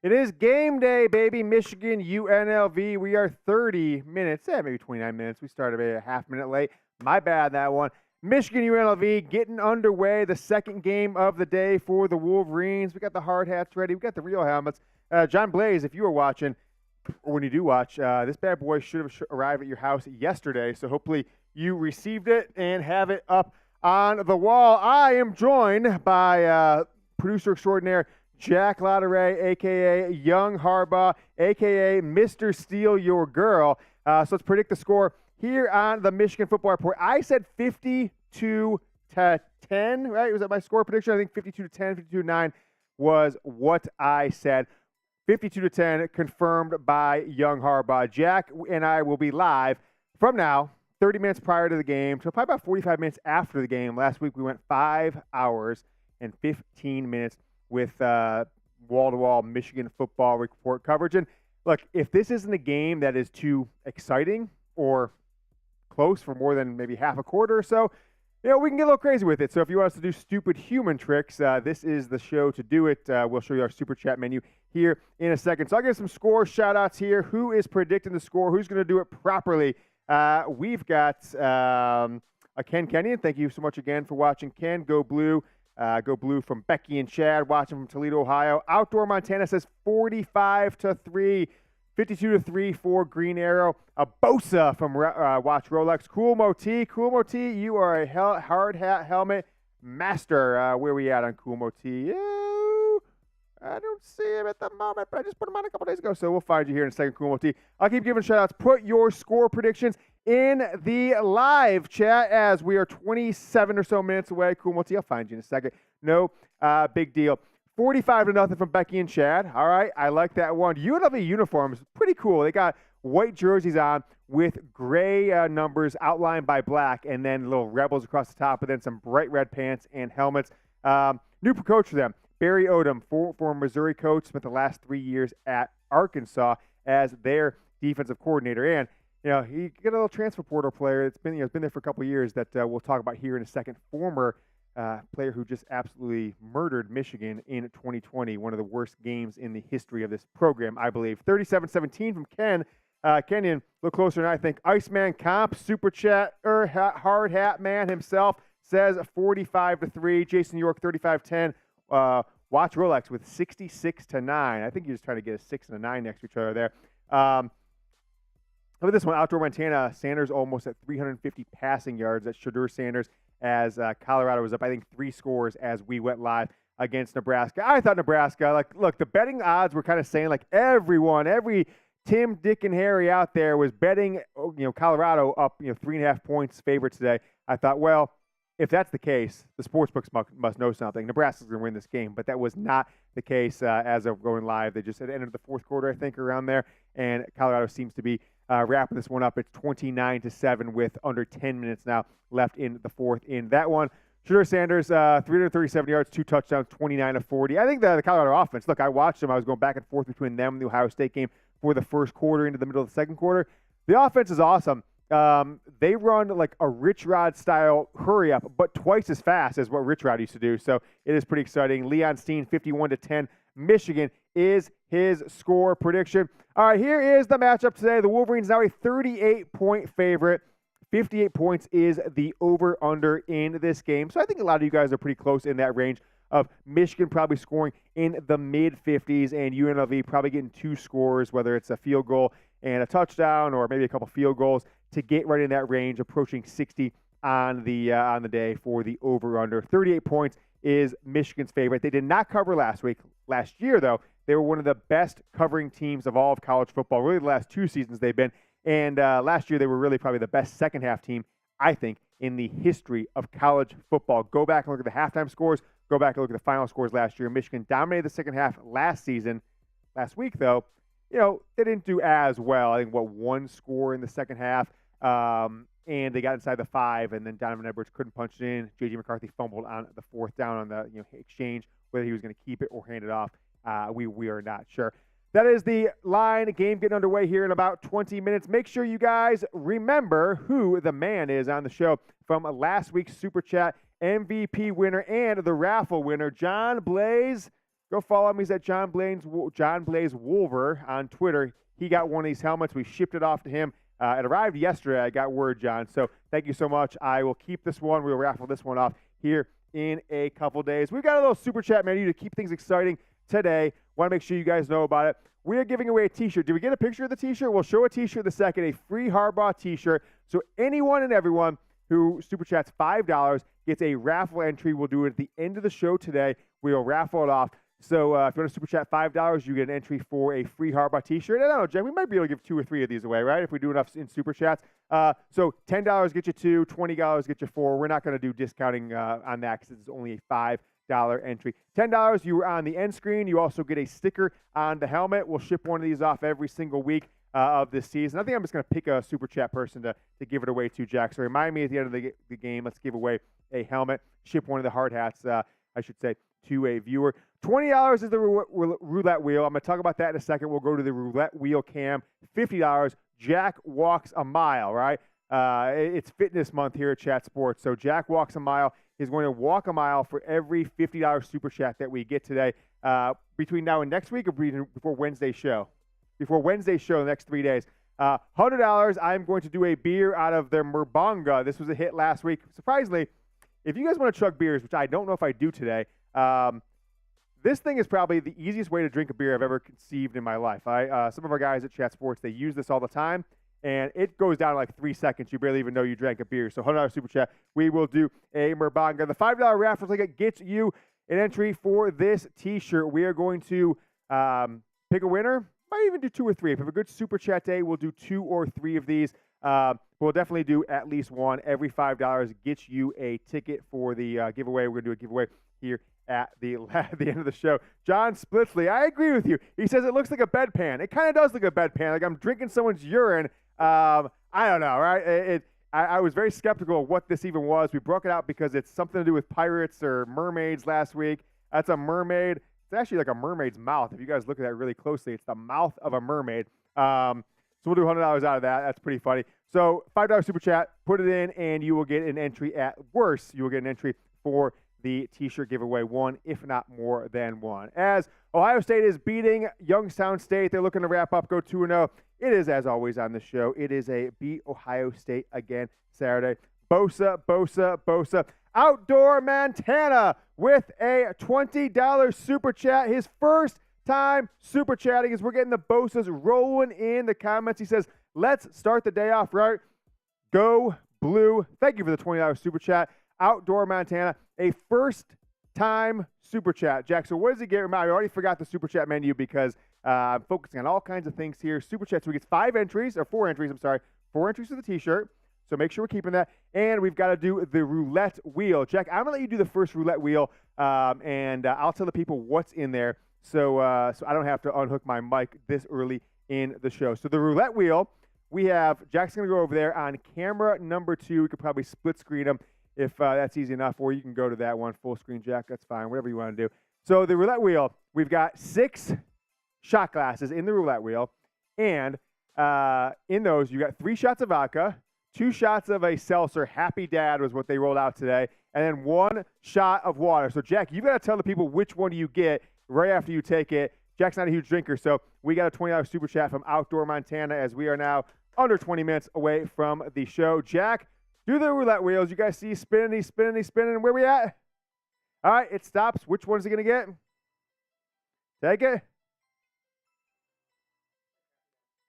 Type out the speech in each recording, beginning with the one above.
It is game day, baby. Michigan, UNLV. We are 30 minutes, maybe 29 minutes. We started a half minute late. My bad, that one. Michigan, UNLV getting underway. The second game of the day for the Wolverines. We got the hard hats ready. We got the real helmets. John Blaze, if you were watching, or when you do watch, this bad boy should have arrived at your house yesterday. So hopefully you received it and have it up on the wall. I am joined by producer extraordinaire Jack Latteray, a.k.a. Young Harbaugh, a.k.a. Mr. Steal Your Girl. So let's predict the score here on the Michigan Football Report. I said 52-10, right? Was that my score prediction? I think 52-10, 52-9 was what I said. 52-10 confirmed by Young Harbaugh. Jack and I will be live from now, 30 minutes prior to the game, to probably about 45 minutes after the game. Last week we went 5 hours and 15 minutes with wall-to-wall Michigan football report coverage. And look, if this isn't a game that is too exciting or close for more than maybe half a quarter or so, we can get a little crazy with it. So if you want us to do stupid human tricks, this is the show to do it. We'll show you our super chat menu here in a second. So I'll give some score shout-outs here. Who is predicting the score? Who's going to do it properly? We've got a Ken Kenyon. Thank you so much again for watching. Ken, go blue. Go blue from Becky and Chad, watching from Toledo, Ohio. Outdoor Montana says 45-3, 52-3 for Green Arrow. A Bosa from Watch Rolex. Cool Moti, you are a hard hat helmet master. Where we at on Cool Moti? I don't see him at the moment, but I just put him on a couple days ago, so we'll find you here in a second, Cool Moti. I'll keep giving shout-outs. Put your score predictions in the live chat as we are 27 or so minutes away. Cool Moti, I'll find you in a second. No big deal. 45-0 from Becky and Chad. All right, I like that one. UNLV uniforms, pretty cool. They got white jerseys on with gray numbers outlined by black, and then little rebels across the top, and then some bright red pants and helmets. New coach for them, Barry Odom, former Missouri coach, spent the last 3 years at Arkansas as their defensive coordinator. And he got a little transfer portal player that's been there for a couple of years that we'll talk about here in a second. Former player who just absolutely murdered Michigan in 2020, one of the worst games in the history of this program, I believe. 37-17 from Ken. Kenyon, look closer than I think. Iceman Comp, Super Chat, Hard Hat Man himself says 45-3. Jason York, 35-10. Watch Rolex with 66-9. I think you're just trying to get a 6 and a 9 next to each other there. Look at this one. Outdoor Montana, Sanders almost at 350 passing yards. That's Shadur Sanders as Colorado was up, I think, 3 scores as we went live against Nebraska. I thought Nebraska, look, the betting odds were kind of saying, every Tim, Dick, and Harry out there was betting, Colorado up, 3.5 points favorite today. I thought, well, if that's the case, the sportsbooks must know something. Nebraska's going to win this game, but that was not the case as of going live. They just had entered the fourth quarter, I think, around there, and Colorado seems to be wrapping this one up. It's 29-7 with under 10 minutes now left in the fourth. In that one, Shadur Sanders, 337 yards, 2 touchdowns, 29-40. I think the Colorado offense, look, I watched them. I was going back and forth between them and the Ohio State game for the first quarter into the middle of the second quarter. The offense is awesome. They run like a Rich Rod style hurry up, but twice as fast as what Rich Rod used to do. So it is pretty exciting. Leon Steen, 51-10. Michigan is his score prediction. All right, here is the matchup today. The Wolverines now a 38-point favorite. 58 points is the over-under in this game. So I think a lot of you guys are pretty close in that range of Michigan probably scoring in the mid-50s and UNLV probably getting 2 scores, whether it's a field goal and a touchdown or maybe a couple field goals to get right in that range, approaching 60 on the day for the over-under. 38 points is Michigan's favorite. They did not cover last week. Last year, though, they were one of the best covering teams of all of college football, really the last 2 seasons they've been. And last year, they were really probably the best second-half team, I think, in the history of college football. Go back and look at the halftime scores. Go back and look at the final scores last year. Michigan dominated the second half last season. Last week, though, they didn't do as well. I think, 1 score in the second half, and they got inside the 5, and then Donovan Edwards couldn't punch it in. J.J. McCarthy fumbled on the 4th down on the exchange. Whether he was going to keep it or hand it off, we are not sure. That is the line. Game getting underway here in about 20 minutes. Make sure you guys remember who the man is on the show from last week's Super Chat MVP winner and the raffle winner, John Blaze. Go follow him. He's at John Blaze Wolver on Twitter. He got one of these helmets. We shipped it off to him. It arrived yesterday. I got word, John. So thank you so much. I will keep this one. We'll raffle this one off here in a couple days. We've got a little super chat menu to keep things exciting today. Want to make sure you guys know about it. We are giving away a T-shirt. Did we get a picture of the T-shirt? We'll show a T-shirt in a second, a free Harbaugh T-shirt. So anyone and everyone who super chats $5 gets a raffle entry. We'll do it at the end of the show today. We'll raffle it off. So if you want to super chat $5, you get an entry for a free Harbaugh T-shirt. And I don't know, Jen, we might be able to give 2 or 3 of these away, right? If we do enough in super chats. So $10 get you 2, $20 get you 4. We're not going to do discounting on that because it's only a $5 entry. $10, you were on the end screen. You also get a sticker on the helmet. We'll ship one of these off every single week of this season. I think I'm just going to pick a super chat person to give it away to, Jack. So remind me at the end of the game, let's give away a helmet. Ship one of the hard hats, I should say, to a viewer. $20 is the roulette wheel. I'm going to talk about that in a second. We'll go to the roulette wheel cam. $50, Jack walks a mile, right? It's fitness month here at Chat Sports. So Jack walks a mile. He's going to walk a mile for every $50 super chat that we get today. Between now and next week or before Wednesday's show? Before Wednesday's show, the next 3 days. $100, I'm going to do a beer out of the Merbonga. This was a hit last week. Surprisingly, if you guys want to chug beers, which I don't know if I do today, this thing is probably the easiest way to drink a beer I've ever conceived in my life. Some of our guys at Chat Sports, they use this all the time, and it goes down in like 3 seconds. You barely even know you drank a beer. So $100 super chat, we will do a Merbonga. The $5 raffle ticket gets you an entry for this T-shirt. We are going to pick a winner. Might even do 2 or 3. If we have a good super chat day, we'll do 2 or 3 of these. We'll definitely do at least one. Every $5 gets you a ticket for the giveaway. We're going to do a giveaway here at the end of the show. John Splitzley, I agree with you. He says it looks like a bedpan. It kind of does look like a bedpan. Like I'm drinking someone's urine. I don't know, right? I was very skeptical of what this even was. We broke it out because it's something to do with pirates or mermaids last week. That's a mermaid. It's actually like a mermaid's mouth. If you guys look at that really closely, it's the mouth of a mermaid. So we'll do $100 out of that. That's pretty funny. So $5 super chat, put it in, and you will get an entry. At worst, you will get an entry for the T-shirt giveaway, one, if not more than one. As Ohio State is beating Youngstown State, they're looking to wrap up, go 2-0. It is, as always on the show, it is a beat Ohio State again Saturday. Bosa. Outdoor Montana with a $20 super chat. His first time super chatting as we're getting the Bosas rolling in the comments. He says, let's start the day off right. Go Blue. Thank you for the $20 super chat. Outdoor Montana, a first-time super chat. Jack, so what does he get? I already forgot the super chat menu because I'm focusing on all kinds of things here. Super chat, so he gets 4 entries, 4 entries for the T-shirt. So make sure we're keeping that. And we've got to do the roulette wheel. Jack, I'm going to let you do the first roulette wheel, and I'll tell the people what's in there so I don't have to unhook my mic this early in the show. So the roulette wheel, we have Jack's going to go over there on camera number 2. We could probably split screen them if that's easy enough, or you can go to that one full screen, Jack. That's fine, whatever you want to do. So the roulette wheel, we've got 6 shot glasses in the roulette wheel, and in those you got 3 shots of vodka, 2 shots of a seltzer. Happy Dad was what they rolled out today, and then 1 shot of water. So Jack, you've got to tell the people which one you get right after you take it. Jack's not a huge drinker, so we got a $20 super chat from Outdoor Montana as we are now under 20 minutes away from the show. Jack, do the roulette wheels. You guys see spinning. Where we at? All right, it stops. Which one is he going to get? Take it.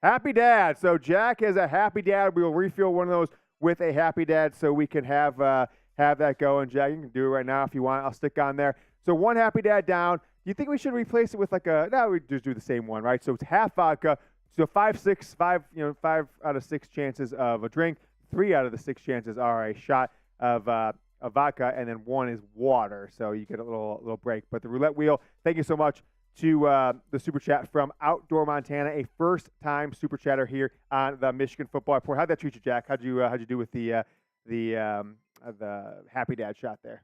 Happy Dad. So Jack has a Happy Dad. We will refill one of those with a Happy Dad so we can have that going. Jack, you can do it right now if you want. I'll stick on there. So 1 Happy Dad down. Do you think we should replace it with no, we just do the same one, right? So it's half vodka. So 5 out of 6 chances of a drink. 3 out of the 6 chances are a shot of vodka, and then 1 is water. So you get a little break. But the roulette wheel, thank you so much to the super chat from Outdoor Montana, a first-time super chatter here on the Michigan Football Report. How'd that treat you, Jack? How'd you do with the Happy Dad shot there?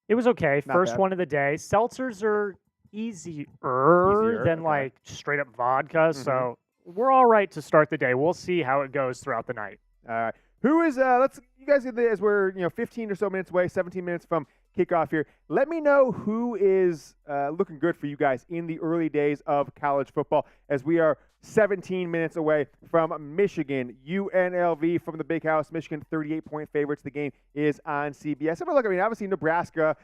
It was okay. Not First bad. one of the day. Seltzers are easier than okay. Straight up vodka. So we're all right to start the day. We'll see how it goes throughout the night. All right. Who is you guys, as we're 15 or so minutes away, 17 minutes from kickoff here, let me know who is looking good for you guys in the early days of college football, as we are 17 minutes away from Michigan, UNLV from the Big House. Michigan 38-point favorites. The game is on CBS. Look, obviously Nebraska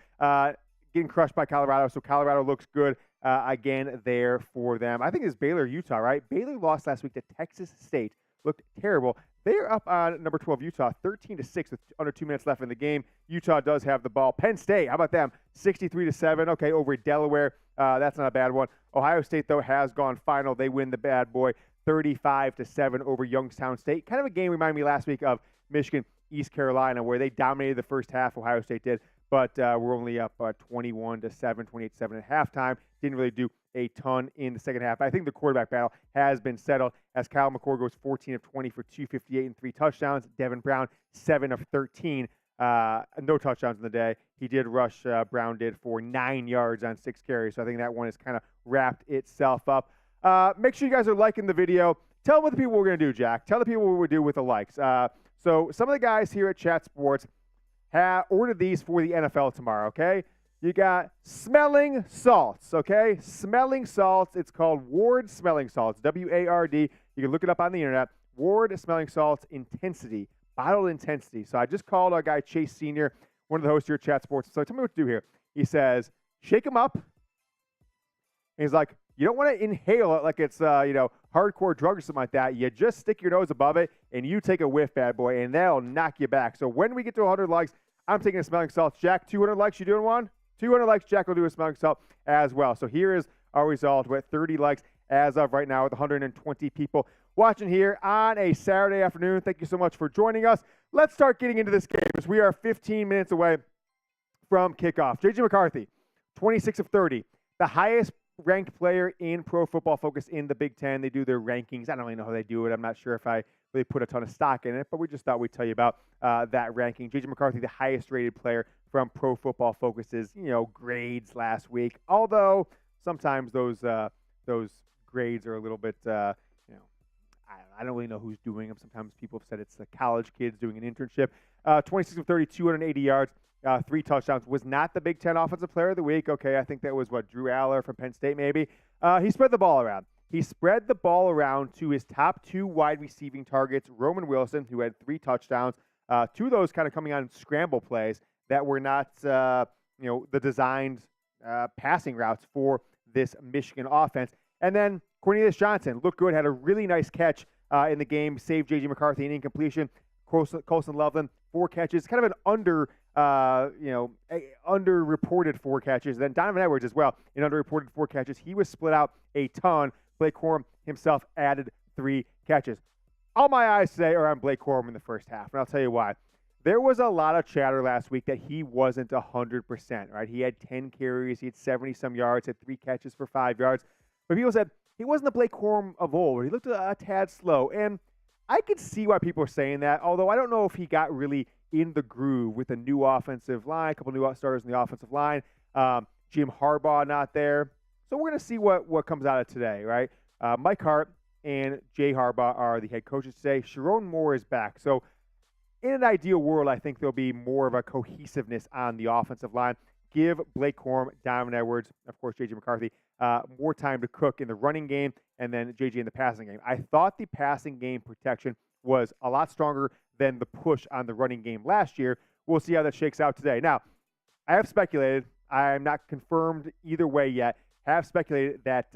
getting crushed by Colorado, so Colorado looks good again there for them. I think it's Baylor, Utah, right? Baylor lost last week to Texas State. Looked terrible. They're up on number 12, Utah, 13-6 with under 2 minutes left in the game. Utah does have the ball. Penn State, how about them? 63-7, okay, over Delaware. That's not a bad one. Ohio State, though, has gone final. They win the bad boy, 35-7 over Youngstown State. Kind of a game reminded me last week of Michigan, East Carolina, where they dominated the first half, Ohio State did, but we're only up 21-7, 28-7 at halftime. Didn't really do a ton in the second half. I think the quarterback battle has been settled as Kyle McCord goes 14 of 20 for 258 and 3 touchdowns. Devin Brown, 7 of 13. No touchdowns in the day. He did rush, Brown did, for 9 yards on 6 carries. So I think that one has kind of wrapped itself up. Make sure you guys are liking the video. Tell what the people we're going to do, Jack. Tell the people what we do with the likes. So some of the guys here at Chat Sports have ordered these for the NFL tomorrow, okay? You got smelling salts, okay? Smelling salts. It's called Ward Smelling Salts, W-A-R-D. You can look it up on the internet. Ward Smelling Salts Intensity, bottled intensity. So I just called our guy Chase Sr., one of the hosts here at Chat Sports. So tell me what to do here. He says, shake them up. And he's like, you don't want to inhale it like it's, hardcore drug or something like that. You just stick your nose above it, and you take a whiff, bad boy, and that'll knock you back. So when we get to 100 likes, I'm taking a smelling salt. Jack, 200 likes, you doing one? 200 likes, Jack will do a smelling salt as well. So here is our result with 30 likes as of right now with 120 people watching here on a Saturday afternoon. Thank you so much for joining us. Let's start getting into this game as we are 15 minutes away from kickoff. J.J. McCarthy, 26 of 30, the highest ranked player in Pro Football Focus in the Big Ten. They do their rankings. I don't really know how they do it. I'm not sure if I really put a ton of stock in it, but we just thought we'd tell you about that ranking. J.J. McCarthy, the highest rated player from Pro Football Focus's, grades last week. Although sometimes those grades are a little bit, I don't really know who's doing them. Sometimes people have said it's the college kids doing an internship. 26 of 30, 280 yards, 3 touchdowns. Was not the Big Ten Offensive Player of the Week. Okay, I think that was, Drew Aller from Penn State maybe. He spread the ball around. He spread the ball around to his top 2 wide receiving targets, Roman Wilson, who had 3 touchdowns, 2 of those kind of coming on scramble plays that were not, the designed passing routes for this Michigan offense. And then Cornelius Johnson looked good, had a really nice catch in the game, saved J.J. McCarthy an incompletion. Colson Loveland, 4 catches, kind of an underreported 4 catches. Then Donovan Edwards as well, an underreported 4 catches. He was split out a ton. Blake Corum himself added 3 catches. All my eyes today are on Blake Corum in the first half, and I'll tell you why. There was a lot of chatter last week that he wasn't 100%, right? He had 10 carries, he had 70-some yards, had 3 catches for 5 yards. But people said he wasn't the Blake Corum of old. He looked a tad slow, and I could see why people are saying that, although I don't know if he got really in the groove with a new offensive line, a couple new starters in the offensive line. Jim Harbaugh not there. So we're going to see what comes out of today, right? Mike Hart and Jay Harbaugh are the head coaches today. Sharon Moore is back. So in an ideal world, I think there'll be more of a cohesiveness on the offensive line. Give Blake Corum, Donovan Edwards, of course, J.J. McCarthy, more time to cook in the running game and then J.J. in the passing game. I thought the passing game protection was a lot stronger than the push on the running game last year. We'll see how that shakes out today. Now, I have speculated. I'm not confirmed either way yet. Have speculated that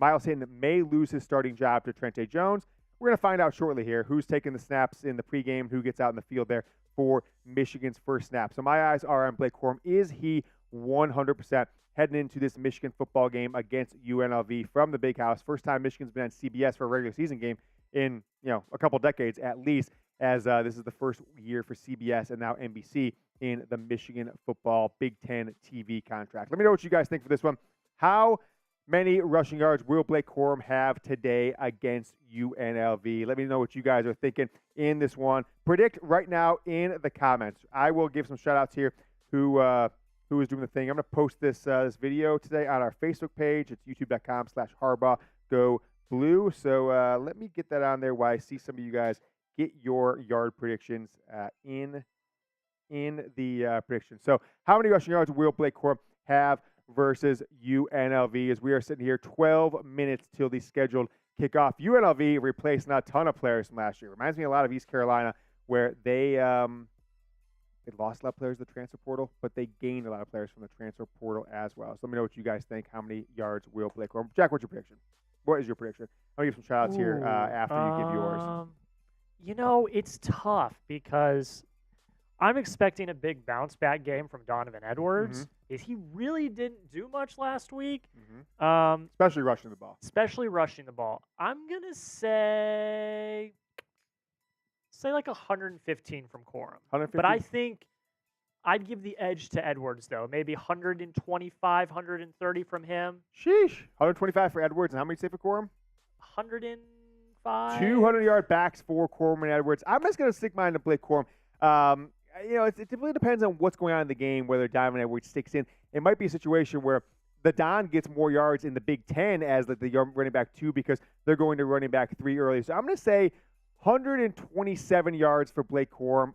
Miles Hinton may lose his starting job to Trente Jones. We're going to find out shortly here who's taking the snaps in the pregame, who gets out in the field there for Michigan's first snap. So my eyes are on Blake Corum. Is he 100% heading into this Michigan football game against UNLV from the Big House? First time Michigan's been on CBS for a regular season game in a couple decades at least, as this is the first year for CBS and now NBC in the Michigan football Big Ten TV contract. Let me know what you guys think for this one. How many rushing yards will Blake Corum have today against UNLV? Let me know what you guys are thinking in this one. Predict right now in the comments. I will give some shout-outs here who is doing the thing. I'm going to post this video today on our Facebook page. It's youtube.com/HarbaughGoBlue. So let me get that on there while I see some of you guys get your yard predictions in the prediction. So how many rushing yards will Blake Corum have versus UNLV as we are sitting here 12 minutes till the scheduled kickoff? UNLV replacing a ton of players from last year. Reminds me a lot of East Carolina where they lost a lot of players to the transfer portal, but they gained a lot of players from the transfer portal as well. So let me know what you guys think. How many yards will Blake Corum? Jack, what's your prediction? What is your prediction? I'll give some shout outs here after you give yours. You know, it's tough because I'm expecting a big bounce back game from Donovan Edwards. He really didn't do much last week. Especially rushing the ball. I'm going to say like 115 from Corum. 115? But I think I'd give the edge to Edwards, though. Maybe 125, 130 from him. Sheesh. 125 for Edwards. And how many say for Corum? 105. 200-yard backs for Corum and Edwards. I'm just going to stick mine to Blake Corum. It really depends on what's going on in the game, whether Donovan Edwards sticks in. It might be a situation where the Don gets more yards in the Big Ten as the running back 2 because they're going to running back 3 early. So I'm going to say 127 yards for Blake Corum,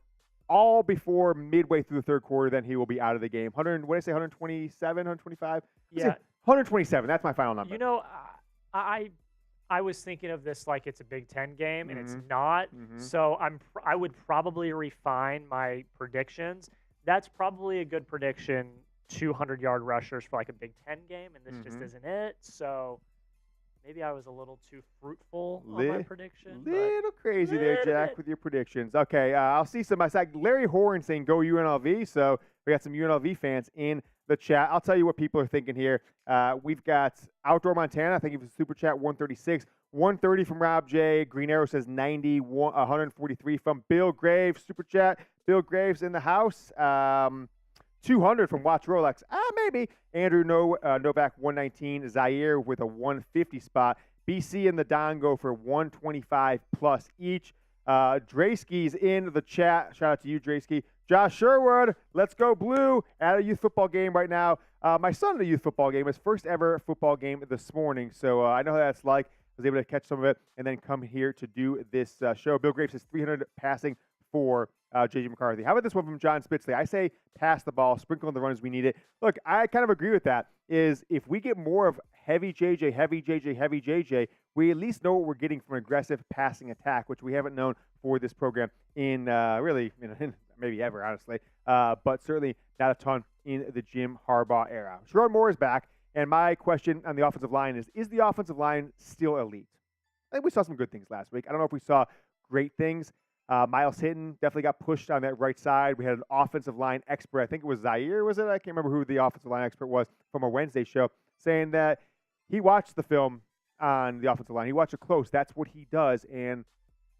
all before midway through the third quarter. Then he will be out of the game. 127, 125? Yeah. 127. That's my final number. You know, I was thinking of this like it's a Big Ten game, and it's not. So I would probably refine my predictions. That's probably a good prediction, 200-yard rushers for like a Big Ten game, and this just isn't it. So maybe I was a little too fruitful on my prediction. Little crazy there, Jack, with your predictions. Okay, I'll see some. I saw Larry Horn saying go UNLV, so we got some UNLV fans in the chat. I'll tell you what people are thinking here. We've got Outdoor Montana. I think it was super chat 136. 130 from Rob J. Green Arrow says 90. 143 from Bill Graves. Super chat. Bill Graves in the house. 200 from Watch Rolex. Maybe. Andrew Novak 119. Zaire with a 150 spot. BC and the Don go for 125 plus each. Draysky's in the chat. Shout out to you, Draysky. Josh Sherwood, let's go blue at a youth football game right now. My son at a youth football game, his first ever football game this morning. So I know how that's like. I was able to catch some of it and then come here to do this show. Bill Graves says 300 passing for J.J. McCarthy. How about this one from John Spitzley? I say pass the ball, sprinkle in the runs we need it. Look, I kind of agree with that. Is if we get more of heavy JJ, we at least know what we're getting from aggressive passing attack, which we haven't known for this program in maybe ever, honestly. But certainly not a ton in the Jim Harbaugh era. Sherrod Moore is back, and my question on the offensive line is the offensive line still elite? I think we saw some good things last week. I don't know if we saw great things. Miles Hinton definitely got pushed on that right side. We had an offensive line expert. I think it was Zaire, was it? I can't remember who the offensive line expert was from a Wednesday show, saying that he watched the film on the offensive line. He watched it close. That's what he does, and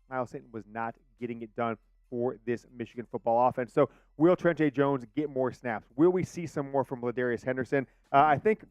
Miles Hinton was not getting it done for this Michigan football offense. So will Trente Jones get more snaps? Will we see some more from Ladarius Henderson? I think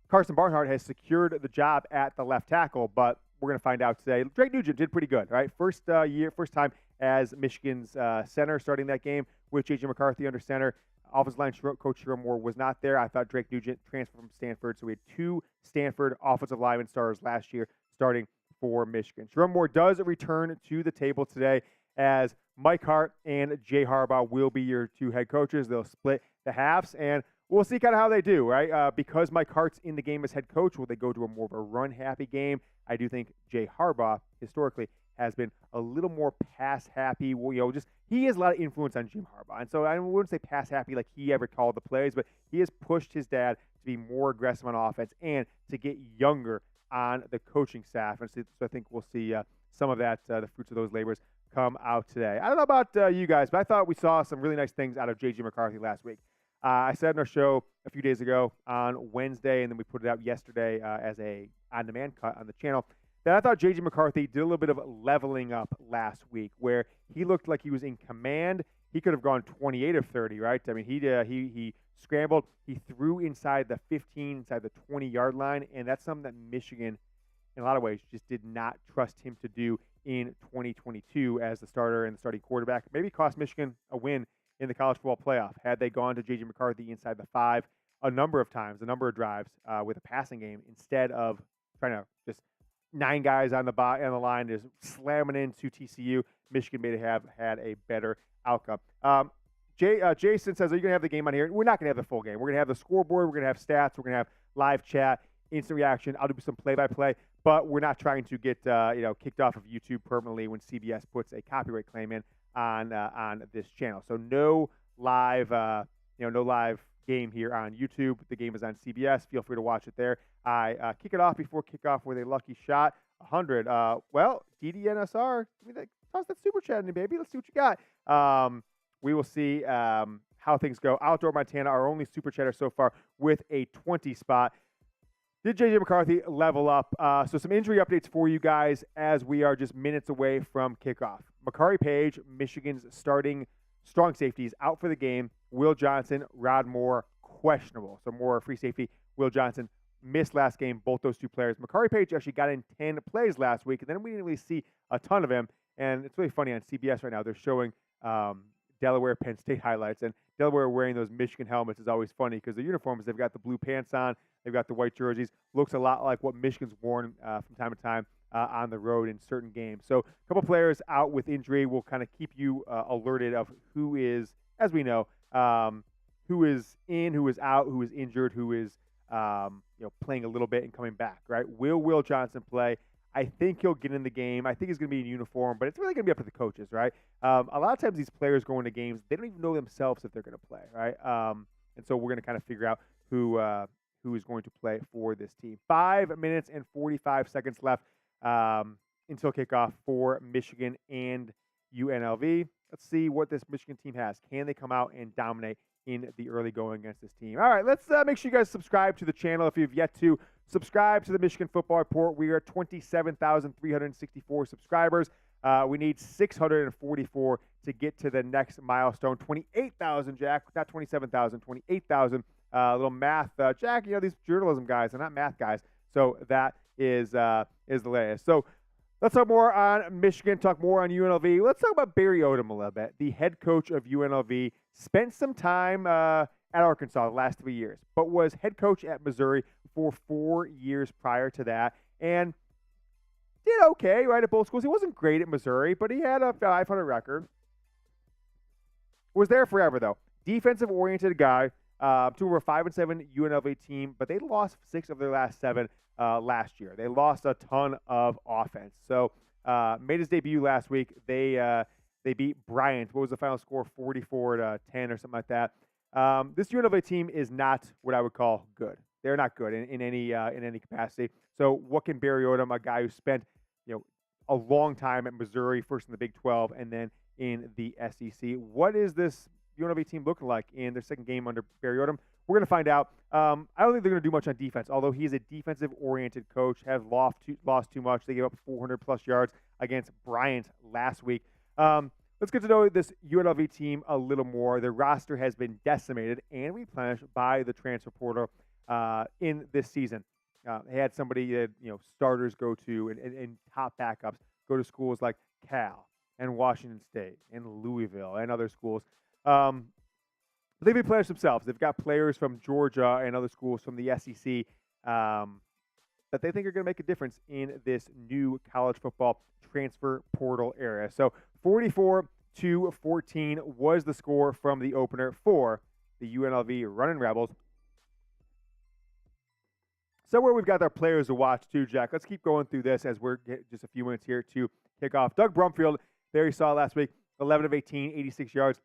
Carson Barnhart has secured the job at the left tackle, but we're going to find out today. Drake Nugent did pretty good, right? First time as Michigan's center starting that game with J.J. McCarthy under center. Offensive line coach Sherrod Moore was not there. I thought Drake Nugent transferred from Stanford. So we had 2 Stanford offensive lineman stars last year starting for Michigan. Sherrod Moore does return to the table today as Mike Hart and Jay Harbaugh will be your 2 head coaches. They'll split the halves, and we'll see kind of how they do, right? Because Mike Hart's in the game as head coach, will they go to a more of a run-happy game? I do think Jay Harbaugh, historically, has been a little more pass-happy. He has a lot of influence on Jim Harbaugh. And so I wouldn't say pass-happy like he ever called the plays, but he has pushed his dad to be more aggressive on offense and to get younger on the coaching staff. And so I think we'll see some of that, the fruits of those labors, come out today. I don't know about you guys, but I thought we saw some really nice things out of J.J. McCarthy last week. I said in our show a few days ago on Wednesday, and then we put it out yesterday as a on-demand cut on the channel, that I thought J.J. McCarthy did a little bit of leveling up last week where he looked like he was in command. He could have gone 28 of 30, right? I mean, he scrambled. He threw inside the 15, inside the 20-yard line, and that's something that Michigan, in a lot of ways, just did not trust him to do in 2022 as the starter and the starting quarterback. Maybe cost Michigan a win in the college football playoff had they gone to J.J. McCarthy inside the 5 a number of times, a number of drives with a passing game instead of trying to just 9 guys on the line, just slamming into TCU. Michigan may have had a better outcome. Jason says, are you going to have the game on here? We're not going to have the full game. We're going to have the scoreboard. We're going to have stats. We're going to have live chat, instant reaction. I'll do some play-by-play, but we're not trying to get kicked off of YouTube permanently when CBS puts a copyright claim in on this channel. So no live game here on YouTube. The game is on CBS. Feel free to watch it there. I kick it off before kickoff with a lucky shot. 100. DDNSR, toss that super chat in, baby. Let's see what you got. We will see how things go. Outdoor Montana, our only super chatter so far with a 20 spot. Did J.J. McCarthy level up? So some injury updates for you guys as we are just minutes away from kickoff. Makari Page, Michigan's starting strong safeties, out for the game. Will Johnson, Rod Moore, questionable. So Moore, free safety. Will Johnson missed last game, both those two players. Makari Page actually got in 10 plays last week, and then we didn't really see a ton of him. And it's really funny on CBS right now. They're showing Delaware Penn State highlights, and Delaware wearing those Michigan helmets is always funny because the uniforms, they've got the blue pants on, they've got the white jerseys, looks a lot like what Michigan's worn from time to time on the road in certain games. So a couple players out with injury. Will kind of keep you alerted of who is, as we know, who is in, who is out, who is injured, who is playing a little bit and coming back, right? Will Johnson play? I think he'll get in the game. I think he's going to be in uniform, but it's really going to be up to the coaches, right? A lot of times these players go into games, they don't even know themselves if they're going to play, right? And so we're going to kind of figure out who is going to play for this team. 5 minutes and 45 seconds left until kickoff for Michigan and UNLV. Let's see what this Michigan team has. Can they come out and dominate in the early going against this team? All right, let's make sure you guys subscribe to the channel if you've yet to. Subscribe to the Michigan Football Report. We are 27,364 subscribers. We need 644 to get to the next milestone. 28,000, Jack. Not 27,000, 28,000. Little math. Jack, these journalism guys are not math guys. So that is the latest. So let's talk more on Michigan, talk more on UNLV. Let's talk about Barry Odom a little bit. The head coach of UNLV spent some time at Arkansas the last 3 years, but was head coach at Missouri for 4 years prior to that, and did okay, right, at both schools. He wasn't great at Missouri, but he had a 500 record. Was there forever, though. Defensive-oriented guy, to a 5-7 UNLV team, but they lost 6 of their last 7 last year. They lost a ton of offense. So made his debut last week. They beat Bryant. What was the final score? 44-10 or something like that. This UNLV team is not what I would call good. They're not good in any capacity. So what can Barry Odom, a guy who spent a long time at Missouri, first in the Big 12 and then in the SEC, what is this UNLV team looking like in their second game under Barry Odom? We're going to find out. I don't think they're going to do much on defense, although he's a defensive-oriented coach, has lost too much. They gave up 400-plus yards against Bryant last week. Let's get to know this UNLV team a little more. Their roster has been decimated and replenished by the transfer portal in this season. They had somebody that starters go to and top backups go to schools like Cal and Washington State and Louisville and other schools. They've replenished themselves. They've got players from Georgia and other schools from the SEC that they think are going to make a difference in this new college football transfer portal era. So 44-14 was the score from the opener for the UNLV Runnin Rebels. So where we've got our players to watch too, Jack. Let's keep going through this as we're just a few minutes here to kick off. Doug Brumfield, there you saw last week, 11 of 18, 86 yards.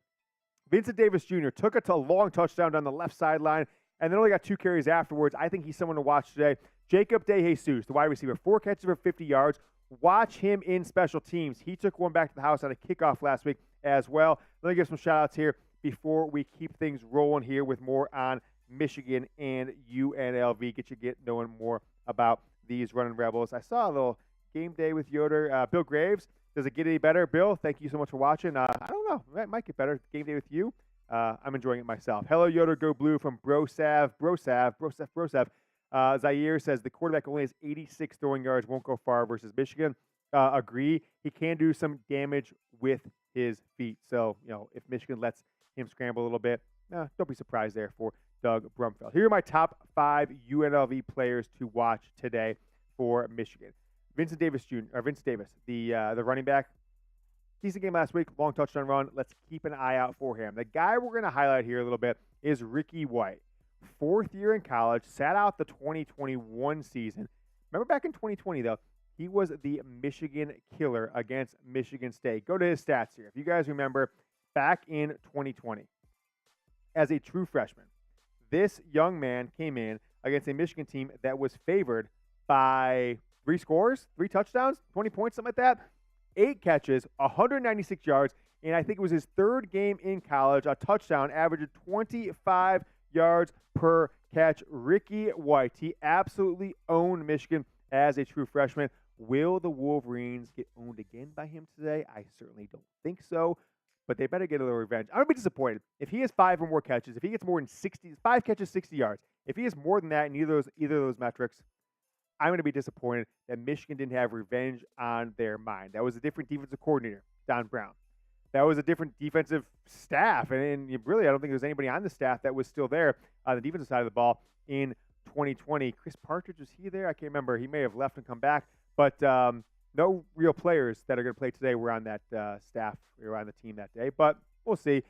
Vincent Davis Jr. took it to a long touchdown down the left sideline and then only got 2 carries afterwards. I think he's someone to watch today. Jacob DeJesus, the wide receiver, 4 catches for 50 yards. Watch him in special teams. He took one back to the house on a kickoff last week as well. Let me give some shout-outs here before we keep things rolling here with more on Michigan and UNLV. Get knowing more about these Runnin Rebels. I saw a little game day with Yoder. Bill Graves, does it get any better? Bill, thank you so much for watching. I don't know. It might get better. Game day with you. I'm enjoying it myself. Hello, Yoder, go blue from Brosav. Zaire says the quarterback only has 86 throwing yards, won't go far versus Michigan. Agree. He can do some damage with his feet. So, if Michigan lets him scramble a little bit, don't be surprised there for Doug Brumfield. Here are my top 5 UNLV players to watch today for Michigan. Vincent Davis, the running back. Decent game last week, long touchdown run. Let's keep an eye out for him. The guy we're going to highlight here a little bit is Ricky White. 4th year in college, sat out the 2021 season. Remember back in 2020, though, he was the Michigan killer against Michigan State. Go to his stats here. If you guys remember, back in 2020, as a true freshman, this young man came in against a Michigan team that was favored by 3 scores, 3 touchdowns, 20 points, something like that. 8 catches, 196 yards, and I think it was his 3rd game in college, a touchdown, averaged 25 yards per catch. Ricky White, he absolutely owned Michigan as a true freshman. Will the Wolverines get owned again by him today? I certainly don't think so, but they better get a little revenge. I'm going to be disappointed. If he has 5 or more catches, if he gets more than 5 catches, 60 yards, if he has more than that in either of those metrics, I'm going to be disappointed that Michigan didn't have revenge on their mind. That was a different defensive coordinator, Don Brown. That was a different defensive staff. And really, I don't think there was anybody on the staff that was still there on the defensive side of the ball in 2020. Chris Partridge, was he there? I can't remember. He may have left and come back. But no real players that are going to play today were on that staff or on the team that day. But we'll see.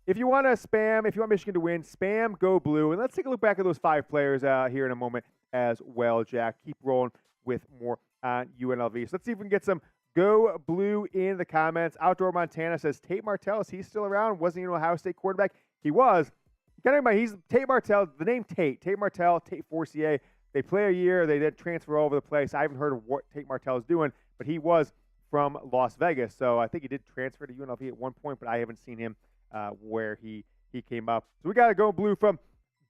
If you want to spam, if you want Michigan to win, spam Go Blue. And let's take a look back at those 5 players here in a moment as well, Jack. Keep rolling with more on UNLV. So let's see if we can get some Go Blue in the comments. Outdoor Montana says, Tate Martell, is he still around? Wasn't he an Ohio State quarterback? He was. You got to remember, he's Tate Martell, the name Tate Martell, Tate Forcier. They play a year. They did transfer all over the place. I haven't heard of what Tate Martell is doing, but he was from Las Vegas. So I think he did transfer to UNLV at one point, but I haven't seen him where he came up. So we got to Go Blue from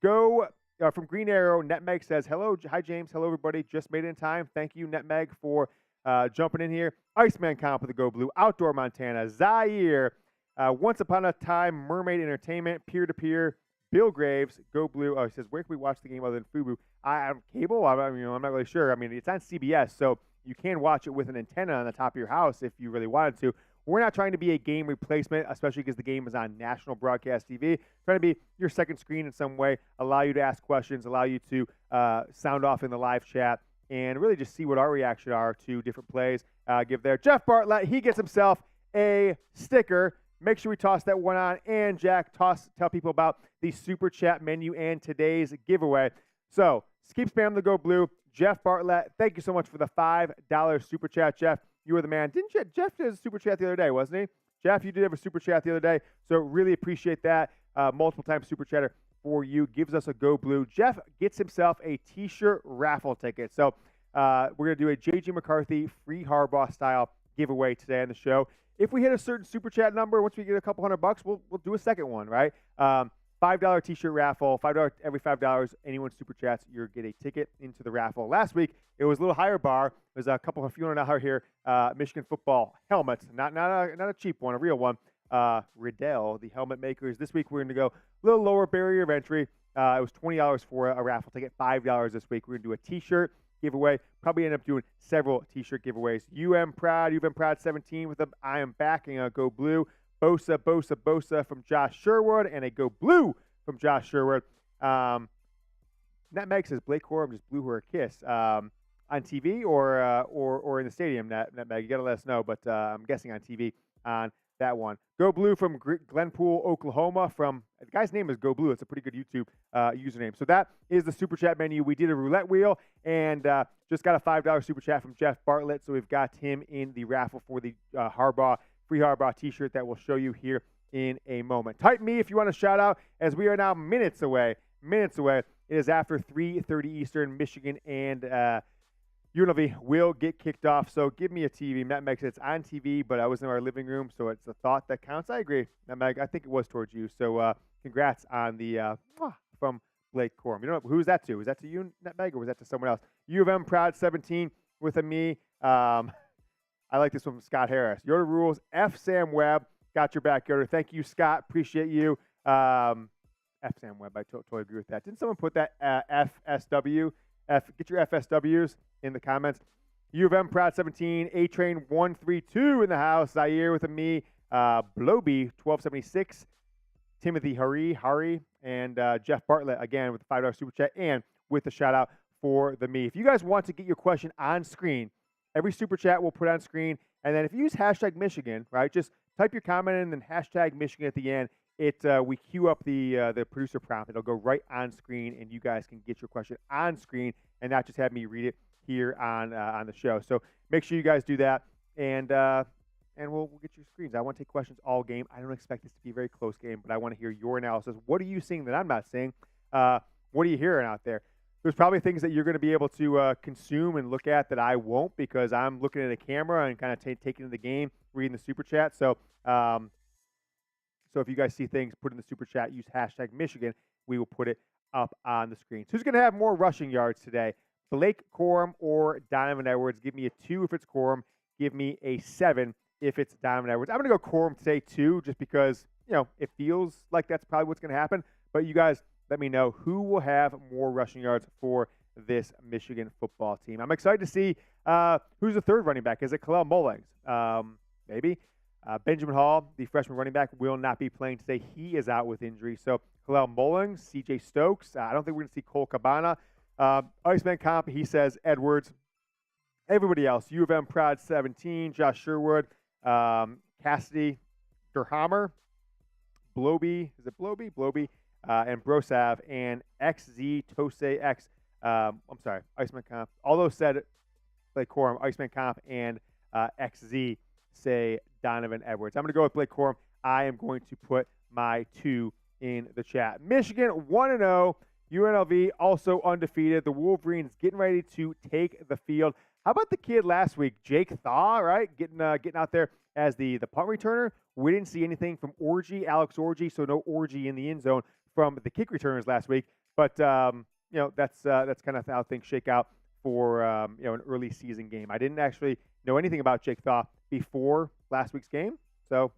Green Arrow. Netmeg says, hello. Hi, James. Hello, everybody. Just made it in time. Thank you, Netmeg, for jumping in here. Iceman Comp with the Go Blue. Outdoor Montana. Zaire. Once Upon a Time. Mermaid Entertainment. Peer-to-peer. Bill Graves. Go Blue. Oh, he says, where can we watch the game other than FUBU? I have cable. I'm not really sure. I mean, it's on CBS, so you can watch it with an antenna on the top of your house if you really wanted to. We're not trying to be a game replacement, especially because the game is on national broadcast TV. Trying to be your second screen in some way, allow you to ask questions, allow you to sound off in the live chat, and really just see what our reaction are to different plays. Give there. Jeff Bartlett, he gets himself a sticker. Make sure we toss that one on. And Jack, tell people about the Super Chat menu and today's giveaway. So keep spamming the Go Blue. Jeff Bartlett, thank you so much for the $5 Super Chat, Jeff. You were the man. Didn't you? Jeff did a Super Chat the other day, wasn't he? Jeff, you did have a Super Chat the other day. So really appreciate that. Multiple time Super Chatter for you. Gives us a Go Blue. Jeff gets himself a T-shirt raffle ticket. So we're going to do a J.J. McCarthy free Harbaugh style giveaway today on the show. If we hit a certain Super Chat number, once we get a couple $100, we'll do a second one, right? $5 T-shirt raffle, $5 every $5. Anyone Super Chats, you get a ticket into the raffle. Last week, it was a little higher bar. There's a couple of $100 here Michigan football helmets, not a cheap one, a real one. Riddell, the helmet makers. This week, we're going to go a little lower barrier of entry. It was $20 for a raffle ticket, $5 this week. We're going to do a T-shirt giveaway. Probably end up doing several T-shirt giveaways. UM Proud 17 with a I am backing a Go Blue. Bosa from Josh Sherwood, and a Go Blue from Josh Sherwood. Netmeg says Blake Corum just blew her a kiss on TV or in the stadium. Netmeg, you got to let us know, but I'm guessing on TV on that one. Go Blue from Glenpool, Oklahoma. The guy's name is Go Blue. It's a pretty good YouTube username. So that is the Super Chat menu. We did a roulette wheel and just got a $5 Super Chat from Jeff Bartlett. So we've got him in the raffle for the free Harbaugh T-shirt that we'll show you here in a moment. Type me if you want a shout out, as we are now minutes away. It is after 3:30 Eastern. Michigan and UNLV will get kicked off. So give me a TV. Matt Meg said it's on TV, but I was in our living room, so it's the thought that counts. I agree, Matt Meg. I think it was towards you. So congrats on the from Blake Corum. You know who's that to? Was that to you, Matt Meg, or was that to someone else? U of M Proud 17 with a me. I like this one from Scott Harris. Yoder rules. F. Sam Webb. Got your back, Yoder. Thank you, Scott. Appreciate you. F. Sam Webb. I totally agree with that. Didn't someone put that FSW? Get your FSWs in the comments. U of M Proud 17. A-Train 132 in the house. Zaire with a me. Bloby 1276. Timothy Hari, and Jeff Bartlett again with the $5 Super Chat and with the shout out for the me. If you guys want to get your question on screen, every super chat we'll put on screen. And then if you use hashtag Michigan, right, just type your comment in and then hashtag Michigan at the end. We queue up the producer prompt. It'll go right on screen, and you guys can get your question on screen and not just have me read it here on the show. So make sure you guys do that, and we'll get your screens. I want to take questions all game. I don't expect this to be a very close game, but I want to hear your analysis. What are you seeing that I'm not seeing? What are you hearing out there? There's probably things that you're going to be able to consume and look at that I won't, because I'm looking at a camera and kind of taking in the game, reading the super chat. So if you guys see things, put in the super chat, use hashtag Michigan. We will put it up on the screen. So who's going to have more rushing yards today? Blake Corum or Donovan Edwards? Give me a 2 if it's Corum. Give me a 7 if it's Donovan Edwards. I'm going to go Corum today too, just because, it feels like that's probably what's going to happen. But you guys let me know who will have more rushing yards for this Michigan football team. I'm excited to see who's the third running back. Is it Kalel Mullings? Maybe. Benjamin Hall, the freshman running back, will not be playing today. He is out with injury. So Kalel Mullings, C.J. Stokes. I don't think we're going to see Cole Cabana. Iceman Comp, he says Edwards. Everybody else, U of M Prod 17, Josh Sherwood, Cassidy Durhammer, Bloby, is it Bloby? Bloby, and Brosav, and XZ Tose X. Iceman Comp. All those said Blake Corum, Iceman Comp, and XZ say Donovan Edwards. I'm going to go with Blake Corum. I am going to put my 2 in the chat. Michigan 1-0. UNLV also undefeated. The Wolverines getting ready to take the field. How about the kid last week, Jake Thaw, right? Getting out there as the punt returner. We didn't see anything from Alex Orgy, so no Orgy in the end zone from the kick returners last week. But that's kind of how things shake out for an early season game. I didn't actually know anything about Jake Thaw before last week's game, so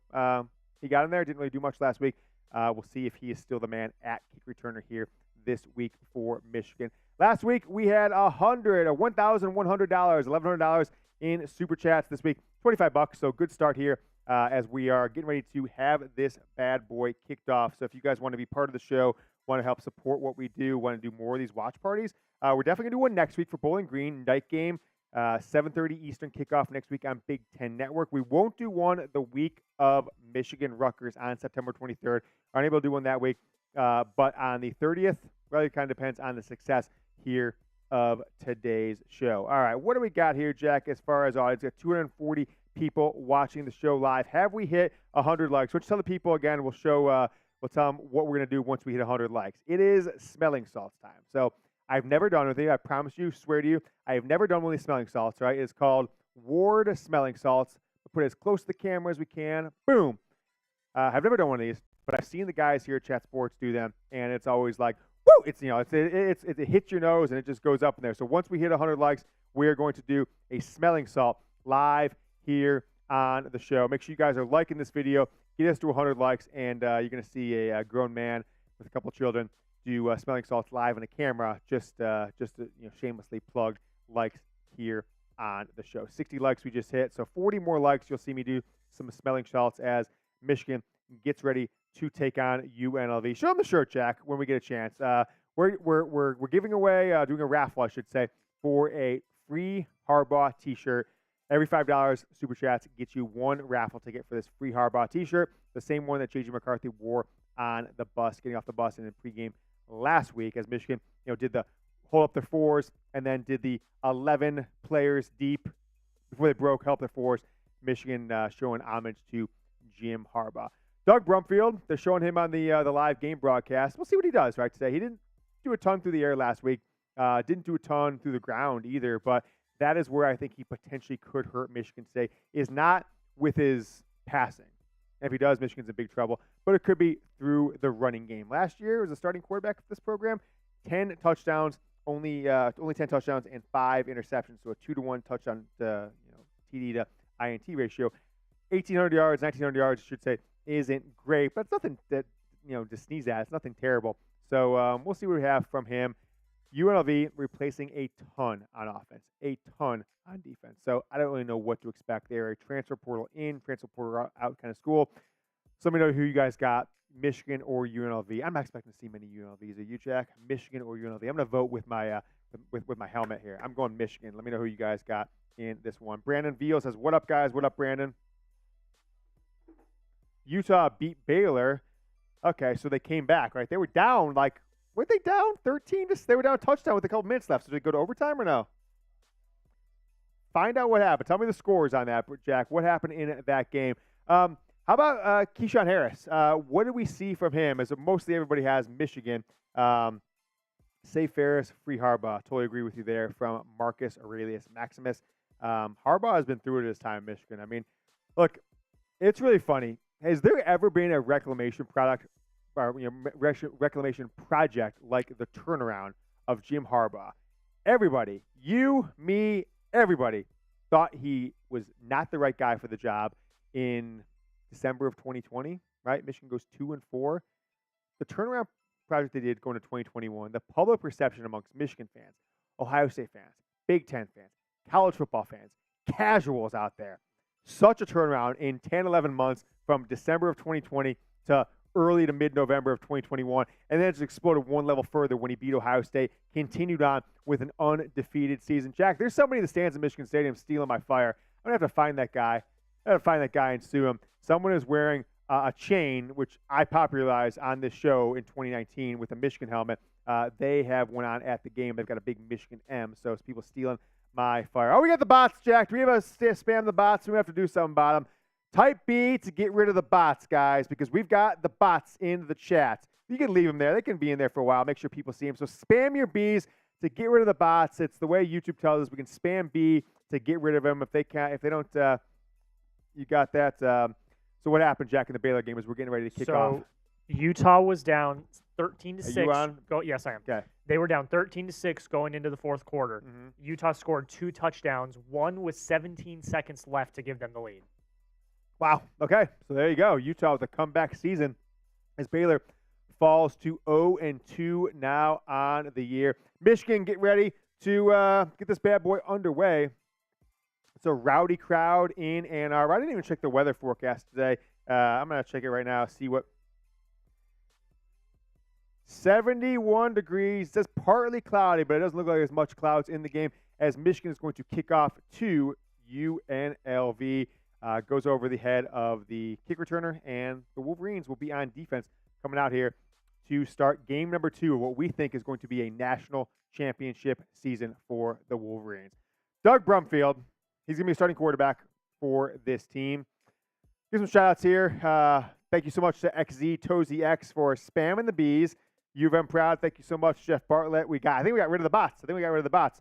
he got in there. Didn't really do much last week. We'll see if he is still the man at kick returner here this week for Michigan. Last week we had $1,100, $1,100 in super chats. This week $25. So good start here as we are getting ready to have this bad boy kicked off. So if you guys want to be part of the show, want to help support what we do, want to do more of these watch parties, we're definitely going to do one next week for Bowling Green night game. 7:30 Eastern kickoff next week on Big Ten Network. We won't do one the week of Michigan Rutgers on September 23rd. Aren't able to do one that week. But on the 30th, really kind of depends on the success here of today's show. All right, what do we got here, Jack, as far as audience? We've got 240 people watching the show live. Have we hit 100 likes? Which tell the people, again, we'll tell them what we're going to do once we hit 100 likes. It is smelling salts time. So I've never done anything. I promise you, swear to you, I have never done one of these smelling salts, right? It's called Ward Smelling Salts. We'll put it as close to the camera as we can. Boom. I've never done one of these, but I've seen the guys here at Chat Sports do them, and it's always like, woo! It hits your nose, and it just goes up in there. So once we hit 100 likes, we are going to do a smelling salt live here on the show. Make sure you guys are liking this video. Get us to 100 likes, and you're going to see a grown man with a couple children do smelling salts live on a camera, just to shamelessly plug likes here on the show. 60 likes we just hit, so 40 more likes. You'll see me do some smelling salts as Michigan gets ready to take on UNLV. Show them the shirt, Jack, when we get a chance. We're giving away, doing a raffle, I should say, for a free Harbaugh T-shirt. Every $5 super chats gets you one raffle ticket for this free Harbaugh T-shirt, the same one that J.J. McCarthy wore on the bus, getting off the bus and in pregame last week, as Michigan, did the hold up their fours and then did the 11 players deep before they broke, help their fours. Michigan showing homage to Jim Harbaugh. Doug Brumfield, they're showing him on the live game broadcast. We'll see what he does right today. He didn't do a ton through the air last week. Didn't do a ton through the ground either, but that is where I think he potentially could hurt Michigan today, is not with his passing. If he does, Michigan's in big trouble, but it could be through the running game. Last year, as a starting quarterback of this program, 10 touchdowns, only 10 touchdowns and 5 interceptions, so a 2-to-1 touchdown to TD to INT ratio. 1,800 yards, 1,900 yards, I should say, isn't great, but it's nothing that to sneeze at. It's nothing terrible. So we'll see what we have from him. UNLV replacing a ton on offense, a ton on defense. So I don't really know what to expect. They're a transfer portal in, transfer portal out kind of school. So let me know who you guys got, Michigan or UNLV. I'm not expecting to see many UNLVs. Are you, Jack? Michigan or UNLV? I'm going to vote with my with my helmet here. I'm going Michigan. Let me know who you guys got in this one. Brandon Veal says, "What up, guys? What up, Brandon?" Utah beat Baylor. Okay, so they came back, right? They were down were they down 13? They were down a touchdown with a couple minutes left. So did they go to overtime or no? Find out what happened. Tell me the scores on that, Jack. What happened in that game? How about Keyshawn Harris? What did we see from him? As mostly everybody has Michigan. Save Ferris, free Harbaugh. Totally agree with you there from Marcus Aurelius Maximus. Harbaugh has been through it his time in Michigan. I mean, look, it's really funny. Has there ever been a reclamation product or reclamation project like the turnaround of Jim Harbaugh? Everybody, you, me, everybody thought he was not the right guy for the job in December of 2020, right? Michigan goes 2-4. The turnaround project they did going to 2021, the public perception amongst Michigan fans, Ohio State fans, Big Ten fans, college football fans, casuals out there, such a turnaround in 10, 11 months from December of 2020 to early to mid-November of 2021, and then it just exploded one level further when he beat Ohio State, continued on with an undefeated season. Jack, there's somebody in the stands at Michigan Stadium stealing my fire. I'm going to have to find that guy. I have to find that guy and sue him. Someone is wearing a chain, which I popularized on this show in 2019 with a Michigan helmet. They have one on at the game. They've got a big Michigan M, so it's people stealing my fire. Oh, we got the bots, Jack. Do we have a spam the bots? We have to do something about them. Type B to get rid of the bots, guys, because we've got the bots in the chat. You can leave them there. They can be in there for a while. Make sure people see them. So spam your Bs to get rid of the bots. It's the way YouTube tells us. We can spam B to get rid of them. If they can't, if they don't, you got that. So what happened, Jack, in the Baylor game is we're getting ready to kick off. So Utah was down 13-6. Are you on? Yes, I am. Okay. They were down 13-6 going into the fourth quarter. Mm-hmm. Utah scored 2 touchdowns, one with 17 seconds left to give them the lead. Wow. Okay. So there you go. Utah with a comeback season as Baylor falls to 0-2 now on the year. Michigan, get ready to get this bad boy underway. It's a rowdy crowd in Ann Arbor. I didn't even check the weather forecast today. I'm going to check it right now, see what. 71 degrees. It says partly cloudy, but it doesn't look like there's much clouds in the game as Michigan is going to kick off to UNLV. Goes over the head of the kick returner, and the Wolverines will be on defense coming out here to start game number 2 of what we think is going to be a national championship season for the Wolverines. Doug Brumfield, he's going to be starting quarterback for this team. Give some shout-outs here. Thank you so much to XZ Tozy X for spamming the bees. U of M proud. Thank you so much, Jeff Bartlett. I think we got rid of the bots.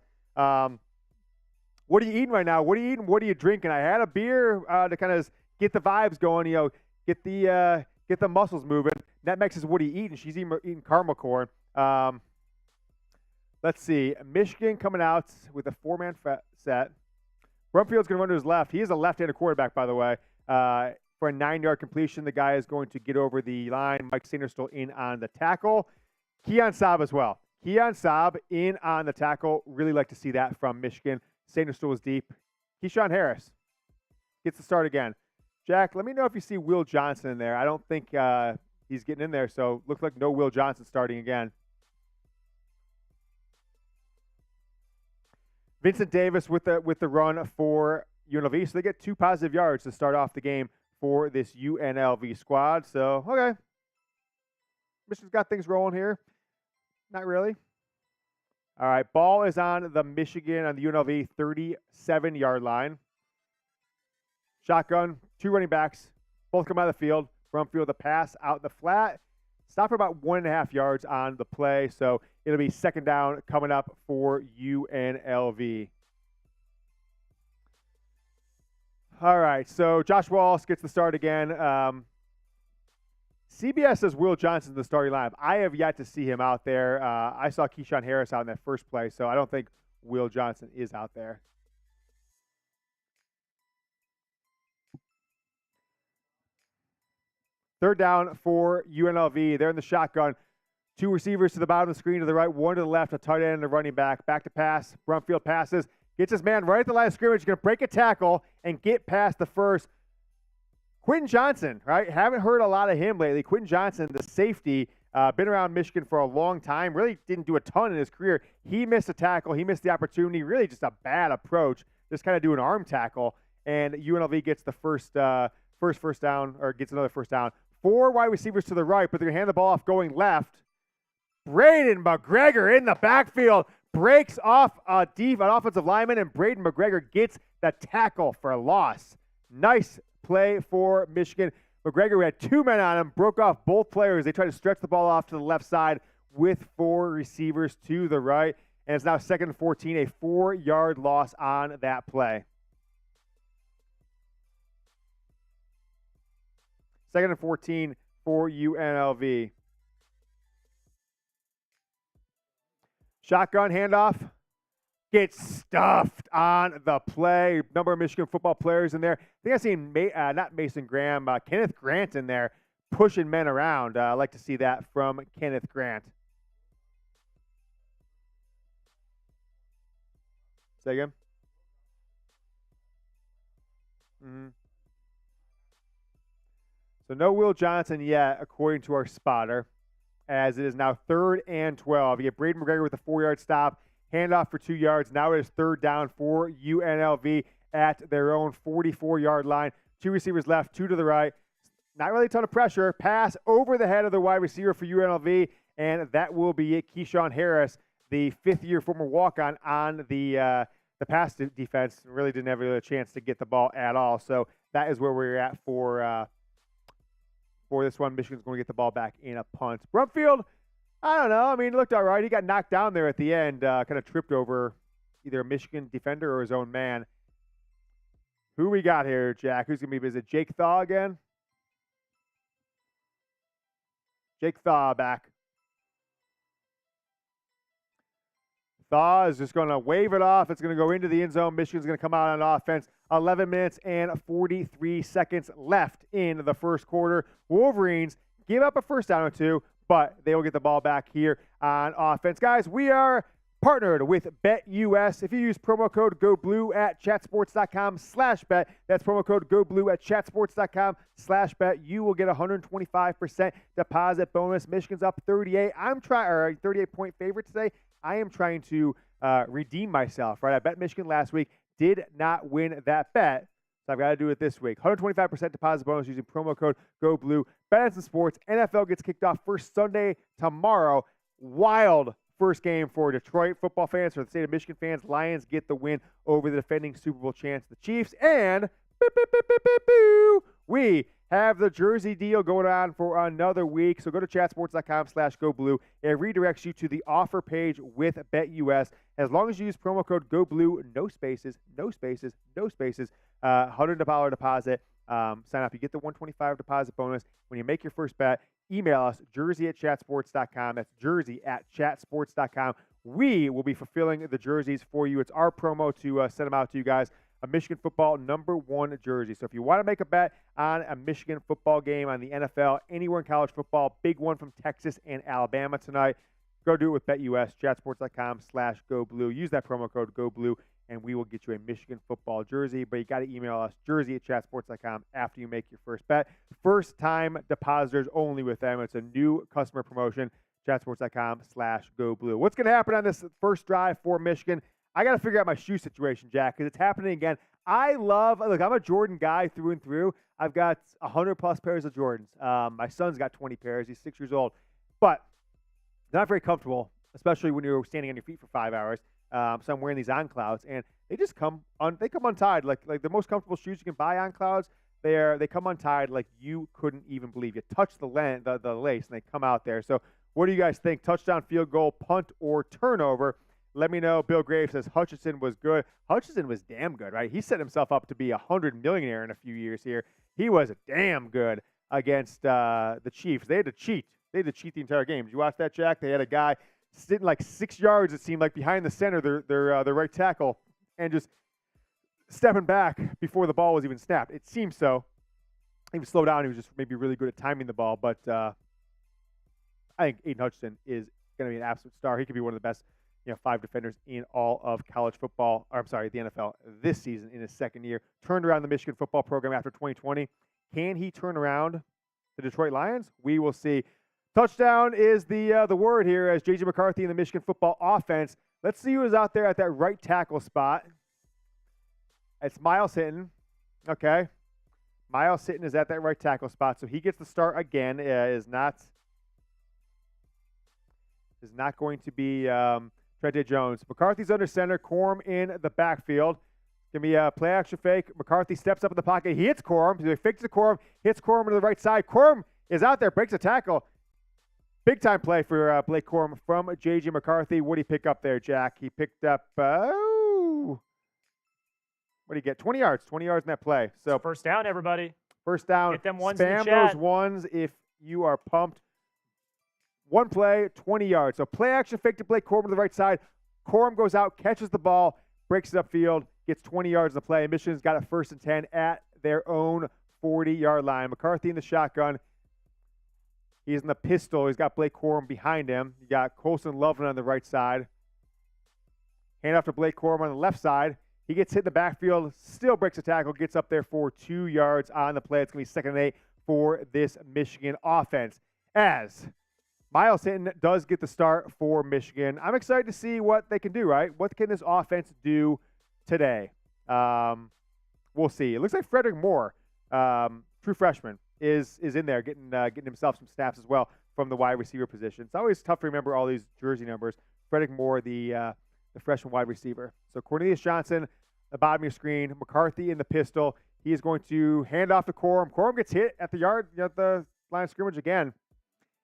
What are you eating right now? What are you eating? What are you drinking? I had a beer to kind of get the vibes going, get the muscles moving. Netmex says, what are you eating? She's eating caramel corn. Let's see. Michigan coming out with a 4-man set. Brumfield's going to run to his left. He is a left-handed quarterback, by the way. For a 9-yard completion, the guy is going to get over the line. Mike Sainristil in on the tackle. Keon Saab as well. Keon Saab in on the tackle. Really like to see that from Michigan. Sainristil was deep. Keyshawn Harris gets the start again. Jack, let me know if you see Will Johnson in there. I don't think he's getting in there, so looks like no Will Johnson starting again. Vincent Davis with the run for UNLV. So they get 2 positive yards to start off the game for this UNLV squad. So, okay. Michigan's got things rolling here. Not really. All right, ball is on the UNLV 37-yard line. Shotgun, 2 running backs. Both come out of the field. Brumfield, the pass out the flat. Stop for about 1.5 yards on the play. So it'll be second down coming up for UNLV. All right, so Josh Wallace gets the start again. CBS says Will Johnson's the starting lineup. I have yet to see him out there. I saw Keyshawn Harris out in that first play, so I don't think Will Johnson is out there. Third down for UNLV. They're in the shotgun. 2 receivers to the bottom of the screen to the right, 1 to the left, a tight end and a running back. Back to pass. Brumfield passes. Gets his man right at the line of scrimmage. Going to break a tackle and get past the first. Quentin Johnson, right? Haven't heard a lot of him lately. Quentin Johnson, the safety, Been around Michigan for a long time. Really didn't do a ton in his career. He missed a tackle. He missed the opportunity. Really just a bad approach. Just kind of do an arm tackle. And UNLV gets the first down, or gets another first down. 4 wide receivers to the right, but they're going to hand the ball off going left. Braden McGregor in the backfield breaks off an offensive lineman, and Braden McGregor gets the tackle for a loss. Nice play for Michigan. McGregor had 2 men on him, broke off both players. They tried to stretch the ball off to the left side with 4 receivers to the right, and it's now 2nd and 14, a 4-yard loss on that play. 2nd and 14 for UNLV. Shotgun handoff. Gets stuffed on the play. Number of Michigan football players in there. I think I've seen, not Mason Graham, Kenneth Grant in there pushing men around. I like to see that from Kenneth Grant. Say again? So no Will Johnson yet, according to our spotter, as it is now 3rd and 12. You get Braden McGregor with a 4-yard stop. Handoff for 2 yards. Now it is 3rd down for UNLV at their own 44-yard line. 2 receivers left, 2 to the right. Not really a ton of pressure. Pass over the head of the wide receiver for UNLV, and that will be it. Keyshawn Harris, the 5th-year former walk-on on the pass defense, really didn't have a chance to get the ball at all. So that is where we're at for this one. Michigan's going to get the ball back in a punt. Brumfield, I don't know. I mean, it looked all right. He got knocked down there at the end, kind of tripped over either a Michigan defender or his own man. Who we got here, Jack? Who's going to be visit? Jake Thaw again? Jake Thaw back. Thaw is just going to wave it off. It's going to go into the end zone. Michigan's going to come out on offense. 11 minutes and 43 seconds left in the first quarter. Wolverines give up a first down or 2, but they will get the ball back here on offense. Guys, we are partnered with BetUS. If you use promo code GoBlue at chatsports.com/bet, that's promo code GoBlue at chatsports.com/bet, you will get a 125% deposit bonus. Michigan's up 38. 38-point favorite today. I am trying to redeem myself, right? I bet Michigan last week, did not win that bet. So I've got to do it this week. 125% deposit bonus using promo code GoBlue. Bet Sports. NFL gets kicked off first Sunday tomorrow. Wild first game for Detroit football fans, for the state of Michigan fans. Lions get the win over the defending Super Bowl champs, the Chiefs. And we have the jersey deal going on for another week. So go to chatsports.com/GoBlue. It redirects you to the offer page with BetUS. As long as you use promo code GoBlue, no spaces, no spaces, no spaces, $100 deposit. Sign up. You get the 125 deposit bonus. When you make your first bet, email us, jersey@chatsports.com. That's jersey@chatsports.com. We will be fulfilling the jerseys for you. It's our promo to send them out to you guys. A Michigan football #1 jersey. So if you want to make a bet on a Michigan football game, on the NFL, anywhere in college football, big one from Texas and Alabama tonight, go do it with BetUS, chatsports.com/GoBlue. Use that promo code GoBlue, and we will get you a Michigan football jersey. But you got to email us, jersey@chatsports.com, after you make your first bet. First-time depositors only with them. It's a new customer promotion, chatsports.com/GoBlue. What's going to happen on this first drive for Michigan? I got to figure out my shoe situation, Jack, because it's happening again. I'm a Jordan guy through and through. I've got 100-plus pairs of Jordans. My son's got 20 pairs. He's 6 years old. But they're not very comfortable, especially when you're standing on your feet for 5 hours. So I'm wearing these On Clouds, and they just come untied. Like the most comfortable shoes you can buy on Clouds, they come untied like you couldn't even believe. You touch the lace, and they come out there. So what do you guys think? Touchdown, field goal, punt, or turnover? Let me know. Bill Graves says Hutchinson was good. Hutchinson was damn good, right? He set himself up to be a 100 millionaire in a few years here. He was damn good against the Chiefs. They had to cheat. They had to cheat the entire game. Did you watch that, Jack? They had a guy sitting like 6 yards, it seemed like, behind the center, their right tackle, and just stepping back before the ball was even snapped. It seemed so. He was slowed down. He was just maybe really good at timing the ball. But I think Aiden Hutchinson is going to be an absolute star. He could be one of the best 5 defenders in all of college football, or I'm sorry, the NFL this season in his second year. Turned around the Michigan football program after 2020. Can he turn around the Detroit Lions? We will see. Touchdown is the word here as J.J. McCarthy in the Michigan football offense. Let's see who is out there at that right tackle spot. It's Miles Hinton. Okay. Miles Hinton is at that right tackle spot, so he gets the start again. Is not going to be Trente Jones. McCarthy's under center. Corum in the backfield. Give me a play action fake. McCarthy steps up in the pocket. He hits Corum. He fakes to Corum. Hits Corum to the right side. Corum is out there. Breaks a tackle. Big time play for Blake Corum from J.J. McCarthy. What did he pick up there, Jack? He picked up, what did he get? 20 yards. 20 yards in that play. So first down, everybody. First down. Get them ones Spam in the chat. those ones if you are pumped. One play, 20 yards. So play action fake to Blake Corum to the right side. Corum goes out, catches the ball, breaks it upfield, gets 20 yards in the play. Michigan's got a 1st and 10 at their own 40-yard line. McCarthy in the shotgun. He's in the pistol. He's got Blake Corum behind him. You got Colson Loveland on the right side. Hand off to Blake Corum on the left side. He gets hit in the backfield, still breaks a tackle, gets up there for 2 yards on the play. It's going to be 2nd and 8 for this Michigan offense. As Miles Hinton does get the start for Michigan. I'm excited to see what they can do, right? What can this offense do today? We'll see. It looks like Frederick Moore, true freshman, is in there getting himself some snaps as well from the wide receiver position. It's always tough to remember all these jersey numbers. Frederick Moore, the freshman wide receiver. So Cornelius Johnson, the bottom of your screen. McCarthy in the pistol. He is going to hand off to Corum. Corum gets hit at the line of scrimmage again.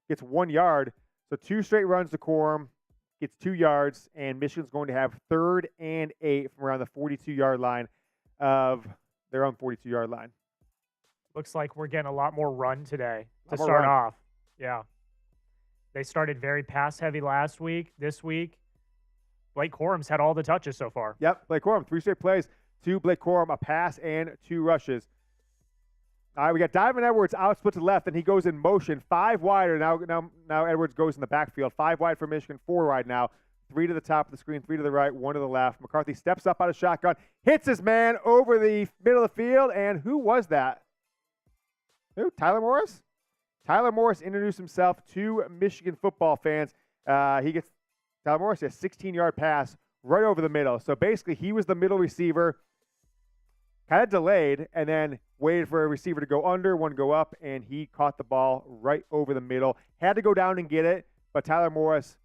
Gets 1 yard. So 2 straight runs to Corum. Gets 2 yards. And Michigan's going to have 3rd and 8 from around the 42-yard line of their own 42-yard line. Looks like we're getting a lot more run today to start off. Yeah. They started very pass-heavy last week. This week, Blake Corum's had all the touches so far. Yep, Blake Corum, 3 straight plays to Blake Corum, a pass and 2 rushes. All right, we got Diamond Edwards out split to the left, and he goes in motion. 5 wide, now Edwards goes in the backfield. 5 wide for Michigan, 4 wide now. 3 to the top of the screen, 3 to the right, 1 to the left. McCarthy steps up out of shotgun, hits his man over the middle of the field, and who was that? Who? Tyler Morris? Tyler Morris introduced himself to Michigan football fans. He gets Tyler Morris a 16-yard pass right over the middle. So basically, he was the middle receiver, kind of delayed, and then waited for a receiver to go under, one go up, and he caught the ball right over the middle. Had to go down and get it, but Tyler Morris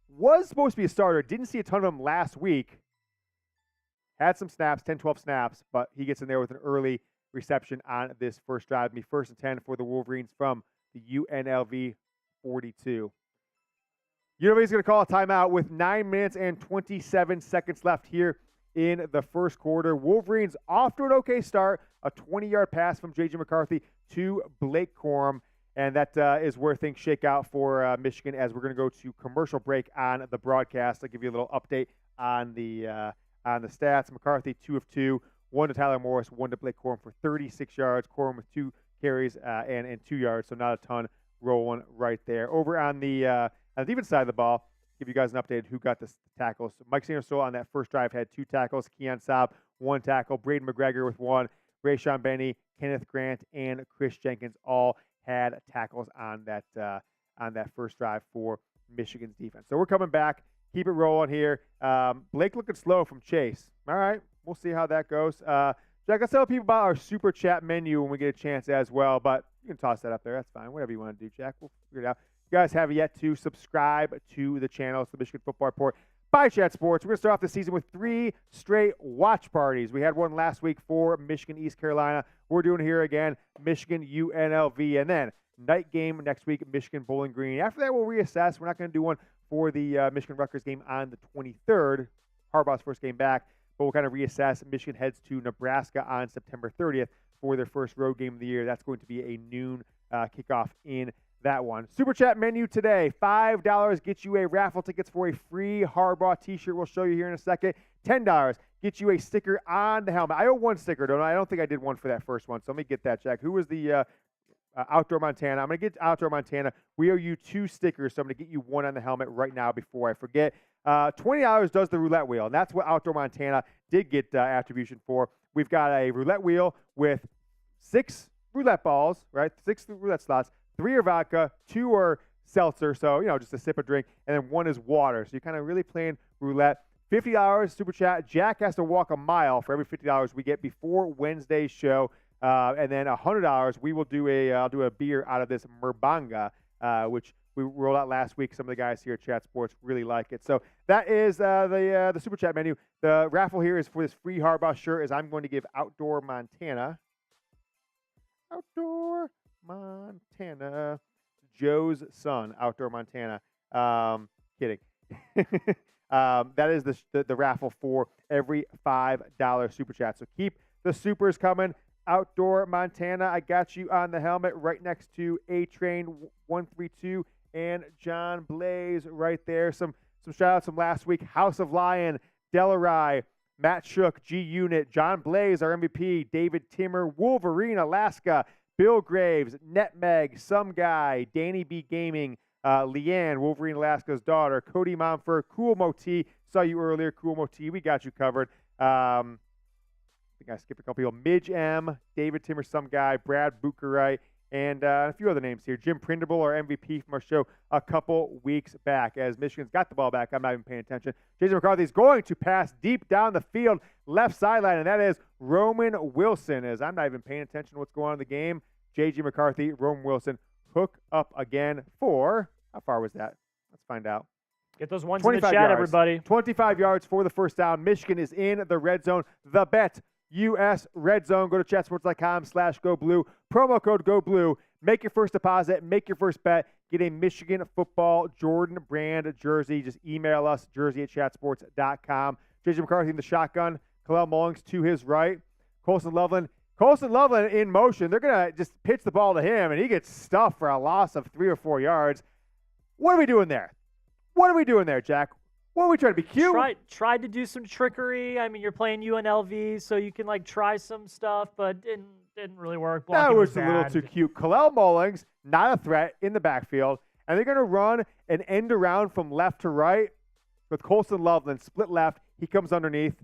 was supposed to be a starter. Didn't see a ton of him last week. Had some snaps, 10, 12 snaps, but he gets in there with an early reception on this first drive. It'll be 1st and 10 for the Wolverines from the UNLV 42. UNLV is going to call a timeout with 9 minutes and 27 seconds left here in the first quarter. Wolverines off to an okay start. A 20-yard pass from J.J. McCarthy to Blake Corum. And that is where things shake out for Michigan as we're going to go to commercial break on the broadcast. I'll give you a little update on the stats. McCarthy, 2 of 2. 1 to Tyler Morris, 1 to Blake Corum for 36 yards. Corum with 2 carries and 2 yards, so not a ton rolling right there. Over on the defense side of the ball, give you guys an update who got the tackles. So Mike Sanderson on that first drive had 2 tackles. Keon Saab, 1 tackle. Braden McGregor with 1. Rayshawn Benny, Kenneth Grant, and Chris Jenkins all had tackles on that first drive for Michigan's defense. So we're coming back. Keep it rolling here. Blake looking slow from Chase. All right. We'll see how that goes. Jack, let's tell people about our super chat menu when we get a chance as well, but you can toss that up there. That's fine. Whatever you want to do, Jack. We'll figure it out. If you guys have yet to subscribe to the channel, it's the Michigan Football Report by Chat Sports. We're going to start off the season with 3 straight watch parties. We had one last week for Michigan, East Carolina. We're doing it here again, Michigan, UNLV, and then night game next week, Michigan, Bowling Green. After that, we'll reassess. We're not going to do one for the Michigan-Rutgers game on the 23rd, Harbaugh's first game back. But we'll kind of reassess. Michigan heads to Nebraska on September 30th for their first road game of the year. That's going to be a noon kickoff in that one. Super Chat menu today. $5 gets you a raffle tickets for a free Harbaugh t-shirt. We'll show you here in a second. $10 gets you a sticker on the helmet. I owe 1 sticker, don't I? I don't think I did one for that first one. So let me get that, Jack. Who was the Outdoor Montana? I'm going to get Outdoor Montana. We owe you 2 stickers, so I'm going to get you 1 on the helmet right now before I forget. $20 does the roulette wheel, and that's what Outdoor Montana did get attribution for. We've got a roulette wheel with 6 roulette balls, right? 6 roulette slots. 3 are vodka, 2 are seltzer, so, just a sip of drink, and then one is water. So you're kind of really playing roulette. $50 super chat. Jack has to walk a mile for every $50 we get before Wednesday's show. And then $100, we will I'll do a beer out of this Merbanga, which we rolled out last week. Some of the guys here at Chat Sports really like it. So that is the super chat menu. The raffle here is for this free Harbaugh shirt, as I'm going to give Outdoor Montana, Joe's son, Outdoor Montana. Kidding. That is the raffle for every $5 super chat. So keep the supers coming. Outdoor Montana, I got you on the helmet right next to A-Train 132 and John Blaze right there. Some shout-outs from last week. House of Lion, Delarai, Matt Shook, G-Unit, John Blaze, our MVP, David Timmer, Wolverine, Alaska, Bill Graves, Netmeg, Some Guy, Danny B Gaming, Leanne, Wolverine Alaska's daughter, Cody Momfer, Cool Moti, saw you earlier, Cool Moti, we got you covered. I think I skipped a couple people. Midge M, David Timmer, Some Guy, Brad Bucherite, and a few other names here. Jim Prindable, our MVP from our show a couple weeks back. As Michigan's got the ball back, I'm not even paying attention. J.J. McCarthy's going to pass deep down the field, left sideline, and that is Roman Wilson. As I'm not even paying attention to what's going on in the game. J.J. McCarthy, Roman Wilson, hook up again for, how far was that? Let's find out. Get those ones in the chat, yards. Everybody. 25 yards for the first down. Michigan is in the red zone. The bet, US Red Zone. Go to chatsports.com/GoBlue. Promo code GoBlue. Make your first deposit. Make your first bet. Get a Michigan football Jordan brand jersey. Just email us, jersey@chatsports.com. J.J. McCarthy in the shotgun. Kalel Mullings to his right. Colson Loveland in motion. They're going to just pitch the ball to him, and he gets stuffed for a loss of 3 or 4 yards. What are we doing there? Jack? What are we trying to be cute? Tried to do some trickery. I mean, you're playing UNLV, so you can try some stuff, but didn't really work. That was a little too cute. Kalel Mullings, not a threat in the backfield, and they're going to run an end around from left to right with Colson Loveland split left. He comes underneath.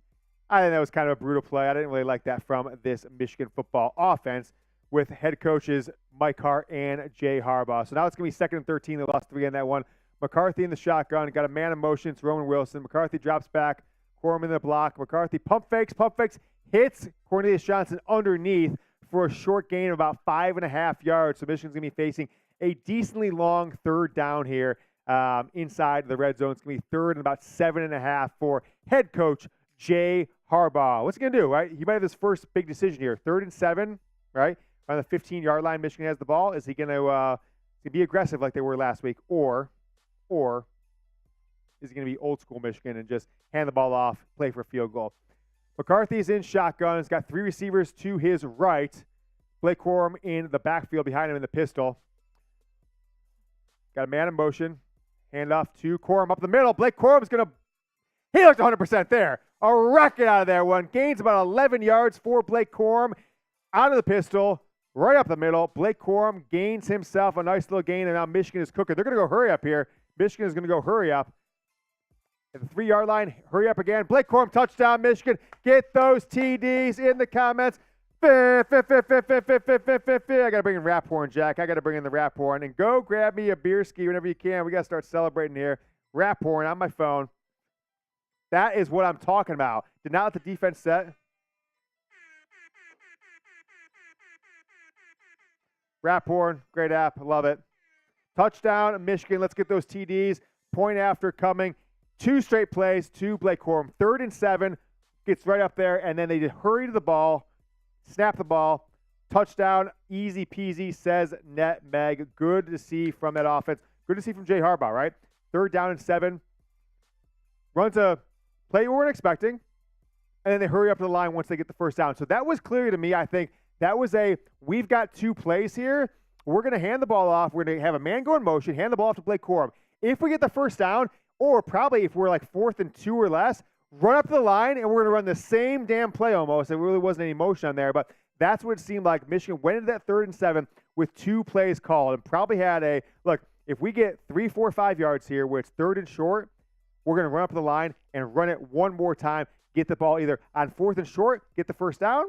I think that was kind of a brutal play. I didn't really like that from this Michigan football offense with head coaches Mike Hart and Jay Harbaugh. So now it's going to be 2nd and 13. They lost 3 on that one. McCarthy in the shotgun. Got a man in motion. It's Roman Wilson. McCarthy drops back. Corum in the block. McCarthy pump fakes. Hits Cornelius Johnson underneath for a short gain of about 5.5 yards. So Michigan's going to be facing a decently long third down here inside the red zone. It's going to be 3rd and about 7.5 for head coach Jay Harbaugh. What's he going to do, right? He might have his first big decision here. 3rd and 7, right? On the 15-yard line, Michigan has the ball. Is he going to be aggressive like they were last week? Or is he going to be old school Michigan and just hand the ball off, play for a field goal? McCarthy's in shotgun. He's got 3 receivers to his right. Blake Corum in the backfield behind him in the pistol. Got a man in motion. Hand off to Corum up the middle. Blake Corum's going to – he looked 100% there. A rocket out of there one. Gains about 11 yards for Blake Corum. Out of the pistol, right up the middle. Blake Corum gains himself a nice little gain, and now Michigan is cooking. They're going to go hurry up here. Michigan is going to go hurry up. At the 3-yard line, hurry up again. Blake Corum, touchdown, Michigan. Get those TDs in the comments. I got to bring in rap horn, Jack. I got to bring in the rap horn. And go grab me a beer ski whenever you can. We got to start celebrating here. Rap horn on my phone. That is what I'm talking about. Did not let the defense set. Rap horn, great app. Love it. Touchdown, Michigan. Let's get those TDs. Point after coming. 2 straight plays to Blake Corum. 3rd and 7. Gets right up there, and then they just hurry to the ball. Snap the ball. Touchdown. Easy peasy, says Netmeg. Good to see from that offense. Good to see from Jay Harbaugh, right? 3rd down and 7. Runs a play we weren't expecting, and then they hurry up to the line once they get the first down. So that was clear to me, I think. That was we've got 2 plays here. We're going to hand the ball off. We're going to have a man go in motion, hand the ball off to Blake Corum. If we get the first down, or probably if we're 4th and 2 or less, run up to the line, and we're going to run the same damn play almost. There really wasn't any motion on there, but that's what it seemed like. Michigan went into that 3rd and 7 with 2 plays called and probably had look, if we get 3, 4, 5 yards here where it's 3rd and short, we're going to run up the line and run it one more time, get the ball either on 4th and short, get the first down,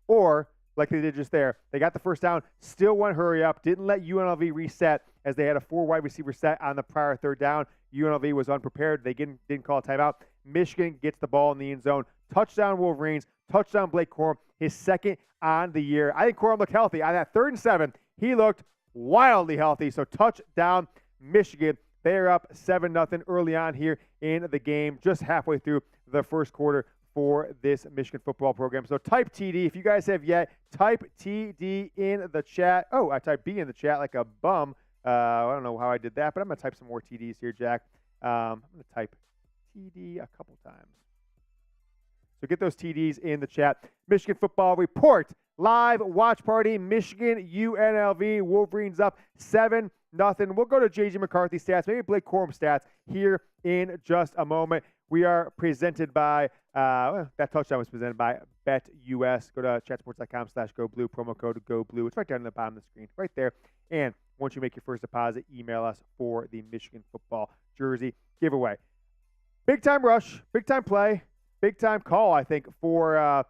or like they did just there. They got the first down, still went hurry up, didn't let UNLV reset as they had a 4 wide receiver set on the prior third down. UNLV was unprepared. They didn't call a timeout. Michigan gets the ball in the end zone. Touchdown Wolverines. Touchdown Blake Corum, his second on the year. I think Corum looked healthy. On that 3rd and 7, he looked wildly healthy. So touchdown Michigan. They are up 7-0 early on here in the game, just halfway through the first quarter for this Michigan football program. So type TD. If you guys have yet, type TD in the chat. Oh, I typed B in the chat like a bum. I don't know how I did that, but I'm going to type some more TDs here, Jack. I'm going to type TD a couple times. So get those TDs in the chat. Michigan football report. Live watch party. Michigan, UNLV. Wolverines up 7-0. We'll go to J.J. McCarthy stats, maybe Blake Corum stats here in just a moment. We are presented by, that touchdown was presented by BetUS. Go to chatsports.com/GoBlue, promo code GoBlue. It's right down in the bottom of the screen, right there. And once you make your first deposit, email us for the Michigan football jersey giveaway. Big time rush, big time play, big time call, I think, for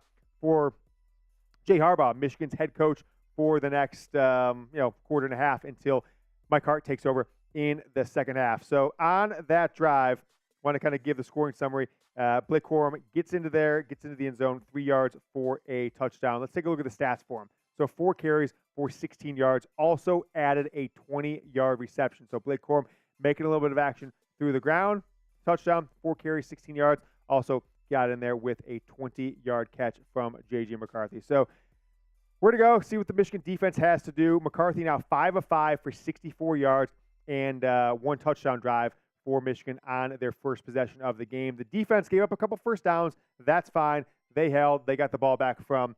Jay Harbaugh, Michigan's head coach for the next quarter and a half until Mike Hart takes over in the second half. So on that drive, I want to kind of give the scoring summary. Blake Corum gets into the end zone, 3 yards for a touchdown. Let's take a look at the stats for him. So 4 carries for 16 yards, also added a 20-yard reception. So Blake Corum making a little bit of action through the ground, touchdown, 4 carries, 16 yards, also got in there with a 20-yard catch from J.J. McCarthy. So where to go, see what the Michigan defense has to do. McCarthy now 5 of 5 for 64 yards and 1 touchdown drive for Michigan on their first possession of the game. The defense gave up a couple first downs. That's fine. They held. They got the ball back from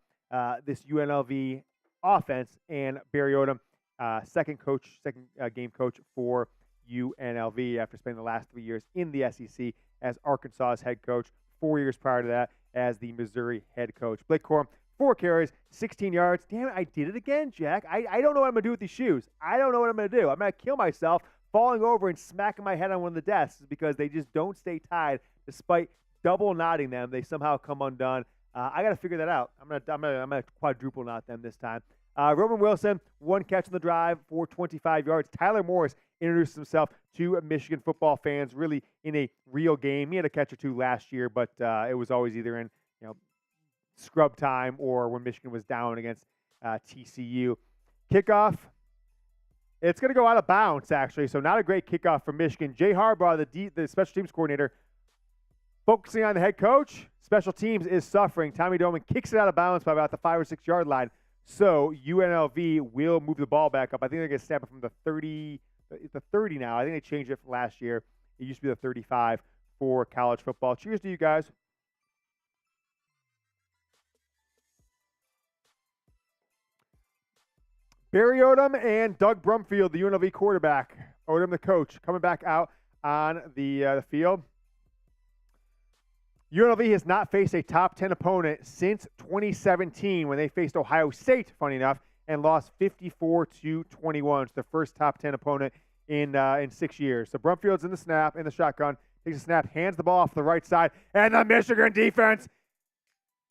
this UNLV offense, and Barry Odom, second game coach for UNLV after spending the last 3 years in the SEC as Arkansas's head coach, 4 years prior to that as the Missouri head coach. Blake Corum, 4 carries, 16 yards. Damn it, I did it again, Jack. I don't know what I'm going to do with these shoes. I don't know what I'm going to do. I'm going to kill myself falling over and smacking my head on one of the desks because they just don't stay tied despite double knotting them. They somehow come undone. I got to figure that out. I'm gonna quadruple knot them this time. Roman Wilson, 1 catch on the drive for 25 yards. Tyler Morris introduced himself to Michigan football fans really in a real game. He had a catch or 2 last year, but it was always either in scrub time or when Michigan was down against TCU. Kickoff, it's going to go out of bounds, actually, so not a great kickoff for Michigan. Jay Harbaugh, the special teams coordinator, focusing on the head coach. Special teams is suffering. Tommy Doman kicks it out of bounds by about the 5 or 6 yard line. So UNLV will move the ball back up. I think they're going to snap it from the 30. It's the 30 now. I think they changed it from last year. It used to be the 35 for college football. Cheers to you guys. Barry Odom and Doug Brumfield, the UNLV quarterback. Odom, the coach, coming back out on the field. UNLV has not faced a top 10 opponent since 2017 when they faced Ohio State, funny enough, and lost 54-21. It's their first top 10 opponent in 6 years. So Brumfield's in the shotgun, takes a snap, hands the ball off the right side, and the Michigan defense.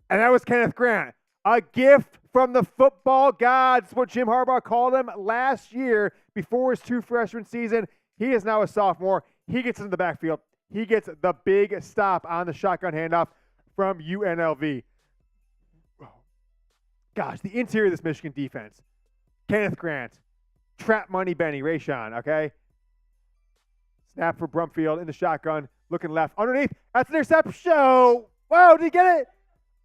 And that was Kenneth Grant. A gift from the football gods, what Jim Harbaugh called him last year before his 2 freshman season. He is now a sophomore. He gets into the backfield. He gets the big stop on the shotgun handoff from UNLV. Gosh, the interior of this Michigan defense. Kenneth Grant, Trap Money Benny, Rayshon, okay? Snap for Brumfield in the shotgun, looking left. Underneath, that's an interception. Whoa, did he get it?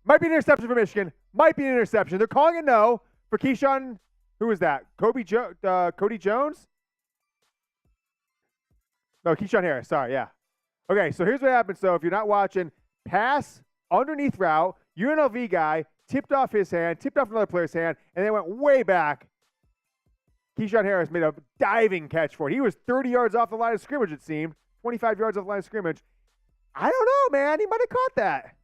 Might be an interception for Michigan. Might be an interception. They're calling it no for Keyshawn. Who is that? Cody Jones? No, Keyshawn Harris. Sorry, yeah. Okay, so here's what happened. So if you're not watching, pass, underneath route, UNLV guy tipped off his hand, tipped off another player's hand, and they went way back. Keyshawn Harris made a diving catch for it. He was 30 yards off the line of scrimmage, it seemed. 25 yards off the line of scrimmage. I don't know, man. He might have caught that.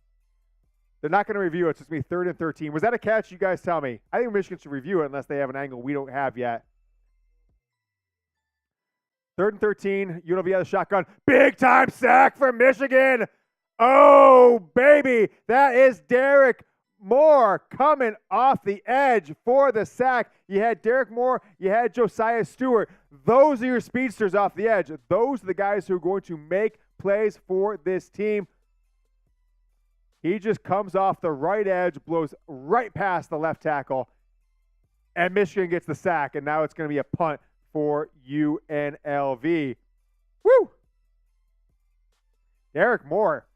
They're not going to review it. So it's going to be 3rd and 13. Was that a catch? You guys tell me. I think Michigan should review it unless they have an angle we don't have yet. 3rd and 13. UNLV has a shotgun. Big time sack for Michigan. Oh, baby. That is Derek Moore coming off the edge for the sack. You had Derek Moore. You had Josiah Stewart. Those are your speedsters off the edge. Those are the guys who are going to make plays for this team. He just comes off the right edge, blows right past the left tackle, and Michigan gets the sack, and now it's going to be a punt for UNLV. Woo! Derek Moore.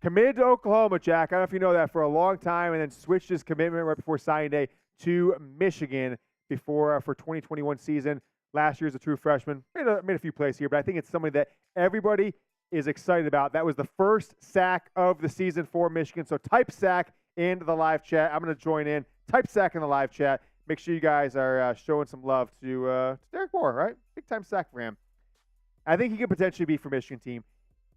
Committed to Oklahoma, Jack. I don't know if you know that, for a long time, and then switched his commitment right before signing day to Michigan for 2021 season. Last year as a true freshman. Made a few plays here, but I think it's somebody that everybody is excited about. That was the first sack of the season for Michigan. So type sack into the live chat. I'm going to join in. Type sack in the live chat. Make sure you guys are showing some love to Derek Moore, right? Big time sack for him. I think he could potentially be for Michigan team.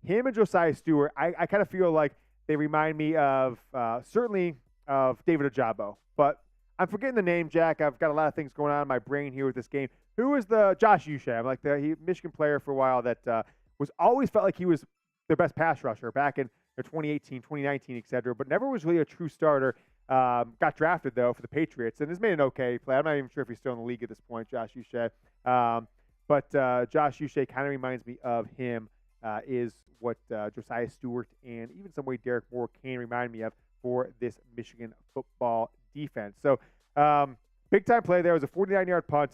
Him and Josiah Stewart, I kind of feel like they remind me of certainly of David Ojabo. But I'm forgetting the name, Jack. I've got a lot of things going on in my brain here with this game. Who is the Josh Uche? I'm like the Michigan player for a while that was always felt like he was their best pass rusher back in 2018, 2019, etc. But never was really a true starter. Got drafted, though, for the Patriots and has made an okay play. I'm not even sure if he's still in the league at this point, Josh Uche. But Josh Uche kind of reminds me of him. Is what Josiah Stewart and even some way Derek Moore can remind me of for this Michigan football defense. So big-time play there. It was a 49-yard punt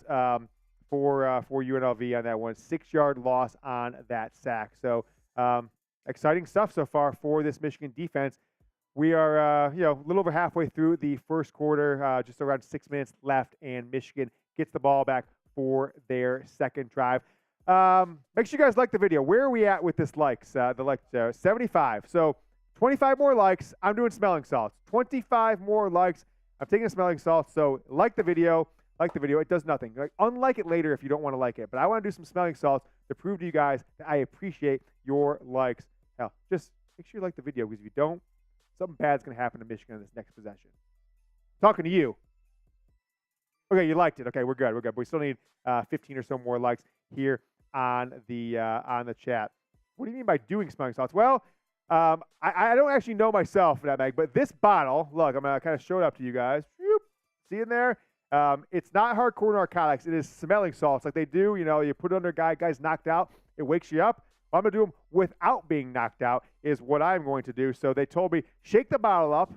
for UNLV on that one. 6-yard loss on that sack. So exciting stuff so far for this Michigan defense. We are a little over halfway through the first quarter, just around 6 minutes left, and Michigan gets the ball back for their second drive. Make sure you guys like the video. Where are we at with this likes? The likes 75. So 25 more likes. I'm doing smelling salts. 25 more likes. I'm taking a smelling salt. So like the video. Like the video. It does nothing. Unlike it later if you don't want to like it. But I want to do some smelling salts to prove to you guys that I appreciate your likes. Hell, just make sure you like the video, because if you don't, something bad's going to happen to Michigan in this next possession. Talking to you. Okay, you liked it. Okay, we're good. But we still need 15 or so more likes here on the chat. What do you mean by doing smelling salts? Well, I don't actually know myself, that Meg, but this bottle, look, I'm going to kind of show it up to you guys. See in there? It's not hardcore narcotics. It is smelling salts like they do. You put it under a guy's knocked out. It wakes you up. What I'm going to do them without being knocked out is what I'm going to do. So they told me, shake the bottle up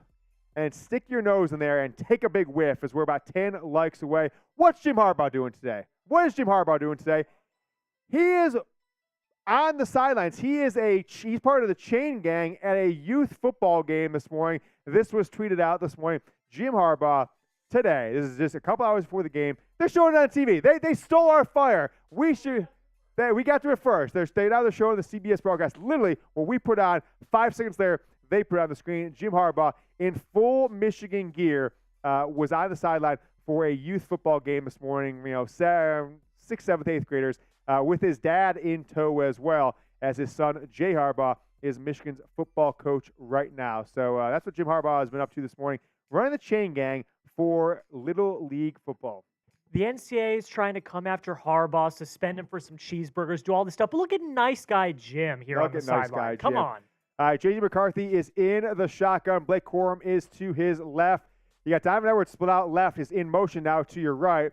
and stick your nose in there and take a big whiff, as we're about 10 likes away. What's Jim Harbaugh doing today? What is Jim Harbaugh doing today? He is on the sidelines. He's part of the chain gang at a youth football game this morning. This was tweeted out this morning. Jim Harbaugh today. This is just a couple hours before the game. They're showing it on TV. They stole our fire. We got to it first. They're showing the CBS broadcast. Literally, what we put on 5 seconds there, they put on the screen. Jim Harbaugh in full Michigan gear was on the sideline for a youth football game this morning. 6th, 7th, 8th graders. With his dad in tow as well, as his son, Jay Harbaugh, is Michigan's football coach right now. So that's what Jim Harbaugh has been up to this morning, running the chain gang for Little League football. The NCAA is trying to come after Harbaugh, suspend him for some cheeseburgers, do all this stuff. But look at nice guy Jim here on the sideline. Come on. All right, J.J. McCarthy is in the shotgun. Blake Corum is to his left. You got Donovan Edwards split out left, is in motion now to your right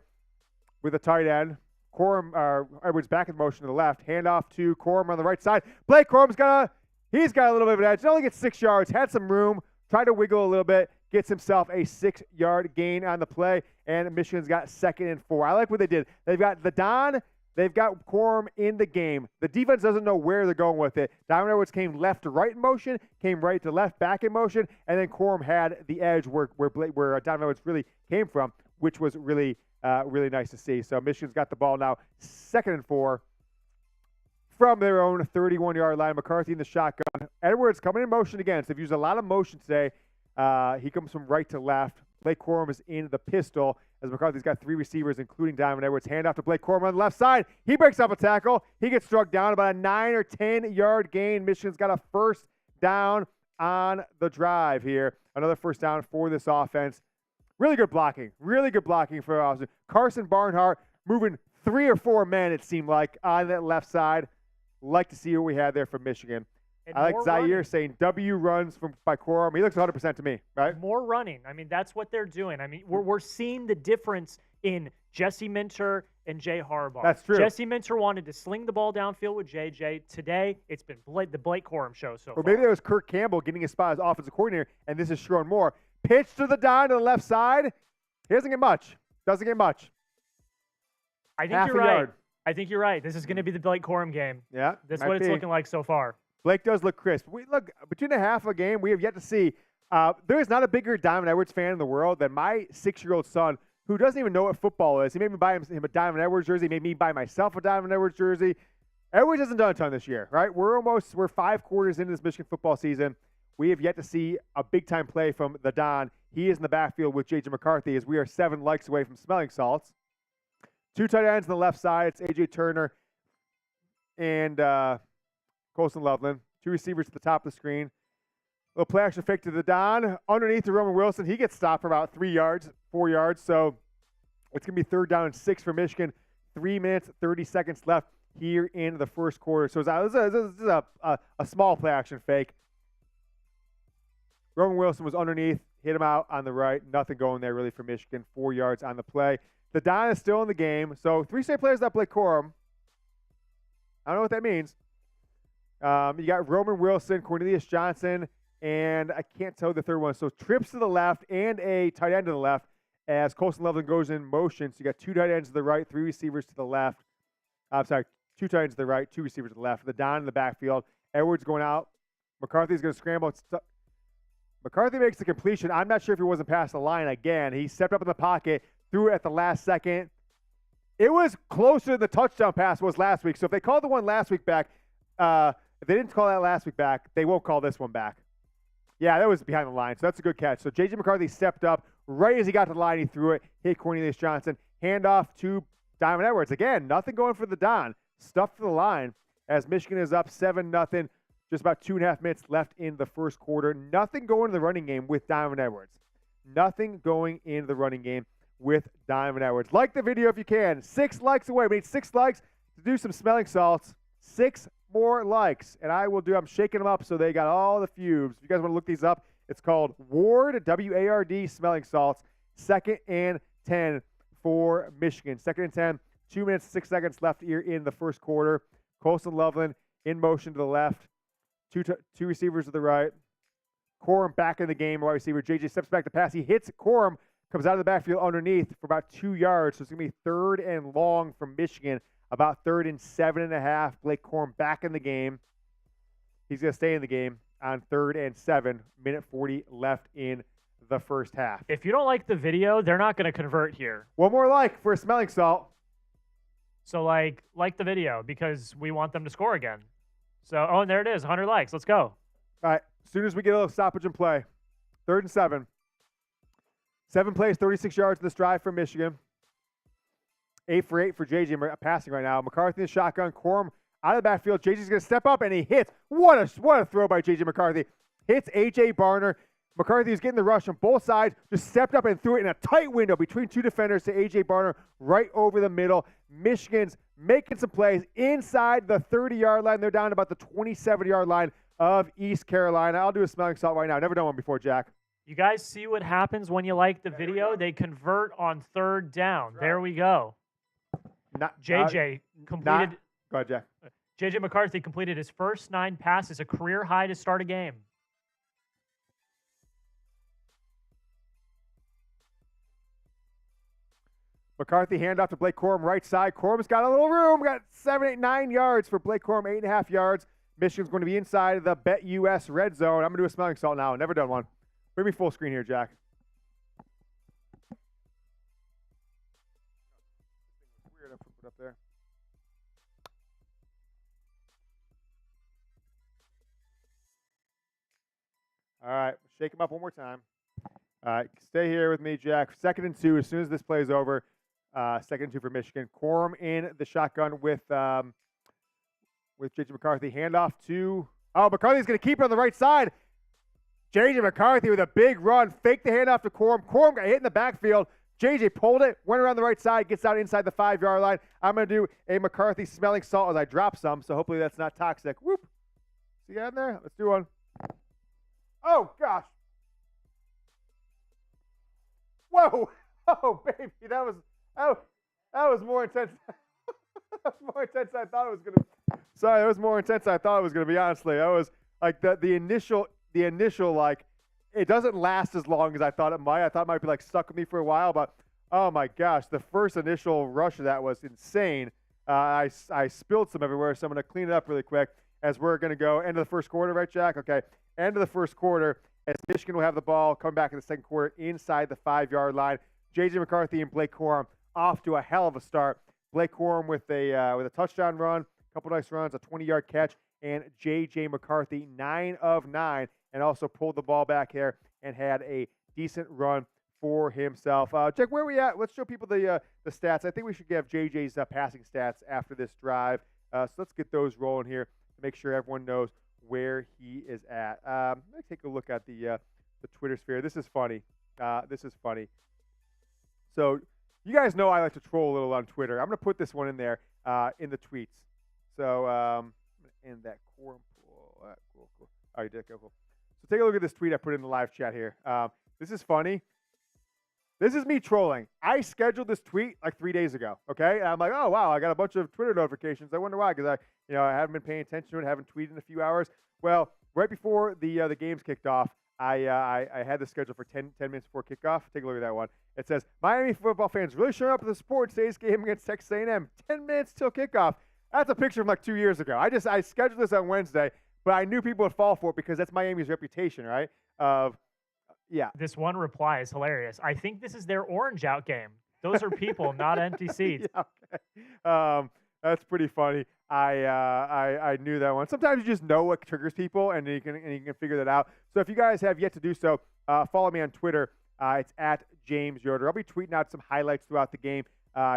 with a tight end. Edwards back in motion to the left. Handoff to Corum on the right side. Blake Corum's got a little bit of an edge. Only gets 6 yards. Had some room. Tried to wiggle a little bit. Gets himself a 6-yard gain on the play. And Michigan's got 2nd and 4. I like what they did. They've got the Don. They've got Corum in the game. The defense doesn't know where they're going with it. Donovan Edwards came left to right in motion. Came right to left back in motion. And then Corum had the edge where Donovan Edwards really came from, which was really nice to see. So Michigan's got the ball now, 2nd and 4 from their own 31-yard line. McCarthy in the shotgun. Edwards coming in motion again. So they've used a lot of motion today. He comes from right to left. Blake Corum is in the pistol, as McCarthy's got 3 receivers, including Donovan Edwards. Hand off to Blake Corum on the left side. He breaks up a tackle. He gets struck down, about a 9 or 10-yard gain. Michigan's got a first down on the drive here. Another first down for this offense. Really good blocking for Austin. Carson Barnhart moving 3 or 4 men, it seemed like, on that left side. Like to see what we had there from Michigan. And I like more Zaire running. saying W runs by Corum. He looks 100% to me, right? More running. I mean, that's what they're doing. I mean, we're seeing the difference in Jesse Minter and Jay Harbaugh. That's true. Jesse Minter wanted to sling the ball downfield with JJ. Today, it's been the Blake Corum show so far. Or maybe that was Kirk Campbell getting his spot as offensive coordinator, and this is Sharon Moore. Pitch to the dime to the left side. He doesn't get much. Doesn't get much. I think Half you're a right. yard. I think you're right. This is going to be the Blake Corum game. Yeah. That's what it's looking like so far. Blake does look crisp. We look between the half of a game, we have yet to see. There is not a bigger Diamond Edwards fan in the world than my 6-year-old son, who doesn't even know what football is. He made me buy him a Diamond Edwards jersey. He made me buy myself a Diamond Edwards jersey. Edwards hasn't done a ton this year, right? We're 5 quarters into this Michigan football season. We have yet to see a big-time play from the Don. He is in the backfield with J.J. McCarthy as we are 7 likes away from smelling salts. 2 tight ends on the left side. It's A.J. Turner and Colson Loveland. 2 receivers at the top of the screen. Little play action fake to the Don. Underneath to Roman Wilson. He gets stopped for about 3 yards, 4 yards. So it's going to be 3rd down and 6 for Michigan. 3 minutes, 30 seconds left here in the first quarter. So this is a small play action fake. Roman Wilson was underneath, hit him out on the right. Nothing going there really for Michigan. 4 yards on the play. The Don is still in the game. So 3 straight players that play Corum. I don't know what that means. You got Roman Wilson, Cornelius Johnson, and I can't tell the third one. So trips to the left and a tight end to the left as Colson Loveland goes in motion. So you got 2 tight ends to the right, 3 receivers to the left. I'm sorry, 2 tight ends to the right, 2 receivers to the left. The Don in the backfield. Edwards going out. McCarthy's going to scramble. McCarthy makes the completion. I'm not sure if he wasn't past the line again. He stepped up in the pocket, threw it at the last second. It was closer than the touchdown pass was last week. So if they called the one last week back, if they didn't call that last week back, they won't call this one back. Yeah, that was behind the line, so that's a good catch. So J.J. McCarthy stepped up. Right as he got to the line, he threw it, hit Cornelius Johnson. Handoff to Diamond Edwards. Again, nothing going for the Don. Stuff to the line as Michigan is up 7-0. Just about 2.5 minutes left in the first quarter. Nothing going in the running game with Diamond Edwards. Nothing going in the running game with Diamond Edwards. Like the video if you can. 6 likes away. We need 6 likes to do some smelling salts. 6 more likes. And I'm shaking them up so they got all the fumes. If you guys want to look these up, it's called Ward, W-A-R-D, smelling salts. 2nd and 10 for Michigan. 2nd and 10, 2 minutes, 6 seconds left here in the first quarter. Colson Loveland in motion to the left. Two receivers to the right. Corum back in the game, wide receiver. JJ steps back to pass. He hits Corum, comes out of the backfield underneath for about 2 yards. So it's going to be 3rd and long from Michigan, about 3rd and 7.5. Blake Corum back in the game. He's going to stay in the game on 3rd and 7. Minute 40 left in the first half. If you don't like the video, they're not going to convert here. One more like for a smelling salt. So like the video because we want them to score again. So, and there it is, 100 likes. Let's go. All right, as soon as we get a little stoppage and play, 3rd and 7. 7 plays, 36 yards in this drive for Michigan. 8 for 8 for JJ passing right now. McCarthy in the shotgun. Corum out of the backfield. JJ's going to step up, and he hits. What a throw by JJ McCarthy. Hits A.J. Barner. McCarthy is getting the rush on both sides. Just stepped up and threw it in a tight window between 2 defenders to A.J. Barner right over the middle. Michigan's making some plays inside the 30-yard line. They're down to about the 27-yard line of East Carolina. I'll do a smelling salt right now. Never done one before, Jack. You guys see what happens when you like the video? They convert on 3rd down. Right. There we go. JJ completed. Go ahead, Jack. JJ McCarthy completed his first 9 passes, a career high to start a game. McCarthy handoff to Blake Corum right side. Corum's got a little room. Got 7, 8, 9 yards for Blake Corum, 8.5 yards. Michigan's going to be inside of the BetUS red zone. I'm going to do a smelling salt now. Never done one. Bring me full screen here, Jack. Weird enough to put up there. All right, shake him up one more time. All right, stay here with me, Jack. 2nd and 2 as soon as this play is over. 2nd and 2 for Michigan. Corum in the shotgun with J.J. McCarthy. Handoff to McCarthy's going to keep it on the right side. J.J. McCarthy with a big run. Fake the handoff to Corum. Corum got hit in the backfield. J.J. pulled it, went around the right side, gets out inside the 5-yard line. I'm going to do a McCarthy smelling salt as I drop some, so hopefully that's not toxic. Whoop. he got in there? Let's do one. Oh, gosh. Whoa. Oh, baby. That was more intense. That was more intense than I thought it was going to. Sorry, that was more intense than I thought it was going to be, honestly. That was like the initial, like, it doesn't last as long as I thought it might. I thought it might be, like, stuck with me for a while, but, oh, my gosh. The first initial rush of that was insane. I spilled some everywhere, so I'm going to clean it up really quick as we're going to go end of the first quarter, right, Jack? Okay, end of the first quarter as Michigan will have the ball, come back in the second quarter inside the 5-yard line. J.J. McCarthy and Blake Corum off to a hell of a start. Blake Corum with a touchdown run, a couple nice runs, a 20-yard catch, and J.J. McCarthy 9 of 9, and also pulled the ball back here and had a decent run for himself. Jack, where are we at? Let's show people the stats. I think we should give JJ's passing stats after this drive. So let's get those rolling here to make sure everyone knows where he is at. Let's take a look at the Twitter sphere. This is funny. So you guys know I like to troll a little on Twitter. I'm going to put this one in there in the tweets. So in that quorum pool. Cool. Oh, you did. Cool. So take a look at this tweet I put in the live chat here. This is funny. This is me trolling. I scheduled this tweet like 3 days ago, okay? And I'm like, oh, wow, I got a bunch of Twitter notifications. I wonder why, because I haven't been paying attention to it, haven't tweeted in a few hours. Well, right before the games kicked off, I had the schedule for 10 minutes before kickoff. Take a look at that one. It says, Miami football fans really showing up at the support today's game against Texas A&M. 10 minutes till kickoff. That's a picture from like 2 years ago. I scheduled this on Wednesday, but I knew people would fall for it because that's Miami's reputation, right? Yeah. This one reply is hilarious. I think this is their orange out game. Those are people, not empty seats. Yeah, okay. That's pretty funny. I knew that one. Sometimes you just know what triggers people, and you can figure that out. So if you guys have yet to do so, follow me on Twitter. It's at James Yoder. I'll be tweeting out some highlights throughout the game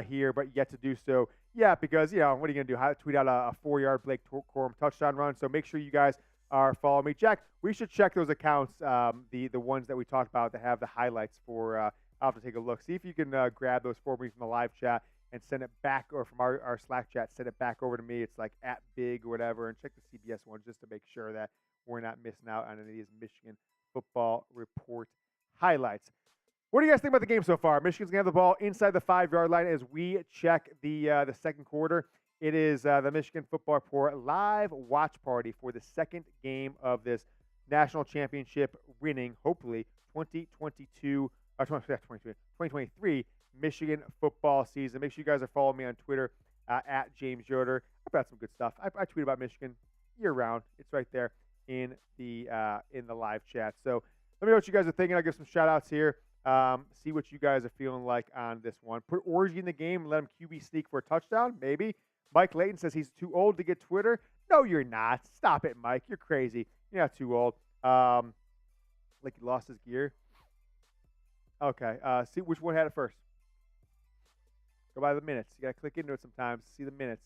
here, but yet to do so. Yeah, because what are you gonna do? Tweet out a 4-yard Blake Corum touchdown run. So make sure you guys are following me. Jack, we should check those accounts, the ones that we talked about that have the highlights for. I'll have to take a look. See if you can grab those for me from the live chat and send it back, or from our Slack chat, send it back over to me. It's like at Big or whatever, and check the CBS one just to make sure that we're not missing out on any of these Michigan Football Report highlights. What do you guys think about the game so far? Michigan's going to have the ball inside the 5-yard line as we check the second quarter. It is the Michigan Football Report live watch party for the second game of this national championship winning, hopefully, 2023 Michigan football season. Make sure you guys are following me on Twitter at James Yoder. I've got some good stuff. I tweet about Michigan year-round. It's right there in the live chat. So let me know what you guys are thinking. I'll give some shout-outs here. See what you guys are feeling like on this one. Put Orgy in the game and let him QB sneak for a touchdown, maybe. Mike Layton says he's too old to get Twitter. No, you're not. Stop it, Mike. You're crazy. You're not too old. Like he lost his gear. Okay. See which one had it first. Go by the minutes. You got to click into it sometimes to see the minutes.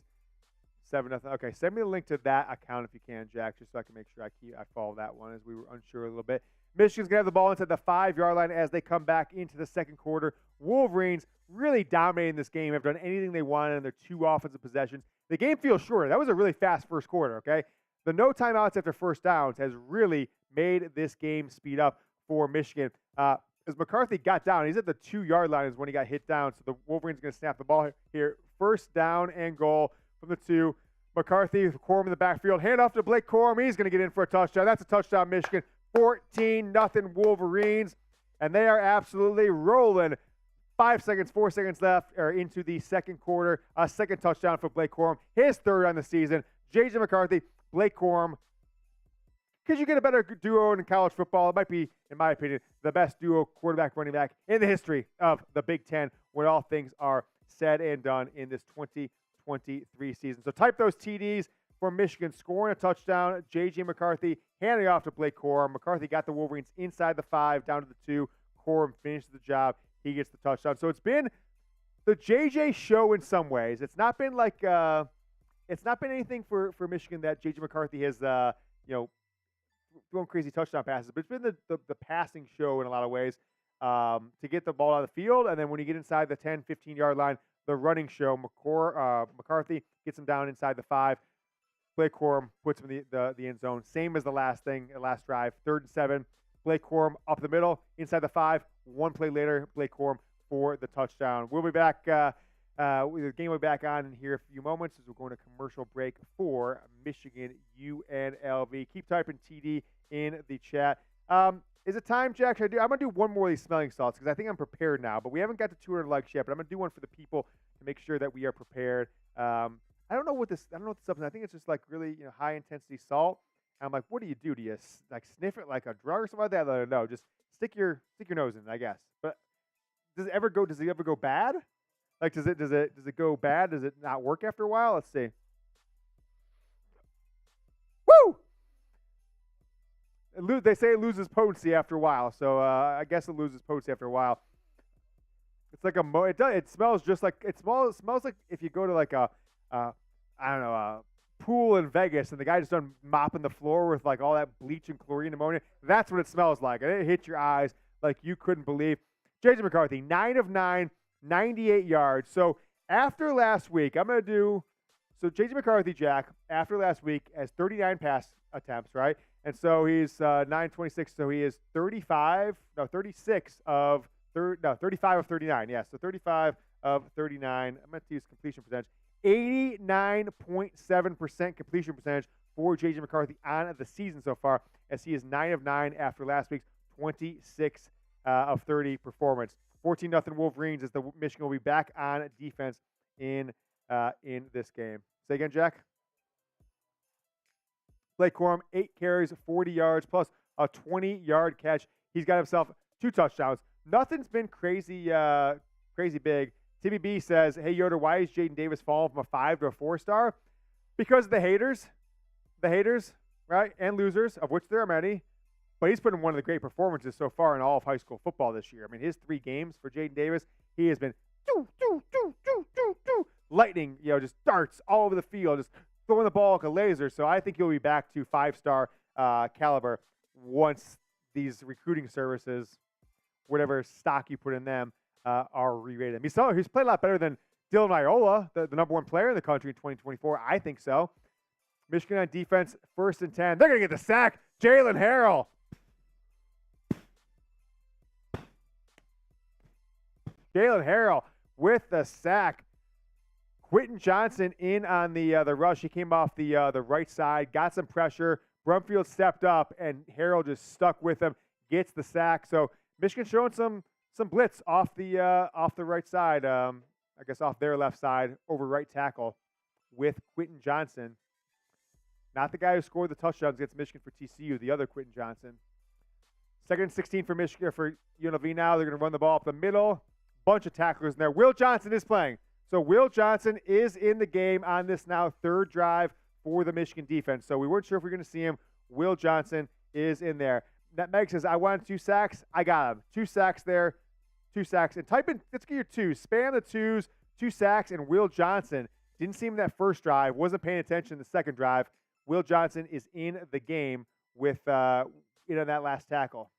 7-0. Okay, send me a link to that account if you can, Jack, just so I can make sure I follow that one, as we were unsure a little bit. Michigan's going to have the ball inside the 5-yard line as they come back into the second quarter. Wolverines really dominating this game, have done anything they wanted in their 2 offensive possessions. The game feels shorter. That was a really fast first quarter, okay? The no timeouts after first downs has really made this game speed up for Michigan. As McCarthy got down, he's at the 2-yard line is when he got hit down, so the Wolverines are going to snap the ball here. First down and goal from the 2. McCarthy, Corum in the backfield. Hand off to Blake Corum. He's going to get in for a touchdown. That's a touchdown, Michigan. 14-0 Wolverines, and they are absolutely rolling. 4 seconds left, or into the second quarter. A second touchdown for Blake Corum, his third on the season. J.J. McCarthy, Blake Corum. Could you get a better duo in college football? It might be, in my opinion, the best duo quarterback running back in the history of the Big Ten when all things are said and done in this 2023 season. So type those TDs for Michigan, scoring a touchdown. J.J. McCarthy handing off to Blake Corum. McCarthy got the Wolverines inside the 5, down to the 2. Corum finishes the job. He gets the touchdown. So it's been the J.J. show in some ways. It's not been like it's not been anything for Michigan that J.J. McCarthy has throwing crazy touchdown passes, but it's been the passing show in a lot of ways to get the ball out of the field, and then when you get inside the 10, 15-yard line, the running show. McCarthy gets him down inside the 5. Blake Corum puts him in the end zone. Same as the last drive. 3rd and 7. Blake Corum up the middle, inside the 5. 1 play later, Blake Corum for the touchdown. We'll be back. The game will be back on in here a few moments as we're going to commercial break for Michigan UNLV. Keep typing TD in the chat. Is it time, Jack? I'm going to do one more of these smelling salts because I think I'm prepared now. But we haven't got to 200 likes yet. But I'm going to do one for the people to make sure that we are prepared. I don't know what this substance. I think it's just like really high intensity salt. And I'm like, what do? Do you like sniff it like a drug or something like that? I don't know. Just stick your nose in, I guess. But does it ever go bad? Like does it go bad? Does it not work after a while? Let's see. Woo! They say it loses potency after a while, so I guess it loses potency after a while. It's like it smells just like it smells like if you go to like a pool in Vegas and the guy just done mopping the floor with like all that bleach and chlorine ammonia. That's what it smells like, and it hit your eyes like you couldn't believe. J.J. McCarthy, 9 of 9, 98 yards. So after last week, I'm going to do – so J.J. McCarthy, Jack, after last week has 39 pass attempts, right? And so he's 926, so he is 35 of 39. Yeah, so 35 of 39. I'm going to use completion percentage. 89.7% completion percentage for J.J. McCarthy on the season so far, as he is 9 of 9 after last week's 26 of 30 performance. 14-0 Wolverines as the Michigan will be back on defense in this game. Say again, Jack. Blake Corum, 8 carries, 40 yards, plus a 20-yard catch. He's got himself 2 touchdowns. Nothing's been crazy big. Timmy B says, hey, Yoder, why is Jaden Davis falling from a 5 to a 4-star? Because of the haters, right, and losers, of which there are many. But he's put in one of the great performances so far in all of high school football this year. I mean, his 3 games for Jaden Davis, he has been lightning, just darts all over the field, just throwing the ball like a laser. So I think he'll be back to 5-star caliber once these recruiting services, whatever stock you put in them, are re-rated. He's played a lot better than Dylan Iola, the number 1 player in the country in 2024. I think so. Michigan on defense, 1st and 10. They're going to get the sack. Jalen Harrell. Jalen Harrell with the sack. Quentin Johnson in on the rush. He came off the right side, got some pressure. Brumfield stepped up, and Harrell just stuck with him, gets the sack. So Michigan showing some blitz off the right side. I guess off their left side over right tackle with Quentin Johnson. Not the guy who scored the touchdowns against Michigan for TCU, the other Quentin Johnson. 2nd and 16 for Michigan for UNLV now. They're going to run the ball up the middle. Bunch of tacklers in there. Will Johnson is playing. So Will Johnson is in the game on this now 3rd drive for the Michigan defense. So we weren't sure if we were going to see him. Will Johnson is in there. Meg says, I wanted 2 sacks. I got him. 2 sacks there. 2 sacks. And type in, let's get your 2s. Spam the 2s, 2 sacks, and Will Johnson. Didn't see him in that first drive. Wasn't paying attention in the second drive. Will Johnson is in the game with on that last tackle.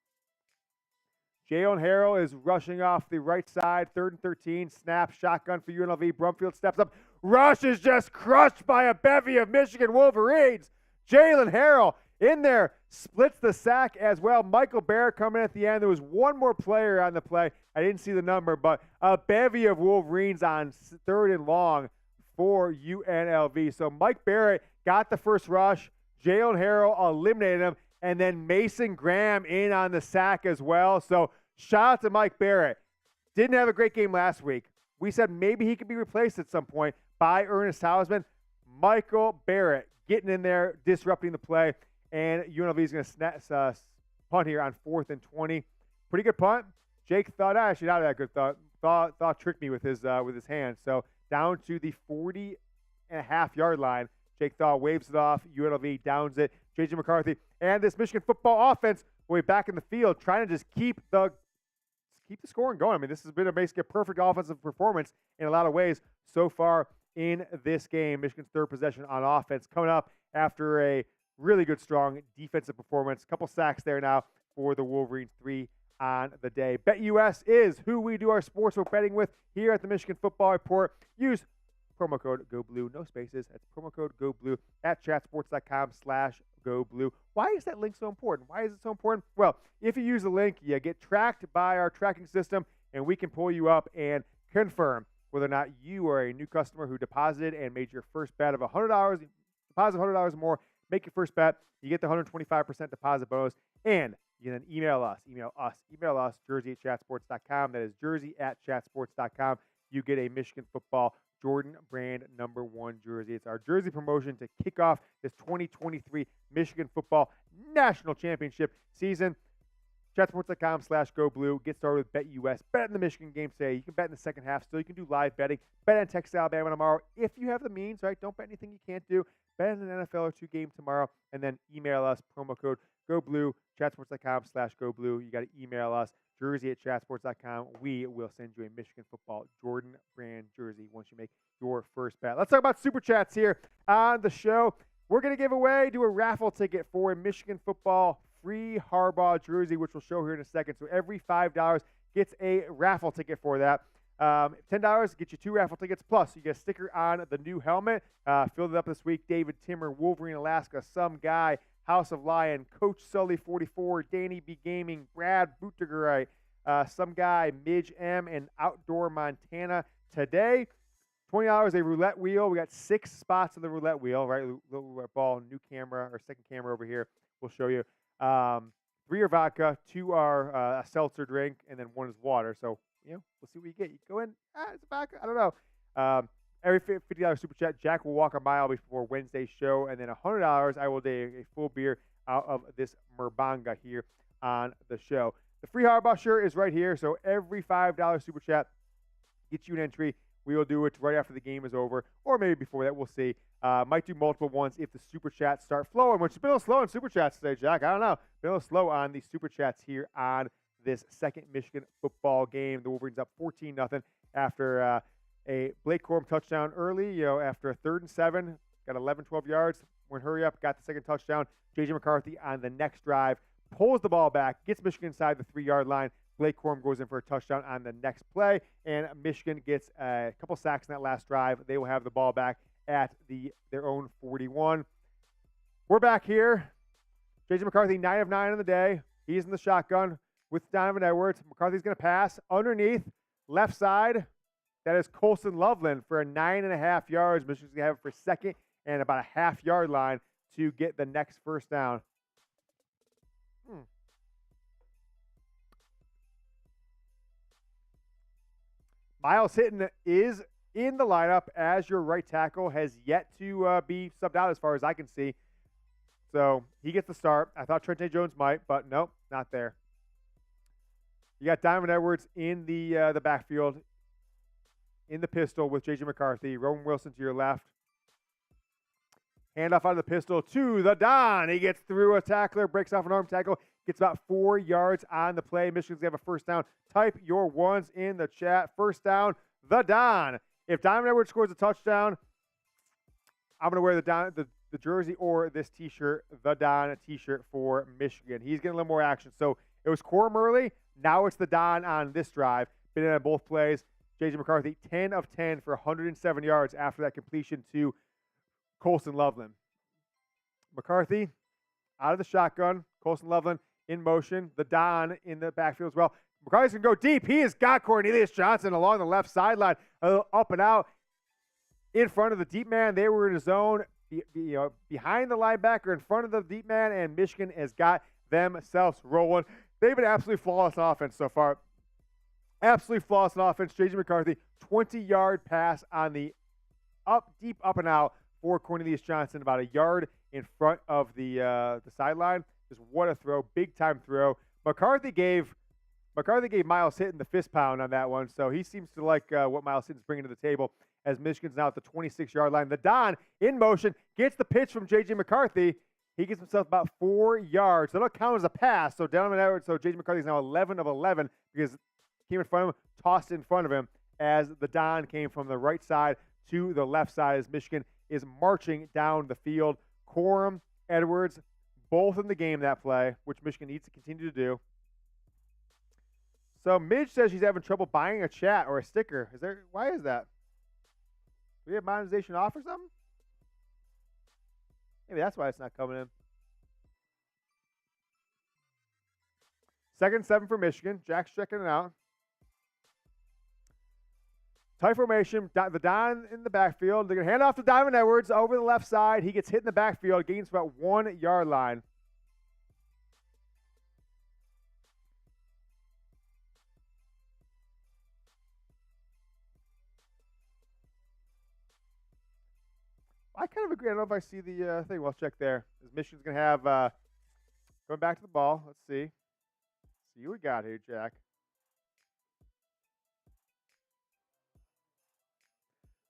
Jalen Harrell is rushing off the right side. 3rd and 13. Snap, shotgun for UNLV. Brumfield steps up. Rush is just crushed by a bevy of Michigan Wolverines. Jalen Harrell in there. Splits the sack as well. Michael Barrett coming at the end. There was one more player on the play. I didn't see the number, but a bevy of Wolverines on 3rd and long for UNLV. So Mike Barrett got the first rush. Jalen Harrell eliminated him. And then Mason Graham in on the sack as well. So shout out to Mike Barrett. Didn't have a great game last week. We said maybe he could be replaced at some point by Ernest Hausman. Michael Barrett getting in there, disrupting the play. And UNLV is going to punt here on 4th and 20. Pretty good punt. Jake thought, actually not that good thought tricked me with his hand. So down to the 40.5-yard line. Jake Thaw waves it off. UNLV downs it. J.J. McCarthy and this Michigan football offense will be back in the field trying to just keep the scoring going. I mean, this has been basically a perfect offensive performance in a lot of ways so far in this game. Michigan's 3rd possession on offense coming up after a really good, strong defensive performance. A couple sacks there now for the Wolverines, 3 on the day. BetUS is who we do our sportsbook betting with here at the Michigan Football Report. Use promo code GoBlue, no spaces. That's promo code GoBlue at chatsports.com/GoBlue. Why is that link so important? Why is it so important? Well, if you use the link, you get tracked by our tracking system, and we can pull you up and confirm whether or not you are a new customer who deposited and made your first bet of $100, deposit $100 or more, make your first bet, you get the 125% deposit bonus, and you then email us, jersey@chatsports.com. That is jersey@chatsports.com. You get a Michigan football Jordan brand #1 jersey. It's our jersey promotion to kick off this 2023 Michigan football national championship season. Chatsports.com/GoBlue. Get started with BetUS. Bet in the Michigan game today. You can bet in the second half still. You can do live betting. Bet on Texas Alabama tomorrow if you have the means, right? Don't bet anything you can't do. Bet in an NFL or 2 game tomorrow. And then email us, promo code GoBlue, chatsports.com/GoBlue. You got to email us, jersey@chatsports.com. We will send you a Michigan football Jordan brand jersey once you make your first bet. Let's talk about Super Chats here on the show. We're going to do a raffle ticket for a Michigan football free Harbaugh jersey, which we'll show here in a second. So every $5 gets a raffle ticket for that. $10 gets you 2 raffle tickets, plus you get a sticker on the new helmet. Filled it up this week. David Timmer, Wolverine, Alaska, Some Guy, House of Lion, Coach Sully 44, Danny B Gaming, Brad Buttigerite, Some Guy, Midge M, and Outdoor Montana. Today, $20 a roulette wheel. We got 6 spots on the roulette wheel, right? Little roulette ball, new camera, or second camera over here. We'll show you. 3 are vodka, 2 are a seltzer drink, and then 1 is water. So, we'll see what you get. You go in, it's vodka. I don't know. Every $50 super chat, Jack will walk a mile before Wednesday's show, and then $100 I will do a full beer out of this Merbanga here on the show. The free Harbaugh shirt is right here, so every $5 super chat gets you an entry. We will do it right after the game is over, or maybe before that. We'll see. Might do multiple ones if the super chats start flowing, which has been a little slow on super chats today, Jack. I don't know. Been a little slow on the super chats here on this second Michigan football game. The Wolverines up 14-0 after a Blake Corum touchdown early, after a 3rd and 7, got 11, 12 yards. Went hurry up, got the second touchdown. J.J. McCarthy on the next drive pulls the ball back, gets Michigan inside the 3-yard line. Blake Corum goes in for a touchdown on the next play, and Michigan gets a couple sacks in that last drive. They will have the ball back at their own 41. We're back here. J.J. McCarthy, 9 of 9 on the day. He's in the shotgun with Donovan Edwards. McCarthy's going to pass underneath, left side. That is Colson Loveland for a 9.5 yards. Michigan's going to have it for second and about a half-yard line to get the next first down. Miles Hitton is in the lineup as your right tackle, has yet to be subbed out as far as I can see. So he gets the start. I thought Trente Jones might, but nope, not there. You got Donovan Edwards in the backfield, in the pistol with J.J. McCarthy. Roman Wilson to your left. Handoff out of the pistol to the Don. He gets through a tackler, breaks off an arm tackle, gets about 4 yards on the play. Michigan's going to have a first down. Type your ones in the chat. First down, the Don. If Donovan Edwards scores a touchdown, I'm going to wear the jersey or this T-shirt, the Don T-shirt for Michigan. He's getting a little more action. So it was Corum early. Now it's the Don on this drive. Been in on both plays. J.J. McCarthy, 10 of 10 for 107 yards after that completion to Colson Loveland. McCarthy out of the shotgun. Colson Loveland in motion. The Don in the backfield as well. McCarthy's going to go deep. He has got Cornelius Johnson along the left sideline, up and out in front of the deep man. They were in a zone, behind the linebacker, in front of the deep man, and Michigan has got themselves rolling. They've been absolutely flawless on offense so far. Absolutely flawless on offense. J.J. McCarthy, 20-yard pass on the deep up and out for Cornelius Johnson, about a yard in front of the sideline. Just what a throw, big-time throw. McCarthy gave Miles Hitton the fist pound on that one, so he seems to like what Miles Hitton's bringing to the table as Michigan's now at the 26-yard line. The Don in motion gets the pitch from J.J. McCarthy. He gets himself about 4 yards. That'll count as a pass. So Donovan Edwards, so J.J. McCarthy's now 11 of 11 because came in front of him, tossed in front of him as the Don came from the right side to the left side as Michigan is marching down the field. Corum, Edwards, both in the game that play, which Michigan needs to continue to do. So Midge says she's having trouble buying a chat or a sticker. Why is that? we have monetization off or something? Maybe that's why it's not coming in. 2nd 7 for Michigan. Jack's checking it out. Tight formation. The Don in the backfield. They're going to hand off to Diamond Edwards over the left side. He gets hit in the backfield. Gains about 1 yard line. I kind of agree. I don't know if I see the thing. We'll check there. Michigan's going to have going back to the ball. Let's see. See what we got here, Jack.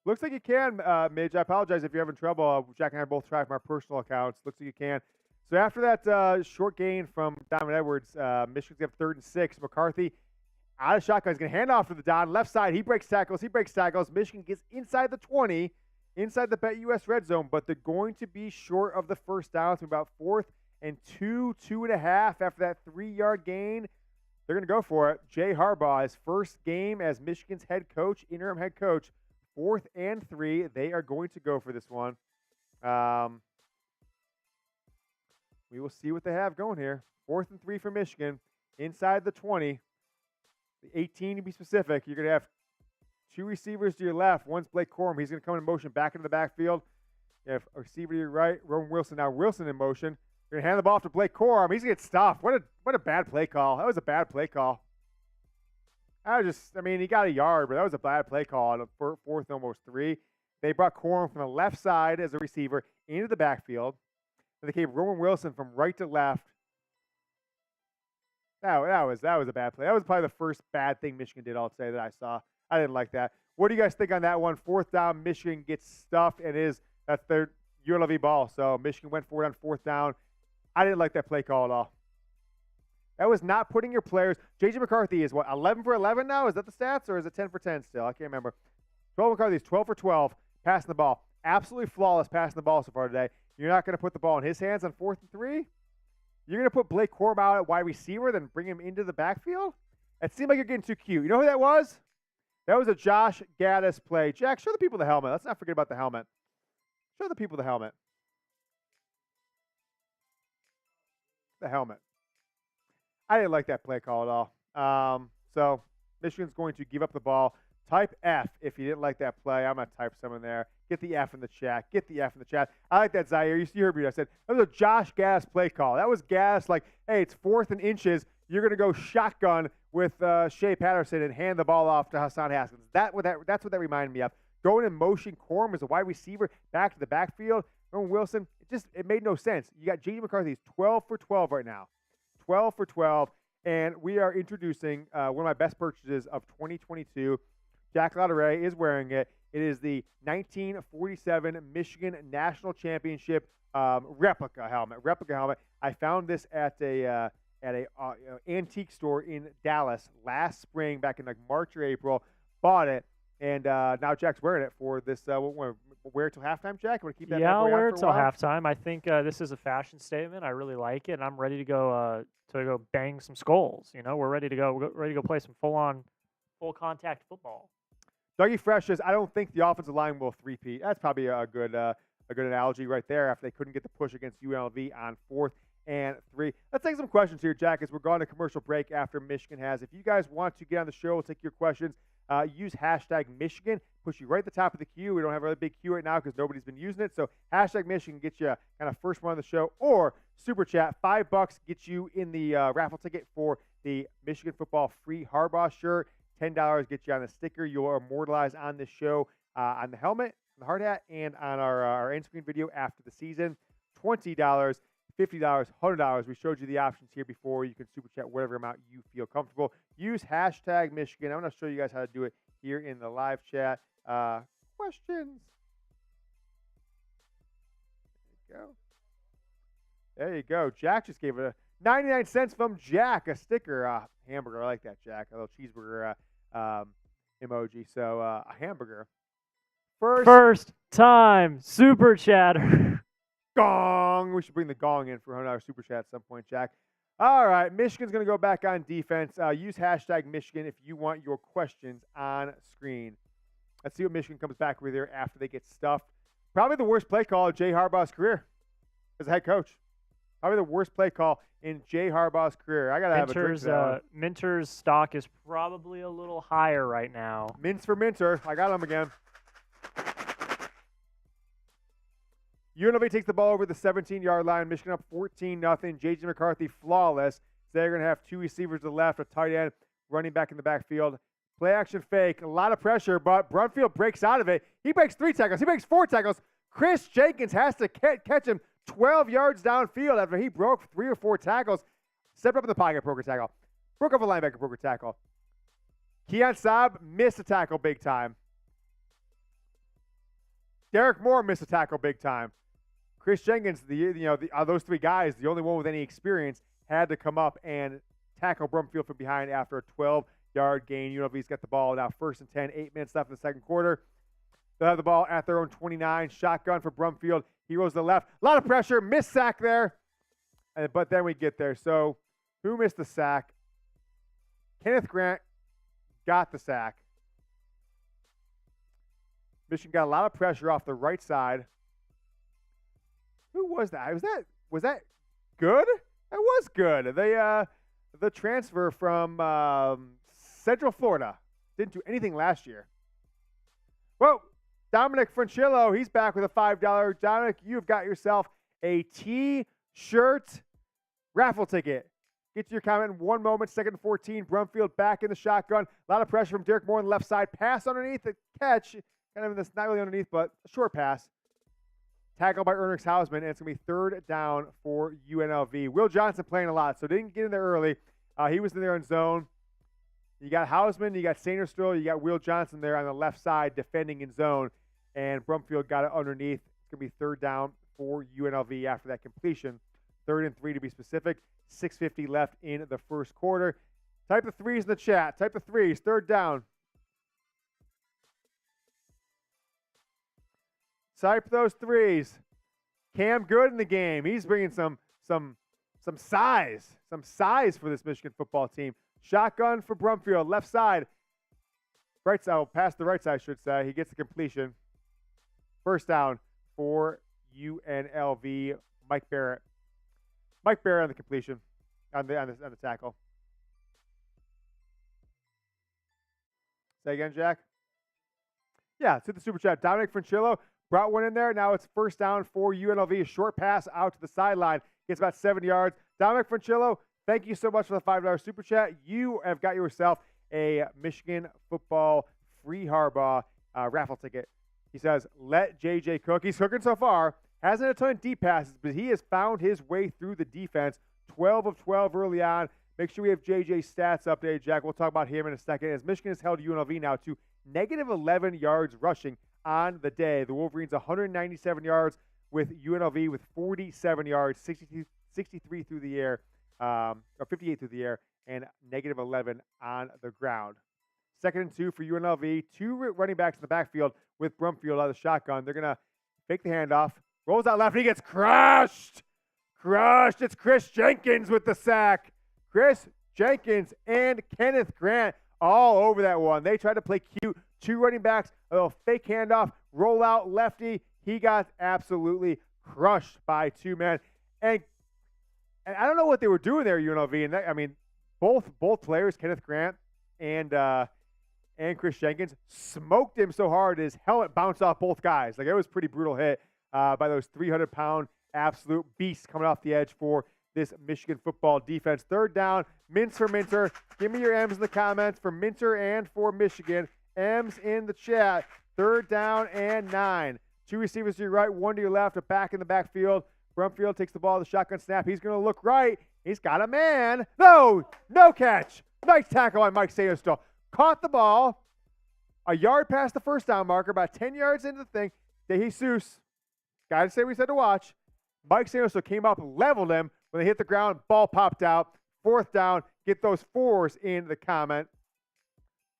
Looks like you can, Midge. I apologize if you're having trouble. Jack and I both try from our personal accounts. Looks like you can. So after that short gain from Diamond Edwards, Michigan's going to have 3rd and 6. McCarthy out of shotgun. He's going to hand off to the Don. Left side. He breaks tackles. Michigan gets inside the 20. Inside the BetUS red zone, but they're going to be short of the first down to about 4th and 2, 2.5 after that 3-yard gain. They're going to go for it. Jay Harbaugh, his first game as Michigan's head coach, interim head coach, 4th and 3. They are going to go for this one. We will see what they have going here. 4th and 3 for Michigan, inside the 20. The 18 to be specific. You're going to have 2 receivers to your left. One's Blake Corum. He's going to come in motion back into the backfield. You have a receiver to your right, Roman Wilson. Now Wilson in motion. You're going to hand the ball off to Blake Corum. He's going to get stuffed. What a bad play call. That was a bad play call. He got a yard, but that was a bad play call on a 4th and almost 3. They brought Corum from the left side as a receiver into the backfield. And they gave Roman Wilson from right to left. That was a bad play. That was probably the first bad thing Michigan did all day that I saw. I didn't like that. What do you guys think on that one? 4th down, Michigan gets stuffed, and that's their UNLV ball. So Michigan went for it on 4th down. I didn't like that play call at all. That was not putting your players. J.J. McCarthy is, 11 for 11 now? Is that the stats, or is it 10 for 10 still? I can't remember. 12 McCarthy is 12 for 12 passing the ball. Absolutely flawless passing the ball so far today. You're not going to put the ball in his hands on 4th and 3? You're going to put Blake Corum out at wide receiver, then bring him into the backfield? It seemed like you're getting too cute. You know who that was? That was a Josh Gaddis play. Jack, show the people the helmet. Let's not forget about the helmet. Show the people the helmet. The helmet. I didn't like that play call at all. So Michigan's going to give up the ball. Type F if you didn't like that play. I'm going to type some in there. Get the F in the chat. Get the F in the chat. I like that, Zaire. You heard me. I said, that was a Josh Gaddis play call. That was Gaddis like, hey, it's 4th and inches. You're going to go shotgun with Shea Patterson and hand the ball off to Hassan Haskins. That's what that reminded me of. Going in motion, Corum as a wide receiver back to the backfield. Roman Wilson, it made no sense. You got J.J. McCarthy. He's 12 for 12 right now. 12 for 12. And we are introducing one of my best purchases of 2022. Jack Lauderay is wearing it. It is the 1947 Michigan National Championship replica helmet. I found this at a antique store in Dallas last spring, back in like March or April. Bought it, and now Jack's wearing it for this. Wear it till halftime, Jack? Want to keep that? Yeah, I'll wear it till halftime. I think this is a fashion statement. I really like it, and I'm ready to go bang some skulls. We're ready to go. We're ready to go play some full contact football. Dougie Fresh says, I don't think the offensive line will three-peat. That's probably a good analogy right there after they couldn't get the push against UNLV on 4th and 3. Let's take some questions here, Jack, as we're going to commercial break after Michigan has. If you guys want to get on the show, we'll take your questions. Use hashtag Michigan. Push you right at the top of the queue. We don't have a really big queue right now because nobody's been using it. So hashtag Michigan gets you kind of first one on the show. Or Super Chat, $5 gets you in the raffle ticket for the Michigan football free Harbaugh shirt. $10 gets you on the sticker. You'll immortalize on this show on the helmet, on the hard hat, and on our end screen video after the season. $20, $50, $100. We showed you the options here before. You can super chat whatever amount you feel comfortable. Use hashtag Michigan. I'm going to show you guys how to do it here in the live chat. Questions. There you go. Jack just gave it a 99 cents from Jack, a sticker, hamburger. I like that, Jack. A little cheeseburger emoji. So a hamburger. First time super chatter. Gong. We should bring the gong in for $100 super chat at some point, Jack. All right. Michigan's going to go back on defense. Use hashtag Michigan if you want your questions on screen. Let's see what Michigan comes back with here after they get stuffed. Probably the worst play call of Jay Harbaugh's career as a head coach. Probably the worst play call in Jay Harbaugh's career. I got to have a drink to that one. Minter's stock is probably a little higher right now. Mints for Minter. I got him again. UNLV takes the ball over the 17-yard line. Michigan up 14-0. J.J. McCarthy flawless. So they're going to have two receivers to the left, a tight end, running back in the backfield. Play action fake. A lot of pressure, but Brumfield breaks out of it. He breaks 3 tackles. He breaks 4 tackles. Chris Jenkins has to catch him 12 yards downfield after he broke 3 or 4 tackles. Stepped up in the pocket, broke a tackle. Broke up a linebacker, broke a tackle. Keon Saab missed a tackle big time. Derek Moore missed a tackle big time. Chris Jenkins, those 3 guys, the only one with any experience, had to come up and tackle Brumfield from behind after a 12-yard gain. UNLV's got the ball now 1st and 10, 8 minutes left in the second quarter. They'll have the ball at their own 29. Shotgun for Brumfield. He goes to the left. A lot of pressure. Missed sack there. But then we get there. So who missed the sack? Kenneth Grant got the sack. Michigan got a lot of pressure off the right side. Who was that? Was that good? That was good. The transfer from Central Florida. Didn't do anything last year. Well, Dominic Franchillo, he's back with a $5. Dominic, you've got yourself a T-shirt raffle ticket. Get to your comment in 1 moment. 2nd and 14. Brumfield back in the shotgun. A lot of pressure from Derek Moore on the left side. Pass underneath the catch. Kind of in this, not really underneath, but a short pass. Tackled by Ernest Hausman, and it's going to be 3rd down for UNLV. Will Johnson playing a lot, so didn't get in there early. He was in there in zone. You got Hausman, you got Sainristil, you got Will Johnson there on the left side defending in zone, and Brumfield got it underneath. It's going to be 3rd down for UNLV after that completion. 3rd and 3 to be specific. 6:50 left in the first quarter. Type the threes in the chat. Type the threes. 3rd down. Type those threes. Cam Good in the game. He's bringing some size for this Michigan football team. Shotgun for Brumfield, left side. Right side, past the right side, I should say. He gets the completion. 1st down for UNLV. Mike Barrett. Mike Barrett on the completion, on the tackle. Say again, Jack? Yeah, it's hit the super chat. Dominic Franchillo brought one in there. Now it's 1st down for UNLV. A short pass out to the sideline. Gets about 7 yards. Dominic Franchillo, thank you so much for the $5 super chat. You have got yourself a Michigan football free Harbaugh raffle ticket. He says, let JJ cook. He's cooking so far. Hasn't had a ton of deep passes, but he has found his way through the defense. 12 of 12 early on. Make sure we have JJ's stats updated, Jack. We'll talk about him in a second. As Michigan has held UNLV now to negative 11 yards rushing on the day. The Wolverines 197 yards with UNLV with 47 yards, 63 through the air, or 58 through the air, and negative 11 on the ground. 2nd and 2 for UNLV. 2 running backs in the backfield with Brumfield out of the shotgun. They're going to fake the handoff. Rolls out left, and he gets crushed. Crushed. It's Chris Jenkins with the sack. Chris Jenkins and Kenneth Grant all over that one. They tried to play cute. 2 running backs, a little fake handoff, roll out lefty. He got absolutely crushed by 2 men. And I don't know what they were doing there, UNLV. And both players, Kenneth Grant and Chris Jenkins, smoked him so hard his helmet bounced off both guys. Like, it was a pretty brutal hit by those 300-pound absolute beasts coming off the edge for this Michigan football defense. 3rd down, Mints for Minter. Give me your M's in the comments for Minter and for Michigan. M's in the chat. 3rd down and 9. 2 receivers to your right, 1 to your left, a back in the backfield. Brumfield takes the ball, the shotgun snap. He's going to look right. He's got a man. No catch. Nice tackle on Mike Sainristil. Caught the ball. A yard past the 1st down marker, about 10 yards into the thing. DeJesus, got to say we said to watch. Mike Sainristil came up, leveled him. When they hit the ground, ball popped out. 4th down. Get those 4s in the comment.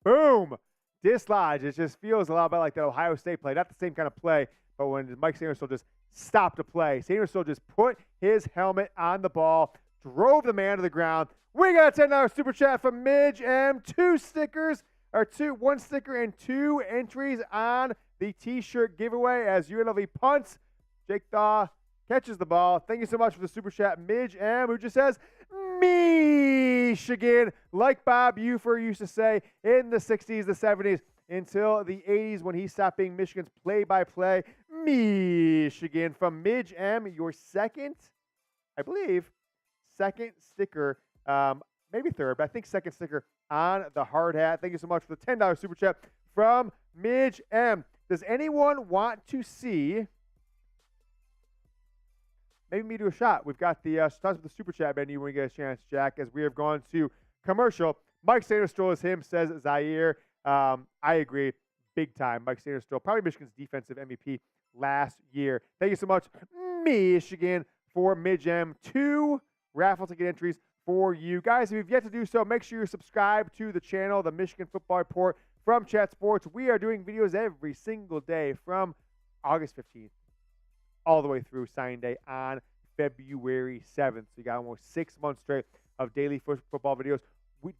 Boom. Dislodge. It just feels a lot bit like the Ohio State play. Not the same kind of play, but when Mike Sainristil just stopped a play. Sainristil just put his helmet on the ball, drove the man to the ground. We got a $10 super chat from Midge M. 2 stickers or one sticker and 2 entries on the T-shirt giveaway as UNLV punts. Jake Thaw catches the ball. Thank you so much for the super chat, Midge M, who just says, Michigan, like Bob Ufer used to say in the 60s, the 70s, until the 80s when he stopped being Michigan's play-by-play. Michigan from Midge M, your second, I believe, second sticker, maybe third, but I think second sticker on the hard hat. Thank you so much for the $10 super chat from Midge M. Does anyone want to see maybe me do a shot? We've got the starts with the super chat menu when you get a chance, Jack, as we have gone to commercial. Mike Sanderstroll is him, says Zaire. I agree, big time. Mike Sanderstroll, probably Michigan's defensive MVP last year. Thank you so much, Michigan, for Midge M. 2 raffle ticket entries for you guys. If you've yet to do so, make sure you're subscribed to the channel, the Michigan Football Report from Chat Sports. We are doing videos every single day from August 15th all the way through signing day on February 7th. So you got almost 6 months straight of daily football videos. We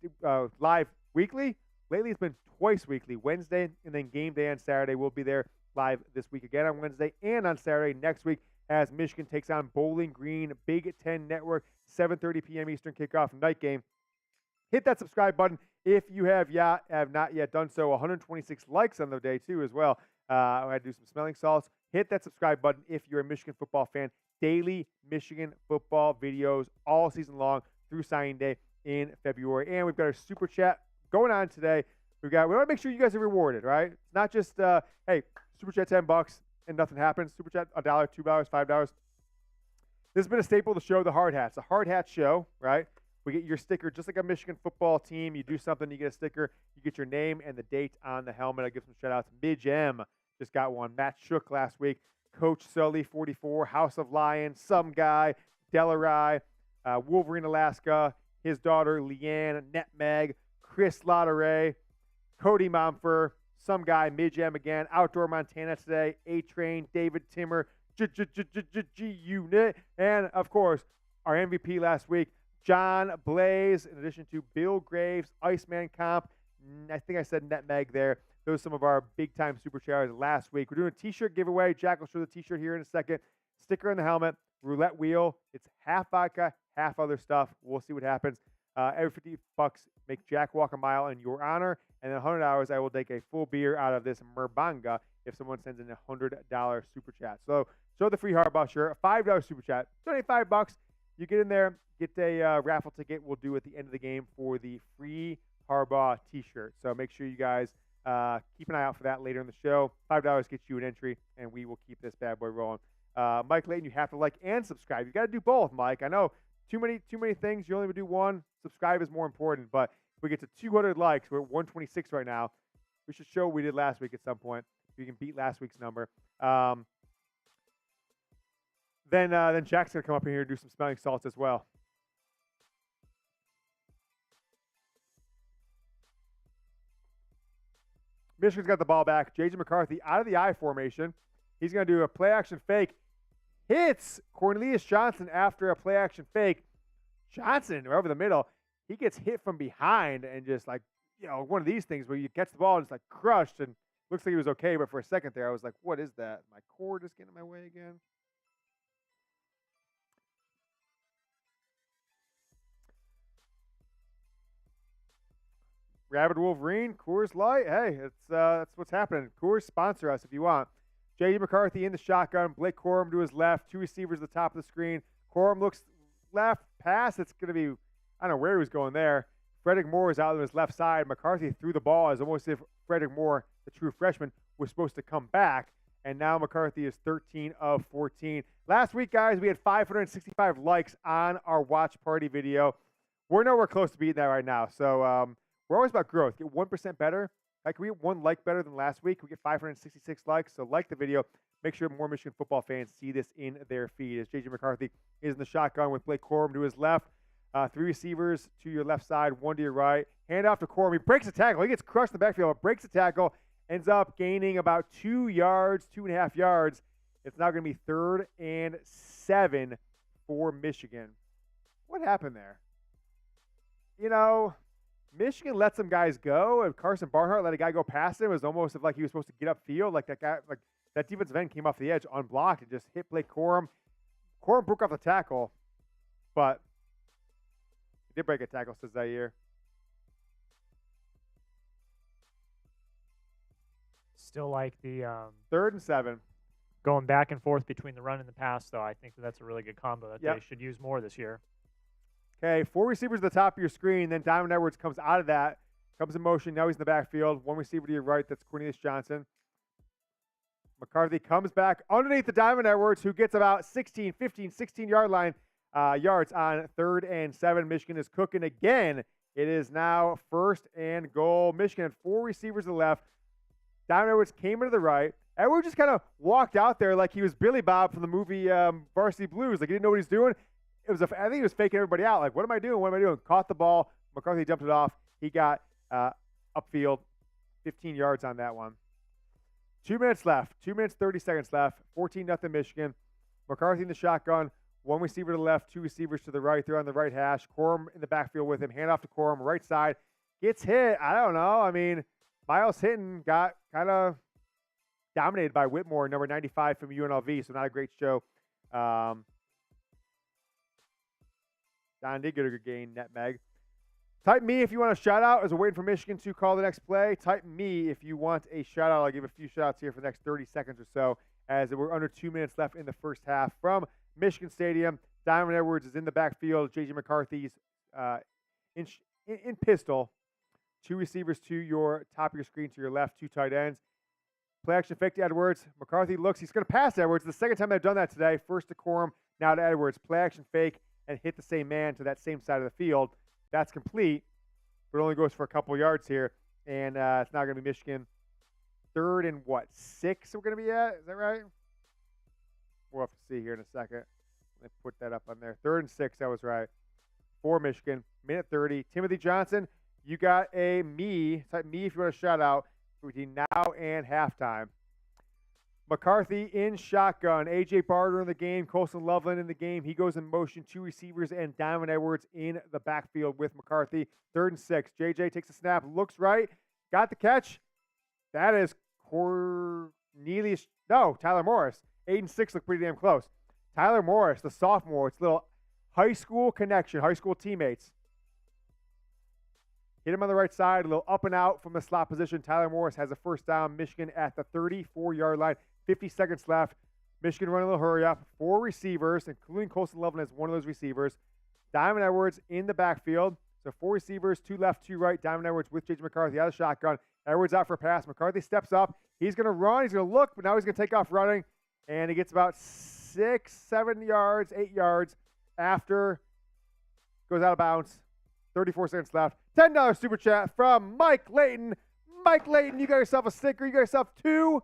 live weekly. Lately, it's been twice weekly, Wednesday and then game day on Saturday. We'll be there live this week again on Wednesday and on Saturday next week as Michigan takes on Bowling Green, Big Ten Network, 7:30 p.m. Eastern kickoff night game. Hit that subscribe button if you have not yet done so. 126 likes on the day, too, as well. I had to do some smelling salts. Hit that subscribe button if you're a Michigan football fan. Daily Michigan football videos all season long through signing day in February. And we've got our super chat going on today. We want to make sure you guys are rewarded, right? It's not just, hey, super chat $10 and nothing happens. Super chat $1, $2, $5. This has been a staple of the show, the Hard Hats. The Hard Hat show, right? We get your sticker just like a Michigan football team. You do something, you get a sticker. You get your name and the date on the helmet. I give some shout-outs. Midge M just got one. Matt Shook last week. Coach Sully, 44. House of Lions. Some guy. Delarai. Wolverine, Alaska. His daughter, Leanne. Netmeg. Chris Lotteray. Cody Momfer. Some guy, Midge M again. Outdoor Montana today. A-Train. David Timmer. G-Unit. And, of course, our MVP last week, John Blaze, in addition to Bill Graves, Iceman Comp. I think I said Netmeg there. Those are some of our big-time super chatters last week. We're doing a T-shirt giveaway. Jack will show the T-shirt here in a second. Sticker on the helmet. Roulette wheel. It's half vodka, half other stuff. We'll see what happens. Every $50 make Jack walk a mile in your honor. And then $100, I will take a full beer out of this Merbanga if someone sends in a $100 super chat. So show the free Harbaugh shirt. A $5 super chat. $25. You get in there, get a raffle ticket. We'll do at the end of the game for the free Harbaugh T-shirt. So make sure you guys keep an eye out for that later in the show. $5 gets you an entry, and we will keep this bad boy rolling. Mike Layton, you have to like and subscribe. You got to do both, Mike. I know too many things. You only would do one. Subscribe is more important. But if we get to 200 likes, we're at 126 right now. We should show what we did last week at some point. We can beat last week's number. Then Jack's going to come up in here and do some smelling salts as well. Michigan's got the ball back. J.J. McCarthy out of the I formation. He's going to do a play-action fake. Hits Cornelius Johnson after a play-action fake. Johnson, right over the middle, he gets hit from behind and just like, one of these things where you catch the ball and it's like crushed and looks like he was okay, but for a second there, I was like, what is that? My cord is getting in my way again. Rabid Wolverine, Coors Light. Hey, that's what's happening. Coors, sponsor us if you want. J.D. McCarthy in the shotgun. Blake Corum to his left. 2 receivers at the top of the screen. Corum looks left. Pass. It's going to be, I don't know where he was going there. Frederick Moore is out on his left side. McCarthy threw the ball as almost if Frederick Moore, the true freshman, was supposed to come back. And now McCarthy is 13 of 14. Last week, guys, we had 565 likes on our watch party video. We're nowhere close to beating that right now. So, we're always about growth. Get 1% better. Like, we get 1 like better than last week. We get 566 likes. So like the video. Make sure more Michigan football fans see this in their feed. As J.J. McCarthy is in the shotgun with Blake Corum to his left. 3 receivers to your left side, 1 to your right. Hand off to Corum. He breaks a tackle. He gets crushed in the backfield. Breaks a tackle. Ends up gaining about 2 yards, 2.5 yards. It's now going to be 3rd and 7 for Michigan. What happened there? Michigan let some guys go, and Carson Barnhart let a guy go past him. It was almost like he was supposed to get upfield. Like that defensive end came off the edge unblocked and just hit Blake Corum. Corum broke off the tackle, but he did break a tackle, says Zaire. Still like the 3rd and 7. Going back and forth between the run and the pass, though. I think that's a really good combo that Yep. they should use more this year. Okay, 4 receivers at the top of your screen. Then Diamond Edwards comes out of that, comes in motion. Now he's in the backfield. 1 receiver to your right. That's Cornelius Johnson. McCarthy comes back underneath the Diamond Edwards, who gets about 16, 15, 16-yard line yards on 3rd and 7. Michigan is cooking again. It is now 1st and goal. Michigan had 4 receivers to the left. Diamond Edwards came into the right. Edwards just kind of walked out there like he was Billy Bob from the movie Varsity Blues. Like he didn't know what he's doing. I think he was faking everybody out. Like, what am I doing? What am I doing? Caught the ball. McCarthy jumped it off. He got upfield, 15 yards on that one. 2 minutes left. 2 minutes, 30 seconds left. 14-0 Michigan. McCarthy in the shotgun. 1 receiver to the left, 2 receivers to the right. They're on the right hash. Corum in the backfield with him. Hand off to Corum, right side. Gets hit. I don't know. I mean, Miles Hinton got kind of dominated by Whitmore, number 95 from UNLV, so not a great show. Don did get a good gain, Netmeg. Type me if you want a shout-out as we're waiting for Michigan to call the next play. Type me if you want a shout-out. I'll give a few shout-outs here for the next 30 seconds or so as we're under 2 minutes left in the first half. From Michigan Stadium, Diamond Edwards is in the backfield. J.J. McCarthy's in pistol. 2 receivers to your top of your screen to your left, 2 tight ends. Play action fake to Edwards. McCarthy looks. He's going to pass Edwards. The second time they've done that today. First to Corum, now to Edwards. Play action fake and hit the same man to that same side of the field. That's complete, but it only goes for a couple yards here. And it's now going to be Michigan 3rd and 6 we're going to be at? Is that right? We'll have to see here in a second. Let me put that up on there. 3rd and 6, that was right. For Michigan, minute 30. Timothy Johnson, you got a me. Type me if you want a shout out between now and halftime. McCarthy in shotgun. A.J. Barter in the game. Colson Loveland in the game. He goes in motion. 2 receivers and Diamond Edwards in the backfield with McCarthy. 3rd and 6. J.J. takes a snap. Looks right. Got the catch. That is Cornelius. No, Tyler Morris. 8 and 6 look pretty damn close. Tyler Morris, the sophomore. It's a little high school connection. High school teammates. Hit him on the right side, a little up and out from the slot position. Tyler Morris has a first down. Michigan at the 34-yard line. 50 seconds left. Michigan running a little hurry up. 4 receivers, including Colson Loveland as one of those receivers. Diamond Edwards in the backfield. So 4 receivers, 2 left, 2 right. Diamond Edwards with J.J. McCarthy out of the shotgun. Edwards out for a pass. McCarthy steps up. He's going to run. He's going to look, but now he's going to take off running. And he gets about 6, 7 yards, 8 yards after. Goes out of bounds. 34 seconds left. $10 super chat from Mike Layton. Mike Layton, you got yourself a sticker. You got yourself 2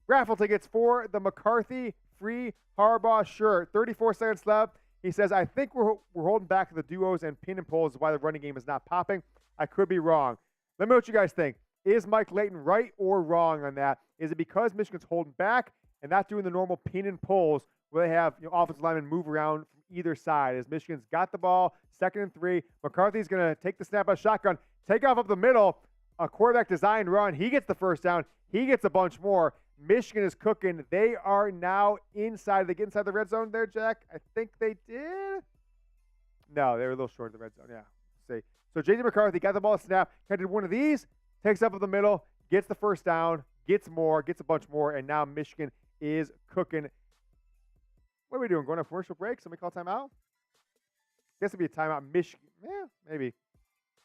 raffle tickets for the McCarthy free Harbaugh shirt. 34 seconds left. He says, I think we're holding back the duos and pin and pulls is why the running game is not popping. I could be wrong. Let me know what you guys think. Is Mike Layton right or wrong on that? Is it because Michigan's holding back and not doing the normal pin and pulls where they have offensive linemen move around from either side? As Michigan's got the ball, 2nd and 3. McCarthy's going to take the snap out of shotgun, take off up the middle, a quarterback design run. He gets the first down. He gets a bunch more. Michigan is cooking. They are now inside. They get inside the red zone there, Jack? I think they did. No, they were a little short of the red zone. Yeah. Let's see. So J.J. McCarthy got the ball snap, kind of did one of these, takes up the middle, gets the first down, gets more, gets a bunch more, and now Michigan is cooking. What are we doing? Going to commercial break? Somebody call timeout? Guess it'd be a timeout. Michigan. Yeah, maybe.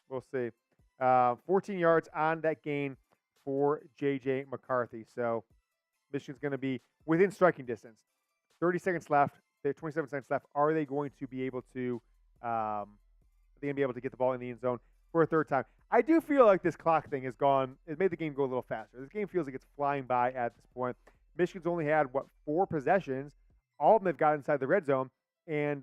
We'll see. 14 yards on that gain for J.J. McCarthy. So Michigan's going to be within striking distance. 30 seconds left. They have 27 seconds left. Are they going to be able to get the ball in the end zone for a third time? I do feel like this clock thing has gone. It made the game go a little faster. This game feels like it's flying by at this point. Michigan's only had 4 possessions. All of them have got inside the red zone, and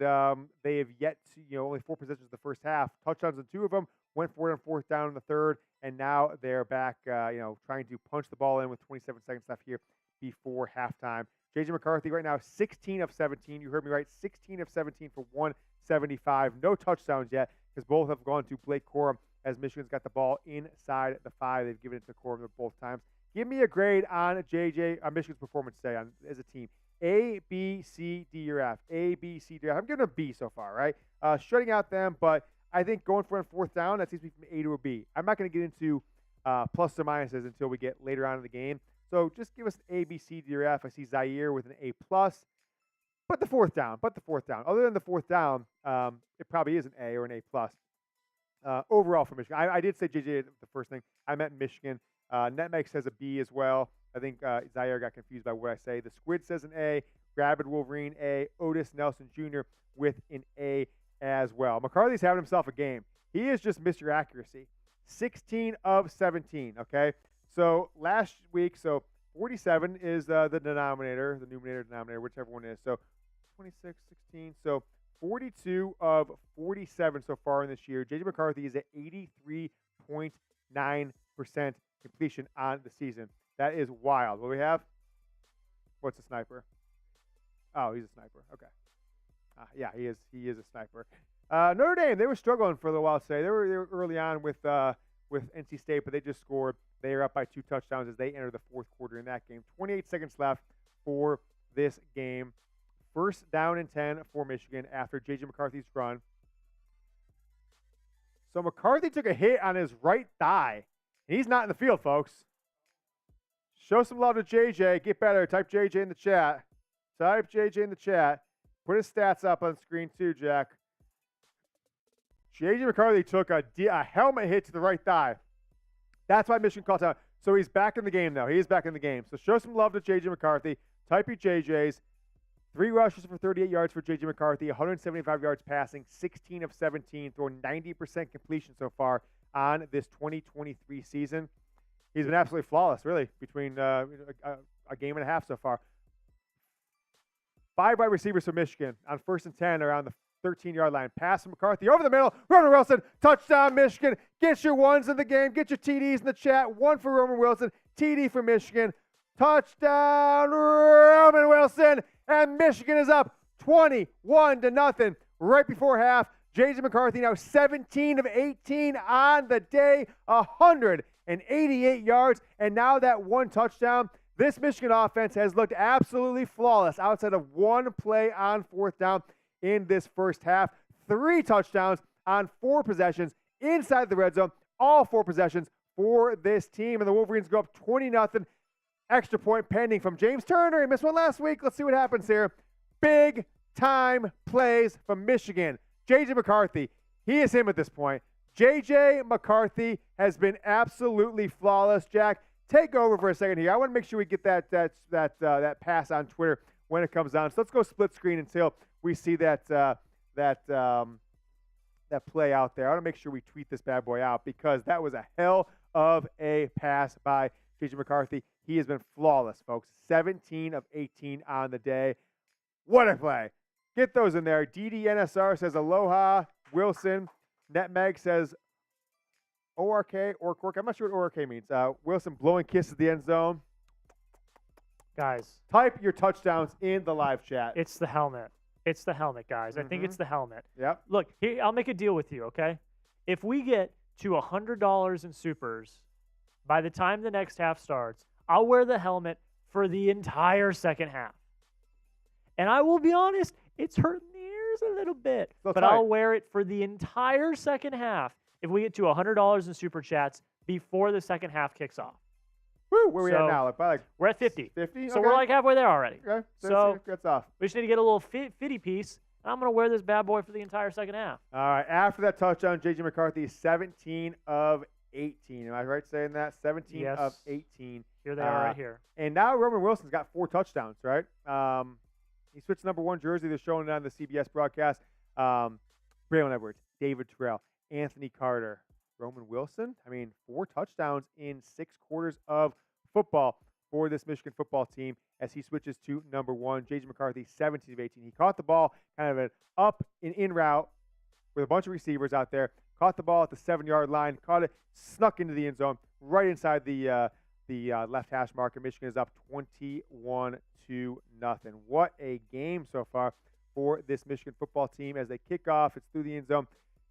they have yet to, only 4 possessions in the first half. Touchdowns in 2 of them, went for it on 4th down in the 3rd, and now they're back, trying to punch the ball in with 27 seconds left here before halftime. J.J. McCarthy right now, 16 of 17. You heard me right, 16 of 17 for 175. No touchdowns yet. because both have gone to Blake Corum as Michigan's got the ball inside the 5. They've given it to Corum both times. Give me a grade on Michigan's performance today as a team. A, B, C, D, or F. A, B, C, D, or F. I'm giving a B so far, right? Shutting out them, but I think going for a 4th down, that seems to be from A to a B. I'm not going to get into plus or minuses until we get later on in the game. So just give us an A, B, C, D, or F. I see Zaire with an A+. But the 4th down. Other than the 4th down, it probably is an A or an A+. Overall for Michigan. I did say JJ the first thing. I meant Michigan. Netmeg says a B as well. I think Zaire got confused by what I say. The Squid says an A. Rabid Wolverine A. Otis Nelson Jr. with an A as well. McCarthy's having himself a game. He is just Mr. Accuracy. 16 of 17, okay? So last week, 47 is the denominator, the numerator, denominator, whichever one is. So 26, 16. So 42 of 47 so far in this year. J.J. McCarthy is at 83.9% completion on the season. That is wild. What do we have? What's a sniper? Oh, he's a sniper. Okay. Yeah, he is a sniper. Notre Dame, they were struggling for a little while today. They were early on with NC State, but they just scored. They are up by 2 touchdowns as they enter the 4th quarter in that game. 28 seconds left for this game. 1st down and 10 for Michigan after J.J. McCarthy's run. So McCarthy took a hit on his right thigh. He's not in the field, folks. Show some love to JJ. Get better. Type JJ in the chat. Type JJ in the chat. Put his stats up on screen too, Jack. JJ McCarthy took a helmet hit to the right thigh. That's why Michigan called out. So he's back in the game now. He is back in the game. So show some love to JJ McCarthy. Type your JJs. 3 rushes for 38 yards for J.J. McCarthy, 175 yards passing, 16 of 17, throwing 90% completion so far on this 2023 season. He's been absolutely flawless, really, between a game and a half so far. 5 wide receivers for Michigan on 1st and 10 around the 13-yard line. Pass from McCarthy over the middle. Roman Wilson, touchdown, Michigan. Get your ones in the game. Get your TDs in the chat. 1 for Roman Wilson, TD for Michigan. Touchdown, Roman Wilson. And Michigan is up 21-0 right before half. J.J. McCarthy now 17 of 18 on the day, 188 yards, and now that 1 touchdown. This Michigan offense has looked absolutely flawless outside of 1 play on 4th down in this first half. 3 touchdowns on 4 possessions inside the red zone, all 4 possessions for this team, and the Wolverines go up 20-0. Extra point pending from James Turner. He missed one last week. Let's see what happens here. Big time plays from Michigan. J.J. McCarthy, he is him at this point. J.J. McCarthy has been absolutely flawless. Jack, take over for a second here. I want to make sure we get that pass on Twitter when it comes on. So let's go split screen until we see that play out there. I want to make sure we tweet this bad boy out because that was a hell of a pass by J.J. McCarthy. He has been flawless, folks. 17 of 18 on the day. What a play. Get those in there. DDNSR says aloha. Wilson. Netmeg says ORK. I'm not sure what ORK means. Wilson blowing kiss at the end zone. Guys. Type your touchdowns in the live chat. It's the helmet. It's the helmet, guys. I think it's the helmet. Yep. Look, here, I'll make a deal with you, okay? If we get to $100 in supers by the time the next half starts, I'll wear the helmet for the entire second half. And I will be honest, it's hurting the ears a little bit. But I'll wear it for the entire second half if we get to $100 in super chats before the second half kicks off. Woo! Where are we at now? We're at 50. 50? So we're like halfway there already. Okay. So that's off. We just need to get a little fitty piece. And I'm going to wear this bad boy for the entire second half. All right. After that touchdown, J.J. McCarthy, 17 of 18. Am I right saying that? 17 of 18. Here they are right here. And now Roman Wilson's got 4 touchdowns, right? He switched number 1 jersey. They're showing it on the CBS broadcast. Braylon Edwards, David Terrell, Anthony Carter, Roman Wilson. 4 touchdowns in 6 quarters of football for this Michigan football team as he switches to number 1. J.J. McCarthy, 17 of 18. He caught the ball kind of an up and in route with a bunch of receivers out there. Caught the ball at the 7-yard line. Caught it, snuck into the end zone, right inside the left hash marker. Michigan is up 21-0. What a game so far for this Michigan football team as they kick off. It's through the end zone.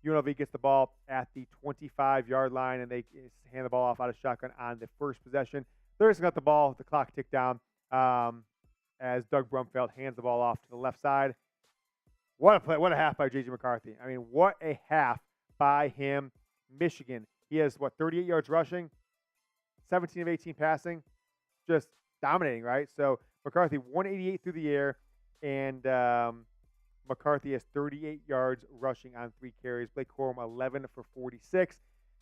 UNLV gets the ball at the 25-yard line, and they hand the ball off out of shotgun on the first possession. They're just got the ball. The clock ticked down as Doug Brumfeld hands the ball off to the left side. What a play. What a half by J.J. McCarthy. I mean, what a half by him. Michigan. He has, 38 yards rushing, 17 of 18 passing, just dominating, right? So McCarthy, 188 through the air, and McCarthy has 38 yards rushing on 3 carries. Blake Corum, 11 for 46.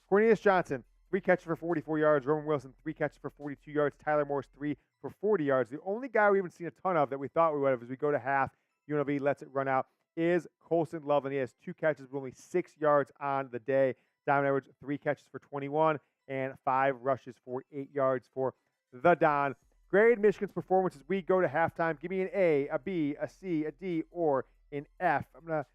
Cornelius Johnson, 3 catches for 44 yards. Roman Wilson, 3 catches for 42 yards. Tyler Morris, 3 for 40 yards. The only guy we haven't seen a ton of that we thought we would have as we go to half, UNLV lets it run out, is Colson Love, and he has 2 catches with only 6 yards on the day. Diamond Edwards, 3 catches for 21 and 5 rushes for 8 yards for the Don. Grade Michigan's performance as we go to halftime. Give me an A, a B, a C, a D, or an F. I'm going to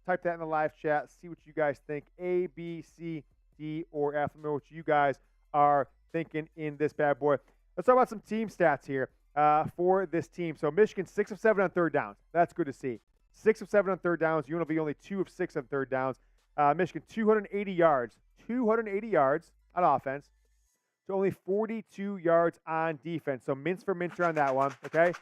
type that in the live chat, see what you guys think. A, B, C, D, or F. Let me know what you guys are thinking in this bad boy. Let's talk about some team stats here for this team. So Michigan, 6 of 7 on third downs. That's good to see. 6 of 7 on third downs. UNLV only 2 of 6 on third downs. Michigan, 280 yards. 280 yards on offense. So only 42 yards on defense. So mince for mincer on that one, okay?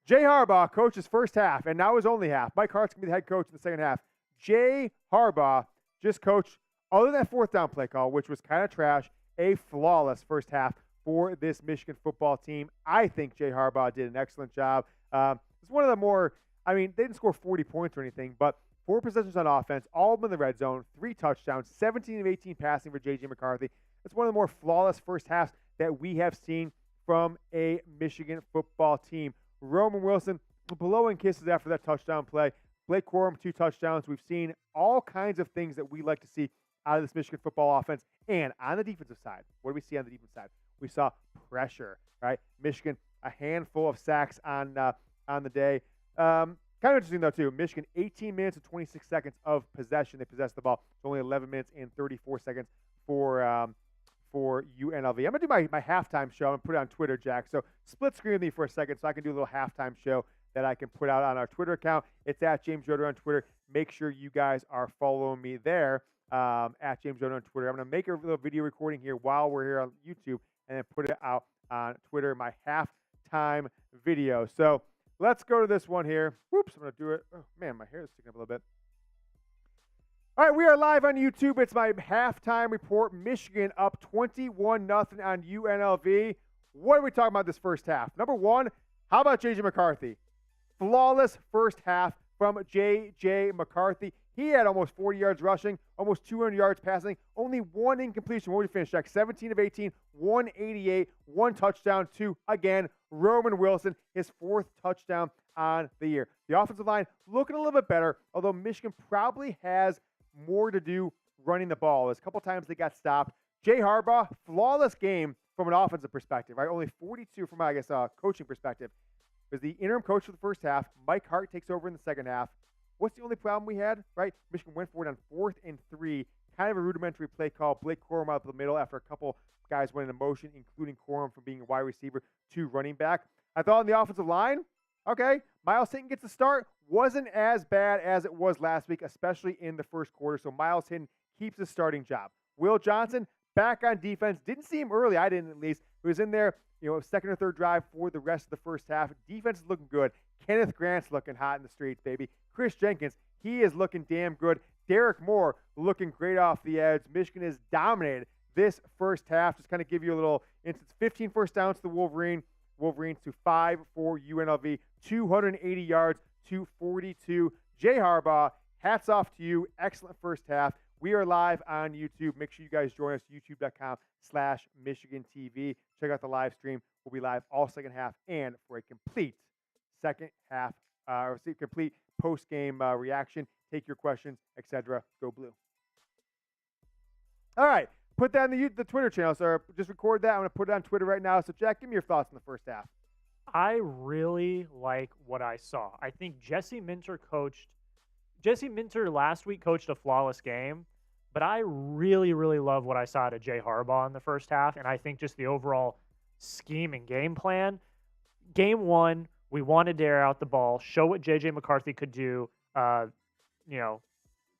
Jay Harbaugh coaches first half, and now his only half. Mike Hart's going to be the head coach in the second half. Jay Harbaugh just coached, other than that fourth down play call, which was kind of trash, a flawless first half for this Michigan football team. I think Jay Harbaugh did an excellent job. It's one of the more, I mean, they didn't score 40 points or anything, but 4 possessions on offense, all of them in the red zone, 3 touchdowns, 17 of 18 passing for J.J. McCarthy. It's one of the more flawless first halves that we have seen from a Michigan football team. Roman Wilson, blowing kisses after that touchdown play. Blake Corum, 2 touchdowns. We've seen all kinds of things that we like to see out of this Michigan football offense. And on the defensive side, what do we see on the defensive side? We saw pressure, right? Michigan, a handful of sacks on the day. Kind of interesting, though, too. Michigan, 18 minutes and 26 seconds of possession. They possessed the ball. It's only 11 minutes and 34 seconds for UNLV. I'm going to do my halftime show and put it on Twitter, Jack. So split screen with me for a second so I can do a little halftime show that I can put out on our Twitter account. It's at James Yoder on Twitter. Make sure you guys are following me there at James Yoder on Twitter. I'm going to make a little video recording here while we're here on YouTube and then put it out on Twitter, my halftime video. So let's go to this one here. Whoops, I'm going to do it. Oh, man, my hair is sticking up a little bit. All right, we are live on YouTube. It's my halftime report. Michigan up 21-0 on UNLV. What are we talking about this first half? Number one, how about J.J. McCarthy? Flawless first half from J.J. McCarthy. He had almost 40 yards rushing, almost 200 yards passing, only 1 incompletion. What did he finish, Jack? 17 of 18, 188, 1 touchdown to, again, Roman Wilson, his 4th touchdown on the year. The offensive line looking a little bit better, although Michigan probably has more to do running the ball. There's a couple times they got stopped. Jay Harbaugh, flawless game from an offensive perspective, right? Only 42 from, coaching perspective. Was the interim coach for the first half. Mike Hart takes over in the second half. What's the only problem we had, right? Michigan went for it on 4th and 3. Kind of a rudimentary play call. Blake Corum out the middle after a couple guys went into motion, including Corum from being a wide receiver to running back. I thought on the offensive line, okay, Miles Hinton gets the start. Wasn't as bad as it was last week, especially in the first quarter. So Miles Hinton keeps his starting job. Will Johnson back on defense. Didn't see him early. I didn't, at least. He was in there, second or third drive for the rest of the first half. Defense is looking good. Kenneth Grant's looking hot in the streets, baby. Chris Jenkins, he is looking damn good. Derek Moore looking great off the edge. Michigan has dominated this first half. Just kind of give you a little instance. 15 first downs to the Wolverines to 5 for UNLV. 280 yards to 42. Jay Harbaugh, hats off to you. Excellent first half. We are live on YouTube. Make sure you guys join us, youtube.com/Michigan TV. Check out the live stream. We'll be live all second half and for a complete second half, complete post-game reaction. Take your questions, etc. Go Blue. All right. Put that in the Twitter channel. So just record that. I'm going to put it on Twitter right now. So, Jack, give me your thoughts on the first half. I really like what I saw. I think Jesse Minter last week coached a flawless game, but I really, really love what I saw out of Jay Harbaugh in the first half, and I think just the overall scheme and game plan. Game 1, we wanted to air out the ball, show what J.J. McCarthy could do,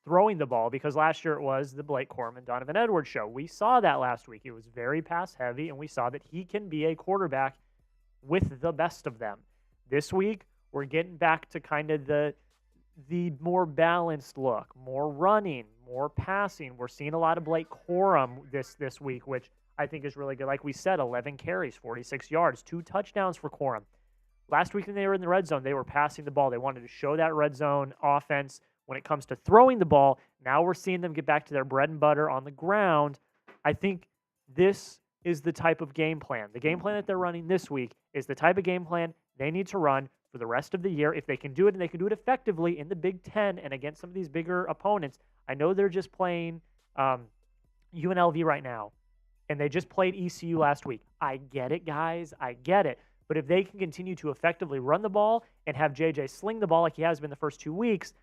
throwing the ball, because last year it was the Blake Corum, Donovan Edwards show. We saw that last week. It was very pass heavy, and we saw that he can be a quarterback with the best of them. This week, we're getting back to kind of the more balanced look, more running, more passing. We're seeing a lot of Blake Corum this week, which I think is really good. Like we said, 11 carries, 46 yards, 2 touchdowns for Corum. Last week when they were in the red zone, they were passing the ball. They wanted to show that red zone offense when it comes to throwing the ball. Now we're seeing them get back to their bread and butter on the ground. I think this is the type of game plan. The game plan that they're running this week is the type of game plan they need to run for the rest of the year. If they can do it, and they can do it effectively in the Big Ten and against some of these bigger opponents. I know they're just playing UNLV right now, and they just played ECU last week. I get it, guys. I get it. But if they can continue to effectively run the ball and have JJ sling the ball like he has been the first 2 weeks,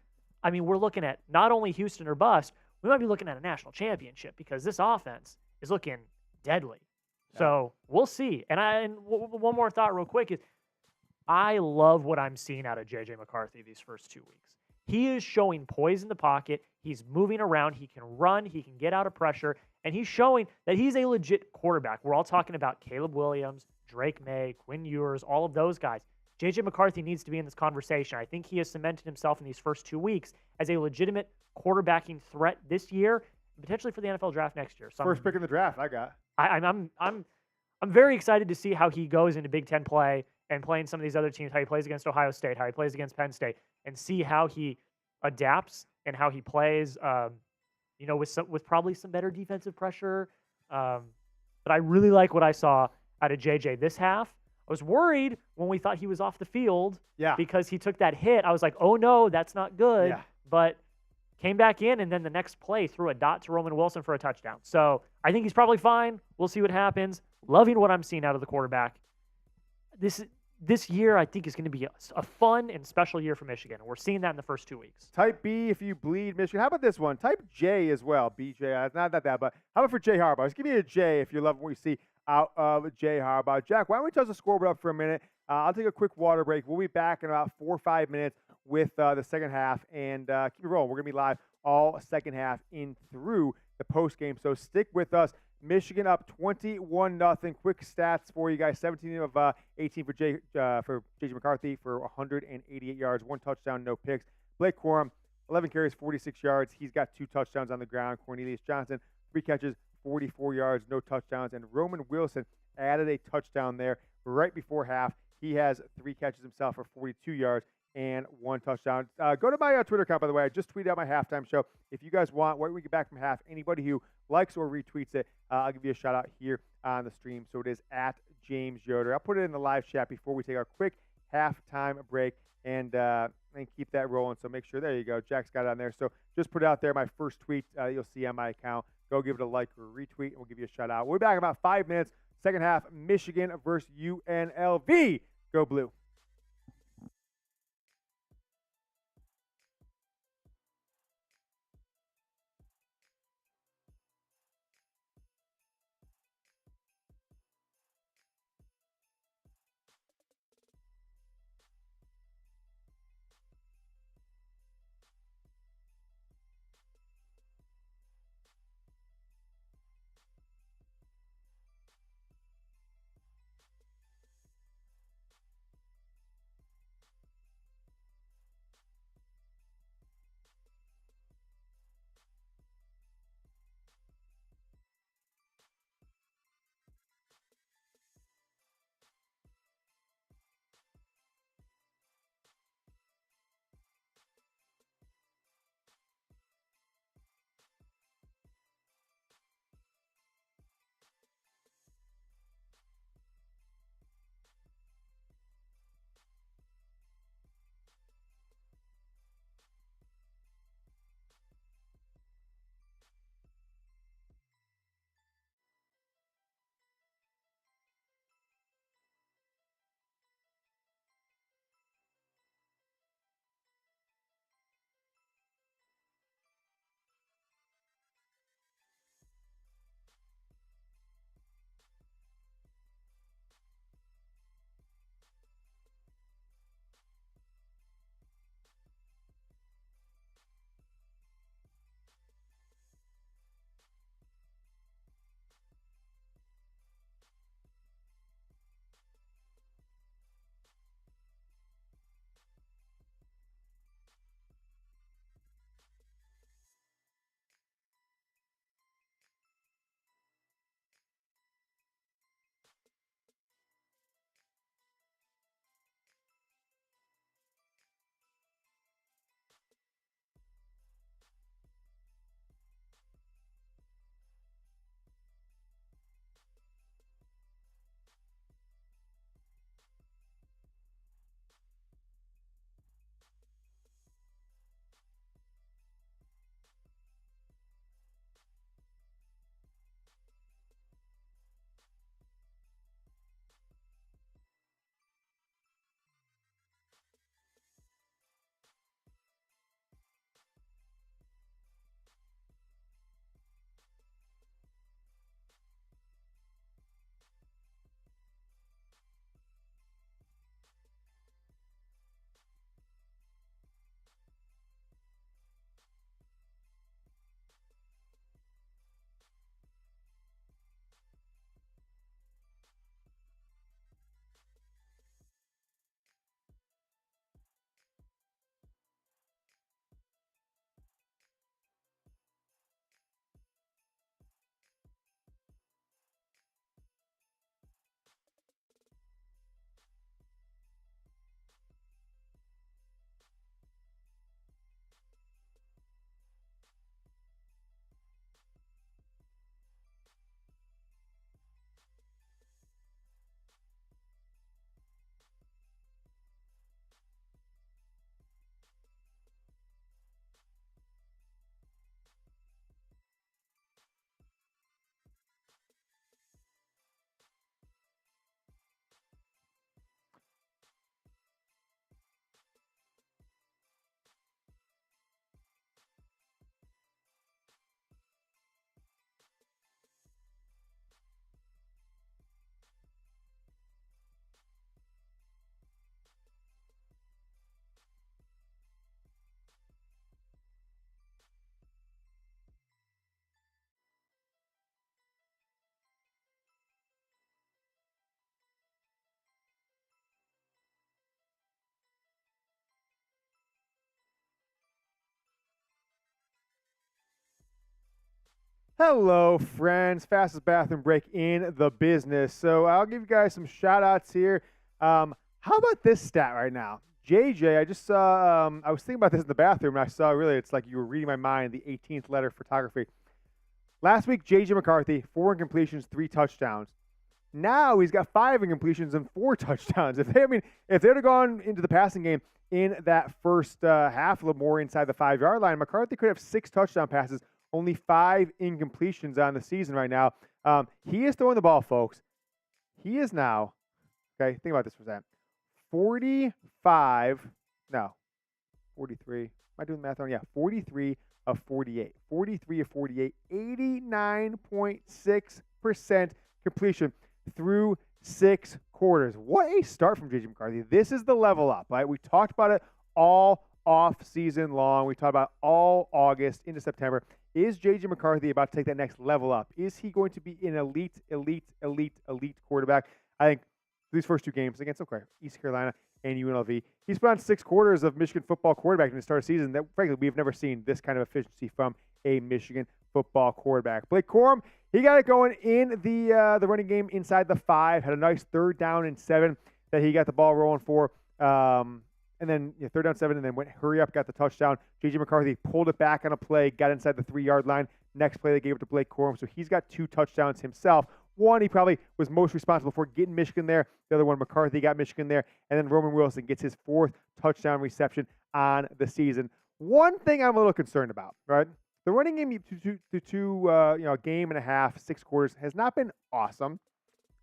I mean, we're looking at not only Houston or bust, we might be looking at a national championship, because this offense is looking deadly. Yeah. So we'll see. And one more thought real quick is, I love what I'm seeing out of J.J. McCarthy these first 2 weeks. He is showing poise in the pocket. He's moving around. He can run. He can get out of pressure. And he's showing that he's a legit quarterback. We're all talking about Caleb Williams, Drake May, Quinn Ewers, all of those guys. J.J. McCarthy needs to be in this conversation. I think he has cemented himself in these first 2 weeks as a legitimate quarterbacking threat this year, potentially for the NFL draft next year. So first pick in the draft, I got. I'm very excited to see how he goes into Big Ten play and playing some of these other teams, how he plays against Ohio State, how he plays against Penn State, and see how he adapts and how he plays, with probably some better defensive pressure. But I really like what I saw out of JJ this half. I was worried when we thought he was off the field because he took that hit. I was like, oh, no, that's not good. Yeah. But came back in, and then the next play threw a dot to Roman Wilson for a touchdown. So I think he's probably fine. We'll see what happens. Loving what I'm seeing out of the quarterback. This year, I think, is going to be a fun and special year for Michigan. We're seeing that in the first 2 weeks. Type B if you bleed Michigan. How about this one? Type J as well. BJ. Not that, but how about for Jay Harbaugh? Let's give me a J if you love what we see out of Jay Harbaugh. Jack, why don't we toss the scoreboard up for a minute? I'll take a quick water break. We'll be back in about 4 or 5 minutes with the second half, and keep it rolling. We're going to be live all second half in through the post game, so stick with us. Michigan up 21-0. Quick stats for you guys: 17 of 18 for J.J. McCarthy for 188 yards, 1 touchdown, no picks. Blake Corum, 11 carries, 46 yards. He's got 2 touchdowns on the ground. Cornelius Johnson, 3 catches, 44 yards, no touchdowns. And Roman Wilson added a touchdown there right before half. He has 3 catches himself for 42 yards and 1 touchdown. Go to my Twitter account, by the way. I just tweeted out my halftime show. If you guys want, when we get back from half, anybody who likes or retweets it, I'll give you a shout out here on the stream. So it is at James Yoder. I'll put it in the live chat before we take our quick halftime break and keep that rolling. So make sure, there you go. Jack's got it on there. So just put out there my first tweet you'll see on my account. Go give it a like or a retweet, and we'll give you a shout out. We'll be back in about 5 minutes. Second half, Michigan versus UNLV. Go Blue. Hello, friends. Fastest bathroom break in the business. So I'll give you guys some shout outs here. How about this stat right now? JJ, I just saw, I was thinking about this in the bathroom, and I saw really it's like you were reading my mind, the 18th letter photography. Last week, JJ McCarthy, 4 incompletions, 3 touchdowns. Now he's got 5 incompletions and 4 touchdowns. If they'd have gone into the passing game in that first half, a little more inside the 5-yard line, McCarthy could have 6 touchdown passes, only 5 incompletions on the season right now. He is throwing the ball, folks. He is now, okay, think about this for a second. 43. Am I doing the math wrong? Yeah, 43 of 48. 43 of 48, 89.6% completion through 6 quarters. What a start from J.J. McCarthy. This is the level up, right? We talked about it all off season long. We talked about all August into September. Is J.J. McCarthy about to take that next level up? Is he going to be an elite quarterback? I think these first 2 games against East Carolina and UNLV, he's put on 6 quarters of Michigan football quarterback in the start of the season that, frankly, we've never seen this kind of efficiency from a Michigan football quarterback. Blake Corum, he got it going in the running game inside the 5, had a nice 3rd down and 7 that he got the ball rolling for. And then 3rd down 7, and then went hurry up, got the touchdown. J.J. McCarthy pulled it back on a play, got inside the 3-yard line. Next play, they gave it to Blake Corum. So he's got 2 touchdowns himself. One, he probably was most responsible for getting Michigan there. The other one, McCarthy got Michigan there. And then Roman Wilson gets his 4th touchdown reception on the season. One thing I'm a little concerned about, right? The running game to a game and a half, 6 quarters, has not been awesome.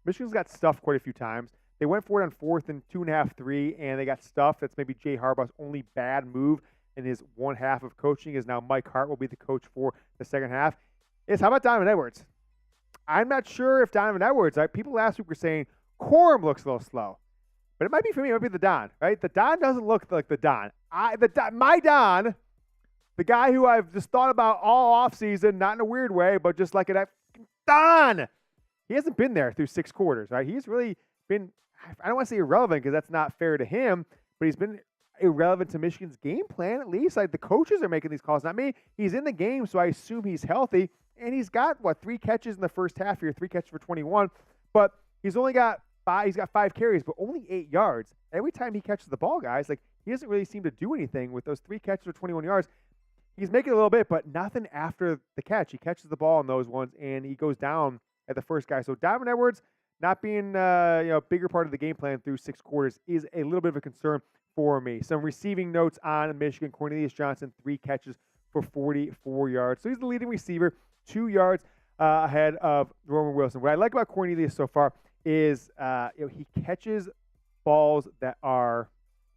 Michigan's got stuffed quite a few times. They went for it on 4th and 2.5, 3, and they got stuffed. That's maybe Jay Harbaugh's only bad move in his one half of coaching. Is now Mike Hart will be the coach for the second half. How about Donovan Edwards? I'm not sure if Donovan Edwards, people last week were saying Corum looks a little slow. But it might be for me, it might be the Don, right? The Don doesn't look like the Don. My Don, the guy who I've just thought about all offseason, not in a weird way, but just like a Don. He hasn't been there through 6 quarters, right? He's really been, I don't want to say irrelevant because that's not fair to him, but he's been irrelevant to Michigan's game plan, at least. Like, the coaches are making these calls, not me. He's in the game, so I assume he's healthy. And he's got, 3 catches in the first half here, 3 catches for 21. But he's only got 5 carries, but only 8 yards. Every time he catches the ball, guys, he doesn't really seem to do anything with those 3 catches for 21 yards. He's making a little bit, but nothing after the catch. He catches the ball on those ones, and he goes down at the first guy. So Donovan Edwards not being a bigger part of the game plan through 6 quarters is a little bit of a concern for me. Some receiving notes on Michigan. Cornelius Johnson, 3 catches for 44 yards. So he's the leading receiver, 2 yards ahead of Roman Wilson. What I like about Cornelius so far is he catches balls that are,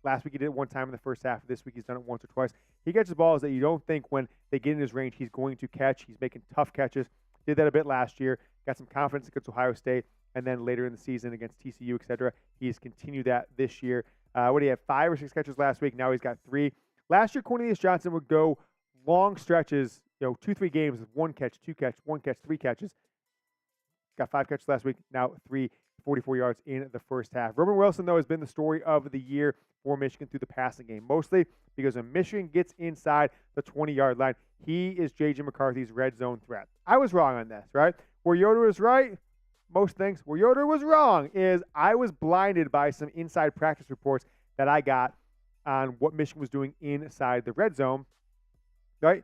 last week he did it one time in the first half. This week he's done it once or twice. He catches balls that you don't think when they get in his range he's going to catch. He's making tough catches. Did that a bit last year. Got some confidence against Ohio State. And then later in the season against TCU, etc. He's continued that this year. What do you have? 5 or 6 catches last week. Now he's got 3. Last year, Cornelius Johnson would go long stretches, 2-3 games with 1 catch, 2 catch, 1 catch, 3 catches. Got 5 catches last week. Now 3, 44 yards in the first half. Roman Wilson, though, has been the story of the year for Michigan through the passing game, mostly because when Michigan gets inside the 20-yard line, he is J.J. McCarthy's red zone threat. I was wrong on this, right? Where Yoder was right, most things. Where Yoder was wrong is I was blinded by some inside practice reports that I got on what Michigan was doing inside the red zone, right?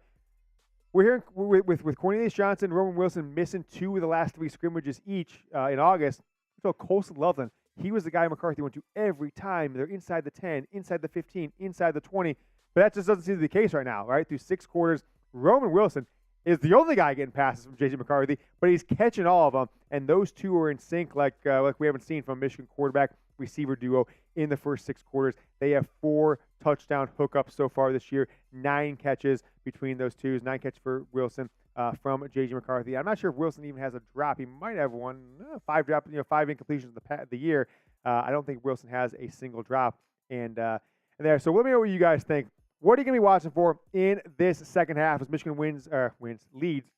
We're hearing with Cornelius Johnson, Roman Wilson missing 2 of the last 3 scrimmages each in August. So Colson Loveland, he was the guy McCarthy went to every time. They're inside the 10, inside the 15, inside the 20. But that just doesn't seem to be the case right now, right? Through 6 quarters, Roman Wilson is the only guy getting passes from J.J. McCarthy, but he's catching all of them. And those 2 are in sync like we haven't seen from Michigan quarterback receiver duo in the first 6 quarters. They have 4 touchdown hookups so far this year, 9 catches between those 2s, 9 catches for Wilson from J.J. McCarthy. I'm not sure if Wilson even has a drop. He might have one, 5 drop, 5 incompletions in the year. I don't think Wilson has a single drop. And there. So let me know what you guys think. What are you going to be watching for in this second half as Michigan leads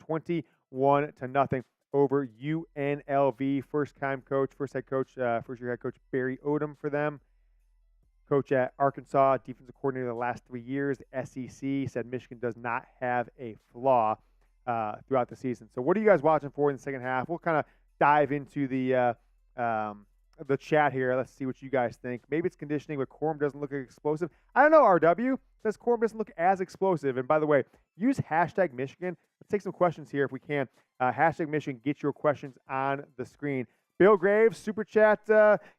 21-0 over UNLV? First year head coach Barry Odom for them. Coach at Arkansas, defensive coordinator the last 3 years. The SEC said Michigan does not have a flaw. throughout the season. So what are you guys watching for in the second half? We'll kind of dive into the chat here. Let's see what you guys think. Maybe it's conditioning, but Corum doesn't look explosive. I don't know, RW. Says Corum doesn't look as explosive. And by the way, use hashtag Michigan. Let's take some questions here if we can. Hashtag Michigan, get your questions on the screen. Bill Graves, Super Chat,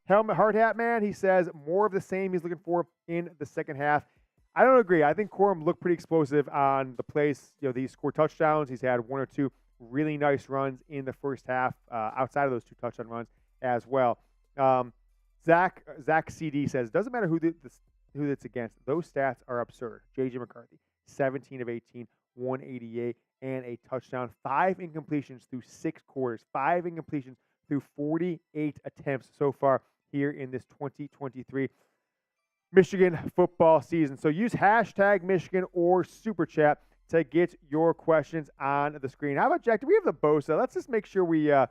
helmet, hard hat man. He says more of the same he's looking for in the second half. I don't agree. I think Corum looked pretty explosive on the plays. He scored touchdowns. He's had one or two really nice runs in the first half outside of those 2 touchdown runs as well. Zach CD says, doesn't matter who it's against. Those stats are absurd. J.J. McCarthy, 17 of 18, 188, and a touchdown. 5 incompletions through 6 quarters. 5 incompletions through 48 attempts so far here in this 2023 Michigan football season. So use hashtag Michigan or Super Chat to get your questions on the screen. How about, Jack? Do we have the Bosa? Let's just make sure we're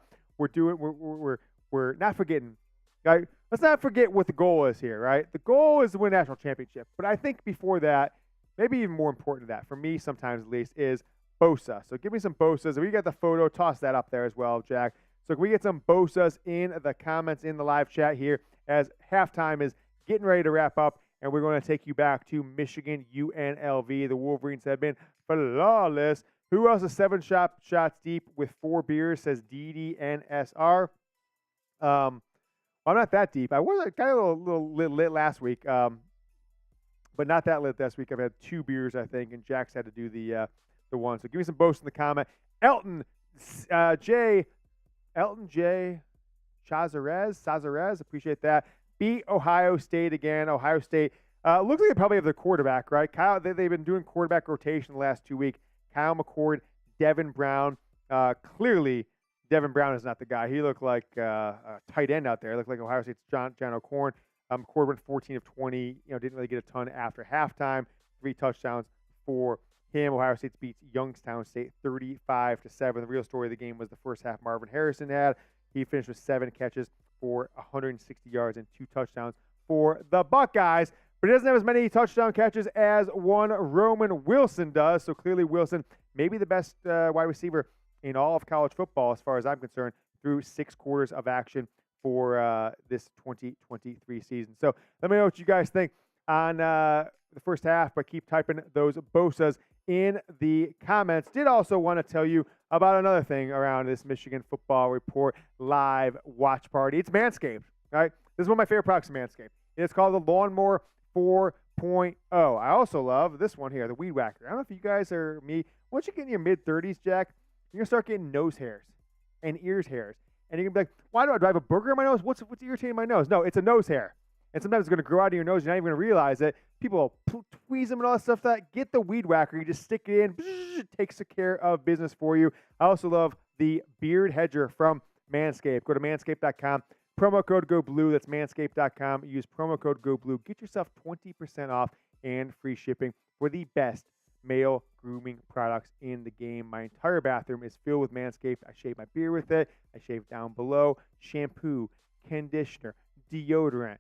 not forgetting. Right? Let's not forget what the goal is here, right? The goal is to win a national championship. But I think before that, maybe even more important than that, for me sometimes at least, is Bosa. So give me some Bosas. If we got the photo, toss that up there as well, Jack. So can we get some Bosas in the comments in the live chat here as halftime is getting ready to wrap up, and we're going to take you back to Michigan UNLV. The Wolverines have been flawless. Who else is 7 shots deep with 4 beers, says DDNSR. I'm not that deep. I was kind of a little lit last week, but not that lit this week. I've had 2 beers, I think, and Jack's had to do the one. So give me some boasts in the comment. Elton J. Chazarez, appreciate that. Beat Ohio State again. Ohio State looks like they probably have their quarterback, right? Kyle, they've been doing quarterback rotation the last 2 weeks. Kyle McCord, Devin Brown. Clearly, Devin Brown is not the guy. He looked like a tight end out there. He looked like Ohio State's John O'Corn. McCord went 14 of 20. Didn't really get a ton after halftime. 3 touchdowns for him. Ohio State beats Youngstown State 35-7. The real story of the game was the first half Marvin Harrison had. He finished with 7 catches for 160 yards and 2 touchdowns for the Buckeyes. But he doesn't have as many touchdown catches as one Roman Wilson does. So clearly Wilson may be the best wide receiver in all of college football as far as I'm concerned through 6 quarters of action for this 2023 season. So let me know what you guys think on the first half, but keep typing those Bosas in the comments. Did also want to tell you about another thing around this Michigan Football Report live watch party. It's Manscaped, right? This is one of my favorite products of Manscaped. It's called the Lawnmower 4.0. I also love this one here, the Weed Whacker. I don't know if you guys are me. Once you get in your mid-30s, Jack, you're going to start getting nose hairs and ears hairs. And you're going to be like, why do I have a booger in my nose? What's irritating my nose? No, it's a nose hair. And sometimes it's going to grow out of your nose. You're not even going to realize it. People tweeze them and all that stuff. Get the Weed Whacker. You just stick it in. It takes care of business for you. I also love the Beard Hedger from Manscaped. Go to manscaped.com. Promo code GoBlue. That's manscaped.com. Use promo code GoBlue. Get yourself 20% off and free shipping for the best male grooming products in the game. My entire bathroom is filled with Manscaped. I shave my beard with it. I shave down below. Shampoo, conditioner, deodorant,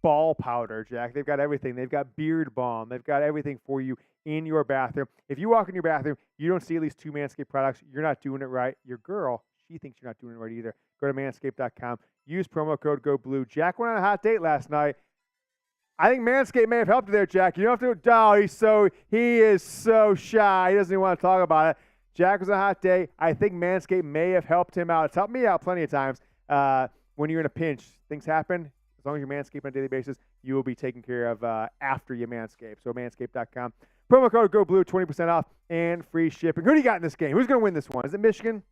ball powder, Jack. They've got everything. They've got beard balm. They've got everything for you in your bathroom. If you walk in your bathroom, you don't see at least 2 Manscaped products, you're not doing it right. Your girl, she thinks you're not doing it right either. Go to manscaped.com. Use promo code GoBlue. Jack went on a hot date last night. I think Manscaped may have helped you there, Jack. You don't have to. Oh, he is so shy. He doesn't even want to talk about it. Jack was on a hot day. I think Manscaped may have helped him out. It's helped me out plenty of times. When you're in a pinch, things happen. As long as you Manscaped on a daily basis, you will be taken care of after you Manscaped. So manscaped.com. Promo code GoBlue, 20% off and free shipping. Who do you got in this game? Who's going to win this one? Is it Michigan?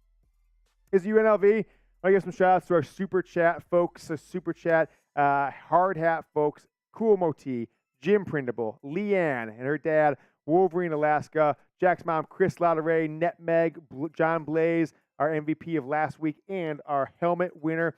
Is it UNLV? I give some shout outs to our Super Chat folks. So Super Chat, Hard Hat folks, Cool Moti, Jim Printable, Leanne and her dad, Wolverine, Alaska, Jack's mom, Chris Lauderay, Netmeg, John Blaze, our MVP of last week, and our helmet winner,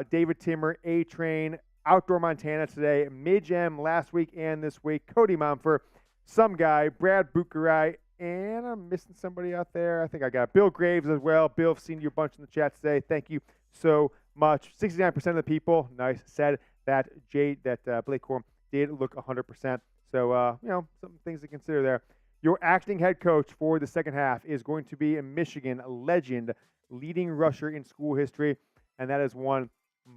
David Timmer, A-Train, Outdoor Montana today, Midge M last week and this week, Cody Momfer, some guy, Brad Bukarai, and I'm missing somebody out there. I think I got Bill Graves as well. Bill, I've seen you a bunch in the chat today. Thank you so much. 69% of the people, nice, said that Blake Corum did look 100%. So, some things to consider there. Your acting head coach for the second half is going to be a Michigan legend, leading rusher in school history, and that is one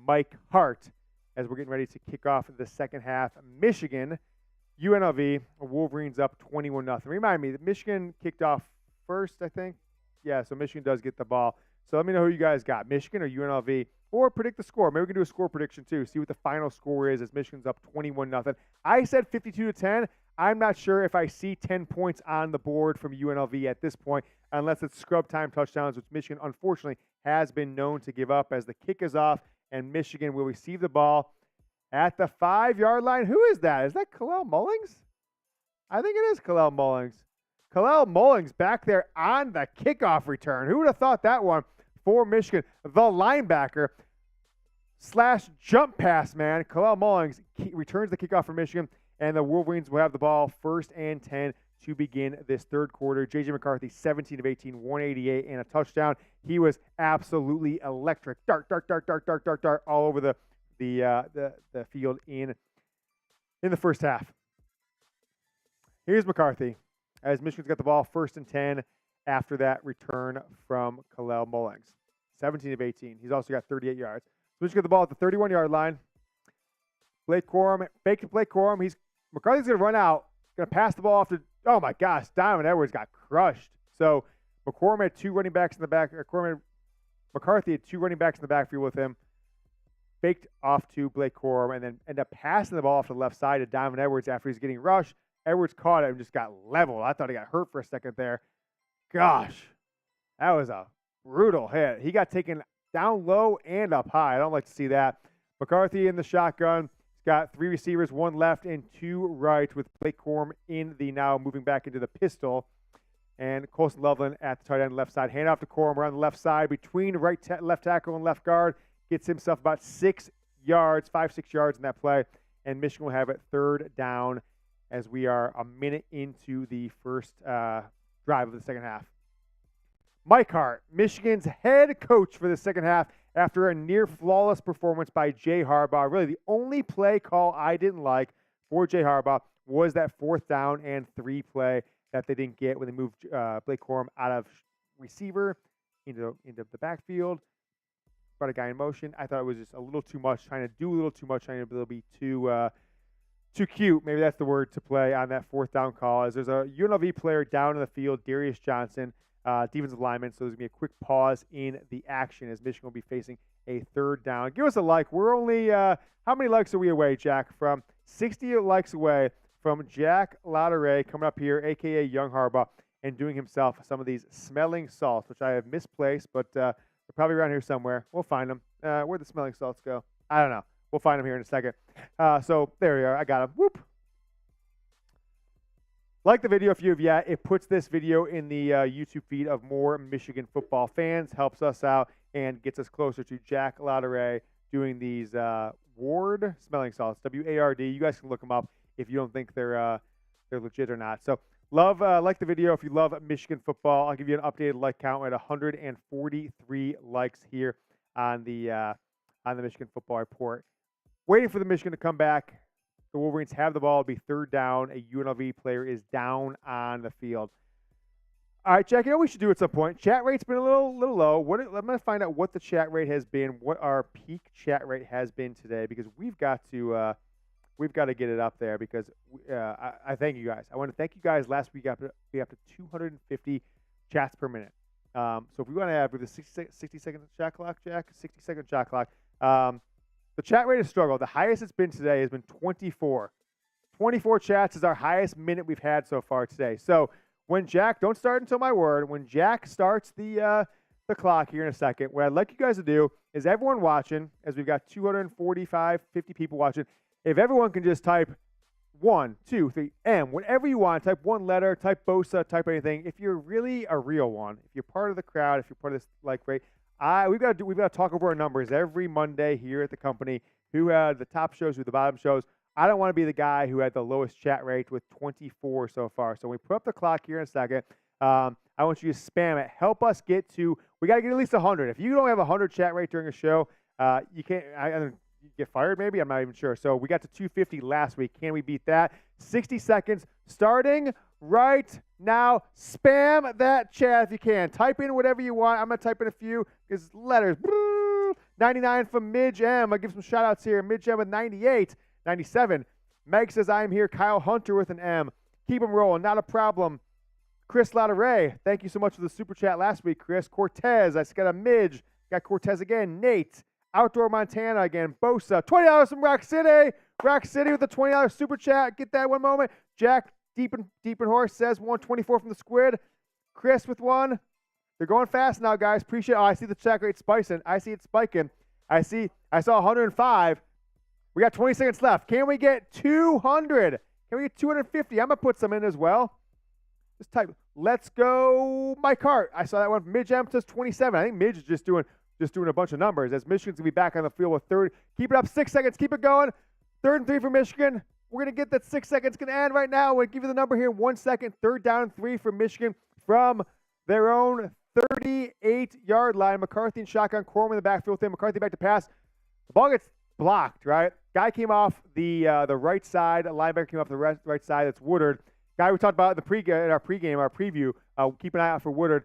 Mike Hart. As we're getting ready to kick off the second half, Michigan, UNLV, Wolverines up 21-0. Remind me, Michigan kicked off first, I think. Yeah, so Michigan does get the ball. So let me know who you guys got, Michigan or UNLV, or predict the score. Maybe we can do a score prediction too, see what the final score is as Michigan's up 21-0. I said 52-10. I'm not sure if I see 10 points on the board from UNLV at this point, unless it's scrub time touchdowns, which Michigan unfortunately has been known to give up as the kick is off, and Michigan will receive the ball at the 5-yard line. Who is that? Is that Kalel Mullings? I think it is Kalel Mullings. Kalel Mullings back there on the kickoff return. Who would have thought that one for Michigan? The linebacker / jump pass man, Kalel Mullings returns the kickoff for Michigan, and the Wolverines will have the ball 1st and 10 to begin this third quarter. J.J. McCarthy, 17 of 18, 188, and a touchdown. He was absolutely electric. Dart, all over the field in the first half. Here's McCarthy as Michigan's got the ball 1st and 10 after that return from Kalel Mullings. 17 of 18. He's also got 38 yards. So Michigan got the ball at the 31-yard line. Blake Corum, fake to Blake Corum. McCarthy's going to run out, going to pass the ball off to, oh my gosh, Donovan Edwards got crushed. So McCorm had 2 running backs in the back. McCarthy had 2 running backs in the backfield with him. Faked off to Blake Corum and then ended up passing the ball off to the left side to Donovan Edwards after he's getting rushed. Edwards caught it and just got leveled. I thought he got hurt for a second there. Gosh, that was a brutal hit. He got taken down low and up high. I don't like to see that. McCarthy in the shotgun. He's got 3 receivers, 1 left and 2 right, with Blake Corum in the now moving back into the pistol. And Colson Loveland at the tight end left side. Hand off to Corum around the left side between left tackle and left guard. Gets himself about 6 yards, 5-6 yards in that play. And Michigan will have it 3rd down as we are a minute into the first drive of the second half. Mike Hart, Michigan's head coach for the second half after a near flawless performance by Jay Harbaugh. Really, the only play call I didn't like for Jay Harbaugh was that 4th down and 3 play that they didn't get when they moved Blake Corum out of receiver into the backfield. Brought a guy in motion. I thought it was just a little too much, trying to do a little too much, trying to be too cute. Maybe that's the word to play on that 4th down call. As there's a UNLV player down in the field, Darius Johnson, defensive lineman. So there's going to be a quick pause in the action as Michigan will be facing a 3rd down. Give us a like. We're only, how many likes are we away, Jack? From 60 likes away from Jack Lauderay coming up here, a.k.a. Young Harbaugh, and doing himself some of these smelling salts, which I have misplaced, but they're probably around here somewhere. We'll find them. Where'd the smelling salts go? I don't know. We'll find them here in a second. So there we are. I got them. Whoop. Like the video if you have yet. It puts this video in the YouTube feed of more Michigan football fans, helps us out, and gets us closer to Jack Lauderay doing these Ward smelling salts, W-A-R-D. You guys can look them up if you don't think they're legit or not. So like the video if you love Michigan football. I'll give you an updated like count at 143 likes here on the Michigan Football Report. Waiting for the Michigan to come back. The Wolverines have the ball. It'll be 3rd down. A UNLV player is down on the field. All right, Jack, you know what we should do at some point? Chat rate's been a little low. I'm going to find out what the chat rate has been, what our peak chat rate has been today, because we've got to get it up there because I thank you guys. I want to thank you guys. Last week we got to 250 chats per minute. So if we want to have with a 60-second shot clock, Jack, 60-second shot clock, the chat rate has struggled. The highest it's been today has been 24. 24 chats is our highest minute we've had so far today. So when Jack, don't start until my word, when Jack starts the clock here in a second, what I'd like you guys to do is everyone watching, as we've got 245, 50 people watching, if everyone can just type 1, 2, 3, M, whatever you want, type 1 letter, type BOSA, type anything. If you're really a real one, if you're part of the crowd, if you're part of this like rate, we've got to talk over our numbers every Monday here at the company. Who had the top shows, who the bottom shows. I don't want to be the guy who had the lowest chat rate with 24 so far. So we put up the clock here in a second. I want you to spam it. Help us get to. We got to get at least 100. If you don't have 100 chat rate during a show, you can't. You get fired maybe. I'm not even sure. So we got to 250 last week. Can we beat that? 60 seconds starting right now. Spam that chat if you can. Type in whatever you want. I'm going to type in a few because letters. 99 from Midge M. I'll give some shout outs here. Midge M with 98. 97. Meg says, I am here. Kyle Hunter with an M. Keep them rolling. Not a problem. Chris Lauderay, thank you so much for the super chat last week, Chris. Cortez, I just got a Midge. Got Cortez again. Nate. Outdoor Montana again. Bosa. $20 from Rock City. Rock City with the $20 super chat. Get that one moment. Jack Deep and Horse says 124 from the Squid. Chris with one. They're going fast now, guys. Appreciate it. Oh, I see the check rate spiking. I see it spiking. I saw 105. We got 20 seconds left. Can we get 200? Can we get 250? I'm going to put some in as well. Just type, let's go, Mike Hart. I saw that one. Midge M says 27. I think Midge is just doing a bunch of numbers as Michigan's going to be back on the field with third. Keep it up. 6 seconds. Keep it going. 3rd and 3 for Michigan. We're going to get that 6 seconds going to end right now. We'll give you the number here in 1 second. 3rd down and 3 for Michigan from their own 38-yard line. McCarthy and shotgun. Corman in the backfield thing. McCarthy back to pass. The ball gets blocked, right? Guy came off the right side. A linebacker came off the right side. That's Woodard. Guy we talked about in our preview. Keep an eye out for Woodard.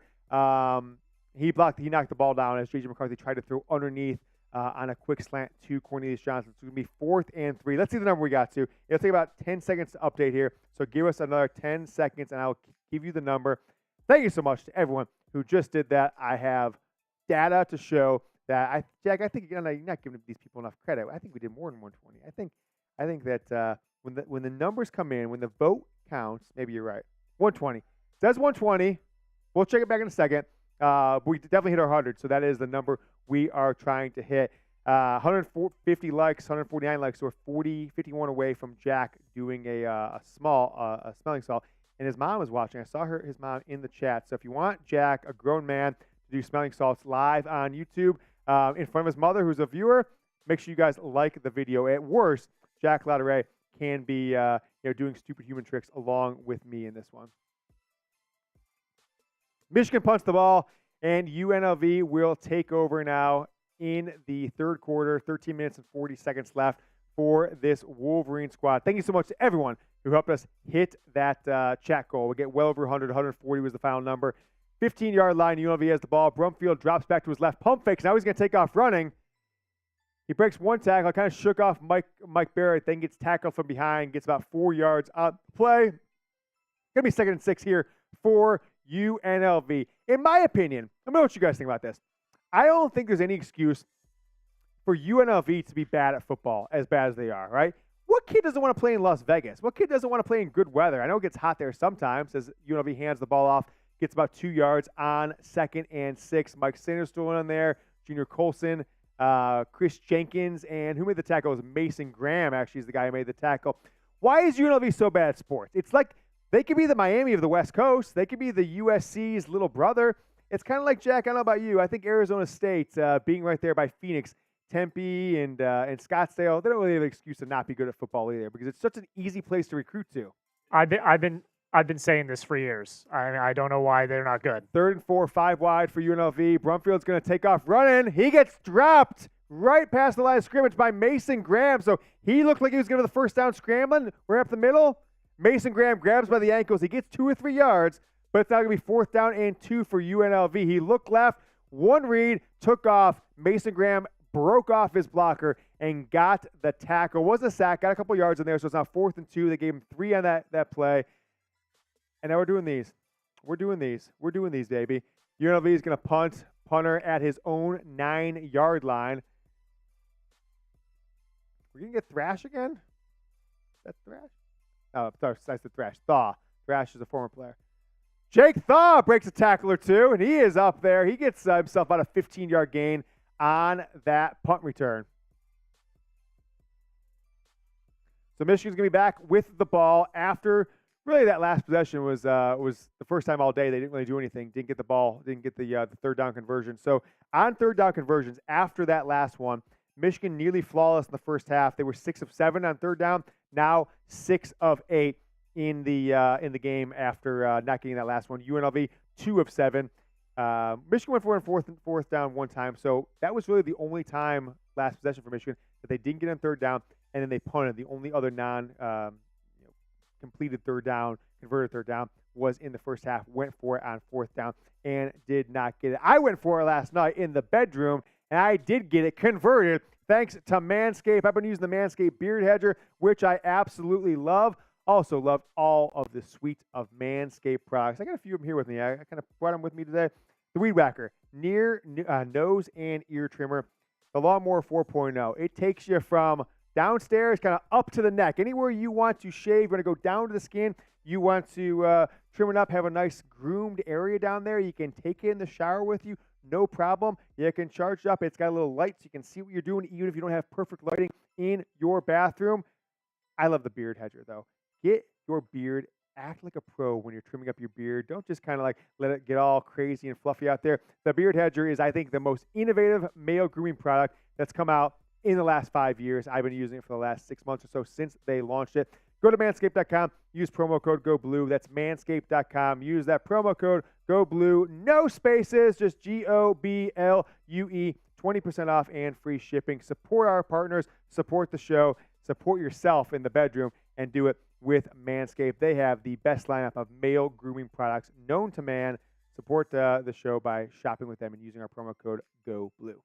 He knocked the ball down as J.J. McCarthy tried to throw underneath on a quick slant to Cornelius Johnson. So it's going to be 4th and 3. Let's see the number we got to. It'll take about 10 seconds to update here. So give us another 10 seconds, and I'll give you the number. Thank you so much to everyone who just did that. I have data to show that. Jack, I think you're not giving these people enough credit. I think we did more than 120. I think that when the numbers come in, when the vote counts, maybe you're right. 120. It says 120. We'll check it back in a second. We definitely hit our 100, so that is the number we are trying to hit. 150 likes, 149 likes, so we're 51 away from Jack doing a smelling salt. And his mom was watching. I saw his mom in the chat. So if you want Jack, a grown man, to do smelling salts live on YouTube in front of his mother, who's a viewer, make sure you guys like the video. At worst, Jack Lauderay can be doing stupid human tricks along with me in this one. Michigan punts the ball, and UNLV will take over now in the 3rd quarter. 13 minutes and 40 seconds left for this Wolverine squad. Thank you so much to everyone who helped us hit that chat goal. We get well over 100. 140 was the final number. 15-yard line. UNLV has the ball. Brumfield drops back to his left. Pump fakes. Now he's going to take off running. He breaks one tackle. Kind of shook off Mike Barrett. Then gets tackled from behind. Gets about 4 yards on play. Going to be 2nd and 6 here for UNLV. In my opinion, let me know what you guys think about this. I don't think there's any excuse for UNLV to be bad at football, as bad as they are, right? What kid doesn't want to play in Las Vegas? What kid doesn't want to play in good weather? I know it gets hot there sometimes as UNLV hands the ball off, gets about 2 yards on 2nd and 6. Mike Sanders still in there, Junior Colson, Chris Jenkins, and who made the tackle? It was Mason Graham, actually, is the guy who made the tackle. Why is UNLV so bad at sports? It's like they could be the Miami of the West Coast. They could be the USC's little brother. It's kind of like, Jack, I don't know about you. I think Arizona State, being right there by Phoenix, Tempe, and Scottsdale, they don't really have an excuse to not be good at football either because it's such an easy place to recruit to. I've been saying this for years. I don't know why they're not good. 3rd and 4, 5 wide for UNLV. Brumfield's going to take off running. He gets dropped right past the line of scrimmage by Mason Graham. So he looked like he was going to the first down scrambling. We're up the middle. Mason Graham grabs by the ankles. He gets 2 or 3 yards, but it's now going to be 4th down and 2 for UNLV. He looked left, one read, took off. Mason Graham broke off his blocker and got the tackle. Wasn't a sack, got a couple yards in there, so it's now 4th and 2. They gave him 3 on that play. And now we're doing these. We're doing these, baby. UNLV is going to punt. Punter at his own 9-yard line. We're going to get Thrash again? Is that Thrash? Oh, sorry, that's the Thrash. Thaw. Thrash is a former player. Jake Thaw breaks a tackle or two, and he is up there. He gets himself about a 15-yard gain on that punt return. So Michigan's going to be back with the ball after really that last possession was the first time all day they didn't really do anything, didn't get the ball, didn't get the 3rd down conversion. So on 3rd down conversions, after that last one, Michigan nearly flawless in the first half. They were 6 of 7 on 3rd down, now 6 of 8 in the game after not getting that last one. UNLV 2 of 7. Michigan went for it on 4th down one time, so that was really the only time last possession for Michigan that they didn't get on 3rd down, and then they punted. The only other completed third down, converted third down, was in the first half, went for it on fourth down, and did not get it. I went for it last night in the bedroom, and I did get it converted thanks to Manscaped. I've been using the Manscaped Beard Hedger, which I absolutely love. Also loved all of the suite of Manscaped products. I got a few of them here with me. I kind of brought them with me today. The Weed Whacker, nose and ear trimmer. The Lawnmower 4.0. It takes you from downstairs kind of up to the neck. Anywhere you want to shave, you want to go down to the skin, you want to trim it up, have a nice groomed area down there. You can take it in the shower with you, no problem. You can charge it up. It's got a little light so you can see what you're doing even if you don't have perfect lighting in your bathroom. I love the Beard Hedger, though. Get your beard. Act like a pro when you're trimming up your beard. Don't just kind of like let it get all crazy and fluffy out there. The Beard Hedger is, I think, the most innovative male grooming product that's come out in the last 5 years. I've been using it for the last 6 months or so since they launched it. Go to manscaped.com. Use promo code GOBLUE. That's manscaped.com. Use that promo code GOBLUE. No spaces, just GOBLUE. 20% off and free shipping. Support our partners. Support the show. Support yourself in the bedroom and do it with Manscaped. They have the best lineup of male grooming products known to man. Support the show by shopping with them and using our promo code GOBLUE.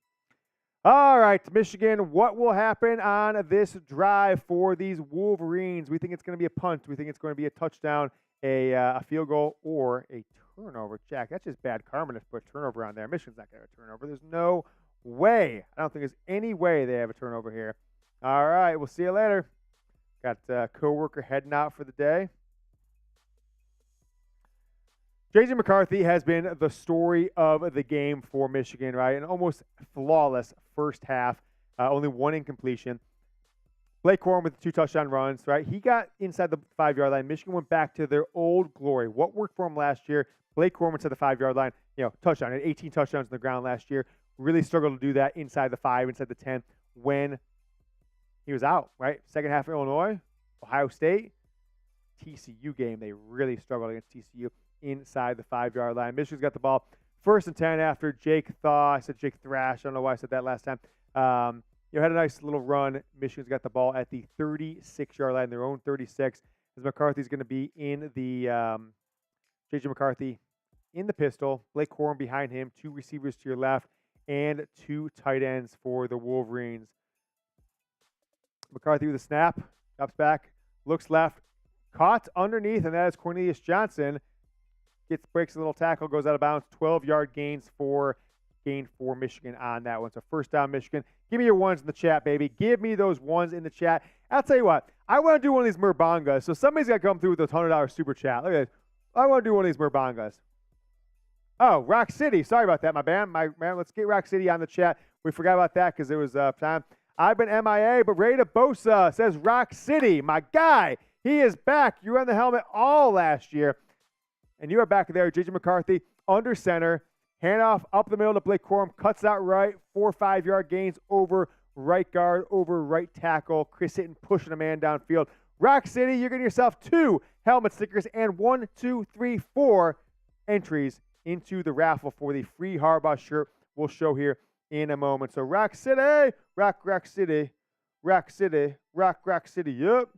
All right, Michigan, what will happen on this drive for these Wolverines? We think it's going to be a punt. We think it's going to be a touchdown, a field goal, or a turnover. Jack, that's just bad karma to put a turnover on there. Michigan's not going to have a turnover. There's no way. I don't think there's any way they have a turnover here. All right, we'll see you later. Got a coworker heading out for the day. J.J. McCarthy has been the story of the game for Michigan, right? An almost flawless first half, only one incompletion. Blake Corum with 2 touchdown runs, right? He got inside the 5-yard line. Michigan went back to their old glory. What worked for him last year? Blake Corum inside the 5-yard line, touchdown. He had 18 touchdowns on the ground last year. Really struggled to do that inside the 5, inside the 10 when he was out, right? Second half of Illinois, Ohio State, TCU game. They really struggled against TCU inside the 5-yard line. Michigan's got the ball 1st and 10 after Jake Thaw. I said Jake Thrash. I don't know why I said that last time. Had a nice little run. Michigan's got the ball at the 36-yard line, their own 36. As McCarthy's going to be in the J.J. McCarthy in the pistol. Blake Corum behind him. 2 receivers to your left and 2 tight ends for the Wolverines. McCarthy with a snap, drops back, looks left, caught underneath, and that is Cornelius Johnson. Breaks a little tackle, goes out of bounds. 12-yard gain for Michigan on that one. So first down, Michigan. Give me your ones in the chat, baby. Give me those ones in the chat. I'll tell you what. I want to do one of these Murbangas. So somebody's got to come through with a $100 super chat. Look at this. I want to do one of these Murbangas. Oh, Rock City. Sorry about that, my man. Let's get Rock City on the chat. We forgot about that because it was time. I've been MIA, but Rada Bosa says Rock City. My guy. He is back. You were on the helmet all last year. And you are back there. J.J. McCarthy under center. Handoff up the middle to Blake Corum. Cuts out right. 4 5-yard gains over right guard, over right tackle. Chris Hitton pushing a man downfield. Rock City, you're getting yourself 2 helmet stickers and 1, 2, 3, 4 entries into the raffle for the free Harbaugh shirt we'll show here in a moment. So Rock City, Rock City, Rock City, Rock City, yep.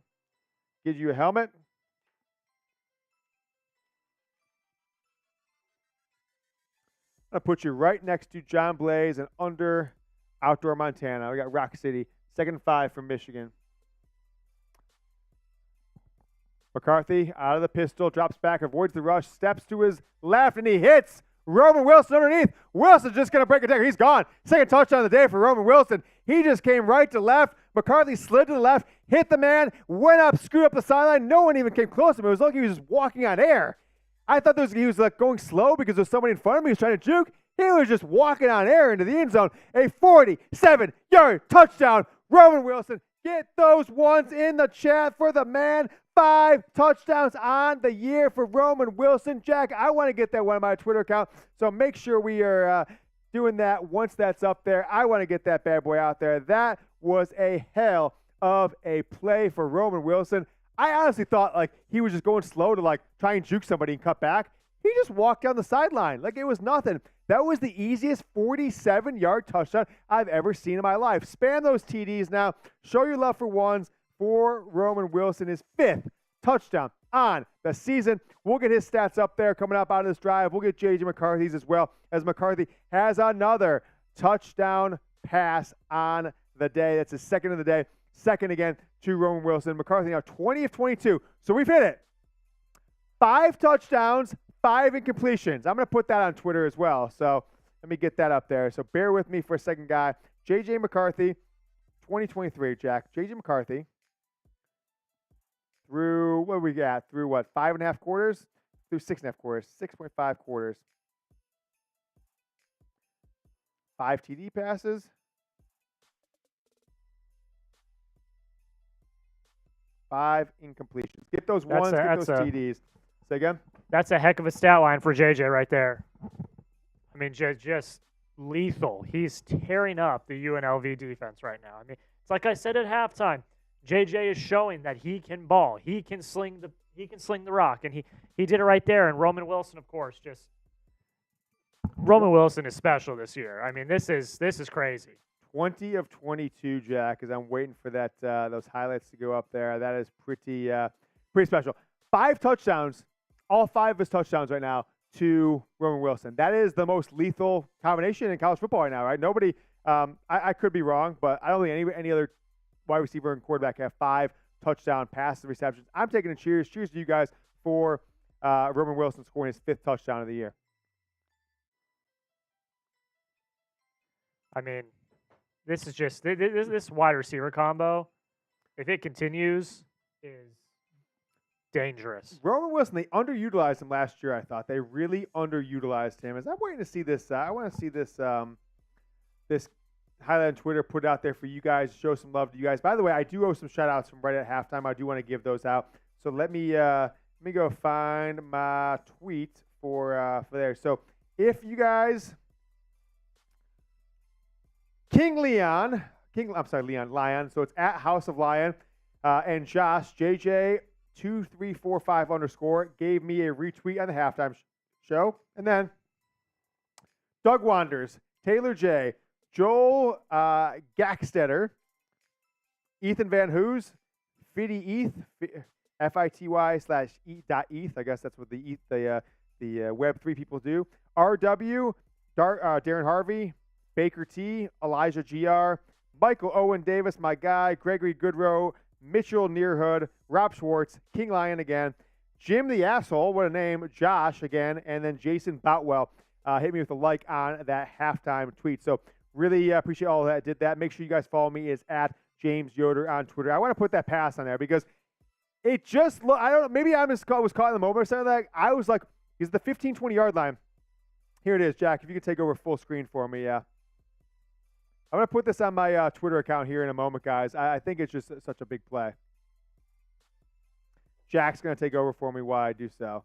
Gives you a helmet. I'm going to put you right next to John Blaze and under Outdoor Montana. We got Rock City, 2nd and 5 from Michigan. McCarthy out of the pistol, drops back, avoids the rush, steps to his left, and he hits Roman Wilson underneath. Wilson's just going to break a tackle. He's gone. 2nd touchdown of the day for Roman Wilson. He just came right to left. McCarthy slid to the left, hit the man, went up, screwed up the sideline. No one even came close to him. It was like he was just walking on air. I thought he was like going slow because there's somebody in front of me who was trying to juke. He was just walking on air into the end zone. A 47-yard touchdown. Roman Wilson, get those ones in the chat for the man. 5 touchdowns on the year for Roman Wilson. Jack, I want to get that one on my Twitter account, so make sure we are doing that once that's up there. I want to get that bad boy out there. That was a hell of a play for Roman Wilson. I honestly thought like he was just going slow to like try and juke somebody and cut back. He just walked down the sideline like it was nothing. That was the easiest 47-yard touchdown I've ever seen in my life. Spam those TDs now. Show your love for ones for Roman Wilson, his 5th touchdown on the season. We'll get his stats up there coming up out of this drive. We'll get J.J. McCarthy's as well, as McCarthy has another touchdown pass on the day. That's his second of the day. Second again to Roman Wilson. McCarthy now 20 of 22. So we've hit it. 5 touchdowns, 5 incompletions. I'm going to put that on Twitter as well. So let me get that up there. So bear with me for a second, guy. J.J. McCarthy, 2023, Jack. J.J. McCarthy through, what we got? Through what, 5.5 quarters? Through 6.5 quarters. 6.5 quarters. 5 TD passes. 5 incompletions. Get those ones, get those TDs. Say again? That's a heck of a stat line for JJ right there. I mean, just lethal. He's tearing up the UNLV defense right now. I mean, it's like I said at halftime. JJ is showing that he can ball. He can sling the rock, and he did it right there. And Roman Wilson, of course, Roman Wilson is special this year. I mean, this is crazy. 20 of 22, Jack, as I'm waiting for that those highlights to go up there. That is pretty special. 5 touchdowns, all 5 of his touchdowns right now to Roman Wilson. That is the most lethal combination in college football right now, right? Nobody, I could be wrong, but I don't think any other wide receiver and quarterback have 5 touchdown passes receptions. I'm taking a cheers. Cheers to you guys for Roman Wilson scoring his 5th touchdown of the year. I mean, this is just this wide receiver combo, if it continues, is dangerous. Roman Wilson, they underutilized him last year, I thought. They really underutilized him. As I'm waiting to see this, I want to see this this highlight on Twitter, put it out there for you guys, show some love to you guys. By the way, I do owe some shout-outs from right at halftime. I do want to give those out. So let me go find my tweet for there. So if you guys... Lion. So it's at House of Lion. And Josh, JJ2345_ gave me a retweet on the halftime show. And then Doug Wanders, Taylor J, Joel Gackstetter, Ethan Van Hoos, Fitty Eth, FITY/E.eth. I guess that's what the Web3 people do. RW, Darren Harvey, Baker T, Elijah GR, Michael Owen Davis, my guy, Gregory Goodrow, Mitchell Nearhood, Rob Schwartz, King Lion again, Jim the Asshole, what a name, Josh again, and then Jason Boutwell hit me with a like on that halftime tweet. So really appreciate all that did that. Make sure you guys follow me. Is at James Yoder on Twitter. I want to put that pass on there because it just I don't know, maybe I was caught in the moment or something like that. I was like, is the 15, 20-yard line. Here it is, Jack. If you could take over full screen for me, yeah. I'm going to put this on my Twitter account here in a moment, guys. I think it's just such a big play. Jack's going to take over for me while I do so.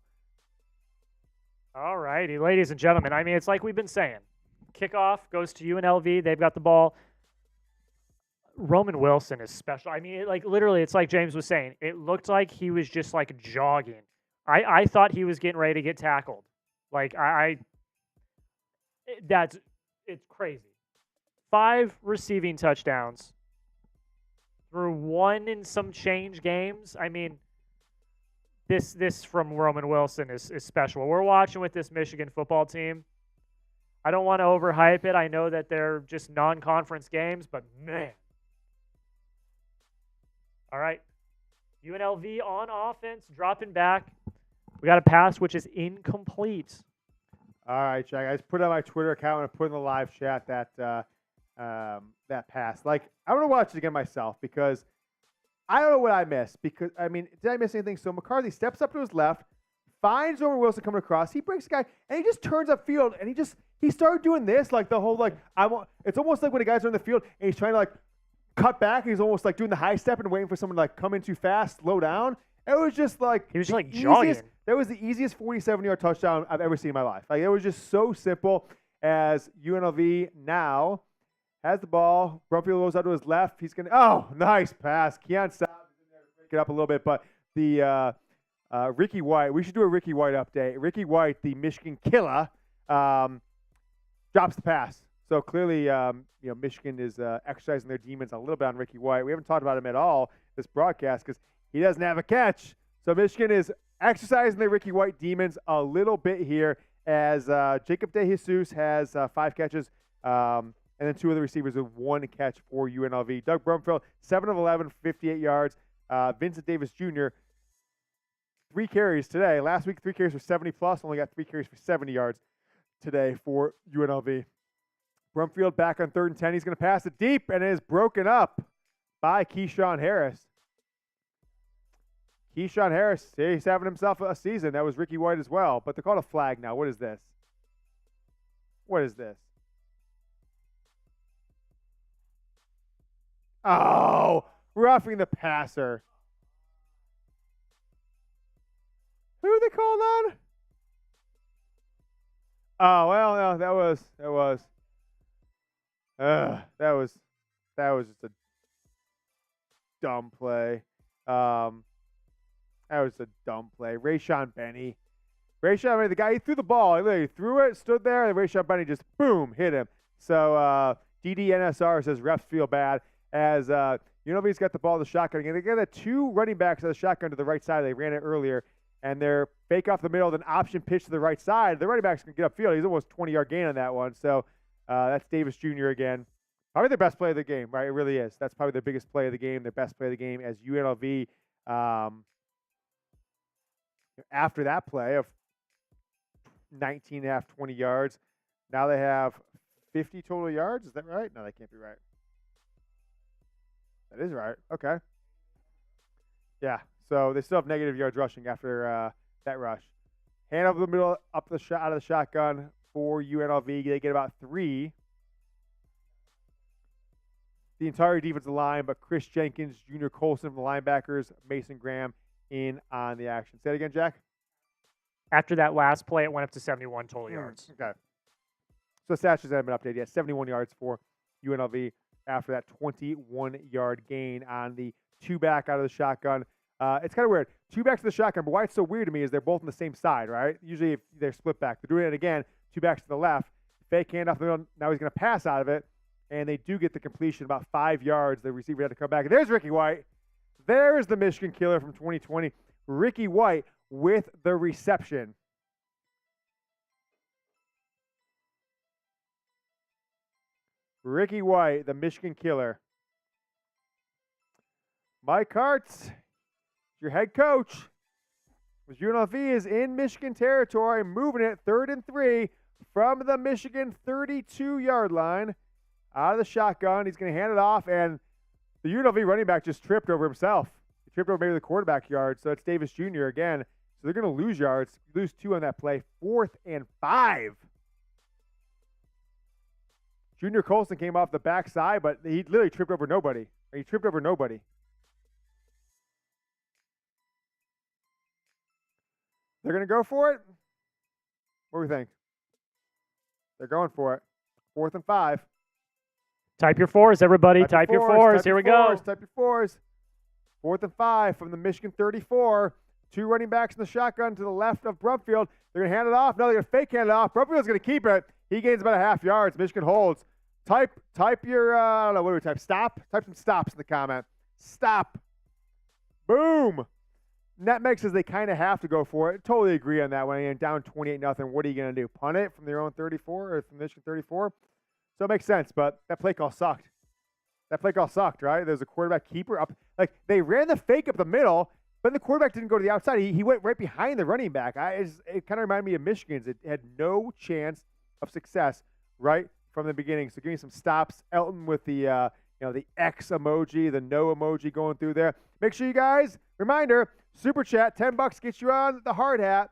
All righty, ladies and gentlemen. I mean, it's like we've been saying. Kickoff goes to UNLV. They've got the ball. Roman Wilson is special. I mean, literally, it's like James was saying. It looked like he was just like jogging. I thought he was getting ready to get tackled. It's crazy. 5 receiving touchdowns through 1 in some change games. I mean, this from Roman Wilson is special. We're watching with this Michigan football team. I don't want to overhype it. I know that they're just non-conference games, but man. All right. UNLV on offense, dropping back. We got a pass, which is incomplete. All right, Jack. I just put it on my Twitter account and put in the live chat that pass. I want to watch it again myself because I don't know what I missed. Because I mean, did I miss anything? So McCarthy steps up to his left, finds Roman Wilson coming across. He breaks the guy, and he just turns upfield, and he started doing this the whole It's almost like when a guy's on the field and he's trying to cut back. And he's almost doing the high step and waiting for someone to come in too fast, slow down. It was just he was jogging. That was the easiest 47-yard touchdown I've ever seen in my life. It was just so simple. As UNLV now has the ball. Brumfield goes out to his left. He's going to – oh, nice pass. Keon Saab is in there to break it up a little bit. But the Ricky White – we should do a Ricky White update. Ricky White, the Michigan killer, drops the pass. So clearly, Michigan is exercising their demons a little bit on Ricky White. We haven't talked about him at all this broadcast because he doesn't have a catch. So Michigan is exercising the Ricky White demons a little bit here as Jacob DeJesus has 5 catches, and then 2 of the receivers with 1 catch for UNLV. Doug Brumfield, 7 of 11, 58 yards. Vincent Davis Jr., 3 carries today. Last week, 3 carries for 70+. Only got 3 carries for 70 yards today for UNLV. Brumfield back on 3rd and 10. He's going to pass it deep, and it is broken up by Keyshawn Harris. Keyshawn Harris, he's having himself a season. That was Ricky White as well. But they're called a flag now. What is this? What is this? Oh, roughing the passer. Who they called on? Oh, well, no, that was just a dumb play. That was a dumb play. Rayshon Benny, the guy, he threw the ball. He literally threw it, stood there, and Rayshon Benny just, boom, hit him. So DDNSR says refs feel bad as UNLV's got the ball in the shotgun again. They got 2 running backs of the shotgun to the right side. They ran it earlier, and they're fake off the middle, then option pitch to the right side. The running back's going to get upfield. He's almost 20-yard gain on that one. So that's Davis Jr. again. Probably their best play of the game, right? It really is. That's probably their biggest play of the game, their best play of the game as UNLV. After that play of 19.5, 20 yards, now they have 50 total yards. Is that right? No, that can't be right. That is right. Okay. Yeah. So they still have negative yards rushing after that rush. Hand over the middle, out of the shotgun for UNLV. They get about 3. The entire defensive line, but Chris Jenkins, Junior Colson from the linebackers, Mason Graham in on the action. Say it again, Jack. After that last play, it went up to 71 total yards. Okay. So stats haven't been updated yet. 71 yards for UNLV after that 21-yard gain on the 2-back out of the shotgun. It's kind of weird. 2 backs to the shotgun, but why it's so weird to me is they're both on the same side, right? Usually if they're split back. They're doing it again. 2 backs to the left. Fake handoff the middle. Now he's going to pass out of it, and they do get the completion about 5 yards. The receiver had to come back. There's Ricky White. There's the Michigan killer from 2020. Ricky White with the reception. Ricky White, the Michigan killer. Mike Hart's your head coach. As UNLV is in Michigan territory, moving it 3rd and 3 from the Michigan 32-yard line. Out of the shotgun, he's going to hand it off, and the UNLV running back just tripped over himself. He tripped over maybe the quarterback yard, so it's Davis Jr. again. So they're going to lose yards, lose 2 on that play. 4th and 5. Junior Colson came off the backside, but he literally tripped over nobody. He tripped over nobody. They're going to go for it? What do we think? They're going for it. 4th and 5. Type your 4s, everybody. Type your 4s. Here we go. Type your 4s. 4th and 5 from the Michigan 34. 2 running backs in the shotgun to the left of Brumfield. They're going to hand it off. No, they're going to fake hand it off. Brumfield's going to keep it. He gains about a half yards. Michigan holds. Type your, I don't know, what do we type? Stop? Type some stops in the comment. Stop. Boom. Netmeg says they kind of have to go for it. Totally agree on that one. And down 28-0. What are you going to do? Punt it from their own 34 or from Michigan 34? So it makes sense, but that play call sucked. Right? There's a quarterback keeper up. Like, they ran the fake up the middle, but the quarterback didn't go to the outside. He went right behind the running back. It kind of reminded me of Michigan's. It had no chance of success right from the beginning. So give me some stops. Elton with the the X emoji, the no emoji going through there. Make sure you guys, reminder, Super Chat, $10 gets you on the hard hat.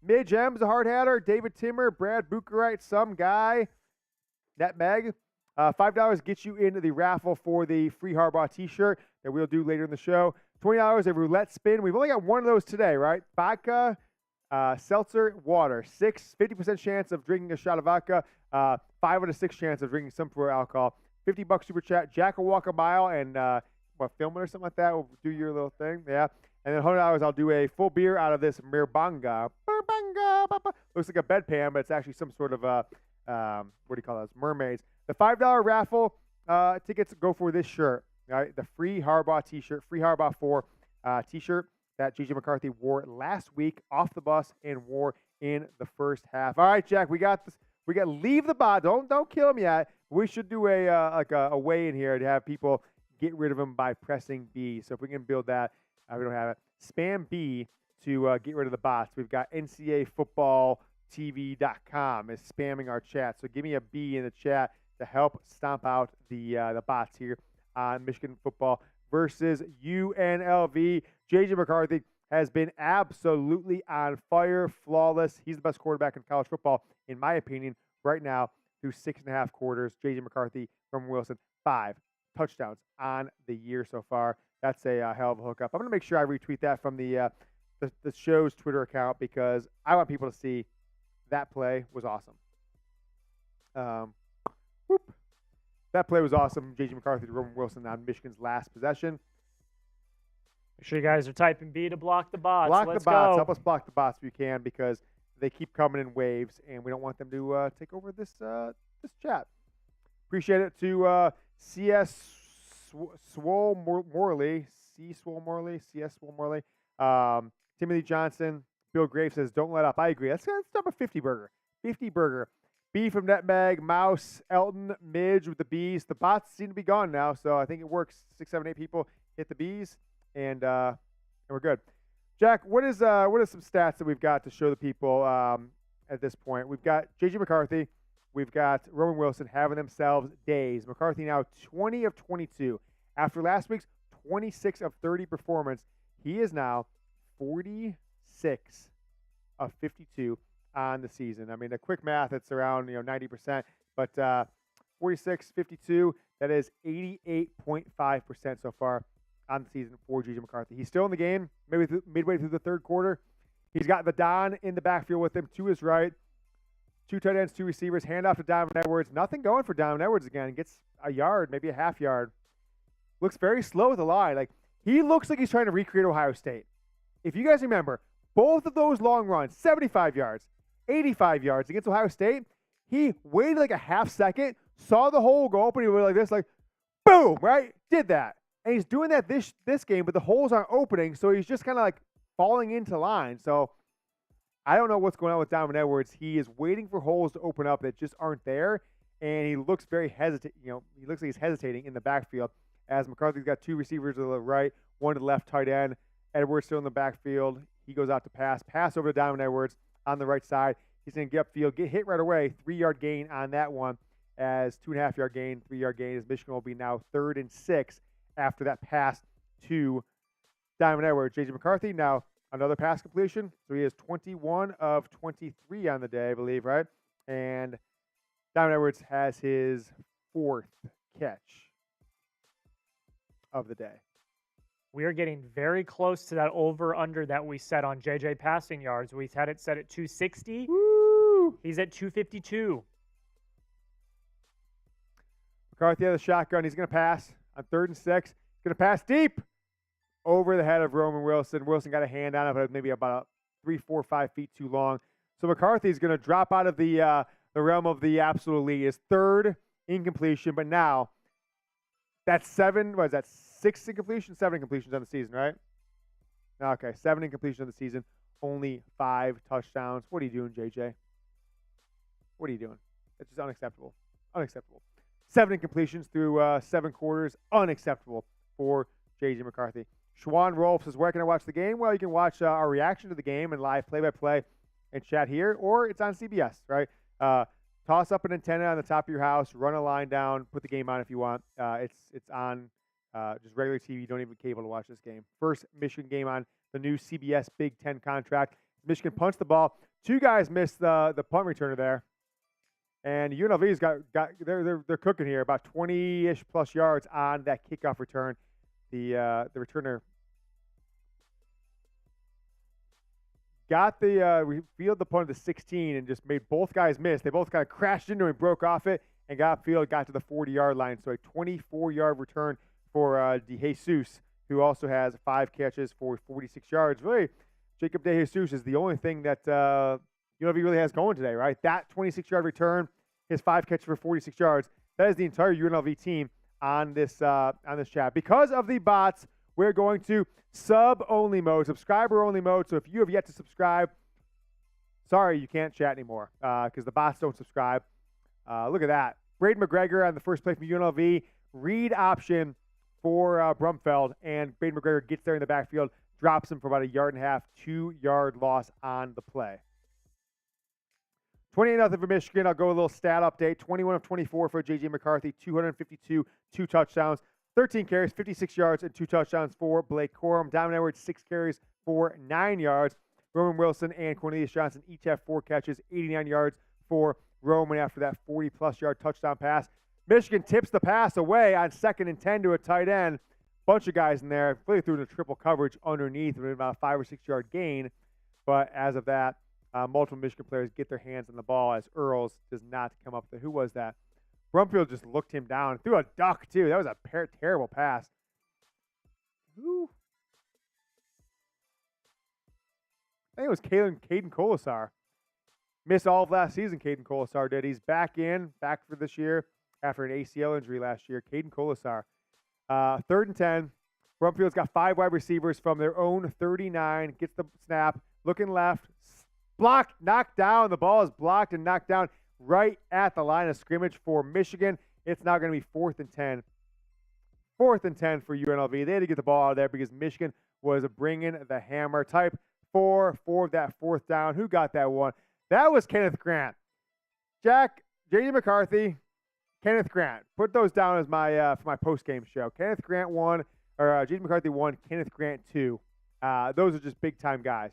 Midge M's a hard hatter. David Timmer, Brad Bucherite, some guy. Netmeg. $5 gets you into the raffle for the free Harbaugh t-shirt that we'll do later in the show. $20 a roulette spin. We've only got one of those today, right? Vodka, seltzer, water. 50% chance of drinking a shot of vodka. 5 out of 6 chance of drinking some pure alcohol. $50 super chat. Jack will walk a mile and film it or something like that. We'll do your little thing. Yeah. And then $100 I'll do a full beer out of this Mirbanga. Looks like a bedpan, but it's actually some sort of what do you call those? Mermaids. The $5 raffle tickets go for this shirt. All right, the free Harbaugh t-shirt, free Harbaugh 4 t-shirt. that J.J. McCarthy wore last week off the bus and wore in the first half. All right, Jack, we got this. We got leave the bot. Don't kill him yet. We should do a way in here to have people get rid of him by pressing B. So if we can build that, we don't have it. Spam B to get rid of the bots. We've got NCAAfootballtv.com is spamming our chat. So give me a B in the chat to help stomp out the bots here on Michigan football versus UNLV. J.J. McCarthy has been absolutely on fire, flawless. He's the best quarterback in college football, in my opinion, right now through 6.5 quarters. J.J. McCarthy from Wilson, 5 touchdowns on the year so far. That's a hell of a hookup. I'm going to make sure I retweet that from the show's Twitter account because I want people to see that play was awesome. That play was awesome. J.J. McCarthy to Roman Wilson on Michigan's last possession. Make sure you guys are typing B to block the bots. Let's the bots. Go. Help us block the bots if you can because they keep coming in waves, and we don't want them to take over this chat. Appreciate it to CS Swole Morley, CS Swole Morley. Timothy Johnson, Bill Graves says, don't let up. I agree. Let's start a 50 burger. 50 burger. B from Netmag, Mouse, Elton, Midge with the Bs. The bots seem to be gone now, so I think it works. 6, 7, 8 people hit the Bs. And we're good. Jack, what is some stats that we've got to show the people at this point? We've got J.J. McCarthy. We've got Roman Wilson having themselves days. McCarthy now 20 of 22. After last week's 26 of 30 performance, he is now 46 of 52 on the season. I mean, the quick math, it's around 90%, but 46, 52, that is 88.5% so far on the season for J.J. McCarthy. He's still in the game, maybe midway through the third quarter. He's got the Don in the backfield with him to his right. 2 tight ends, 2 receivers, handoff to Donovan Edwards. Nothing going for Donovan Edwards again. Gets a yard, maybe a half yard. Looks very slow with the line. Like, he looks like he's trying to recreate Ohio State. If you guys remember, both of those long runs, 75 yards, 85 yards against Ohio State, he waited like a half second, saw the hole go open, he went like this, like, boom, right? Did that. And he's doing that this game, but the holes aren't opening, so he's just kind of like falling into line. So I don't know what's going on with Donovan Edwards. He is waiting for holes to open up that just aren't there, and he looks very hesitant. He looks like he's hesitating in the backfield as McCarthy's got 2 receivers to the right, 1 to the left tight end. Edwards still in the backfield. He goes out to pass over to Donovan Edwards on the right side. He's going to get upfield, get hit right away. 3-yard gain on that one as 2.5-yard gain, 3-yard gain as Michigan will be now 3rd and 6 after that pass to Donovan Edwards. J.J. McCarthy now another pass completion. So he is 21 of 23 on the day, I believe, right? And Donovan Edwards has his 4th catch of the day. We are getting very close to that over-under that we set on JJ passing yards. We had it set at 260. Woo! He's at 252. McCarthy has a shotgun. He's going to pass on 3rd and 6. He's going to pass deep over the head of Roman Wilson. Wilson got a hand on it, but maybe about 3, 4, 5 feet too long. So McCarthy's going to drop out of the realm of the absolute elite. His 3rd incompletion, but now that's 7. What is that? 6 incompletions, 7 incompletions on the season, right? Okay, 7 incompletions on the season, only 5 touchdowns. What are you doing, JJ? What are you doing? That's just unacceptable. Unacceptable. 7 incompletions through 7 quarters, unacceptable for JJ McCarthy. Schwan Rolf says, where can I watch the game? Well, you can watch our reaction to the game and live play-by-play and chat here, or it's on CBS, right? Toss up an antenna on the top of your house, run a line down, put the game on if you want. It's on just regular TV. You don't even cable to watch this game. First Michigan game on the new CBS Big Ten contract. Michigan punched the ball. 2 guys missed the punt returner there. And UNLV's they're cooking here, about 20-ish plus yards on that kickoff return. The returner got field the punt to 16 and just made both guys miss. They both kind of crashed into it, broke off it, and got upfield, got to the 40-yard line. So a 24-yard return for DeJesus, who also has 5 catches for 46 yards. Really, Jacob DeJesus is the only thing that UNLV really has going today, right? That 26-yard return, his 5 catches for 46 yards. That is the entire UNLV team on this chat. Because of the bots, we're going to sub-only mode, subscriber-only mode. So if you have yet to subscribe, sorry, you can't chat anymore because the bots don't subscribe. Look at that. Braden McGregor on the first play from UNLV. Read option for Brumfeld, and Braden McGregor gets there in the backfield, drops him for about a 1.5 yard, 2-yard loss on the play. 28-0 for Michigan. I'll go a little stat update. 21 of 24 for J.J. McCarthy, 252, 2 touchdowns, 13 carries, 56 yards, and 2 touchdowns for Blake Corum. Diamond Edwards, 6 carries for 9 yards. Roman Wilson and Cornelius Johnson each have 4 catches, 89 yards for Roman after that 40-plus yard touchdown pass. Michigan tips the pass away on 2nd and 10 to a tight end. Bunch of guys in there. Really threw in a triple coverage underneath with about a 5 or 6 yard gain. But as of that, multiple Michigan players get their hands on the ball as Earls does not come up with it. Who was that? Brumfield just looked him down. Threw a duck, too. That was a terrible pass. Who? I think it was Caden Colasar. Missed all of last season, Caden Colasar did. He's back for this year after an ACL injury last year. Caden Colasar. 3rd and 10. Brumfield's got 5 wide receivers from their own 39. Gets the snap. Looking left. Blocked, knocked down. The ball is blocked and knocked down right at the line of scrimmage for Michigan. It's now going to be 4th and 10. 4th and 10 for UNLV. They had to get the ball out of there because Michigan was bringing the hammer. Type 4 for that 4th down. Who got that one? That was Kenneth Grant. Jack, J.J. McCarthy, Kenneth Grant. Put those down as my for my post-game show. Kenneth Grant 1, or J.J. McCarthy 1, Kenneth Grant 2. Those are just big-time guys.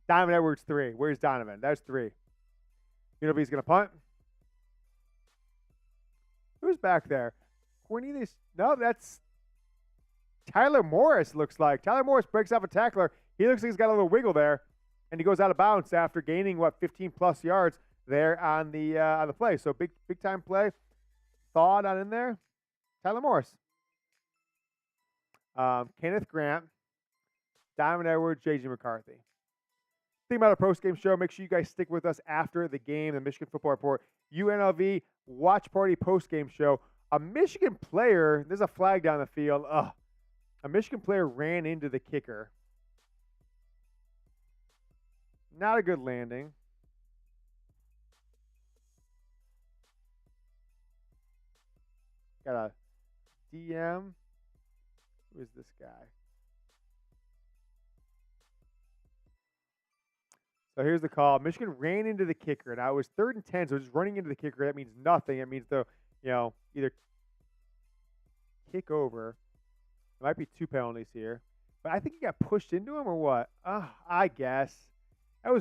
Donovan Edwards 3. Where's Donovan? That's 3. UNLV's going to punt. Who's back there? Cornelius. No, that's Tyler Morris, looks like. Tyler Morris breaks off a tackler. He looks like he's got a little wiggle there, and he goes out of bounds after gaining, 15-plus yards there on the play. So big-time play. Thawed on in there. Tyler Morris. Kenneth Grant. Diamond Edwards, J.J. McCarthy. Think about our post-game show. Make sure you guys stick with us after the game, the Michigan Football Report. UNLV Watch Party post-game show. A Michigan player, there's a flag down the field. A Michigan player ran into the kicker. Not a good landing. Got a DM. Who is this guy? So here's the call. Michigan ran into the kicker. Now it was 3rd and 10, so just running into the kicker, that means nothing. It means they'll, either kick over. There might be 2 penalties here. But I think he got pushed into him or what? I guess. I think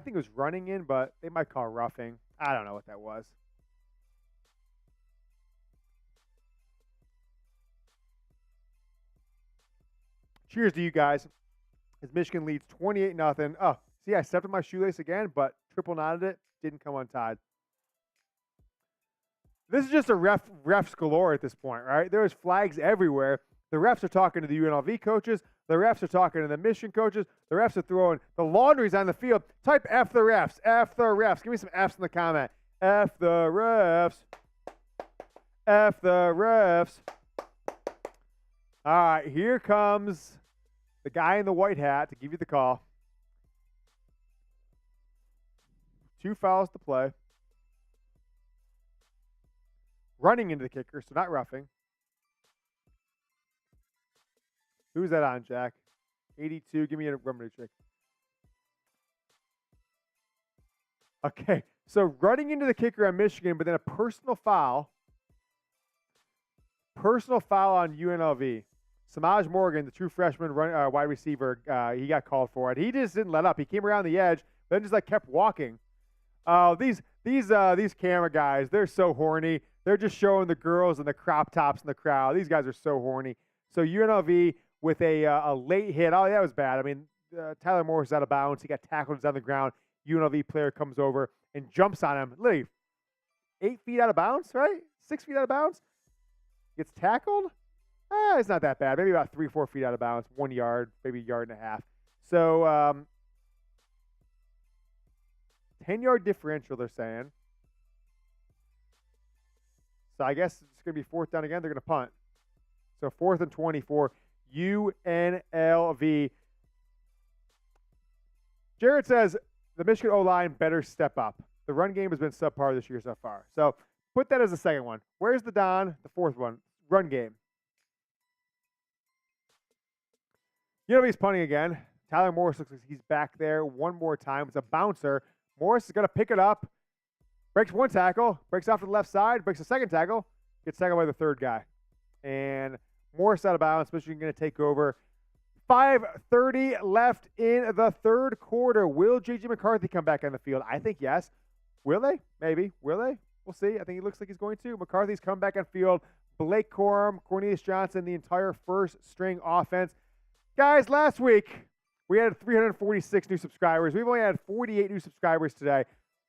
it was running in, but they might call roughing. I don't know what that was. Cheers to you guys. As Michigan leads 28-0. Oh, see, I stepped on my shoelace again, but triple knotted it. Didn't come untied. This is just a refs galore at this point, right? There's flags everywhere. The refs are talking to the UNLV coaches. The refs are talking to the Michigan coaches. The refs are throwing the laundries on the field. Type F the refs. F the refs. Give me some Fs in the comment. F the refs. F the refs. All right, here comes the guy in the white hat to give you the call. 2 fouls to play. Running into the kicker, so not roughing. Who's that on, Jack? 82. Give me a remedy trick. Okay, so running into the kicker on Michigan, but then a personal foul. Personal foul on UNLV. Samaj Morgan, the true freshman wide receiver, he got called for it. He just didn't let up. He came around the edge, then just kept walking. These camera guys, they're so horny. They're just showing the girls and the crop tops in the crowd. These guys are so horny. So UNLV with a late hit. Oh, that was bad. I mean, Tyler Morris is out of bounds. He got tackled. He's on the ground. UNLV player comes over and jumps on him. Literally 8 feet out of bounds, right? 6 feet out of bounds. Gets tackled. It's not that bad. Maybe about 3 or 4 feet out of bounds. 1 yard, maybe a yard and a half. So 10-yard differential, they're saying. So I guess it's going to be 4th down again. They're going to punt. So 4th and 20 for UNLV. Jared says the Michigan O-line better step up. The run game has been subpar this year so far. So put that as the second one. Where's the Don? The fourth one. Run game. UNLV's punting again. Tyler Morris looks like he's back there one more time. It's a bouncer. Morris is going to pick it up. Breaks one tackle. Breaks off to the left side. Breaks a second tackle. Gets tackled by the third guy. And Morris out of bounds. Michigan going to take over. 5:30 left in the third quarter. Will J.J. McCarthy come back on the field? I think yes. Will they? Maybe. Will they? We'll see. I think he looks like he's going to. McCarthy's come back on field. Blake Corum, Cornelius Johnson, the entire first-string offense. Guys, last week we had 346 new subscribers. We've only had 48 new subscribers today.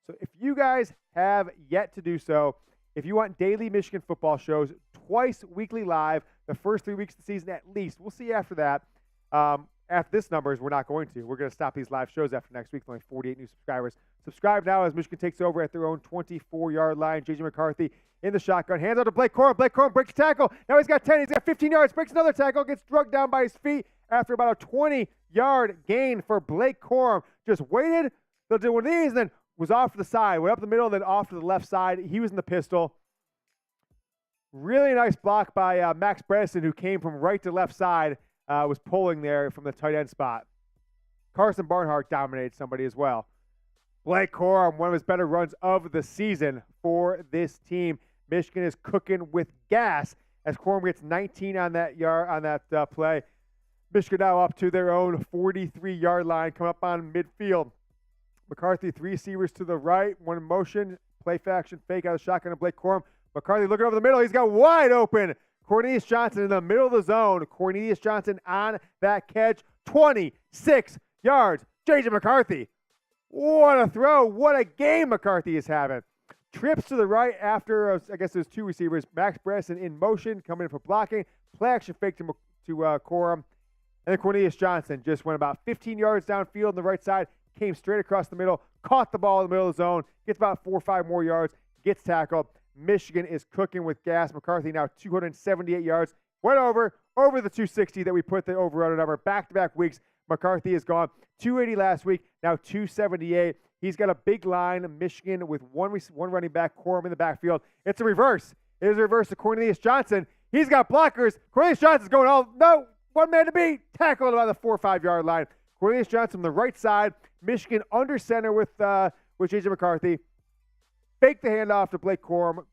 So if you guys have yet to do so, if you want daily Michigan football shows, twice weekly live, the first 3 weeks of the season at least. We'll see after that. After this numbers, we're not going to. We're going to stop these live shows after next week. Only 48 new subscribers. Subscribe now as Michigan takes over at their own 24-yard line. J.J. McCarthy in the shotgun. Hands out to Blake Corum. Blake Corum breaks a tackle. Now he's got 10. He's got 15 yards. Breaks another tackle. Gets drugged down by his feet after about a 20-yard gain for Blake Corum. Just waited. They'll do one of these and then was off to the side. Went up the middle and then off to the left side. He was in the pistol. Really nice block by Max Bredesen, who came from right to left side. Was pulling there from the tight end spot. Carson Barnhart dominated somebody as well. Blake Corum, one of his better runs of the season for this team. Michigan is cooking with gas as Corum gets 19 on that play. Michigan now up to their own 43-yard line, coming up on midfield. McCarthy, 3 receivers to the right, one in motion, play action, fake out of the shotgun to Blake Corum. McCarthy looking over the middle. He's got wide open Cornelius Johnson in the middle of the zone. Cornelius Johnson on that catch. 26 yards. J.J. McCarthy. What a throw. What a game McCarthy is having. Trips to the right after, I guess there's 2 receivers. Max Bredesen in motion, coming in for blocking. Play action fake to Corum. And then Cornelius Johnson just went about 15 yards downfield on the right side. Came straight across the middle. Caught the ball in the middle of the zone. Gets about 4 or 5 more yards. Gets tackled. Michigan is cooking with gas. McCarthy now 278 yards. Went over the 260 that we put the over-under number. Back-to-back weeks, McCarthy has gone 280 last week, now 278. He's got a big line of Michigan with one running back, Corum in the backfield. It's a reverse. It is a reverse to Cornelius Johnson. He's got blockers. Cornelius Johnson's going, one man to beat. Tackled about the 4 or 5 yard line. Cornelius Johnson on the right side. Michigan under center with J.J. McCarthy. Fake the handoff to Blake Corum.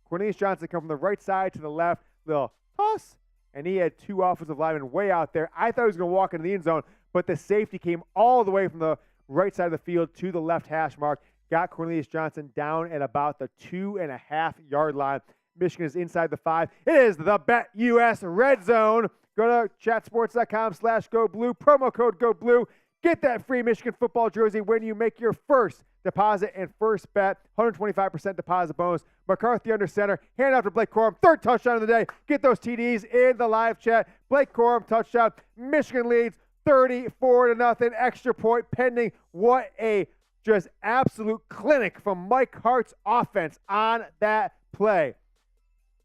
Cornelius Johnson come from the right side to the left. Little toss. And he had 2 offensive linemen way out there. I thought he was going to walk into the end zone, but the safety came all the way from the right side of the field to the left hash mark. Got Cornelius Johnson down at about the 2.5 yard line. Michigan is inside the 5. It is the BetUS Red Zone. Go to chatsports.com/GoBlue. Promo code GoBlue. Get that free Michigan football jersey when you make your first deposit and first bet. 125% deposit bonus. McCarthy under center. Hand out to Blake Corum. 3rd touchdown of the day. Get those TDs in the live chat. Blake Corum touchdown. Michigan leads 34-0. Extra point pending. What a just absolute clinic from Mike Hart's offense on that play.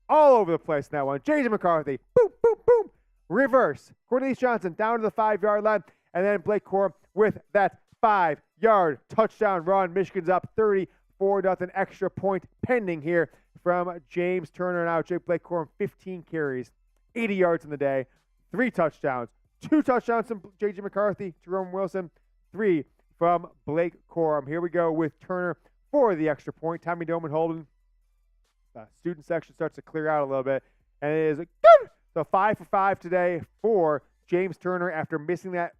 All over the place in that one. J.J. McCarthy. Boom, boom, boom. Reverse. Cornelius Johnson down to the 5 yard line. And then Blake Corum with that 5-yard touchdown run. Michigan's up 34-0. Extra point pending here from James Turner. Now Blake Corum, 15 carries, 80 yards in the day, 3 touchdowns. 2 touchdowns from J.J. McCarthy, Jerome Wilson, 3 from Blake Corum. Here we go with Turner for the extra point. Tommy Doman holding. The student section starts to clear out a little bit. And it is good. So 5 for 5 today for James Turner after missing that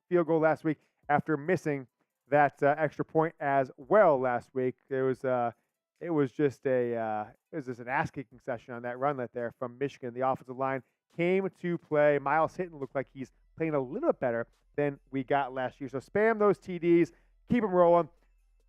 field goal last week, after missing that extra point as well last week. It was just an ass-kicking session on that run there from Michigan. The offensive line came to play. Miles Hinton looked like he's playing a little bit better than we got last year. So spam those TDs. Keep them rolling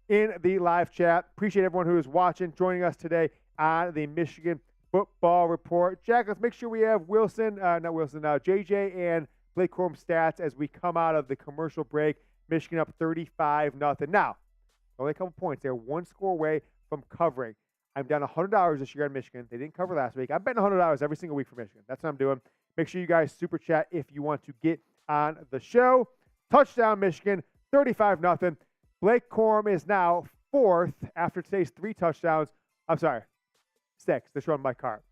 in the live chat. Appreciate everyone who is watching, joining us today on the Michigan Football Report. Jack, let's make sure we have JJ and Blake Corum stats as we come out of the commercial break. Michigan up 35-0. Now, only a couple points. They're 1 score away from covering. I'm down $100 this year on Michigan. They didn't cover last week. I'm betting $100 every single week for Michigan. That's what I'm doing. Make sure you guys super chat if you want to get on the show. Touchdown Michigan, 35-0. Blake Corum is now 4th after today's 3 touchdowns. I'm sorry, 6. They're showing my car.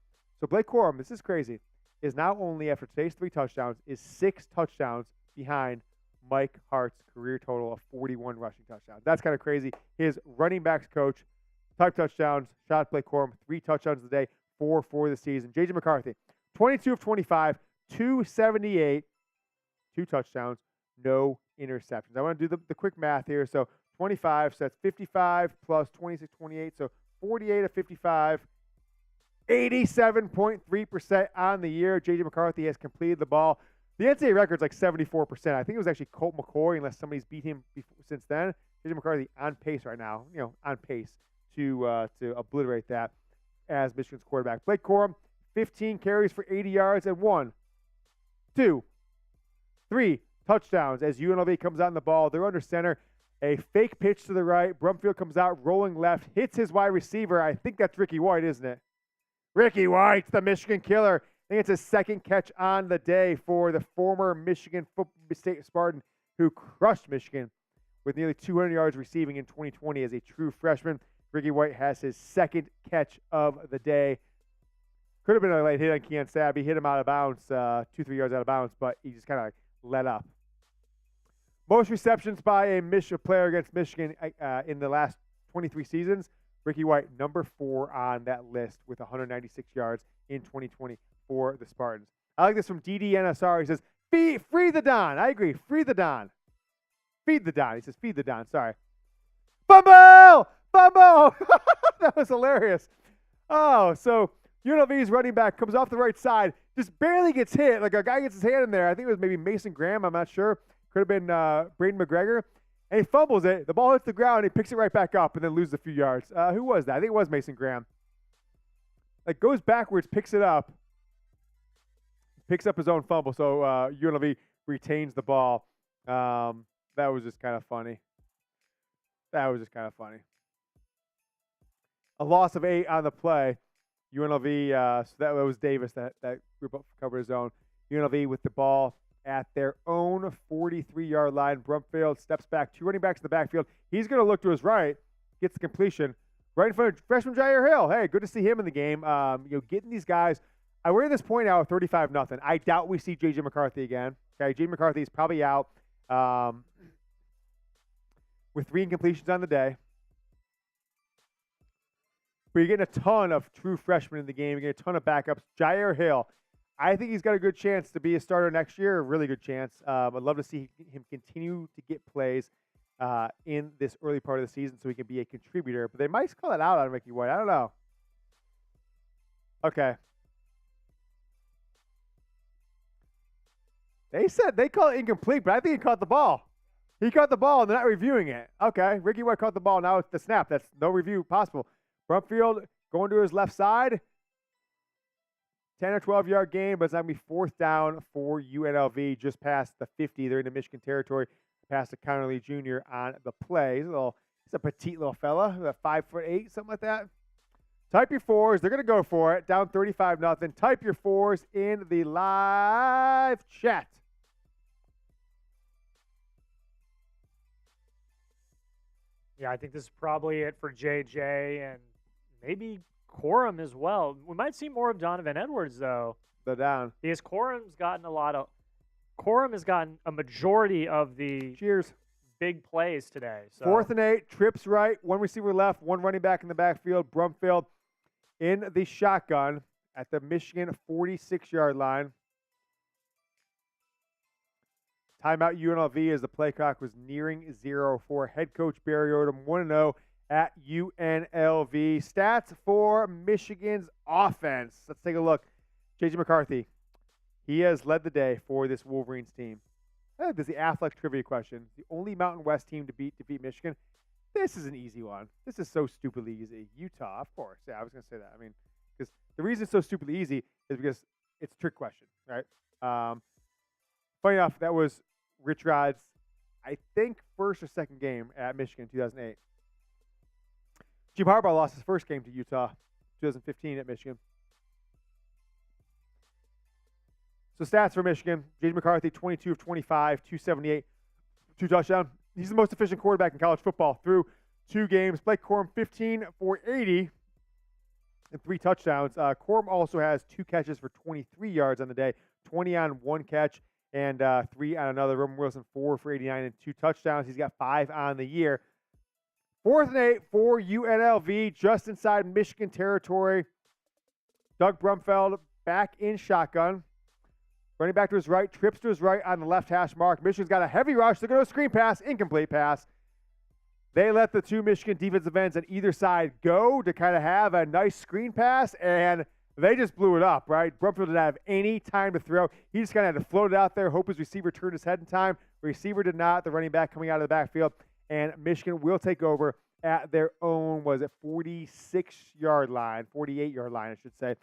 So Blake Corum, this is crazy, is now only after today's 3 touchdowns is 6 touchdowns behind Mike Hart's career total of 41 rushing touchdowns. That's kind of crazy. His running backs coach, 5 touchdowns, shot Blake Corum, 3 touchdowns a day, 4 for the season. J.J. McCarthy, 22 of 25, 278, 2 touchdowns, no interceptions. I want to do the quick math here. So 25, so that's 55 plus 26, 28, so 48 of 55, 87.3% on the year. J.J. McCarthy has completed the ball. The NCAA record's like 74%. I think it was actually Colt McCoy, unless somebody's beat him since then. J.J. McCarthy on pace right now, on pace to obliterate that as Michigan's quarterback. Blake Corum, 15 carries for 80 yards and 1, 2, 3 touchdowns as UNLV comes out in the ball. They're under center. A fake pitch to the right. Brumfield comes out, rolling left, hits his wide receiver. I think that's Ricky White, isn't it? Ricky White, the Michigan killer. I think it's his 2nd catch on the day for the former Michigan State Spartan who crushed Michigan with nearly 200 yards receiving in 2020 as a true freshman. Ricky White has his 2nd catch of the day. Could have been a late hit on Keon Sabb. He hit him out of bounds, 2-3 yards out of bounds, but he just kind of let up. Most receptions by a player against Michigan in the last 23 seasons. Ricky White, number 4 on that list with 196 yards in 2020 for the Spartans. I like this from DDNSR. He says, free the Don. I agree. Free the Don. Feed the Don. He says, feed the Don. Sorry. Bumble! Bumble! That was hilarious. Oh, so UNLV's running back comes off the right side, just barely gets hit. Like a guy gets his hand in there. I think it was maybe Mason Graham. I'm not sure. Could have been Braden McGregor. And he fumbles it. The ball hits the ground. And he picks it right back up and then loses a few yards. Who was that? I think it was Mason Graham. Like goes backwards, picks it up. Picks up his own fumble. So UNLV retains the ball. That was just kind of funny. A loss of 8 on the play. UNLV, so that was Davis that group up covered his own. UNLV with the ball at their own 43-yard line. Brumfield steps back. 2 running backs in the backfield. He's going to look to his right, gets the completion right in front of freshman Jair Hill. Hey, good to see him in the game. Getting these guys. We're at this point now, 35-0. I doubt we see J.J. McCarthy again. Okay, J.J. McCarthy is probably out with 3 incompletions on the day. But you're getting a ton of true freshmen in the game. You're getting a ton of backups. Jair Hill, I think he's got a good chance to be a starter next year, a really good chance. I'd love to see him continue to get plays in this early part of the season so he can be a contributor. But they might call it out on Ricky White. I don't know. Okay. They said they call it incomplete, but I think he caught the ball. He caught the ball, and they're not reviewing it. Okay, Ricky White caught the ball. Now it's the snap. That's no review possible. Brumfield going to his left side. 10 or 12-yard gain, but it's going to be 4th down for UNLV just past the 50. They're into Michigan territory. Past the Connerly Jr. on the play. He's a petite little fella, 5'8", something like that. Type your 4s. They're going to go for it. Down 35-0. Type your 4s in the live chat. Yeah, I think this is probably it for JJ and maybe Corum as well. We might see more of Donovan Edwards, though. The down. Because Corum has gotten a majority of the big plays today. So. 4th and 8, trips right, 1 receiver left, 1 running back in the backfield. Brumfield in the shotgun at the Michigan 46-yard line. Timeout UNLV as the play clock was nearing 0 for head coach Barry Odom, 1-0 at UNLV. Stats for Michigan's offense. Let's take a look. J.J. McCarthy. He has led the day for this Wolverines team. I think this is the Affleck trivia question. The only Mountain West team to beat Michigan. This is an easy one. This is so stupidly easy. Utah, of course. Yeah, I was going to say that. I mean, because the reason it's so stupidly easy is because it's a trick question, right? Funny enough, that was Rich Rod's, I think, first or second game at Michigan in 2008. Jim Harbaugh lost his first game to Utah, 2015 at Michigan. So stats for Michigan: J.J. McCarthy, 22 of 25, 278, 2 touchdowns. He's the most efficient quarterback in college football through 2 games. Blake Corum, 15 for 80 and 3 touchdowns. Corum also has 2 catches for 23 yards on the day, 20 on 1 catch and 3 on another. Roman Wilson, 4 for 89 and 2 touchdowns. He's got 5 on the year. 4th and 8 for UNLV, just inside Michigan territory. Doug Brumfeld back in shotgun. Running back to his right, trips to his right on the left hash mark. Michigan's got a heavy rush. They're going to screen pass, incomplete pass. They let the 2 Michigan defensive ends on either side go to kind of have a nice screen pass, and they just blew it up, right? Brumfield didn't have any time to throw. He just kind of had to float it out there, hope his receiver turned his head in time. Receiver did not. The running back coming out of the backfield, and Michigan will take over at their own, 46-yard line, 48-yard line, I should say.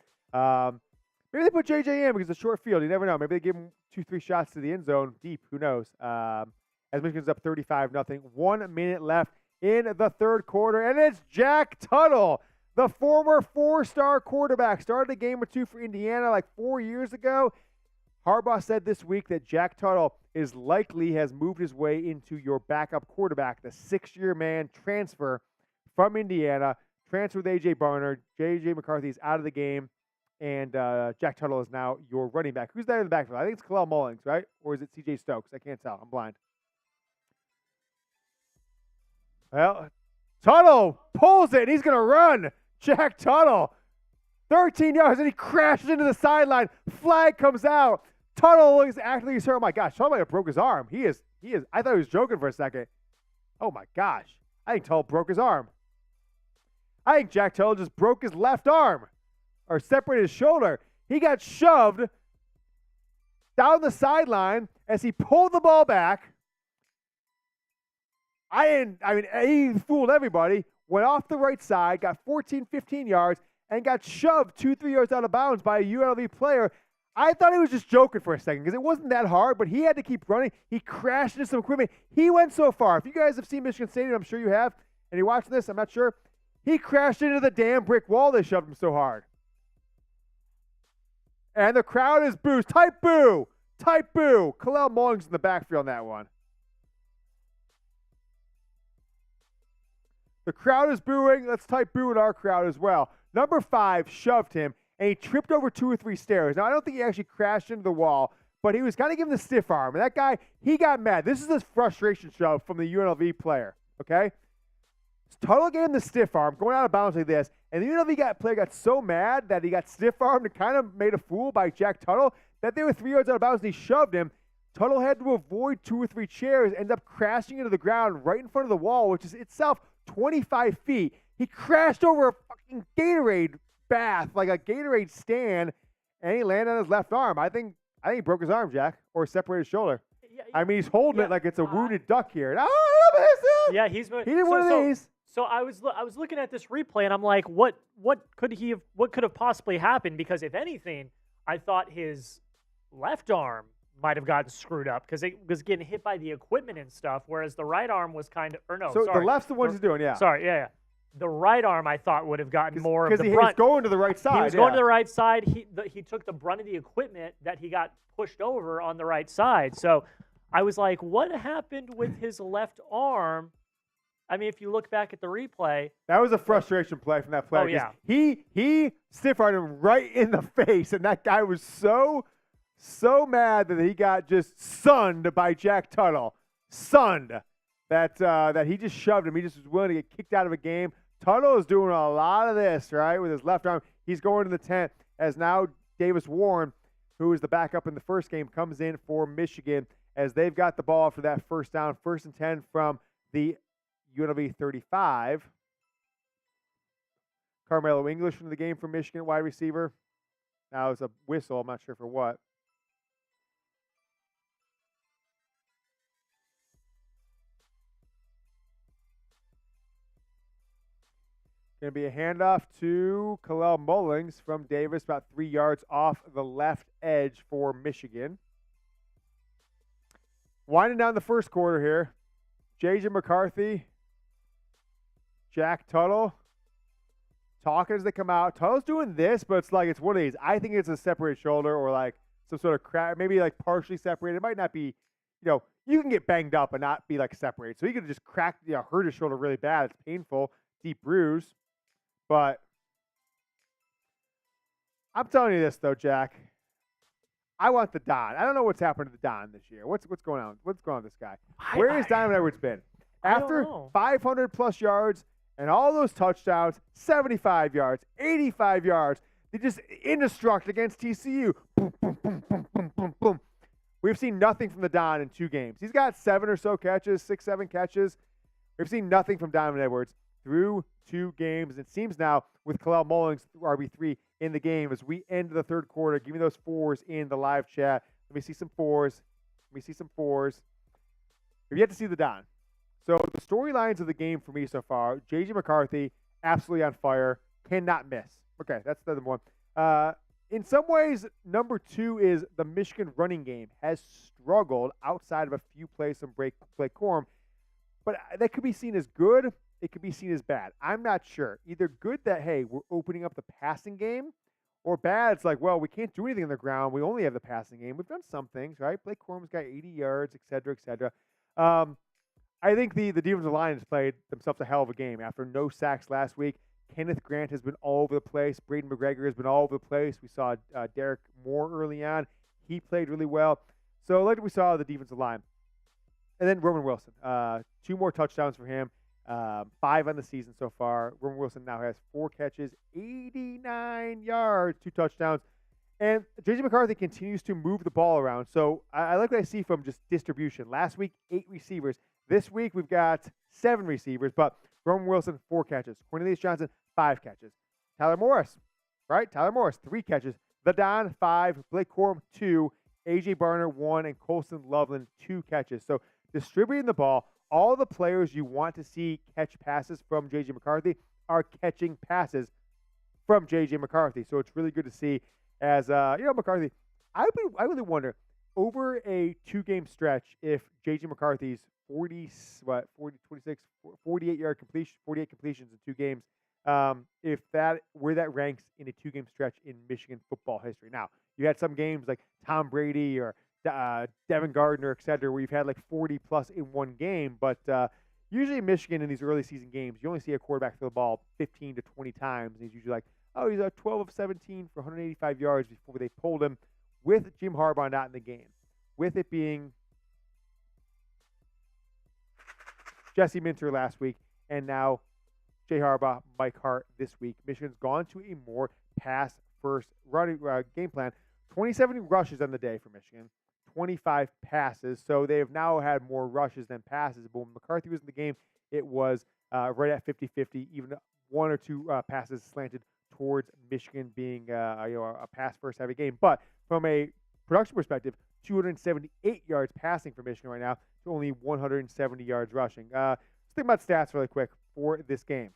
Maybe they put JJ in because it's a short field. You never know. Maybe they give him 2-3 shots to the end zone deep. Who knows? As Michigan's up 35-0. 1 minute left in the third quarter, and it's Jack Tuttle, the former 4-star quarterback. Started a game or 2 for Indiana like 4 years ago. Harbaugh said this week that Jack Tuttle has moved his way into your backup quarterback, the 6-year man transfer from Indiana. Transfer with A.J. Barner. J.J. McCarthy's out of the game. And Jack Tuttle is now your running back. Who's there in the backfield? I think it's Kalel Mullings, right? Or is it C.J. Stokes? I can't tell. I'm blind. Well, Tuttle pulls it, and he's going to run. Jack Tuttle, 13 yards, and he crashes into the sideline. Flag comes out. Tuttle is acting hurt. Oh, my gosh. Tuttle might have broke his arm. He is. I thought he was joking for a second. Oh, my gosh. I think Tuttle broke his arm. I think Jack Tuttle just broke his left arm. Or separated his shoulder. He got shoved down the sideline as he pulled the ball back. He fooled everybody. Went off the right side, got 14, 15 yards, and got shoved 2-3 yards out of bounds by a UNLV player. I thought he was just joking for a second because it wasn't that hard, but he had to keep running. He crashed into some equipment. He went so far. If you guys have seen Michigan Stadium, I'm sure you have, and you're watching this, I'm not sure. He crashed into the damn brick wall. They shoved him so hard. And the crowd is boos. Type boo. Type boo. Kalel Mullings in the backfield on that one. The crowd is booing. Let's type boo in our crowd as well. Number 5 shoved him, and he tripped over 2 or 3 stairs. Now, I don't think he actually crashed into the wall, but he was kind of giving the stiff arm. And that guy, he got mad. This is his frustration shove from the UNLV player, okay? Tuttle gave him the stiff arm, going out of bounds like this, and the UNLV player got so mad that he got stiff-armed and kind of made a fool by Jack Tuttle that they were 3 yards out of bounds and he shoved him. Tuttle had to avoid 2 or 3 chairs, ended up crashing into the ground right in front of the wall, which is itself 25 feet. He crashed over a fucking Gatorade bath, like a Gatorade stand, and he landed on his left arm. I think he broke his arm, Jack, or separated his shoulder. Yeah, he's holding it like it's a wounded duck here. Yeah, he did one of these. So I was looking at this replay and I'm like, what could have possibly happened? Because if anything, I thought his left arm might have gotten screwed up because it was getting hit by the equipment and stuff, whereas the right arm was the left's the one he's doing, yeah. Sorry, yeah. The right arm I thought would have gotten more of the brunt. Because he was going to the right side. He was going to the right side. He took the brunt of the equipment that he got pushed over on the right side. So I was like, what happened with his left arm? I mean, if you look back at the replay. That was a frustration play from that player. Oh, yeah. He stiff-armed him right in the face, and that guy was so mad that he got just sunned by Jack Tuttle. Sunned. That he just shoved him. He just was willing to get kicked out of a game. Tuttle is doing a lot of this, right, with his left arm. He's going to the tent as now Davis Warren, who was the backup in the first game, comes in for Michigan as they've got the ball after that first down, 1st and 10 from the UNLV 35. Carmelo English into the game for Michigan, wide receiver. Now it's a whistle. I'm not sure for what. Going to be a handoff to Kalel Mullings from Davis, about 3 yards off the left edge for Michigan. Winding down the first quarter here. J.J. McCarthy, Jack Tuttle. talking as they come out. Tuttle's doing this, but it's like it's one of these. I think it's a separated shoulder or like some sort of crack, maybe like partially separated. It might not be, you can get banged up and not be like separated. So he could just hurt his shoulder really bad. It's painful, deep bruise. But I'm telling you this though, Jack. I want the Don. I don't know what's happened to the Don this year. What's going on? What's going on with this guy? Where has Donovan Edwards been? After 500 plus yards and all those touchdowns, 75 yards, 85 yards, they just indestruct against TCU. Boom, boom, boom, boom, boom, boom, boom. We've seen nothing from the Don in 2 games. He's got 7 or so catches, 6, 7 catches. We've seen nothing from Donovan Edwards through 2 games. It seems now with Kalel Mullings, RB3 in the game as we end the third quarter. Give me those 4s in the live chat. Let me see some 4s. We've yet to see the Don. So the storylines of the game for me so far, J.J. McCarthy, absolutely on fire, cannot miss. Okay, that's the other one. In some ways, number 2 is the Michigan running game has struggled outside of a few plays from Blake Corum. But that could be seen as good. It could be seen as bad. I'm not sure. Either good that, hey, we're opening up the passing game, or bad, it's like, well, we can't do anything on the ground. We only have the passing game. We've done some things, right? Blake Corum's got 80 yards, et cetera, et cetera. I think the defensive line has played themselves a hell of a game. After no sacks last week, Kenneth Grant has been all over the place. Braden McGregor has been all over the place. We saw Derek Moore early on. He played really well. So like we saw the defensive line. And then Roman Wilson. 2 more touchdowns for him. 5 on the season so far. Roman Wilson now has 4 catches, 89 yards, 2 touchdowns. And J.J. McCarthy continues to move the ball around. So I like what I see from just distribution. Last week, 8 receivers. This week, we've got 7 receivers, but Roman Wilson, 4 catches. Cornelius Johnson, 5 catches. Tyler Morris, 3 catches. The Don, 5. Blake Corum, 2. A.J. Barner, 1. And Colston Loveland, 2 catches. So distributing the ball, all the players you want to see catch passes from J.J. McCarthy are catching passes from J.J. McCarthy. So it's really good to see as, McCarthy, I really wonder, over a 2-game stretch, if J.J. McCarthy's 48 completions in 2 games, where that ranks in a 2-game stretch in Michigan football history. Now, you had some games like Tom Brady or Devin Gardner, et cetera, where you've had like 40 plus in 1 game, but usually in Michigan in these early season games, you only see a quarterback throw the ball 15 to 20 times, and he's usually like, oh, he's 12 of 17 for 185 yards before they pulled him, with Jim Harbaugh not in the game, with it being Jesse Minter last week, and now Jay Harbaugh, Mike Hart this week. Michigan's gone to a more pass-first running game plan. 27 rushes on the day for Michigan, 25 passes. So they have now had more rushes than passes. But when McCarthy was in the game, it was right at 50-50, even 1 or 2 passes slanted towards Michigan being a pass-first heavy game. But from a production perspective, 278 yards passing for Michigan right now to only 170 yards rushing. Let's think about stats really quick for this game.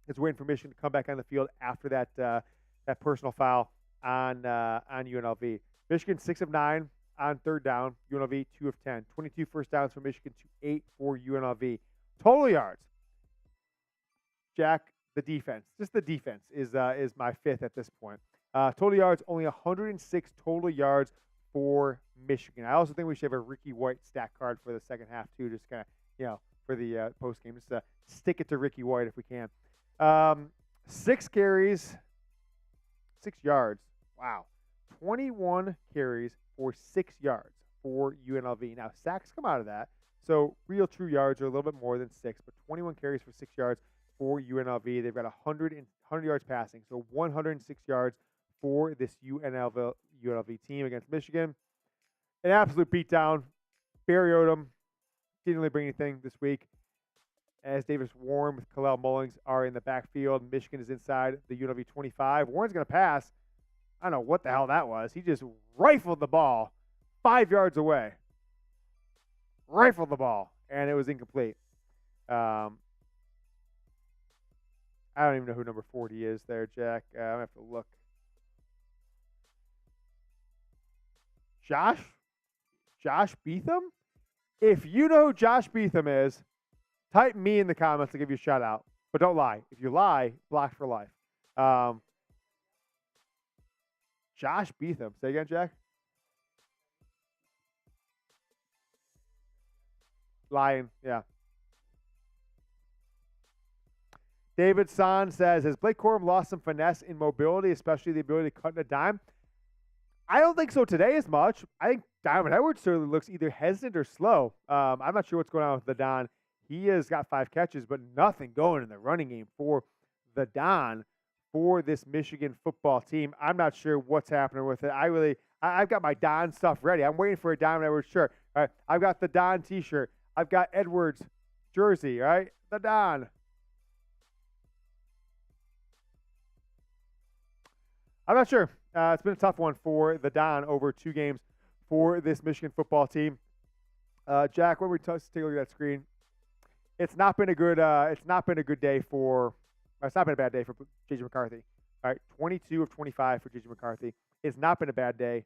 It's waiting for Michigan to come back on the field after that personal foul on UNLV. Michigan 6 of 9 on 3rd down. UNLV 2 of 10. 22 first downs for Michigan to 8 for UNLV. Total yards. Jack, the defense. Just the defense is my 5th at this point. Total yards, only 106 total yards for Michigan. I also think we should have a Ricky White stat card for the second half too, just kind of, for the post game. Just stick it to Ricky White if we can. 6 carries, 6 yards. Wow. 21 carries for 6 yards for UNLV. Now, sacks come out of that. So real true yards are a little bit more than 6, but 21 carries for 6 yards for UNLV. They've got 100 yards passing, so 106 yards for this UNLV team against Michigan. An absolute beatdown. Barry Odom didn't really bring anything this week, as Davis Warren with Kalel Mullings are in the backfield. Michigan is inside the UNLV 25. Warren's going to pass. I don't know what the hell that was. He just rifled the ball 5 yards away. Rifled the ball, and it was incomplete. I don't even know who number 40 is there, Jack. I'm going to have to look. Josh Beetham? If you know who Josh Beetham is, type me in the comments to give you a shout out. But don't lie. If you lie, blocked for life. Josh Beetham. Say again, Jack? Lying. Yeah. David San says, has Blake Corum lost some finesse in mobility, especially the ability to cut in a dime? I don't think so today as much. I think Diamond Edwards certainly looks either hesitant or slow. I'm not sure what's going on with the Don. He has got 5 catches, but nothing going in the running game for the Don for this Michigan football team. I'm not sure what's happening with it. I've got my Don stuff ready. I'm waiting for a Diamond Edwards shirt. All right, I've got the Don T-shirt. I've got Edwards jersey. All right, the Don. I'm not sure. It's been a tough one for the Don over 2 games for this Michigan football team. Jack, when we take a look at that screen, it's not been a good day for. It's not been a bad day for J.J. McCarthy. All right, 22 of 25 for J.J. McCarthy. It's not been a bad day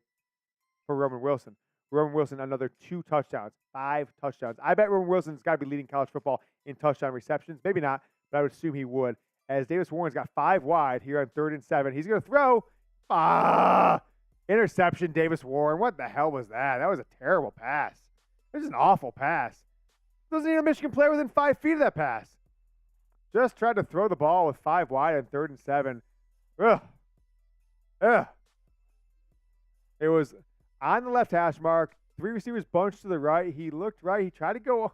for Roman Wilson. Roman Wilson, another 2 touchdowns, 5 touchdowns. I bet Roman Wilson's got to be leading college football in touchdown receptions. Maybe not, but I would assume he would. As Davis Warren's got 5 wide here on 3rd and 7. He's going to throw. Interception, Davis Warren. What the hell was that? That was a terrible pass. This is an awful pass. Doesn't need a Michigan player within 5 feet of that pass. Just tried to throw the ball with 5 wide on 3rd and 7. Ugh. It was on the left hash mark. 3 receivers bunched to the right. He looked right. He tried to go.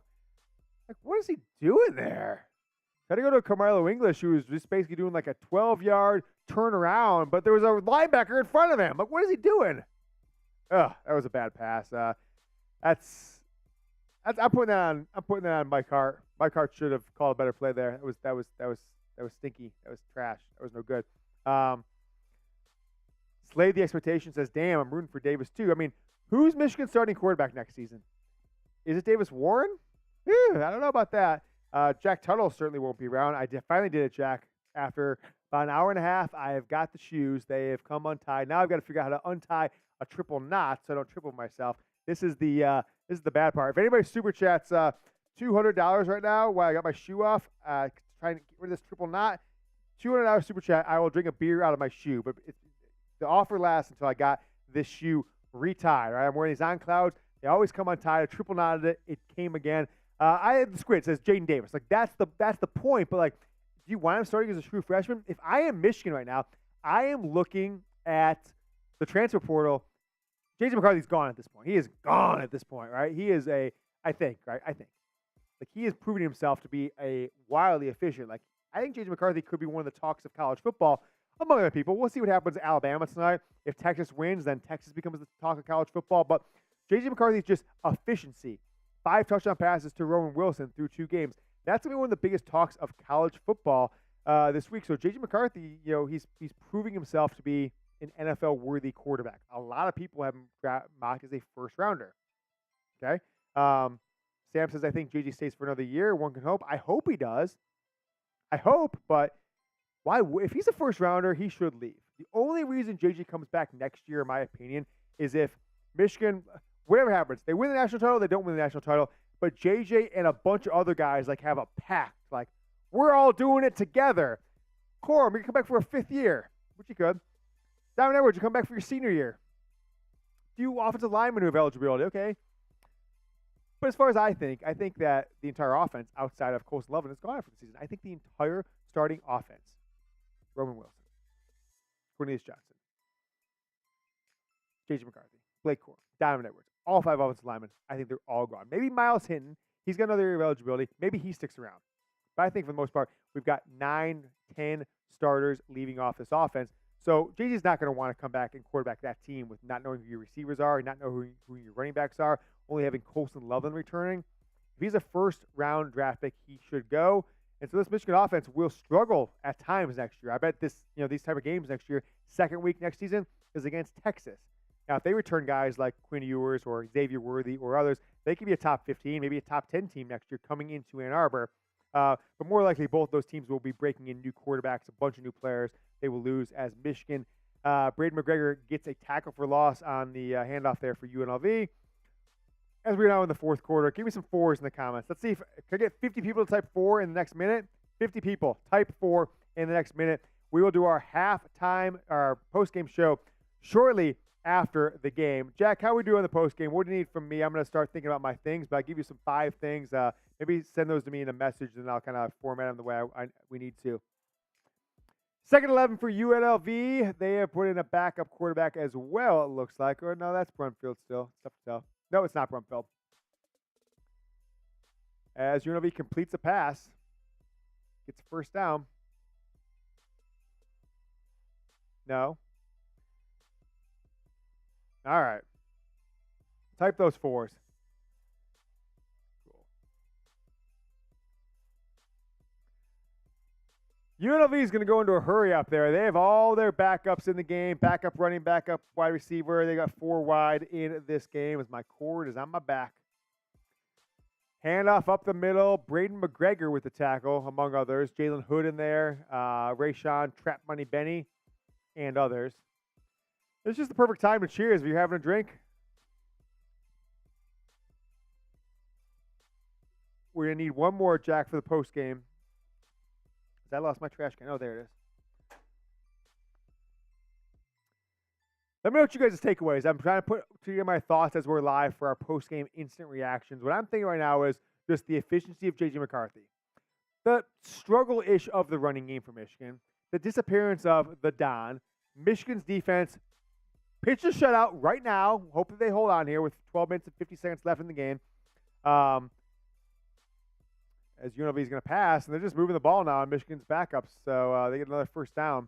Like, what is he doing there? Tried to go to Carmelo English, who was just basically doing like a 12-yard turnaround, but there was a linebacker in front of him. Like, what is he doing? Ugh, that was a bad pass. I'm putting that on Mike Hart. Mike Hart should have called a better play there. That was stinky. That was trash. That was no good. Slayed the expectation, says, damn, I'm rooting for Davis too. I mean, who's Michigan's starting quarterback next season? Is it Davis Warren? I don't know about that. Jack Tuttle certainly won't be around. I finally did it, Jack. After about an hour and a half, I have got the shoes. They have come untied. Now I've got to figure out how to untie a triple knot so I don't triple myself. This is the bad part. If anybody super chats $200 right now while I got my shoe off, trying to get rid of this triple knot, $200 super chat, I will drink a beer out of my shoe. But the offer lasts until I got this shoe retied. Right? I'm wearing these on clouds. They always come untied. I triple knotted it. It came again. I had the squid. It says Jaden Davis. Like, that's the point. But, like, do you want him starting as a true freshman? If I am Michigan right now, I am looking at the transfer portal. J.J. McCarthy's gone at this point. He is gone at this point, right? He is I think. Like, he is proving himself to be a wildly efficient. Like, I think J.J. McCarthy could be one of the talks of college football among other people. We'll see what happens at Alabama tonight. If Texas wins, then Texas becomes the talk of college football. But J.J. McCarthy's just efficiency. 5 touchdown passes to Roman Wilson through 2 games. That's going to be one of the biggest talks of college football this week. So J.J. McCarthy, he's proving himself to be an NFL-worthy quarterback. A lot of people have him mocked as a first-rounder. Okay? Sam says, I think J.J. stays for another year. One can hope. I hope he does. I hope, but why? If he's a first-rounder, he should leave. The only reason J.J. comes back next year, in my opinion, is if Michigan, whatever happens, they win the national title, they don't win the national title, but J.J. and a bunch of other guys like have a pact. Like, we're all doing it together. Corum, you can come back for a 5th year, which you could. Diamond Edwards, you come back for your senior year. Few offensive linemen who have eligibility, okay. But as far as I think that the entire offense outside of Colson Lovin is gone after the season. I think the entire starting offense, Roman Wilson, Cornelius Johnson, J.J. McCarthy, Blake Corum, Diamond Edwards, all 5 offensive linemen, I think they're all gone. Maybe Miles Hinton, he's got another year of eligibility. Maybe he sticks around. But I think for the most part, we've got 9, 10 starters leaving off this offense. So JJ's not going to want to come back and quarterback that team with not knowing who your receivers are, not knowing who your running backs are, only having Colson Lovin returning. If he's a first-round draft pick, he should go. And so this Michigan offense will struggle at times next year. I bet these type of games next year, second week next season, is against Texas. Now, if they return guys like Quinn Ewers or Xavier Worthy or others, they could be a top 15, maybe a top 10 team next year coming into Ann Arbor. But more likely, both those teams will be breaking in new quarterbacks, a bunch of new players. They will lose as Michigan. Braden McGregor gets a tackle for loss on the handoff there for UNLV. As we're now in the 4th quarter, give me some 4s in the comments. Let's see if can I get 50 people to type 4 in the next minute. 50 people. Type 4 in the next minute. We will do our postgame show shortly after the game. Jack, how are we doing on the postgame? What do you need from me? I'm going to start thinking about my things, but I'll give you some 5 things. Maybe send those to me in a message, and I'll kind of format them the way we need to. Second 11 for UNLV. They have put in a backup quarterback as well, it looks like. Or no, that's Brumfield still. Tough to tell. No, it's not Brumfield. As UNLV completes a pass, gets a first down. No. All right. Type those 4s. Cool. UNLV is going to go into a hurry up there. They have all their backups in the game. Backup running, backup wide receiver. They got 4 wide in this game as my cord is on my back. Handoff up the middle. Braden McGregor with the tackle, among others. Jalen Hood in there. Rayshawn, Trap Money Benny, and others. It's just the perfect time to cheers if you're having a drink. We're going to need one more, Jack, for the post game. I lost my trash can. Oh, there it is. Let me know what you guys' takeaways. I'm trying to put together my thoughts as we're live for our post-game instant reactions. What I'm thinking right now is just the efficiency of J.J. McCarthy. The struggle-ish of the running game for Michigan. The disappearance of the Don. Michigan's defense pitched a shutout right now. Hopefully they hold on here with 12 minutes and 50 seconds left in the game. As UNLV is going to pass, and they're just moving the ball now on Michigan's backups. So they get another first down.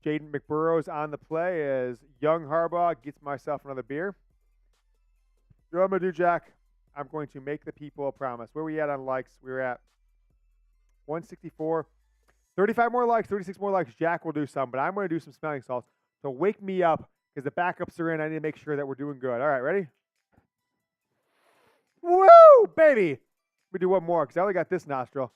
Jaden McBurrow's on the play as young Harbaugh gets myself another beer. You know what I'm going to do, Jack? I'm going to make the people a promise. Where are we at on likes? We're at 164. 35 more likes, 36 more likes. Jack will do some, but I'm going to do some smelling salts. So wake me up because the backups are in. I need to make sure that we're doing good. All right, ready? Woo, baby. Let me do one more because I only got this nostril.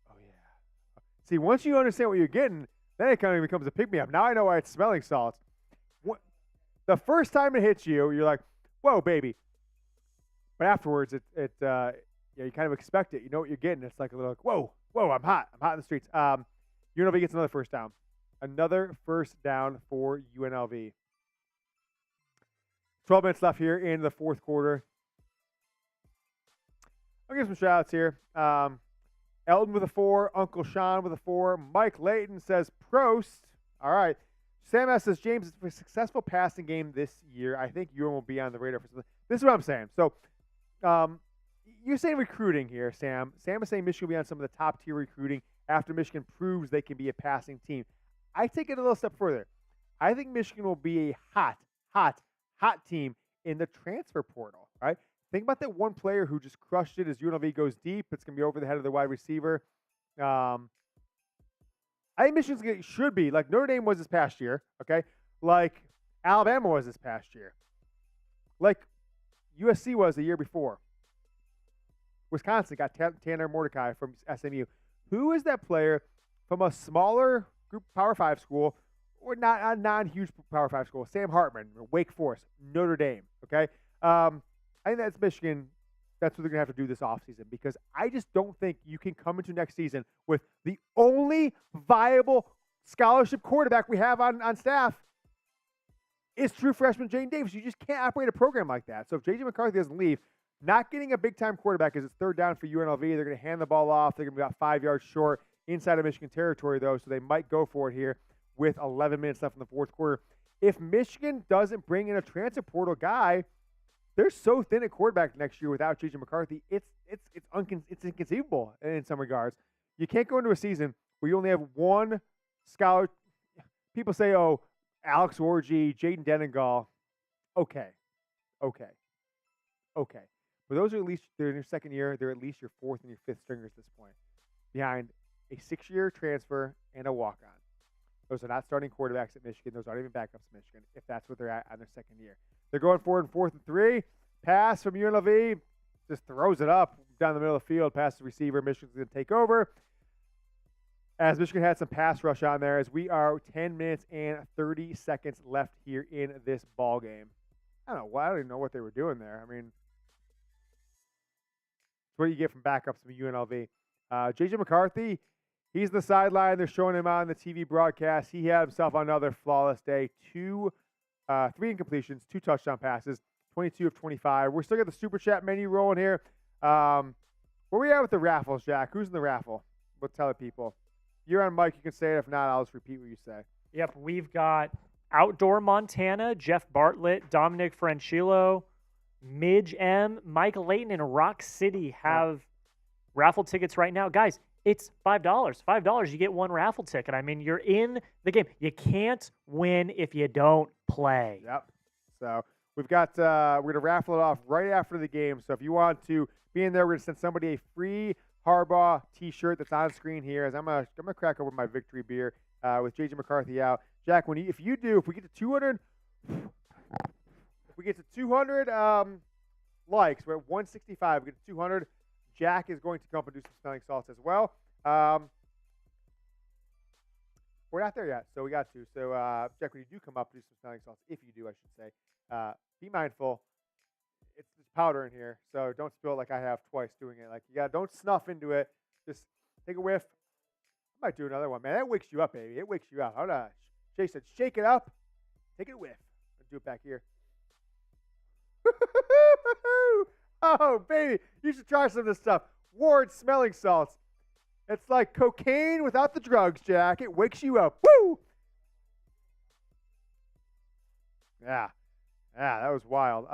Oh, yeah. See, once you understand what you're getting, then it kind of becomes a pick-me-up. Now I know why it's smelling salts. The first time it hits you, you're like, whoa, baby. But afterwards, you kind of expect it. You know what you're getting. It's like a little, like, whoa, I'm hot. I'm hot in the streets. UNLV gets another first down. Another first down for UNLV. 12 minutes left here in the fourth quarter. I'll give some shout-outs here. Elton with a 4. Uncle Sean with a 4. Mike Layton says, Prost. All right. Sam S. says, James, for a successful passing game this year, I think UM will be on the radar for something. This is what I'm saying. So, you're saying recruiting here, Sam. Sam is saying Michigan will be on some of the top-tier recruiting after Michigan proves they can be a passing team. I take it a little step further. I think Michigan will be a hot team in the transfer portal, right? Think about that one player who just crushed it as UNLV goes deep. It's going to be over the head of the wide receiver. I think Michigan should be, like Notre Dame was this past year, okay? Like Alabama was this past year. Like USC was the year before. Wisconsin got Tanner Mordecai from SMU. Who is that player from a smaller group Power 5 school or not a non-huge Power 5 school? Sam Hartman, Wake Forest, Notre Dame, okay? I think that's Michigan. That's what they're going to have to do this offseason because I just don't think you can come into next season with the only viable scholarship quarterback we have on staff is true freshman James Davis. You just can't operate a program like that. So if J.J. McCarthy doesn't leave, not getting a big-time quarterback is it's third down for UNLV. They're going to hand the ball off. They're going to be about 5 yards short inside of Michigan territory, though, so they might go for it here with 11 minutes left in the fourth quarter. If Michigan doesn't bring in a transfer portal guy, they're so thin at quarterback next year without J.J. McCarthy. It's inconceivable in some regards. You can't go into a season where you only have one scholar. People say, oh, Alex Orji, Jaden Denengal. Okay. But those are at least, they're in your second year. They're at least your fourth and your fifth stringers at this point, behind a 6-year transfer and a walk-on. Those are not starting quarterbacks at Michigan. Those aren't even backups at Michigan, if that's what they're at on their second year. They're going forward in 4th and 3. Pass from UNLV. Just throws it up down the middle of the field. Pass the receiver. Michigan's going to take over. As Michigan had some pass rush on there, as we are 10 minutes and 30 seconds left here in this ball game. I don't even know what they were doing there. I mean, It's what you get from backups from UNLV. J.J. McCarthy, he's the sideline. They're showing him on the TV broadcast. He had himself another flawless day. 3 incompletions, 2 touchdown passes, 22 of 25. We're still got the Super Chat menu rolling here. Where we at with the raffles, Jack? Who's in the raffle? We'll tell the people. You're on mic. You can say it. If not, I'll just repeat what you say. Yep, we've got Outdoor Montana, Jeff Bartlett, Dominic Franchillo, Midge M, Mike Layton, and Rock City have raffle tickets right now. Guys, it's $5. $5, you get 1 raffle ticket. I mean, you're in the game. You can't win if you don't play. Yep. So we've got, we're going to raffle it off right after the game. So if you want to be in there, we're going to send somebody a free Harbaugh t-shirt that's on screen here as I'm gonna crack open my victory beer with J.J. McCarthy out. Jack, if we get to 200 likes, we're at 165. We get to 200. Jack is going to come up and do some smelling salts as well. We're not there yet, so we got to. So, Jack, when you do come up, do some smelling salts. If you do, I should say. Be mindful. It's powder in here, so don't spill it like I have twice doing it. Like, don't snuff into it. Just take a whiff. I might do another one, man. That wakes you up, baby. It wakes you up. Hold on. Jay said, shake it up. Take it a whiff. I'll do it back here. Oh, baby. You should try some of this stuff. Ward smelling salts. It's like cocaine without the drugs, Jack. It wakes you up. Woo! Yeah. Yeah, that was wild.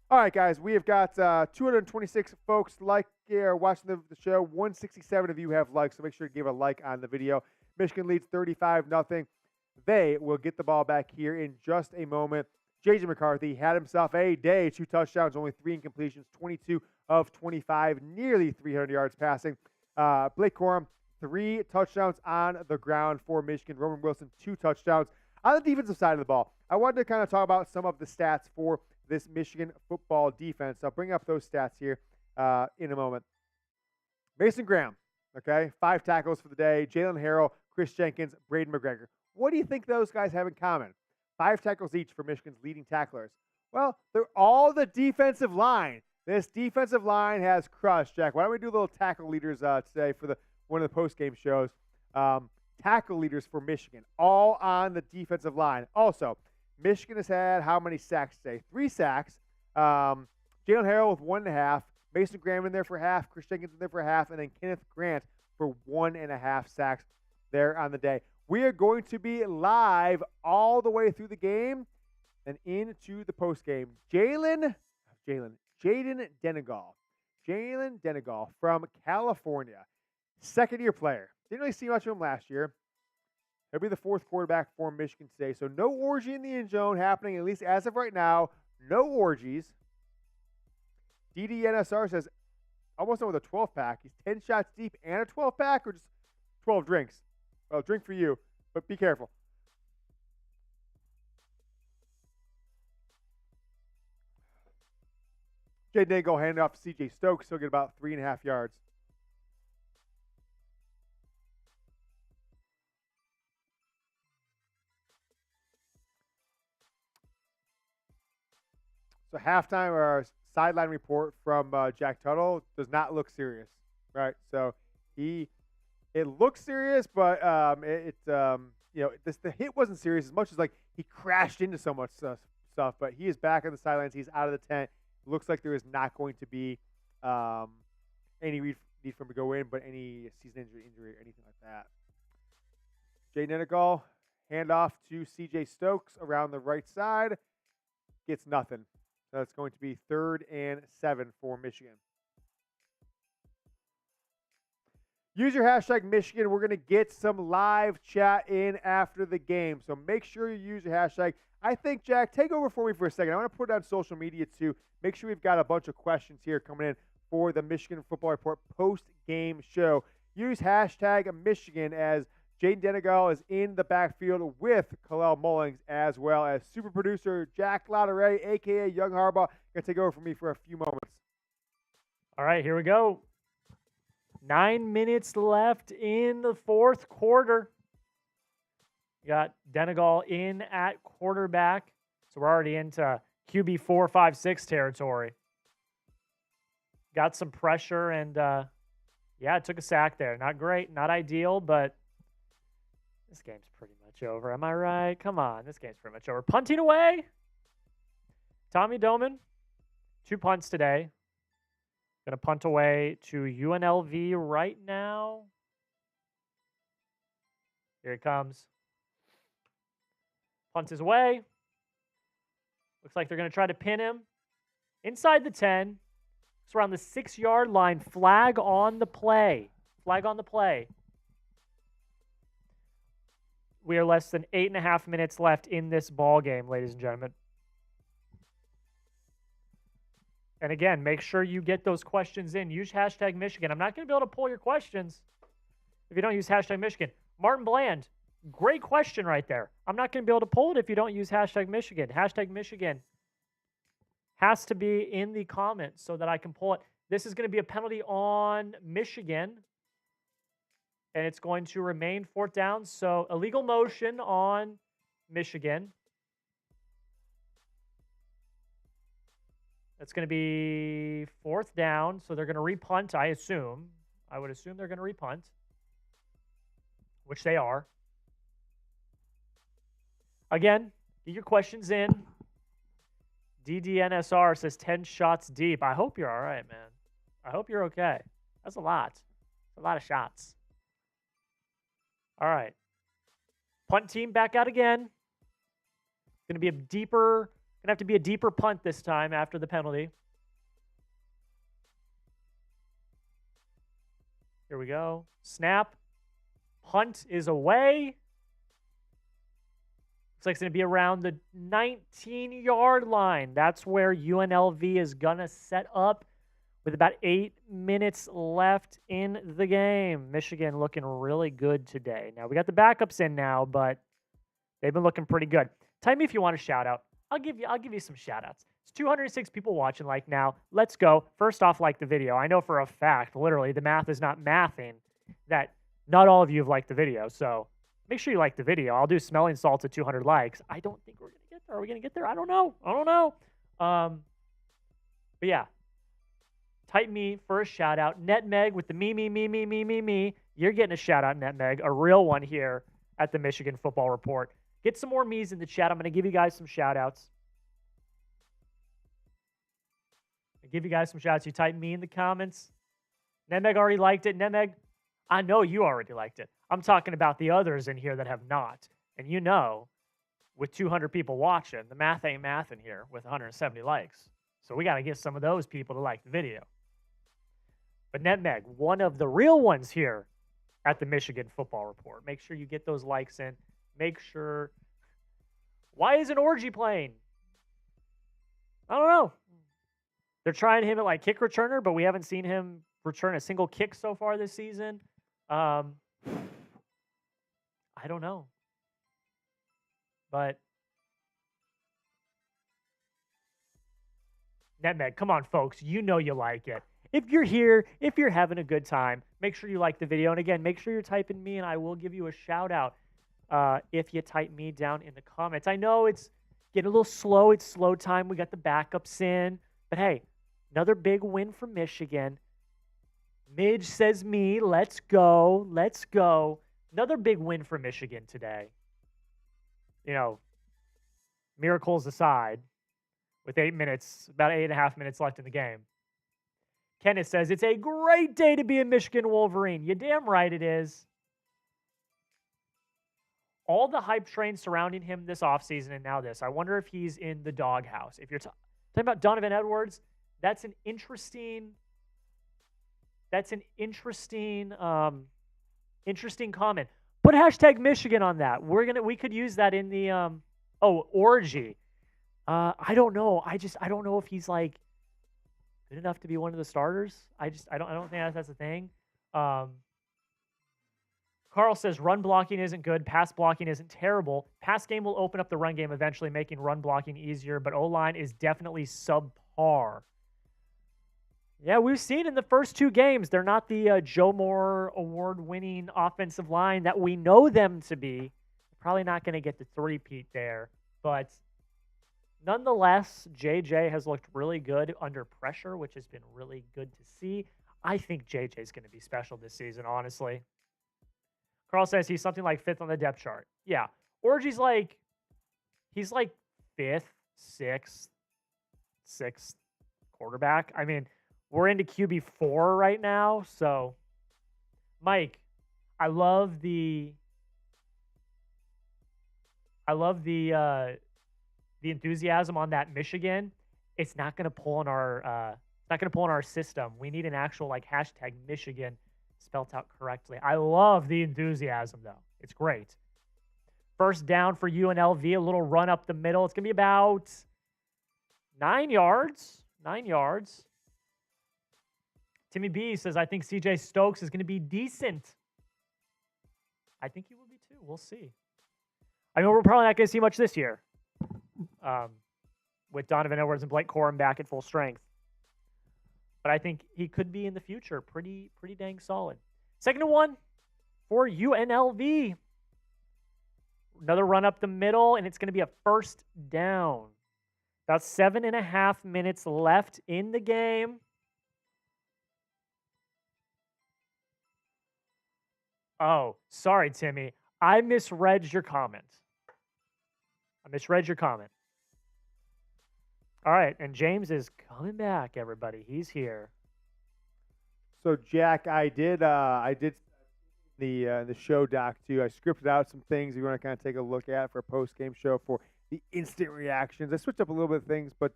All right, guys, we have got 226 folks watching the show. 167 of you have likes, so make sure to give a like on the video. Michigan leads 35-0. They will get the ball back here in just a moment. J.J. McCarthy had himself a day. 2 touchdowns, only 3 incompletions, 22 of 25, nearly 300 yards passing. Blake Corum, 3 touchdowns on the ground for Michigan. Roman Wilson, 2 touchdowns. On the defensive side of the ball, I wanted to kind of talk about some of the stats for this Michigan football defense. I'll bring up those stats here in a moment. Mason Graham, okay, 5 tackles for the day. Jalen Harrell, Chris Jenkins, Braden McGregor. What do you think those guys have in common? 5 tackles each for Michigan's leading tacklers. Well, they're all the defensive line. This defensive line has crushed. Jack, why don't we do a little tackle leaders today for one of the postgame shows? Tackle leaders for Michigan, all on the defensive line. Also, Michigan has had how many sacks today? 3 sacks. Jalen Harrell with 1.5. Mason Graham in there for half. Chris Jenkins in there for half. And then Kenneth Grant for 1.5 sacks there on the day. We are going to be live all the way through the game and into the postgame. Jaden Denegal. Jalen Denegal from California. Second-year player. Didn't really see much of him last year. He'll be the 4th quarterback for Michigan today. So no orgy in the end zone happening, at least as of right now. No orgies. DDNSR says almost done with a 12-pack. He's 10 shots deep and a 12-pack or just 12 drinks? Well, drink for you, but be careful. Jay Dangle handed off to C.J. Stokes. He'll get about 3.5 yards. So halftime or sideline report from Jack Tuttle does not look serious, right? So it looks serious, but the hit wasn't serious as much as like he crashed into so much stuff. But he is back on the sidelines. He's out of the tent. Looks like there is not going to be any need for him to go in, but any season injury or anything like that. Jay Nenegal, handoff to C.J. Stokes around the right side. Gets nothing. So it's going to be 3rd and 7 for Michigan. Use your hashtag Michigan. We're going to get some live chat in after the game. So make sure you use your hashtag. I think, Jack, take over for me for a second. I want to put it on social media too. Make sure we've got a bunch of questions here coming in for the Michigan Football Report post-game show. Use hashtag Michigan as Jaden Denegal is in the backfield with Kalel Mullings, as well as super producer Jack Lauderay, a.k.a. Young Harbaugh, going to take over for me for a few moments. All right, here we go. 9 minutes left in the 4th quarter. You got Denegal in at quarterback. So we're already into QB 4, 5, 6 territory. got some pressure, and it took a sack there. Not great, not ideal, but this game's pretty much over. Am I right? Come on, this game's pretty much over. Punting away. Tommy Doman, 2 punts today. Going to punt away to UNLV right now. Here it comes. Punt is away. Looks like they're going to try to pin him. Inside the 10. It's around the 6-yard line. Flag on the play. Flag on the play. We are less than 8.5 minutes left in this ball game, ladies and gentlemen. And again, make sure you get those questions in. Use hashtag Michigan. I'm not going to be able to pull your questions if you don't use hashtag Michigan. Martin Bland, great question right there. I'm not going to be able to pull it if you don't use hashtag Michigan. Hashtag Michigan has to be in the comments so that I can pull it. This is going to be a penalty on Michigan, and it's going to remain 4th down. So illegal motion on Michigan. That's going to be 4th down, so they're going to repunt, I assume. I would assume they're going to repunt, which they are. Again, get your questions in. DDNSR says 10 shots deep. I hope you're all right, man. I hope you're okay. That's a lot. A lot of shots. All right. Punt team back out again. Going to have to be a deeper punt this time after the penalty. Here we go. Snap. Punt is away. Looks like it's going to be around the 19-yard line. That's where UNLV is going to set up with about 8 minutes left in the game. Michigan looking really good today. Now, we got the backups in now, but they've been looking pretty good. Tell me if you want a shout-out. I'll give you some shout-outs. It's 206 people watching like now. Let's go. First off, like the video. I know for a fact, literally, the math is not mathing, that not all of you have liked the video. So make sure you like the video. I'll do smelling salts at 200 likes. I don't think we're going to get there. Are we going to get there? I don't know. But yeah. Type me for a shout-out. Netmeg with the me. You're getting a shout-out, Netmeg. A real one here at the Michigan Football Report. Get some more me's in the chat. I'm going to give you guys some shout-outs. You type me in the comments. Netmeg already liked it. Netmeg, I know you already liked it. I'm talking about the others in here that have not. And you know, with 200 people watching, the math ain't math in here with 170 likes. So we got to get some of those people to like the video. But Netmeg, one of the real ones here at the Michigan Football Report. Make sure you get those likes in. Make sure. Why isn't Orgy playing? I don't know. They're trying him at like kick returner, but we haven't seen him return a single kick so far this season. I don't know. But Netmeg, come on, folks. You know you like it. If you're here, if you're having a good time, make sure you like the video. And again, make sure you're typing me, and I will give you a shout out if you type me down in the comments. I know it's getting a little slow. It's slow time. We got the backups in. But hey, another big win for Michigan. Midge says me. Let's go. Let's go. Another big win for Michigan today. You know, miracles aside, with 8 minutes, about 8.5 minutes left in the game. Kenneth says, it's a great day to be a Michigan Wolverine. You damn right it is. All the hype train surrounding him this offseason and now this. I wonder if he's in the doghouse. If you're talking about Donovan Edwards, that's an interesting comment. Put hashtag Michigan on that. We could use that in the orgy. I don't know. I don't know if he's like good enough to be one of the starters. I don't think that's a thing. Carl says run blocking isn't good. Pass blocking isn't terrible. Pass game will open up the run game eventually, making run blocking easier, but O-line is definitely subpar. Yeah, we've seen in the first 2 games, they're not the Joe Moore award-winning offensive line that we know them to be. Probably not going to get the three-peat there, but Nonetheless, JJ has looked really good under pressure, which has been really good to see. I think JJ is going to be special this season, honestly. Carl says he's something like 5th on the depth chart. Yeah. Orgy's he's like 5th, 6th quarterback. I mean, we're into QB4 right now. So, Mike, I love the enthusiasm on that Michigan. It's not going to pull in our system. We need an actual hashtag Michigan spelt out correctly. I love the enthusiasm though. It's great. First down for UNLV, a little run up the middle. It's going to be about 9 yards. 9 yards. Timmy B says, I think CJ Stokes is going to be decent. I think he will be too. We'll see. I mean, we're probably not going to see much this year. With Donovan Edwards and Blake Corum back at full strength. But I think he could be in the future pretty dang solid. Second and 1 for UNLV. Another run up the middle, and it's going to be a first down. About 7.5 minutes left in the game. Oh, sorry, Timmy. I misread your comment. All right, and James is coming back, everybody. He's here. So, Jack, I did the show doc too. I scripted out some things you want to kind of take a look at for a post-game show for the instant reactions. I switched up a little bit of things, but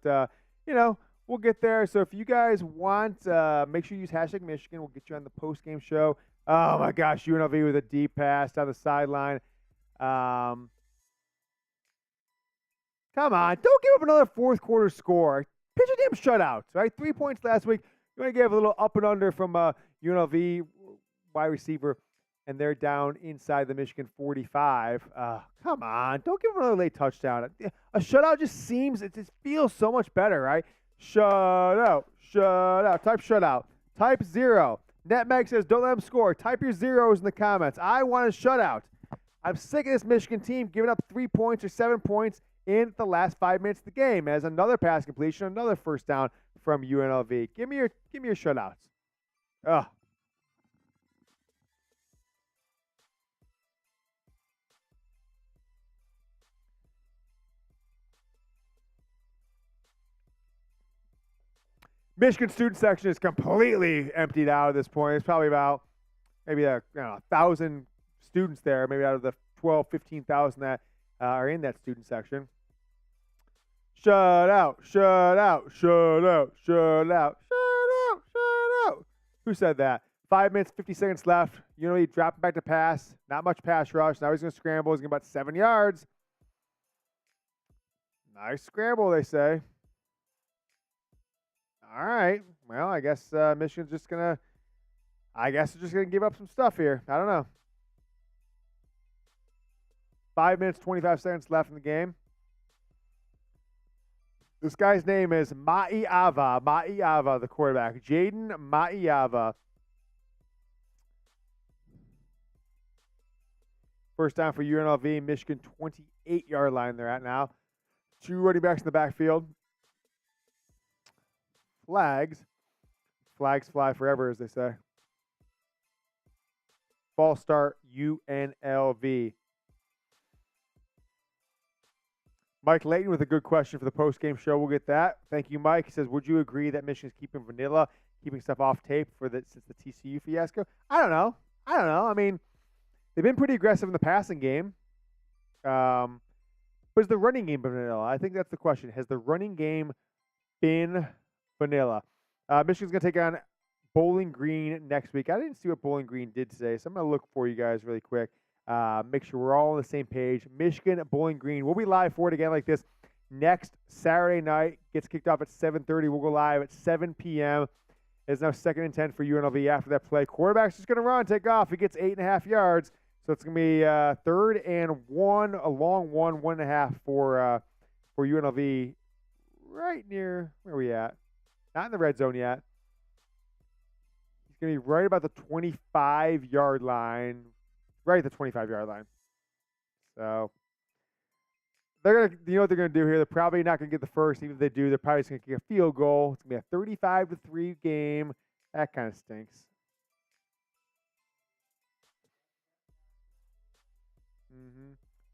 we'll get there. So if you guys want, make sure you use hashtag Michigan. We'll get you on the post-game show. Oh my gosh, UNLV with a deep pass down the sideline. Come on, don't give up another fourth quarter score. Pitch a damn shutout, right? 3 points last week. You want to give a little up and under from UNLV wide receiver, and they're down inside the Michigan 45. Come on, don't give them another late touchdown. A shutout just feels so much better, right? Shutout. Type shutout. Type 0. NetMag says don't let them score. Type your zeros in the comments. I want a shutout. I'm sick of this Michigan team giving up 3 points or 7 points in the last 5 minutes of the game as another pass completion, another first down from UNLV. Give me your shutouts. Ugh. Michigan student section is completely emptied out at this point. It's probably about maybe 1,000 students there, maybe out of the 12, 15,000 that are in that student section. Shut out. Who said that? 5 minutes, 50 seconds left. He dropped back to pass. Not much pass rush. Now he's going to scramble. He's going to about 7 yards. Nice scramble, they say. All right. Well, I guess Michigan's just going to give up some stuff here. I don't know. 5 minutes, 25 seconds left in the game. This guy's name is Ma'iava, the quarterback. Jaden Ma'iava. First down for UNLV, Michigan 28-yard line they're at now. 2 running backs in the backfield. Flags fly forever, as they say. False start, UNLV. Mike Layton with a good question for the post-game show. We'll get that. Thank you, Mike. He says, would you agree that Michigan's keeping vanilla, keeping stuff off tape since the TCU fiasco? I don't know. I mean, they've been pretty aggressive in the passing game. But is the running game vanilla? I think that's the question. Has the running game been vanilla? Michigan's going to take on Bowling Green next week. I didn't see what Bowling Green did today, so I'm going to look for you guys really quick. Make sure we're all on the same page. Michigan, Bowling Green. We'll be live for it again like this next Saturday night. Gets kicked off at 7:30. We'll go live at 7 p.m. It's now 2nd and 10 for UNLV after that play. Quarterback's just going to run, take off. He gets 8.5 yards. So it's going to be 3rd and 1, a long 1.5 for UNLV right near, where are we at? Not in the red zone yet. He's going to be right about the 25-yard line. Right at the 25-yard line. So they're gonna, you know what they're gonna do here? They're probably not gonna get the first. Even if they do, they're probably just gonna kick a field goal. It's gonna be a 35-3 game. That kind of stinks.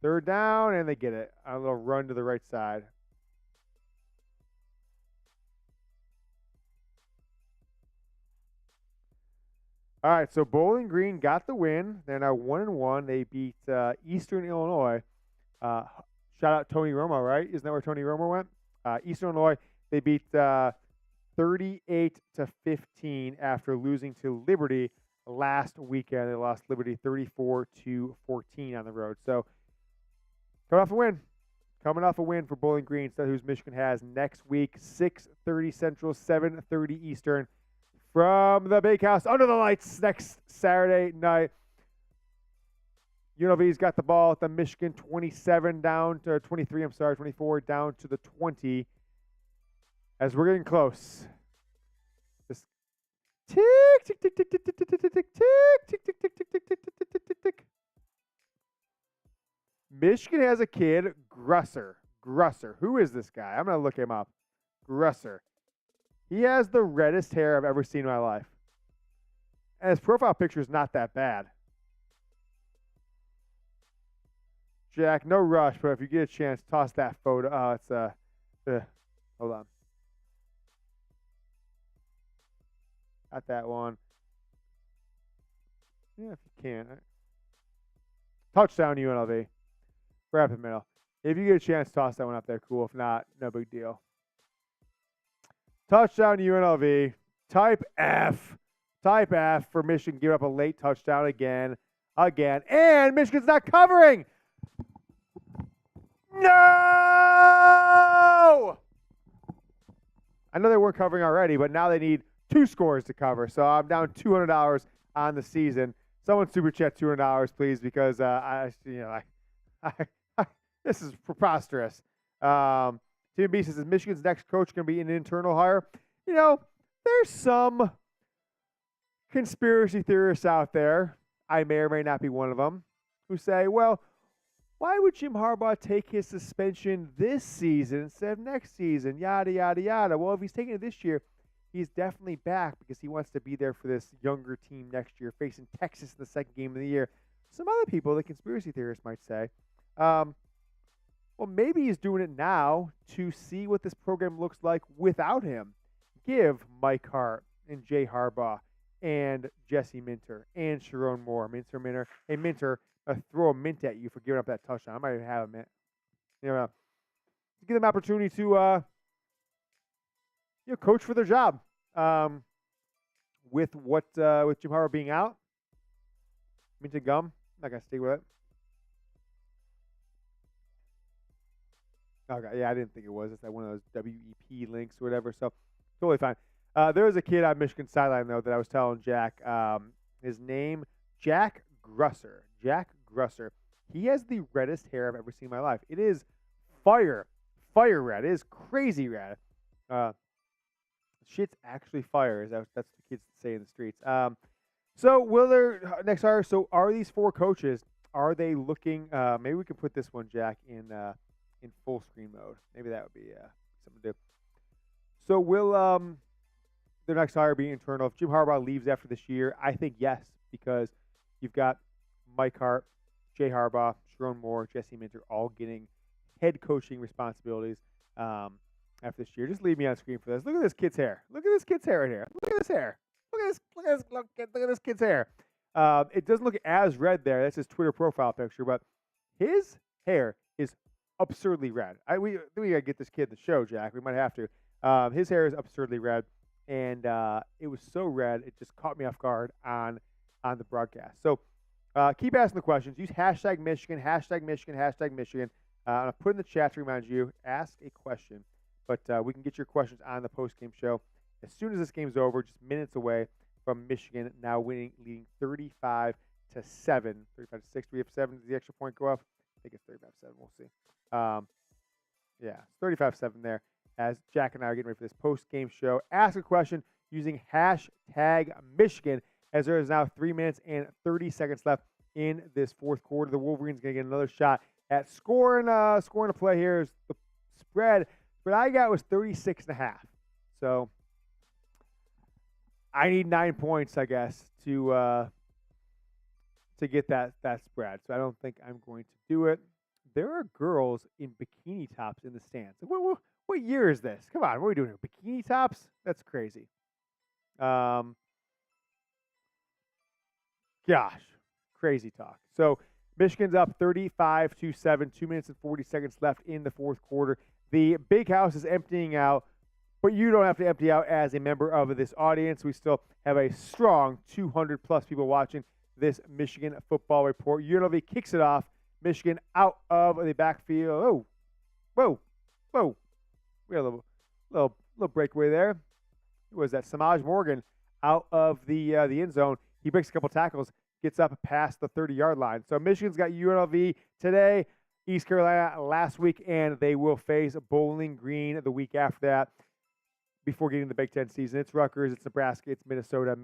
Third down, and they get it. A little run to the right side. All right, so Bowling Green got the win. They're now 1-1. They beat Eastern Illinois. Shout out Tony Romo, right? Isn't that where Tony Romo went? Eastern Illinois, they beat 38-15 after losing to Liberty last weekend. They lost Liberty 34-14 on the road. So coming off a win for Bowling Green. So who's Michigan has next week, 6:30 Central, 7:30 Eastern, from the Big House under the lights next Saturday night. UNLV's got the ball at the Michigan 27 down to 23. 24 down to the 20. As we're getting close, this tick tick tick tick tick tick tick tick tick tick tick tick tick tick tick tick tick. Michigan has a kid, Grusser. Who is this guy? I'm gonna look him up. Grusser. He has the reddest hair I've ever seen in my life, and his profile picture is not that bad. Jack, no rush, but if you get a chance, toss that photo. Oh, it's hold on. Got that one. Yeah, if you can. Touchdown, UNLV. Right up the middle. If you get a chance, toss that one up there. Cool. If not, no big deal. Touchdown, UNLV. Type F for Michigan. Give up a late touchdown again. And Michigan's not covering. No! I know they weren't covering already, but now they need 2 scores to cover. So I'm down $200 on the season. Someone super chat $200, please, because this is preposterous. Tim B says, is Michigan's next coach going to be an internal hire? You know, there's some conspiracy theorists out there, I may or may not be one of them, who say, well, why would Jim Harbaugh take his suspension this season instead of next season? Yada, yada, yada. Well, if he's taking it this year, he's definitely back because he wants to be there for this younger team next year, facing Texas in the second game of the year. Some other people, the conspiracy theorists, might say, well, maybe he's doing it now to see what this program looks like without him. Give Mike Hart and Jay Harbaugh and Jesse Minter and Sharon Moore, Minter. Hey, Minter, throw a mint at you for giving up that touchdown. I might even have a mint. You know, give them opportunity to coach for their job. With Jim Harbaugh being out, minted gum. I'm not gonna stick with it. Okay, yeah, I didn't think it was. It's like one of those WEP links or whatever. So totally fine. There was a kid on Michigan sideline though that I was telling Jack. His name Jack Grusser. He has the reddest hair I've ever seen in my life. It is fire red. It is crazy red. Shit's actually fire. That's what the kids say in the streets. So will there next hire? So are these 4 coaches? Are they looking? Maybe we can put this one, Jack, in full screen mode. Maybe that would be something to do. So will their next hire be internal? If Jim Harbaugh leaves after this year, I think yes, because you've got Mike Hart, Jay Harbaugh, Sharon Moore, Jesse Minter, all getting head coaching responsibilities after this year. Just leave me on screen for this. Look at this kid's hair. Look at this kid's hair right here. Look at this hair. Look at this kid's hair. It doesn't look as red there. That's his Twitter profile picture, but his hair is absurdly red. We gotta get this kid in the show, Jack. We might have to. His hair is absurdly red, and it was so red it just caught me off guard on the broadcast. So keep asking the questions. Use hashtag Michigan. I'm gonna put in the chat to remind you. Ask a question, but we can get your questions on the post-game show as soon as this game's over. Just minutes away from Michigan now leading 35-7, 35-6. Do we have 7? Does the extra point go up? I think it's 35-7. We'll see. Yeah, it's 35-7 there as Jack and I are getting ready for this post-game show. Ask a question using hashtag Michigan as there is now 3 minutes and 30 seconds left in this fourth quarter. The Wolverines going to get another shot at scoring a play here is the spread. But I got was 36.5. So I need 9 points, I guess, to get that spread. So I don't think I'm going to do it. There are girls in bikini tops in the stands. What year is this? Come on, what are we doing here? Bikini tops? That's crazy. Gosh, crazy talk. So Michigan's up 35-7, 2 minutes and 40 seconds left in the fourth quarter. The big house is emptying out, but you don't have to empty out as a member of this audience. We still have a strong 200-plus people watching this Michigan football report. UNLV kicks it off. Michigan out of the backfield. Whoa. We had a little breakaway there. Who was that? Samaj Morgan out of the end zone. He breaks a couple tackles, gets up past the 30-yard line. So Michigan's got UNLV today, East Carolina last week, and they will face Bowling Green the week after that before getting the Big Ten season. It's Rutgers, it's Nebraska, it's Minnesota,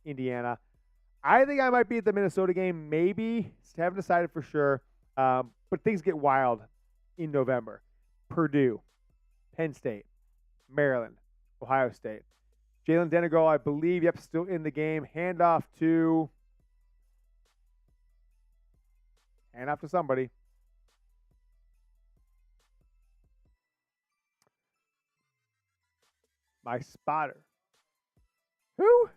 Indiana. I think I might be at the Minnesota game, maybe. Haven't decided for sure. But things get wild in November. Purdue, Penn State, Maryland, Ohio State. Jalen Denegal, I believe, still in the game. Handoff to somebody. My spotter. Who?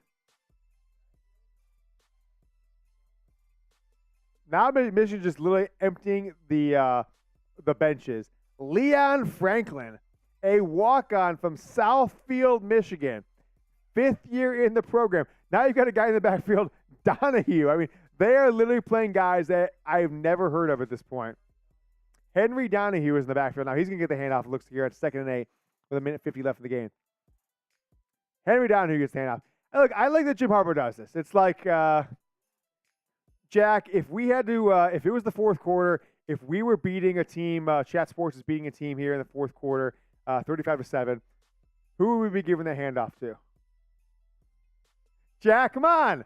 Now Michigan just literally emptying the benches. Leon Franklin, a walk-on from Southfield, Michigan. 5th year in the program. Now you've got a guy in the backfield, Donahue. I mean, they are literally playing guys that I've never heard of at this point. Henry Donahue is in the backfield. Now he's going to get the handoff. It looks here at 2nd and 8 with 1:50 left in the game. Henry Donahue gets the handoff. And look, I like that Jim Harbaugh does this. It's like, Jack, if we had to, if it was the fourth quarter, if we were beating a team, Chat Sports is beating a team here in the fourth quarter, 35-7, who would we be giving the handoff to? Jack, come on.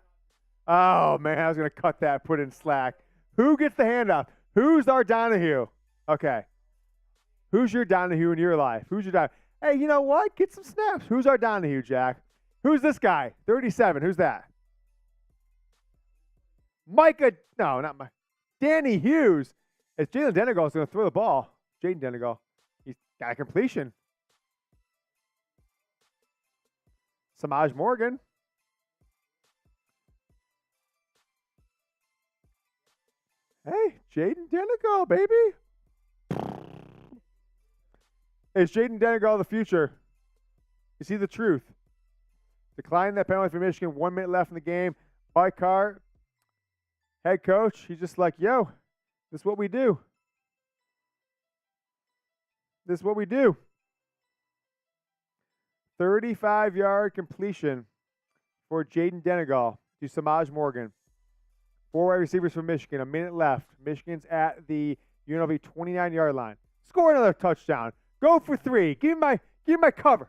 Oh, man, I was going to cut that, put in Slack. Who gets the handoff? Who's our Donahue? Okay. Who's your Donahue in your life? Who's your Donahue? Hey, you know what? Get some snaps. Who's our Donahue, Jack? Who's this guy? 37. Who's that? No, not Mike. Danny Hughes. It's Jalen Denegal is going to throw the ball. Jaden Denegal. He's got a completion. Samaj Morgan. Hey, Jaden Denegal, baby. Is Jaden Denegal the future? Is he the truth? Declining that penalty for Michigan. 1 minute left in the game. Mike Hart, head coach, he's just like, yo, this is what we do. This is what we do. 35-yard completion for Jaden Denegal to Samaj Morgan. 4 wide receivers from Michigan. 1 minute left. Michigan's at the UNLV 29-yard line. Score another touchdown. Go for 3. Give me my cover.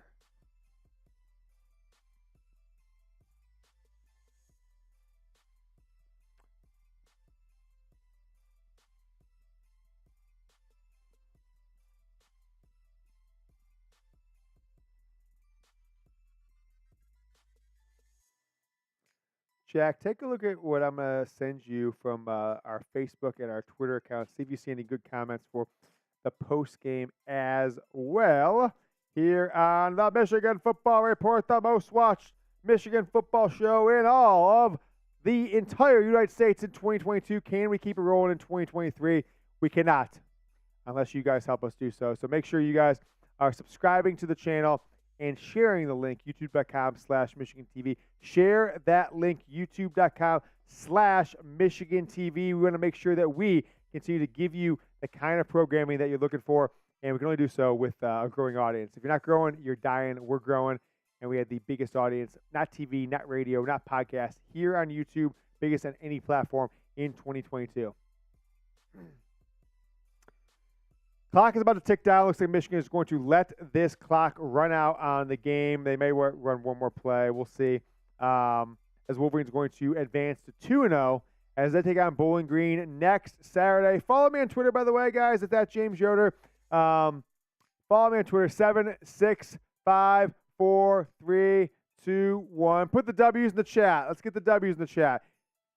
Jack, take a look at what I'm going to send you from our Facebook and our Twitter accounts. See if you see any good comments for the post game as well. Here on the Michigan Football Report, the most watched Michigan football show in all of the entire United States in 2022. Can we keep it rolling in 2023? We cannot, unless you guys help us do so. So make sure you guys are subscribing to the channel and sharing the link, youtube.com/Michigan TV. Share that link, youtube.com/Michigan TV. We want to make sure that we continue to give you the kind of programming that you're looking for, and we can only do so with a growing audience. If you're not growing, you're dying. We're growing, and we have the biggest audience, not TV, not radio, not podcast, here on YouTube, biggest on any platform in 2022. Clock is about to tick down. Looks like Michigan is going to let this clock run out on the game. They may run one more play. We'll see. As Wolverines are going to advance to 2-0 as they take on Bowling Green next Saturday. Follow me on Twitter, by the way, guys, at that James Yoder. Follow me on Twitter, 7, 6, 5, 4, 3, 2, 1. Put the W's in the chat. Let's get the W's in the chat.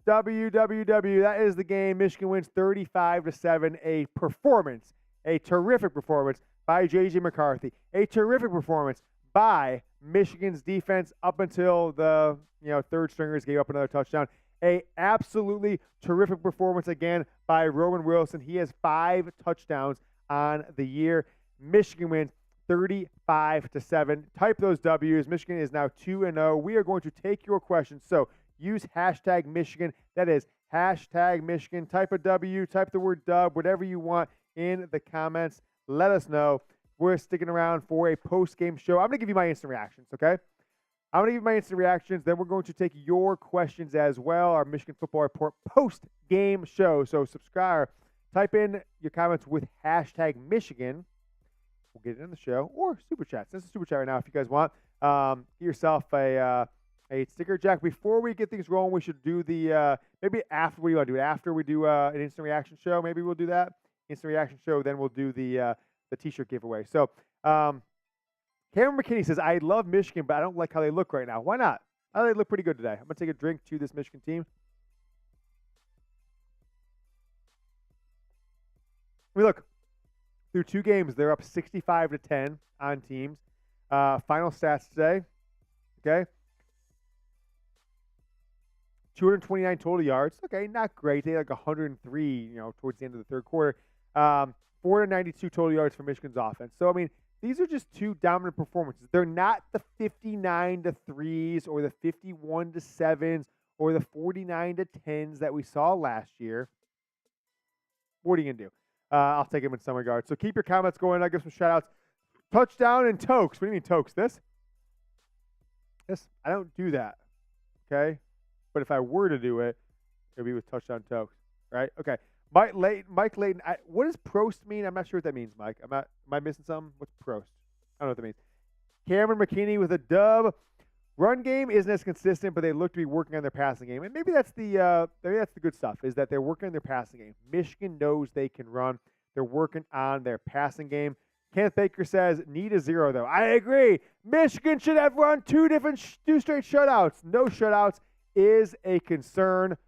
WWW. That is the game. Michigan wins 35-7. A performance, a terrific performance by J.J. McCarthy. A terrific performance by Michigan's defense up until the third stringers gave up another touchdown. A absolutely terrific performance again by Roman Wilson. He has 5 touchdowns on the year. Michigan wins 35-7. Type those W's. Michigan is now 2-0. We are going to take your questions. So use hashtag Michigan. That is hashtag Michigan. Type a W, type the word dub, whatever you want in the comments. Let us know. We're sticking around for a post-game show. I'm going to give you my instant reactions, okay? I'm going to give you my instant reactions. Then we're going to take your questions as well. Our Michigan Football Report post-game show. So subscribe. Type in your comments with hashtag Michigan. We'll get it in the show. Or Super Chat. This is Super Chat right now if you guys want. Get yourself a sticker, Jack. Before we get things rolling, we should do the maybe after. What do you want to do? After we do an instant reaction show, maybe we'll do that. Instant reaction show. Then we'll do the T-shirt giveaway. So Cameron McKinney says, I love Michigan, but I don't like how they look right now. Why not? They look pretty good today. I'm going to take a drink to this Michigan team. Look, through 2 games, they're up 65-10 on teams. Final stats today, okay? 229 total yards. Okay, not great. They had like 103, towards the end of the third quarter. 492 total yards for Michigan's offense. So, I mean, these are just 2 dominant performances. They're not the 59-3s or the 51-7s or the 49-10s that we saw last year. What are you going to do? I'll take them in some regards. So keep your comments going. I'll give some shout-outs. Touchdown and Tokes. What do you mean Tokes? This? I don't do that, okay? But if I were to do it, it would be with touchdown Tokes, right? Okay. Mike Layton. What does Prost mean? I'm not sure what that means, Mike. Am I missing something? What's Prost? I don't know what that means. Cameron McKinney with a dub. Run game isn't as consistent, but they look to be working on their passing game. And maybe that's the good stuff, is that they're working on their passing game. Michigan knows they can run. They're working on their passing game. Kenneth Baker says, need a 0, though. I agree. Michigan should have run 2 straight shutouts. No shutouts is a concern.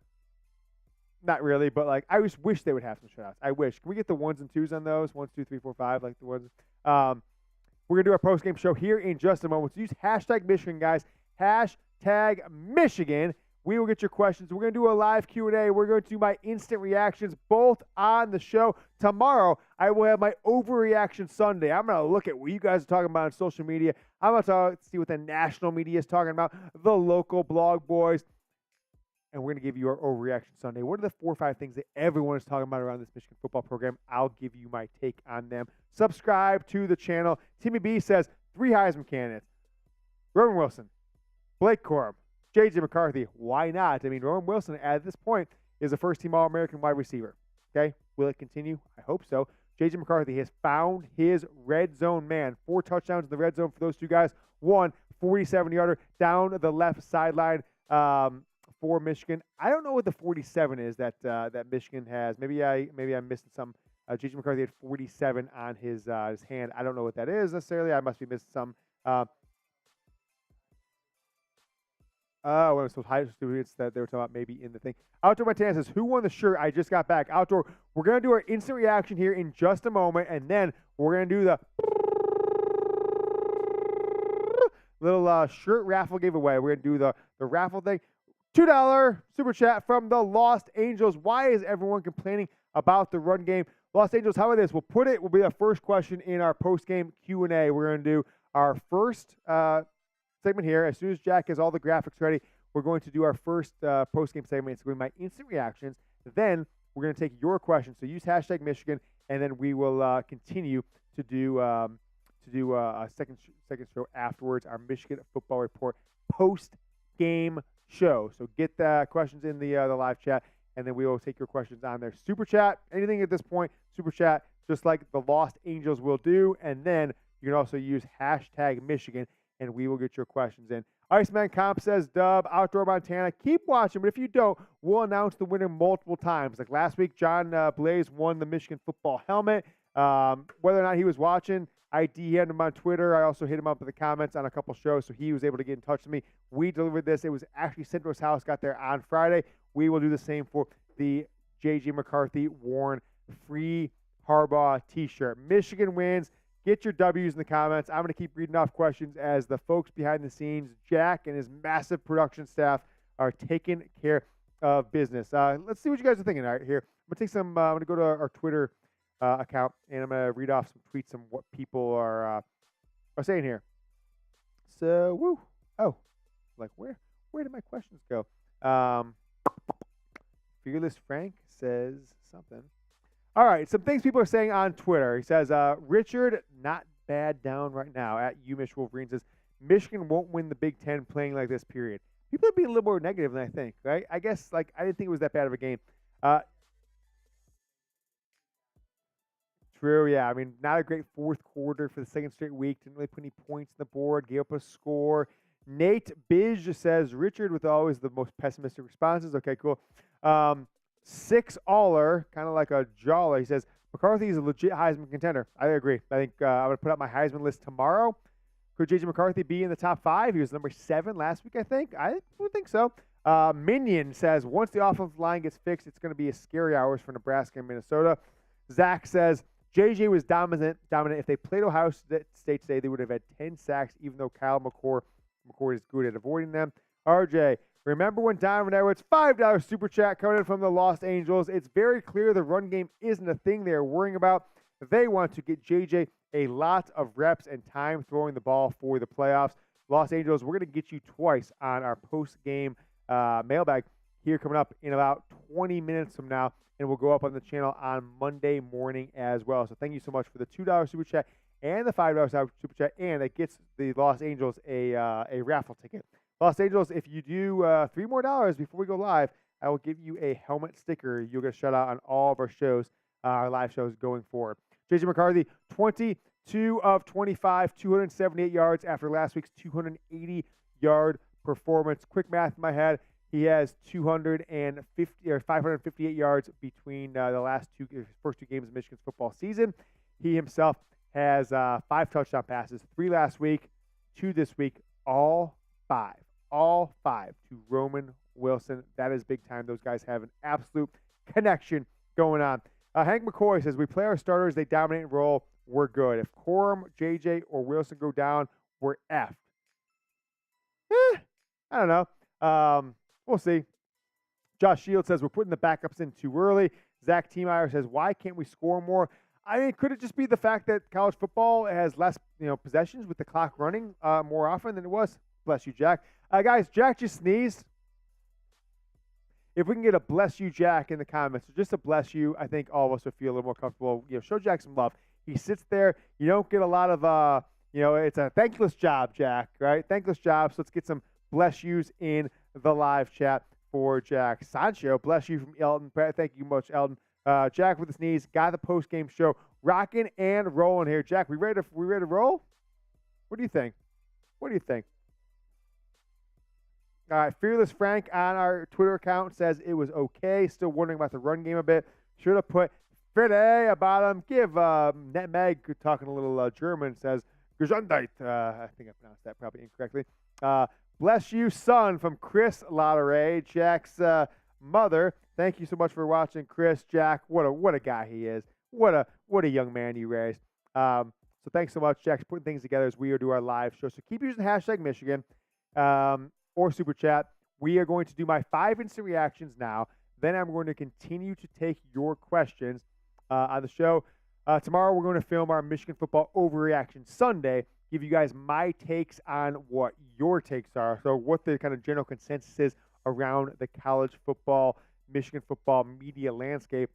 Not really, but I just wish they would have some shutouts. I wish. Can we get the 1s and 2s on those? 1, 2, 3, 4, 5, like the ones. We're going to do our post-game show here in just a moment. So use hashtag Michigan, guys. Hashtag Michigan. We will get your questions. We're going to do a live Q&A. We're going to do my instant reactions both on the show. Tomorrow, I will have my overreaction Sunday. I'm going to look at what you guys are talking about on social media. I'm going to see what the national media is talking about, the local blog boys. And we're going to give you our overreaction Sunday. What are the 4 or 5 things that everyone is talking about around this Michigan football program? I'll give you my take on them. Subscribe to the channel. Timmy B says 3 Heisman candidates. Roman Wilson, Blake Corum, J.J. McCarthy. Why not? I mean, Roman Wilson at this point is a first-team All-American wide receiver. Okay? Will it continue? I hope so. J.J. McCarthy has found his red zone man. 4 touchdowns in the red zone for those 2 guys. 1 47-yarder down the left sideline. For Michigan. I don't know what the 47 is that Michigan has. Maybe I'm missing some. J.J. McCarthy had 47 on his hand. I don't know what that is necessarily. I must be missing some. What was those high students that they were talking about maybe in the thing. Outdoor Montana says, who won the shirt? I just got back. Outdoor, we're going to do our instant reaction here in just a moment, and then we're going to do the little shirt raffle giveaway. We're going to do the raffle thing. $2 super chat from the Lost Angels. Why is everyone complaining about the run game? Lost Angels, how about this? We'll be the first question in our post-game Q&A. We're going to do our first segment here. As soon as Jack has all the graphics ready, we're going to do our first post-game segment. It's going to be my instant reactions. Then we're going to take your questions. So use hashtag Michigan, and then we will continue to do a second show afterwards, our Michigan Football Report post-game show. So get the questions in the live chat, and then we will take your questions on there. Super chat, anything at this point, super chat, just like the Lost Angels will do. And then you can also use hashtag Michigan, and we will get your questions in. Iceman Comp says, Dub, Outdoor Montana, keep watching, but if you don't, we'll announce the winner multiple times. Like last week, John Blaze won the Michigan football helmet. Whether or not he was watching, I DM'd him on Twitter. I also hit him up in the comments on a couple shows, so he was able to get in touch with me. We delivered this. It was actually sent to his house, got there on Friday. We will do the same for the J.J. McCarthy worn free Harbaugh t-shirt. Michigan wins. Get your W's in the comments. I'm going to keep reading off questions as the folks behind the scenes, Jack and his massive production staff, are taking care of business. Let's see what you guys are thinking out here. I'm going to I'm going to go to our Twitter account, and I'm going to read off some tweets and what people are saying here. So, woo. Oh, like where did my questions go? Fearless Frank says something. All right, some things people are saying on Twitter. He says, Richard, not bad down right now at UMich Wolverines says, Michigan won't win the Big Ten playing like this, period. People are being a little more negative than I think, right? I guess, I didn't think it was that bad of a game. True, yeah. I mean, not a great fourth quarter for the second straight week. Didn't really put any points on the board. Gave up a score. Nate Biz says, Richard with always the most pessimistic responses. Okay, cool. 6-aller, kind of like a jawler. He says, McCarthy is a legit Heisman contender. I agree. I think I'm going to put out my Heisman list tomorrow. Could J.J. McCarthy be in the top 5? He was number 7 last week, I think. I would think so. Minion says, once the offensive line gets fixed, it's going to be a scary hours for Nebraska and Minnesota. Zach says, J.J. was dominant. If they played Ohio State today, they would have had 10 sacks, even though Kyle McCord is good at avoiding them. RJ, remember when Donovan Edwards, $5 super chat coming in from the Los Angeles? It's very clear the run game isn't a thing they're worrying about. They want to get JJ a lot of reps and time throwing the ball for the playoffs. Los Angeles, we're going to get you twice on our post-game mailbag here coming up in about 20 minutes from now, and we'll go up on the channel on Monday morning as well. So thank you so much for the $2 super chat and the $5 super chat, and that gets the Los Angeles a raffle ticket. Los Angeles, if you do $3 more before we go live, I will give you a helmet sticker. You'll get a shout out on all of our shows, our live shows going forward. J.J. McCarthy, 22 of 25, 278 yards after last week's 280-yard performance. Quick math in my head, he has 558 yards between the first two games of Michigan's football season. He himself has 5 touchdown passes, 3 last week, 2 this week, all 5 to Roman Wilson. That is big time. Those guys have an absolute connection going on. Hank McCoy says, we play our starters, they dominate and roll, we're good. If Corum, JJ, or Wilson go down, we're effed. I don't know. We'll see. Josh Shields says, we're putting the backups in too early. Zach Tiemeyer says, why can't we score more? I mean, could it just be the fact that college football has less, possessions with the clock running more often than it was? Bless you, Jack. Guys, Jack just sneezed. If we can get a bless you, Jack, in the comments, just a bless you, I think all of us would feel a little more comfortable. Show Jack some love. He sits there. You don't get a lot of, it's a thankless job, Jack, right? Thankless job. So let's get some bless yous in the live chat for Jack. Sancho, bless you from Elton. Thank you much, Elton. Jack with the sneeze. Got the post-game show rocking and rolling here. Jack, we ready to roll? What do you think? All right, Fearless Frank on our Twitter account says it was okay. Still wondering about the run game a bit. Should have put Fede about him. Give Net Meg, talking a little German, says Gesundheit. I think I pronounced that probably incorrectly. Bless you, son, from Chris Lotteray, Jack's mother. Thank you so much for watching, Chris. Jack, what a guy he is. What a young man you raised. So thanks so much, Jack's putting things together as we do our live show. So keep using hashtag Michigan. Or Super Chat. We are going to do my 5 instant reactions now. Then I'm going to continue to take your questions on the show. Tomorrow we're going to film our Michigan football overreaction Sunday. Give you guys my takes on what your takes are. So what the kind of general consensus is around the college football, Michigan football media landscape.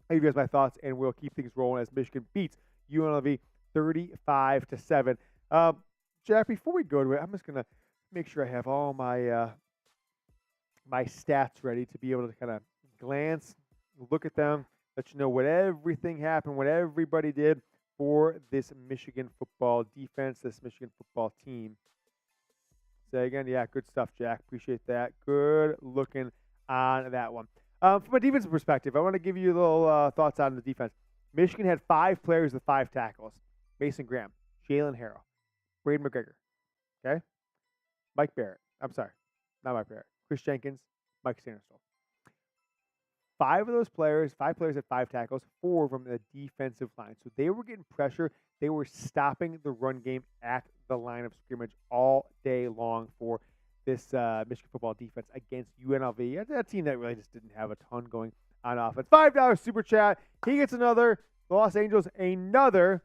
I'll give you guys my thoughts, and we'll keep things rolling as Michigan beats UNLV 35-7. Jack, before we go to it, I'm just going to make sure I have all my my stats ready to be able to kind of glance, look at them, let you know what everything happened, what everybody did for this Michigan football defense, this Michigan football team. say again? Yeah, good stuff, Jack. Appreciate that. Good looking on that one. From a defensive perspective, I want to give you a little thoughts on the defense. Michigan had 5 players with 5 tackles. Mason Graham, Jalen Harrell, Braden McGregor, okay? Mike Barrett. I'm sorry, not Mike Barrett. Chris Jenkins, Mike Sanderson. 5 of those players, 5 players had 5 tackles, 4 from the defensive line. So they were getting pressure. They were stopping the run game at the line of scrimmage all day long for this Michigan football defense against UNLV. That's a team that really just didn't have a ton going on offense. $5 super chat. He gets another. The Los Angeles, another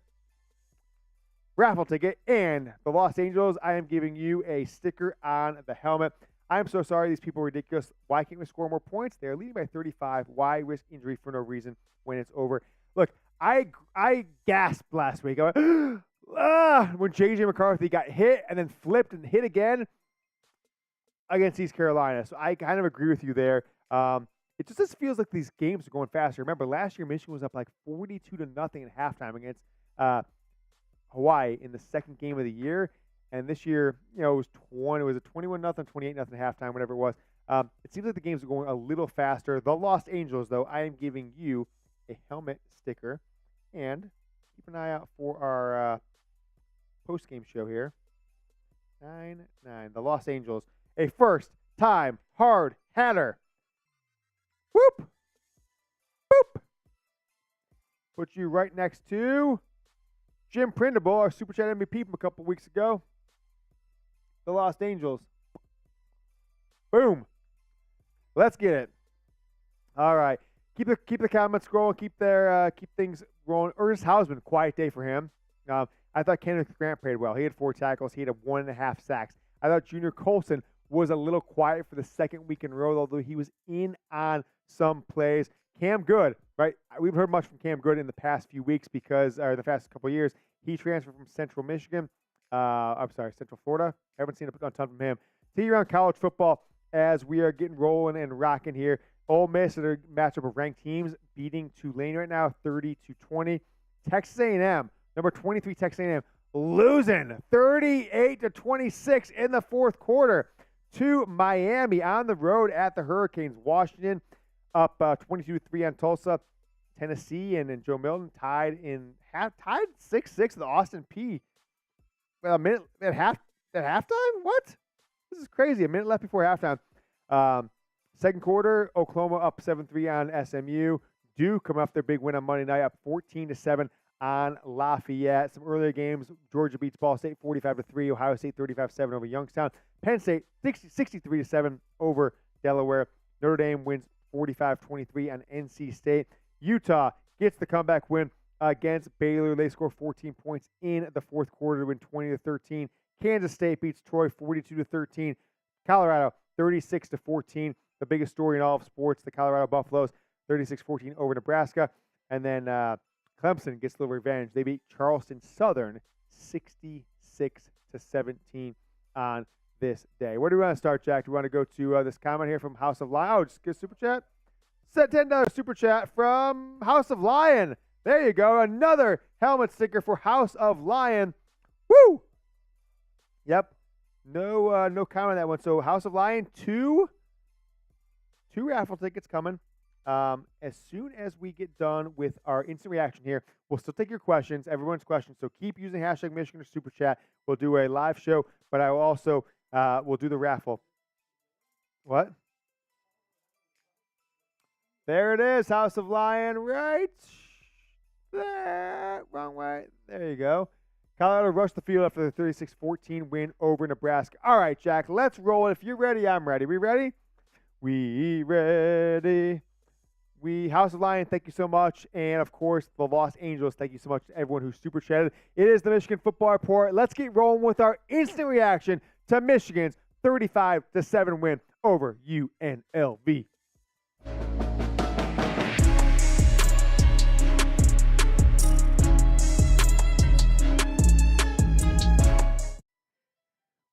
raffle ticket. And the Los Angeles, I am giving you a sticker on the helmet. I'm so sorry. These people are ridiculous. Why can't we score more points? They're leading by 35. Why risk injury for no reason when it's over? Look, I gasped last week. I went, when J.J. McCarthy got hit and then flipped and hit again against East Carolina. So I kind of agree with you there. It just feels like these games are going faster. Remember, last year Michigan was up like 42-0 at halftime against Hawaii in the second game of the year. And this year, it was 21-0, 28-0 at halftime, whatever it was. It seems like the games are going a little faster. The Los Angeles, though, I am giving you a helmet sticker. And keep an eye out for our post-game show here. 9-9. The Los Angeles, a first-time hard hatter. Whoop! Boop! Put you right next to Jim Printable, our Super Chat MVP from a couple weeks ago. The Los Angeles. Boom. Let's get it. All right. Keep the comments scrolling. Keep things rolling. Ernest Hausman, quiet day for him. I thought Kenneth Grant played well. He had 4 tackles. He had 1.5 sacks. I thought Junior Colson was a little quiet for the second week in a row, although he was in on some plays. Cam Good, right? We've heard much from Cam Good in the past few weeks or the past couple of years. He transferred from Central Florida. I haven't seen a ton from him. See you around college football as we are getting rolling and rocking here. Ole Miss in a matchup of ranked teams beating Tulane right now, 30-20. Texas A&M, number 23 Texas A&M, losing 38-26 in the fourth quarter to Miami on the road at the Hurricanes. Washington up 22-3 on Tulsa. Tennessee and Joe Milton tied 6-6 with Austin Peay. A minute at halftime? What? This is crazy. A minute left before halftime. Second quarter, Oklahoma up 7-3 on SMU. Duke coming off their big win on Monday night, up 14-7 on Lafayette. Some earlier games, Georgia beats Ball State 45-3. Ohio State 35-7 over Youngstown. Penn State 63-7 over Delaware. Notre Dame wins 45-23 on NC State. Utah gets the comeback win against Baylor. They score 14 points in the fourth quarter to win 20-13. Kansas State beats Troy 42-13. Colorado 36-14. The biggest story in all of sports, the Colorado Buffaloes 36-14 over Nebraska. And then Clemson gets a little revenge. They beat Charleston Southern 66-17 on this day. Where do we want to start, Jack? Do we want to go to this comment here from House of Lion? Oh, just get a super chat. Set $10 super chat from House of Lion. There you go. Another helmet sticker for House of Lion. Woo! Yep. No comment on that one. So House of Lion, two raffle tickets coming. As soon as we get done with our instant reaction here, we'll still take your questions, everyone's questions. So keep using hashtag Michigan or Super Chat. We'll do a live show, but I will also we'll do the raffle. What? There it is, House of Lion, right there. Wrong way. There you go. Colorado rushed the field after the 36-14 win over Nebraska. All right, Jack, let's roll it. If you're ready, I'm ready. We ready? We ready. House of Lion, thank you so much. And, of course, the Los Angeles, thank you so much to everyone who super chatted. It is the Michigan Football Report. Let's get rolling with our instant reaction to Michigan's 35-7 win over UNLV.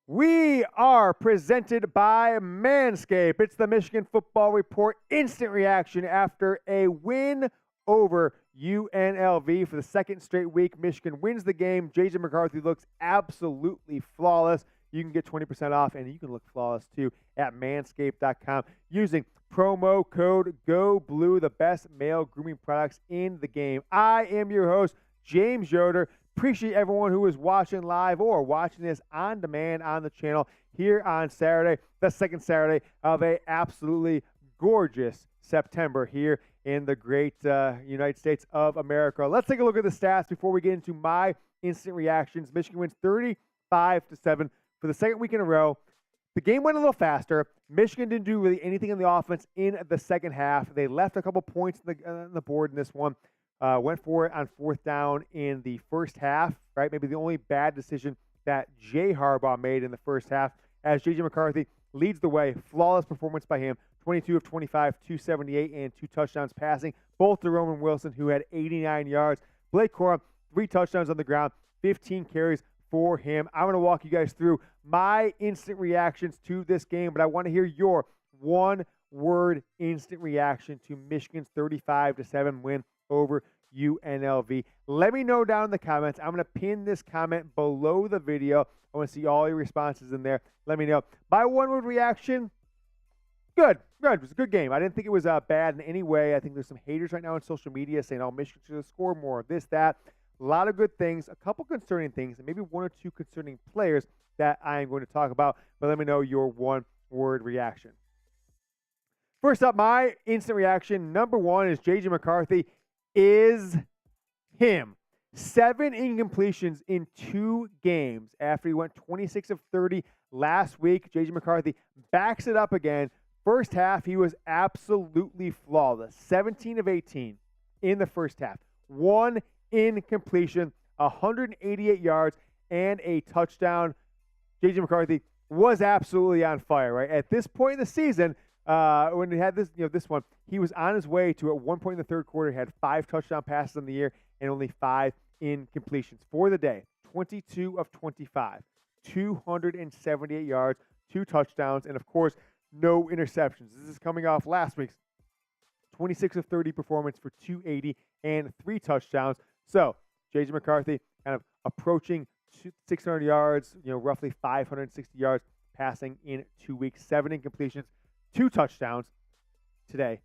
We are presented by Manscaped. It's the Michigan Football Report instant reaction after a win over UNLV for the second straight week. Michigan wins the game. J.J. McCarthy looks absolutely flawless. you can get 20% off, and you can look flawless too at manscaped.com using promo code GOBLUE, the best male grooming products in the game. I am your host, James Yoder. Appreciate everyone who is watching live or watching this on demand on the channel here on Saturday, the second Saturday of a absolutely gorgeous September here in the great United States of America. Let's take a look at the stats before we get into my instant reactions. Michigan wins 35-7 for the second week in a row. The game went a little faster. Michigan didn't do really anything in the offense in the second half. They left a couple points on the board in this one. Went for it on fourth down in the first half, right? Maybe the only bad decision that Jay Harbaugh made in the first half, as J.J. McCarthy leads the way. Flawless performance by him. 22 of 25, 278, and 2 touchdowns passing, both to Roman Wilson, who had 89 yards. Blake Corum, 3 touchdowns on the ground, 15 carries for him. I'm going to walk you guys through my instant reactions to this game, but I want to hear your one-word instant reaction to Michigan's 35-7 win over UNLV. Let me know down in the comments. I'm going to pin this comment below the video. I want to see all your responses in there. Let me know. My one-word reaction, good. It was a good game. I didn't think it was bad in any way. I think there's some haters right now on social media saying, oh, Michigan should have scored more, this, that. A lot of good things, a couple concerning things, and maybe 1 or 2 concerning players that I am going to talk about. But let me know your one-word reaction. First up, my instant reaction, number 1 is J.J. McCarthy is him. 7 incompletions in 2 games after he went 26 of 30 last week. J.J. McCarthy backs it up again. First half, he was absolutely flawless. 17 of 18 in the first half. 1 incompletion, 188 yards, and a touchdown. J.J. McCarthy was absolutely on fire, right? At this point in the season, when he had this one, he was on his way to, at one point in the third quarter, he had 5 touchdown passes in the year and only 5 incompletions for the day. 22 of 25, 278 yards, 2 touchdowns, and of course, no interceptions. This is coming off last week's 26 of 30 performance for 280 and 3 touchdowns. So, J.J. McCarthy kind of approaching 600 yards, roughly 560 yards passing in 2 weeks. 7 incompletions, 2 touchdowns today,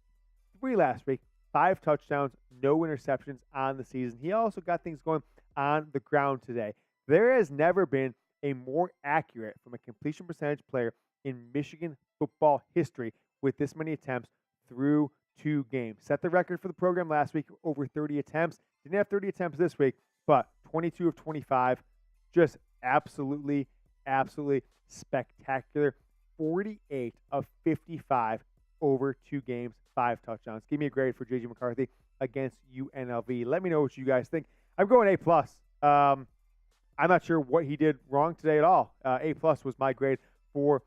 3 last week, 5 touchdowns, no interceptions on the season. He also got things going on the ground today. There has never been a more accurate from a completion percentage player in Michigan football history with this many attempts through 2 games. Set the record for the program last week, over 30 attempts. Didn't have 30 attempts this week, but 22 of 25. Just absolutely spectacular. 48 of 55 over 2 games, 5 touchdowns. Give me a grade for J.J. McCarthy against UNLV. Let me know what you guys think. I'm going A+. I'm not sure what he did wrong today at all. A+ was my grade for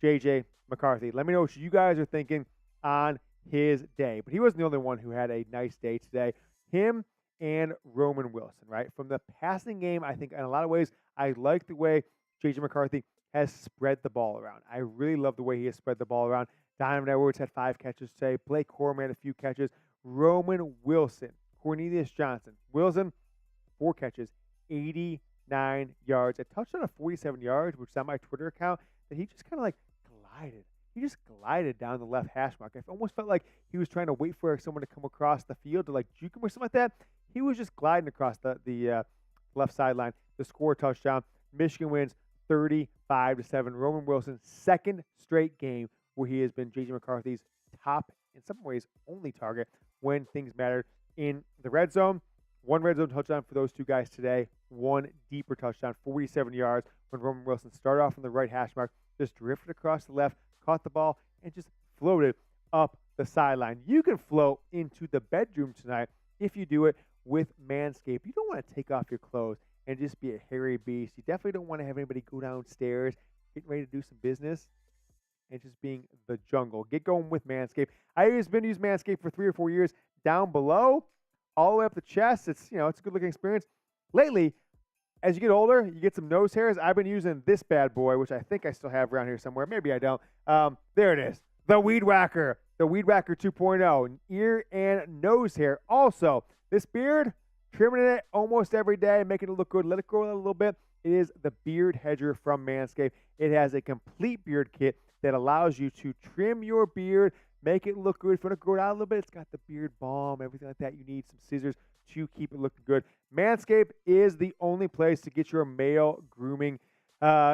J.J. McCarthy. Let me know what you guys are thinking on his day. But he wasn't the only one who had a nice day today. Him and Roman Wilson, right? From the passing game, I think in a lot of ways, I like the way J.J. McCarthy has spread the ball around. I really love the way he has spread the ball around. Donovan Edwards had 5 catches today. Blake Corum had a few catches. Roman Wilson, Cornelius Johnson. Wilson, 4 catches, 89 yards. A touchdown of 47 yards, which is on my Twitter account, that he just kind of glided. He just glided down the left hash mark. I almost felt like he was trying to wait for someone to come across the field to juke him or something like that. He was just gliding across the left sideline to score a touchdown. Michigan wins 35-7. Roman Wilson's second straight game where he has been J.J. McCarthy's top, in some ways, only target when things mattered in the red zone. 1 red zone touchdown for those 2 guys today. 1 deeper touchdown, 47 yards, when Roman Wilson started off on the right hash mark, just drifted across the left, caught the ball, and just floated up the sideline. You can float into the bedroom tonight if you do it with Manscaped. You don't want to take off your clothes and just be a hairy beast. You definitely don't want to have anybody go downstairs, getting ready to do some business, and just being the jungle. Get going with Manscaped. I've been using Manscaped for 3 or 4 years. Down below, all the way up the chest, it's a good looking experience. Lately, as you get older, you get some nose hairs. I've been using this bad boy, which I think I still have around here somewhere. Maybe I don't. There it is. The Weed Whacker. The Weed Whacker 2.0. Ear and nose hair. Also, this beard, trimming it almost every day, making it look good. Let it grow a little bit. It is the Beard Hedger from Manscaped. It has a complete beard kit that allows you to trim your beard, make it look good. If you want to grow it out a little bit, it's got the beard balm, everything like that. You need some scissors to keep it looking good. Manscaped is the only place to get your male grooming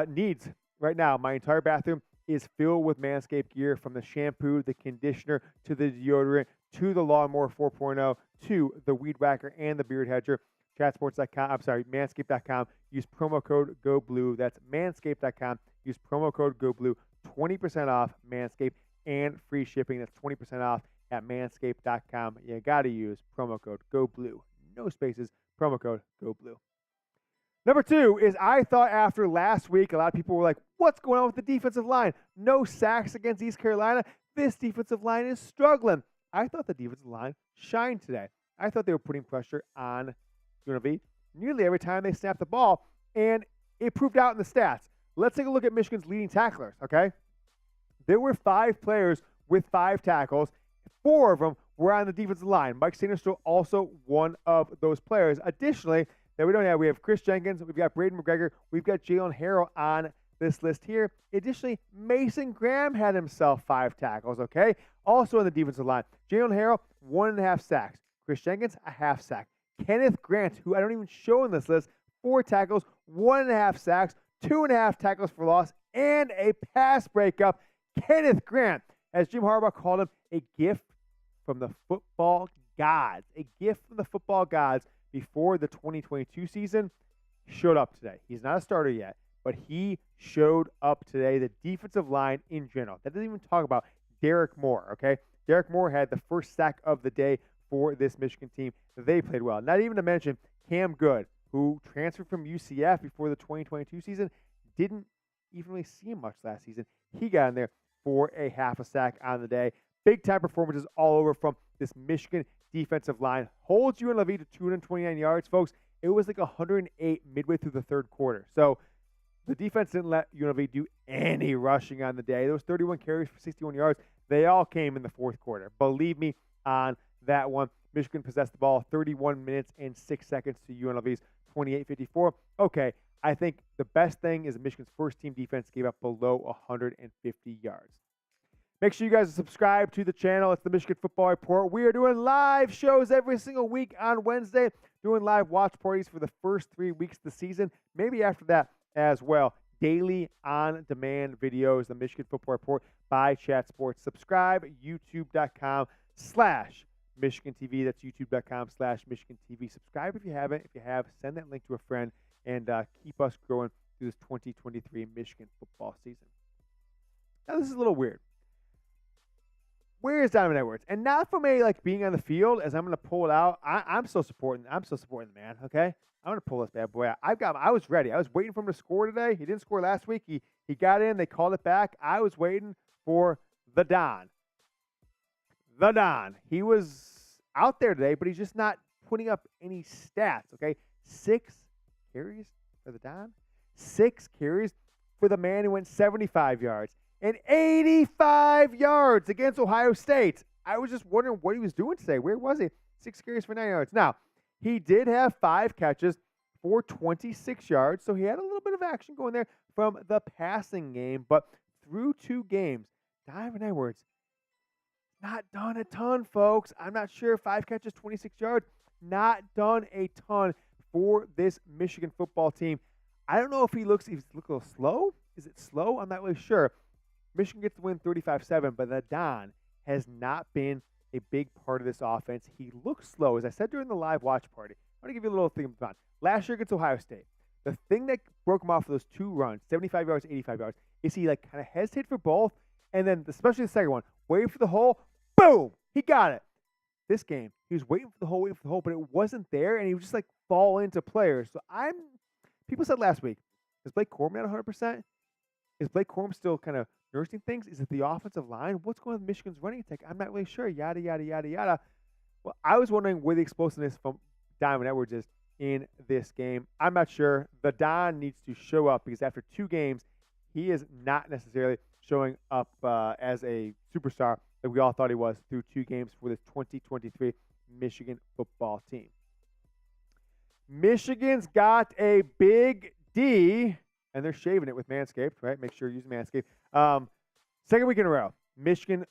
needs. Right now, my entire bathroom is filled with Manscaped gear, from the shampoo, the conditioner, to the deodorant, to the Lawnmower 4.0, to the Weed Whacker and the Beard Hedger. Manscaped.com. Use promo code GOBLUE. That's manscaped.com. Use promo code GOBLUE. 20% off Manscaped and free shipping. That's 20% off at manscaped.com. You got to use promo code GOBLUE. No spaces. Promo code GOBLUE. Number 2 is, I thought after last week, a lot of people were like, what's going on with the defensive line? No sacks against East Carolina. This defensive line is struggling. I thought the defensive line shined today. I thought they were putting pressure on UNLV nearly every time they snapped the ball, and it proved out in the stats. Let's take a look at Michigan's leading tacklers, okay? There were 5 players with 5 tackles. 4 of them were on the defensive line. Mike Sinister also one of those players. Additionally, we have Chris Jenkins, we've got Braden McGregor, we've got Jalen Harrell on this list here. Additionally, Mason Graham had himself 5 tackles, okay? Also on the defensive line, Jalen Harrell, 1.5 sacks. Chris Jenkins, a half sack. Kenneth Grant, who I don't even show in this list, 4 tackles, 1.5 sacks, 2.5 tackles for loss, and a pass breakup. Kenneth Grant, as Jim Harbaugh called him, a gift from the football gods. A gift from the football gods before the 2022 season, showed up today. He's not a starter yet, but he showed up today. The defensive line in general. That doesn't even talk about Derek Moore, okay? Derek Moore had the first sack of the day for this Michigan team. They played well. Not even to mention Cam Good, who transferred from UCF before the 2022 season. Didn't even really see him much last season. He got in there for a half a sack on the day. Big-time performances all over from this Michigan defensive line. Holds UNLV to 229 yards, folks. It was like 108 midway through the third quarter. So the defense didn't let UNLV do any rushing on the day. Those 31 carries for 61 yards, they all came in the fourth quarter. Believe me on that one. Michigan possessed the ball 31 minutes and 6 seconds to UNLV's 28-54. Okay, I think the best thing is Michigan's first-team defense gave up below 150 yards. Make sure you guys subscribe to the channel. It's the Michigan Football Report. We are doing live shows every single week on Wednesday, doing live watch parties for the first 3 weeks of the season, maybe after that as well. Daily on-demand videos, the Michigan Football Report by Chat Sports. Subscribe, youtube.com/Michigan TV. That's youtube.com/Michigan TV. Subscribe if you haven't. If you have, send that link to a friend and keep us growing through this 2023 Michigan football season. Now, this is a little weird. Where is Donovan Edwards? And not from being on the field, as I'm going to pull it out. I'm still supporting the man. Okay, I'm going to pull this bad boy out. I was ready. I was waiting for him to score today. He didn't score last week. He got in. They called it back. I was waiting for the Don. The Don. He was out there today, but he's just not putting up any stats. Okay, 6 carries for the Don. 6 carries for the man who went 75 yards. And 85 yards against Ohio State. I was just wondering what he was doing today. Where was he? 6 carries for 9 yards. Now, he did have 5 catches for 26 yards, so he had a little bit of action going there from the passing game. But through 2 games, Donovan Edwards, not done a ton, folks. I'm not sure. 5 catches, 26 yards. Not done a ton for this Michigan football team. I don't know if he's looking a little slow. Is it slow? I'm not really sure. Michigan gets the win 35-7, but the Don has not been a big part of this offense. He looks slow. As I said during the live watch party, I want to give you a little thing about last year against Ohio State. The thing that broke him off of those 2 runs, 75 yards, 85 yards, is he kind of hesitated for both, and then especially the second one, waiting for the hole, boom, he got it. This game, he was waiting for the hole, but it wasn't there, and he would just fall into players. So people said last week, is Blake Corum at 100%? Is Blake Corum still kind of nursing things? Is it the offensive line? What's going on with Michigan's running attack? I'm not really sure. Yada, yada, yada, yada. Well, I was wondering where the explosiveness from Donovan Edwards is in this game. I'm not sure. The Don needs to show up because after 2 games, he is not necessarily showing up as a superstar that we all thought he was through 2 games for this 2023 Michigan football team. Michigan's got a big D, and they're shaving it with Manscaped, right? Make sure you use Manscaped. Second week in a row, Michigan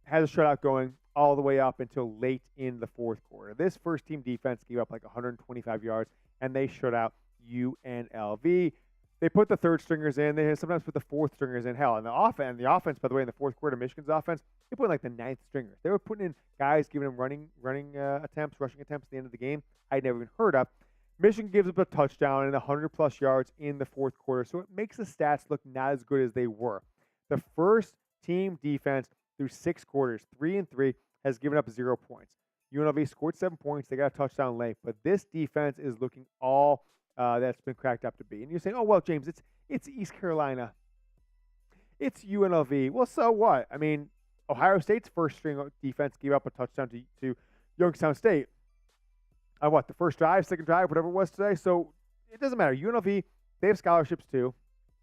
has a shutout going all the way up until late in the fourth quarter. This first-team defense gave up like 125 yards, and they shut out UNLV. They put the third stringers in. They sometimes put the fourth stringers in. Hell, and the offense, by the way, in the fourth quarter, Michigan's offense, they put in like the ninth stringers. They were putting in guys giving them running attempts, rushing attempts at the end of the game I'd never even heard of. Michigan gives up a touchdown and 100-plus yards in the fourth quarter, so it makes the stats look not as good as they were. The first-team defense through 6 quarters, 3-3, has given up 0 points. UNLV scored 7 points. They got a touchdown late, but this defense is looking all that's been cracked up to be. And you're saying, oh, well, James, it's East Carolina. It's UNLV. Well, so what? I mean, Ohio State's first-string defense gave up a touchdown to Youngstown State. On what, the first drive, second drive, whatever it was today? So it doesn't matter. UNLV, they have scholarships too.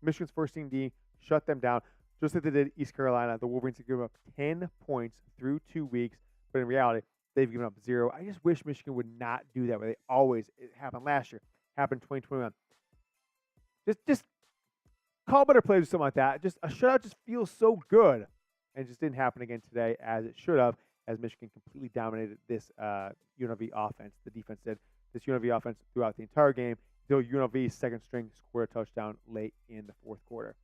Michigan's first-team D shut them down, just like they did East Carolina. The Wolverines have given up 10 points through 2 weeks, but in reality, they've given up 0. I just wish Michigan would not do that. It happened last year. Happened in 2021. Just call better plays or something like that. Just a shutout just feels so good, and it just didn't happen again today as it should have, as Michigan completely dominated this UNLV offense. The defense did this UNLV offense throughout the entire game until UNLV's second string scored a touchdown late in the fourth quarter.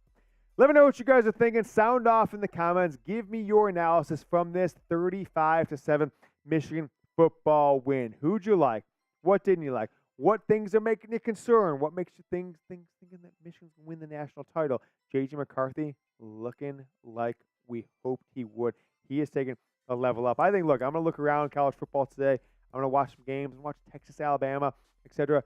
Let me know what you guys are thinking. Sound off in the comments. Give me your analysis from this 35-7 Michigan football win. Who'd you like? What didn't you like? What things are making you concerned? What makes you thinking that Michigan can win the national title? J.J. McCarthy looking like we hoped he would. He is taking a level up. I think, look, I'm going to look around college football today. I'm going to watch some games and watch Texas, Alabama, etc.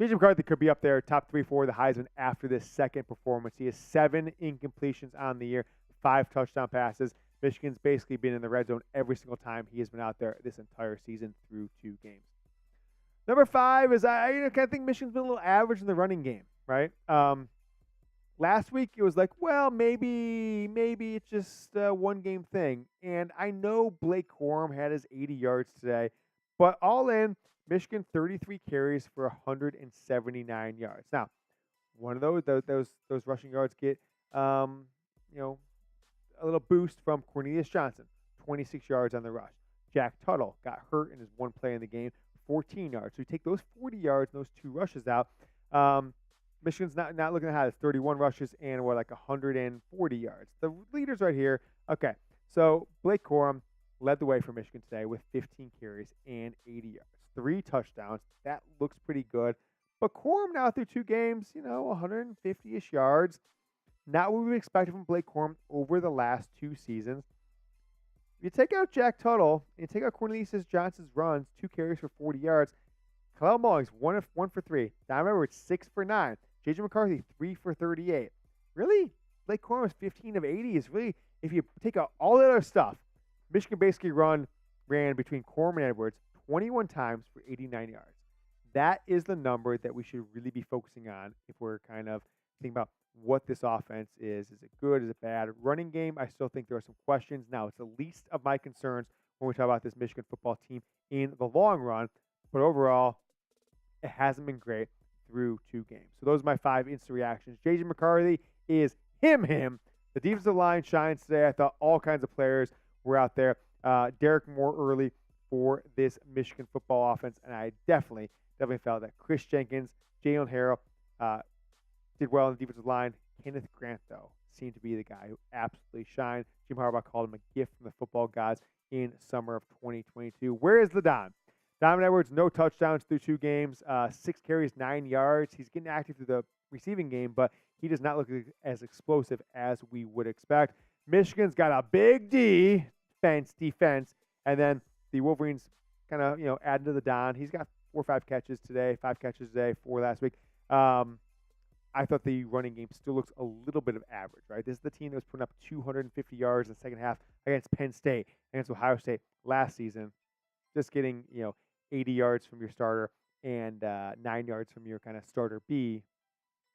J.J. McCarthy could be up there, top 3, 4, the Heisman after this second performance. He has 7 incompletions on the year, 5 touchdown passes. Michigan's basically been in the red zone every single time he has been out there this entire season through 2 games. Number 5 is I kind of think Michigan's been a little average in the running game, right? Last week it was like, well, maybe it's just a one-game thing. And I know Blake Corum had his 80 yards today, but all in, Michigan 33 carries for 179 yards. Now, one of those rushing yards get a little boost from Cornelius Johnson, 26 yards on the rush. Jack Tuttle got hurt in his one play in the game, 14 yards. So you take those 40 yards and those 2 rushes out. Michigan's not looking at how it's 31 rushes and 140 yards. The leaders right here. Okay, so Blake Corum led the way for Michigan today with 15 carries and 80 yards. 3 touchdowns. That looks pretty good. But Corum now through 2 games, 150-ish yards. Not what we expected from Blake Corum over the last 2 seasons. If you take out Jack Tuttle and you take out Cornelius Johnson's runs, 2 carries for 40 yards, Khalil Mullings, 1 for 3. Don Edwards, 6 for 9. J.J. McCarthy, 3 for 38. Really? Blake Corum is 15 of 80 is really, if you take out all the other stuff, Michigan basically ran between Corum and Edwards 21 times for 89 yards. That is the number that we should really be focusing on if we're kind of thinking about what this offense is. Is it good? Is it bad? Running game, I still think there are some questions. Now, it's the least of my concerns when we talk about this Michigan football team in the long run. But overall, it hasn't been great through 2 games. So those are my 5 instant reactions. J.J. McCarthy is him. The defensive line shines today. I thought all kinds of players were out there. Derek Moore early for this Michigan football offense. And I definitely felt that Chris Jenkins, Jalen Harrell did well on the defensive line. Kenneth Grant, though, seemed to be the guy who absolutely shined. Jim Harbaugh called him a gift from the football gods in summer of 2022. Where is the Don? Donovan Edwards, no touchdowns through 2 games, 6 carries, 9 yards. He's getting active through the receiving game, but he does not look as explosive as we would expect. Michigan's got a big defense, and then the Wolverines kind of, adding to the Don. He's got 4 or 5 catches today, 5 catches today, 4 last week. I thought the running game still looks a little bit of average, right? This is the team that was putting up 250 yards in the second half against Penn State, against Ohio State last season. Just getting, 80 yards from your starter and 9 yards from your kind of starter B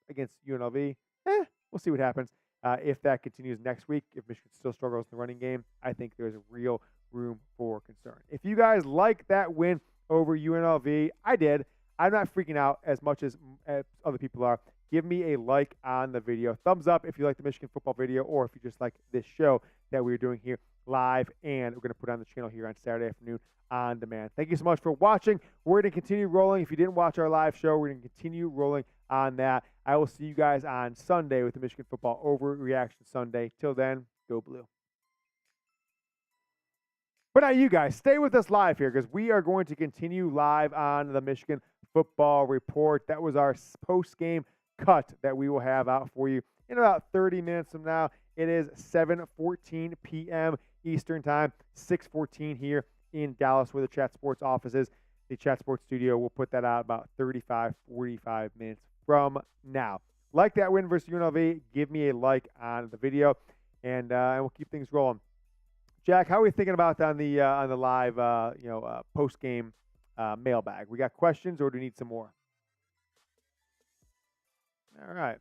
against UNLV. We'll see what happens. If that continues next week, if Michigan still struggles in the running game, I think there's a real room for concern. If you guys like that win over UNLV, I did. I'm not freaking out as much as other people are. Give me a like on the video. Thumbs up if you like the Michigan football video, or if you just like this show that we're doing here live, and we're going to put on the channel here on Saturday afternoon on demand. Thank you so much for watching. We're going to continue rolling. If you didn't watch our live show, we're going to continue rolling on that. I will see you guys on Sunday with the Michigan Football Overreaction Sunday. Till then, go Blue. But now you guys, stay with us live here, because we are going to continue live on the Michigan Football Report. That was our post-game cut that we will have out for you in about 30 minutes from now. It is 7:14 p.m. Eastern Time, 6:14 here in Dallas, where the Chat Sports office is. The Chat Sports studio will put that out about 35, 45 minutes from now. Like that win versus UNLV, give me a like on the video, and we'll keep things rolling. Jack, how are we thinking about on the live post game mailbag? We got questions, or do we need some more? All right,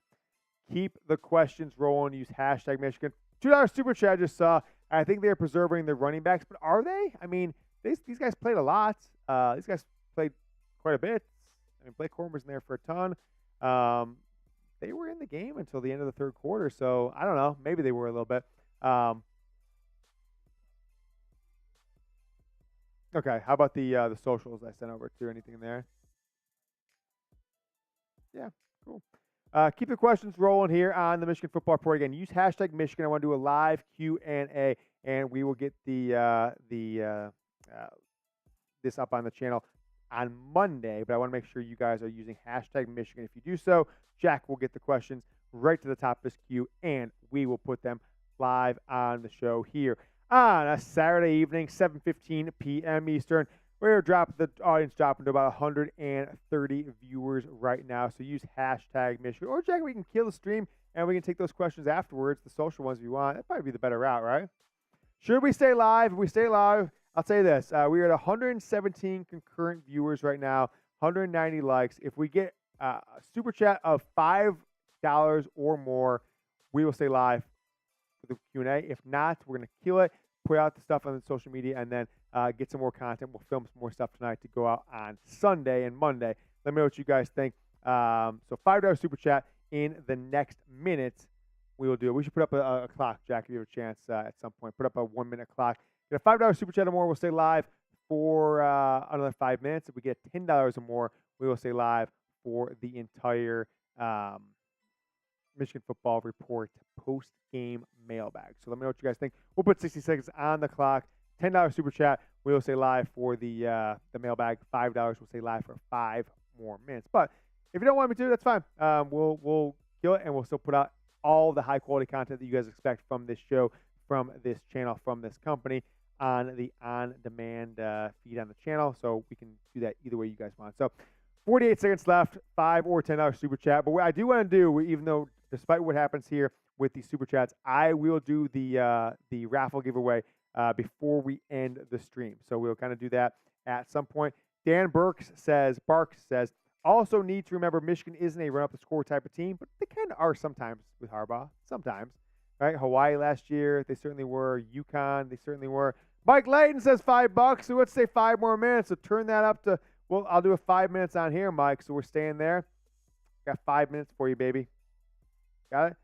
keep the questions rolling. Use hashtag Michigan. $2 super chat I just saw. I think they're preserving the running backs, but are they? I mean, these guys played a lot. These guys played quite a bit. I mean, Blake Corum was in there for a ton. They were in the game until the end of the third quarter, so I don't know. Maybe they were a little bit. Okay, how about the socials I sent over to? Anything there? Yeah, cool. Keep the questions rolling here on the Michigan Football Report. Again, use hashtag Michigan. I want to do a live Q&A, and we will get this up on the channel on Monday. But I want to make sure you guys are using hashtag Michigan. If you do so, Jack will get the questions right to the top of this queue, and we will put them live on the show here on a Saturday evening, 7:15 p.m. Eastern. We're dropping the audience dropping to about 130 viewers right now. So use hashtag Michigan. Or, Jack, we can kill the stream and we can take those questions afterwards, the social ones if you want. That'd probably be the better route, right? Should we stay live? If we stay live, I'll say this. We are at 117 concurrent viewers right now, 190 likes. If we get a super chat of $5 or more, we will stay live for the Q&A. If not, we're going to kill it, put out the stuff on the social media, and then get some more content. We'll film some more stuff tonight to go out on Sunday and Monday. Let me know what you guys think. So $5 super chat in the next minute. We will do it. We should put up a clock, Jack, if you have a chance at some point. Put up a 1-minute clock. Get a $5 super chat or more, we'll stay live for another 5 minutes. If we get $10 or more, we will stay live for the entire Michigan Football Report post-game mailbag. So let me know what you guys think. We'll put 60 seconds on the clock. $10 super chat. We will stay live for the mailbag. $5. We'll stay live for 5 more minutes. But if you don't want me to, that's fine. We'll kill it, and we'll still put out all the high-quality content that you guys expect from this show, from this channel, from this company on the on-demand feed on the channel. So we can do that either way you guys want. So 48 seconds left, $5 or $10 super chat. But what I do want to do, even though despite what happens here with these super chats, I will do the raffle giveaway before we end the stream. So we'll kind of do that at some point. Dan Barks says, also need to remember Michigan isn't a run-up-the-score type of team, but they kind of are sometimes with Harbaugh. Sometimes. Right? Hawaii last year, they certainly were. UConn, they certainly were. Mike Layton says $5. So let's say 5 more minutes. So turn that up to, well, I'll do a 5 minutes on here, Mike. So we're staying there. Got 5 minutes for you, baby. Got it?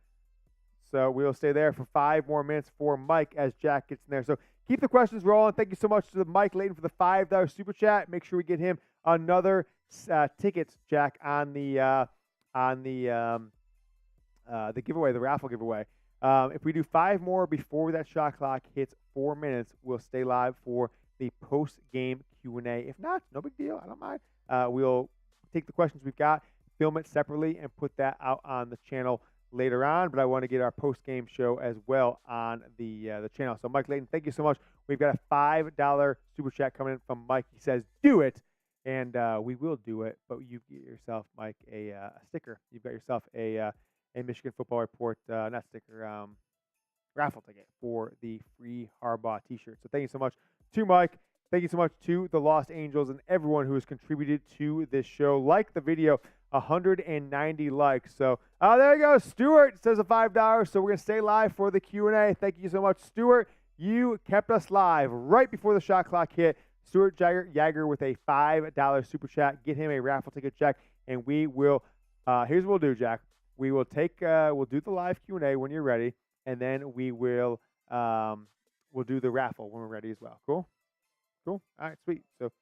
So we'll stay there for 5 more minutes for Mike as Jack gets in there. So keep the questions rolling. Thank you so much to Mike Layton for the $5 super chat. Make sure we get him another tickets, Jack, on the giveaway, the raffle giveaway. If we do 5 more before that shot clock hits 4 minutes, we'll stay live for the post-game Q&A. If not, no big deal. I don't mind. We'll take the questions we've got, film it separately, and put that out on the channel later on. But I want to get our post-game show as well on the channel. So, Mike Layton, thank you so much. We've got a $5 super chat coming in from Mike. He says, do it. And we will do it. But you get yourself, Mike, a sticker. You've got yourself a Michigan Football Report, not sticker, raffle ticket for the free Harbaugh t-shirt. So thank you so much to Mike. Thank you so much to the Lost Angels and everyone who has contributed to this show. Like the video, 190 likes. So there you go. Stuart says a $5. So we're going to stay live for the Q&A. Thank you so much, Stuart. You kept us live right before the shot clock hit. Stuart Jagger with a $5 super chat. Get him a raffle ticket check, and we will Here's what we'll do, Jack. We will we'll do the live Q&A when you're ready, and then we'll do the raffle when we're ready as well. Cool? Cool? All right, sweet. So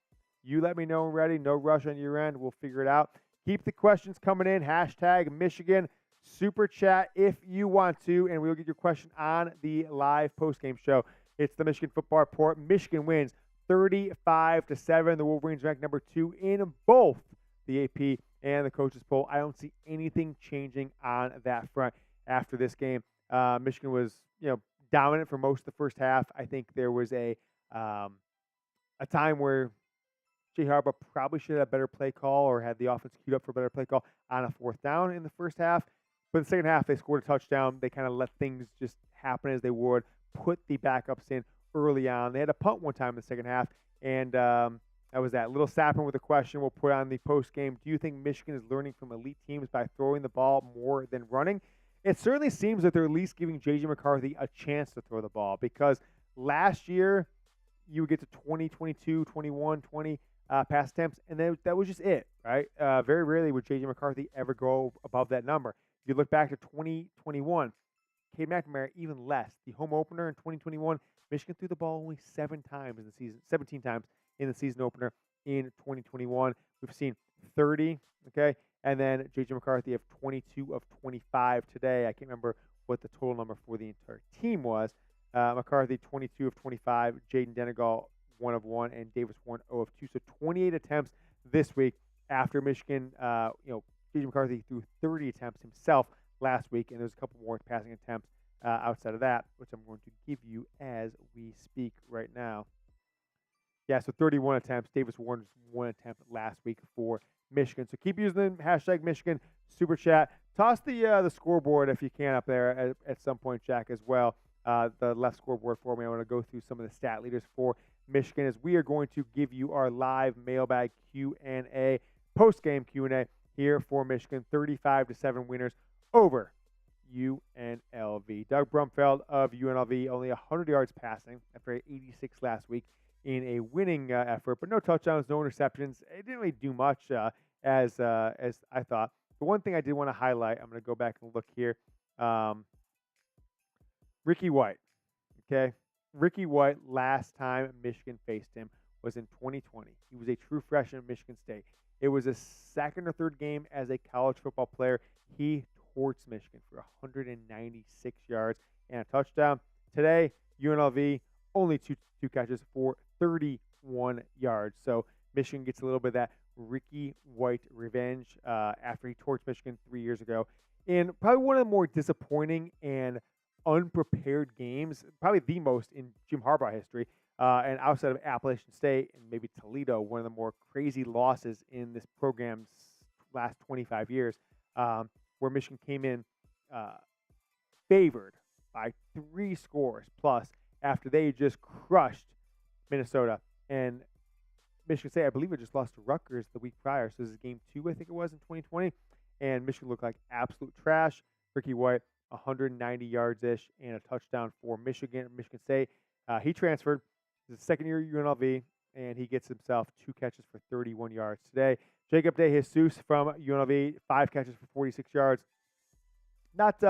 you let me know when we're ready. No rush on your end. We'll figure it out. Keep the questions coming in. Hashtag Michigan Super Chat if you want to, and we'll get your question on the live postgame show. It's the Michigan Football Report. Michigan wins 35-7. The Wolverines ranked number 2 in both the AP and the coaches poll. I don't see anything changing on that front after this game. Michigan was, dominant for most of the first half. I think there was a time where Jim Harbaugh probably should have a better play call or had the offense queued up for a better play call on a 4th down in the first half. But in the second half, they scored a touchdown. They kind of let things just happen as they would, put the backups in early on. They had a punt one time in the second half, and that was that. Little Sapper with a question we'll put on the post game. Do you think Michigan is learning from elite teams by throwing the ball more than running? It certainly seems that they're at least giving J.J. McCarthy a chance to throw the ball, because last year you would get to 20, 22, 21, 20 pass attempts, and that was just it, right? Very rarely would J.J. McCarthy ever go above that number. If you look back to 2021, Cade McNamara even less. The home opener in 2021, Michigan threw the ball only 17 times in the season opener in 2021. We've seen 30, okay? And then J.J. McCarthy of 22 of 25 today. I can't remember what the total number for the entire team was. McCarthy 22 of 25, Jaden Denegal 1 of 1, and Davis 1 of 2. So 28 attempts this week after Michigan. J.J. McCarthy threw 30 attempts himself last week, and there's a couple more passing attempts outside of that, which I'm going to give you as we speak right now. Yeah, so 31 attempts. Davis won one attempt last week for Michigan. So keep using the hashtag Michigan Super Chat. Toss the scoreboard if you can up there at some point, Jack, as well. The left scoreboard for me. I want to go through some of the stat leaders for Michigan as we are going to give you our live mailbag Q&A, post-game Q&A here for Michigan. 35-7 winners over UNLV. Doug Brumfeld of UNLV, only 100 yards passing after 86 last week in a winning effort, but no touchdowns, no interceptions. It didn't really do much as I thought. The one thing I did want to highlight, I'm going to go back and look here. Ricky White, okay? Ricky White, last time Michigan faced him was in 2020. He was a true freshman at Michigan State. It was his second or third game as a college football player. He torched Michigan for 196 yards and a touchdown. Today, UNLV, only two catches for 31 yards. So Michigan gets a little bit of that Ricky White revenge after he torched Michigan 3 years ago. In probably one of the more disappointing and unprepared games, probably the most in Jim Harbaugh history, and outside of Appalachian State and maybe Toledo, one of the more crazy losses in this program's last 25 years, where Michigan came in favored by 3 scores plus after they just crushed Minnesota. And Michigan State, I believe, it just lost to Rutgers the week prior. So this is game 2, I think it was, in 2020. And Michigan looked like absolute trash. Ricky White, 190 yards-ish and a touchdown for Michigan State. He transferred. His second year at UNLV, and he gets himself 2 catches for 31 yards today. Jacob De Jesus from UNLV, 5 catches for 46 yards. Not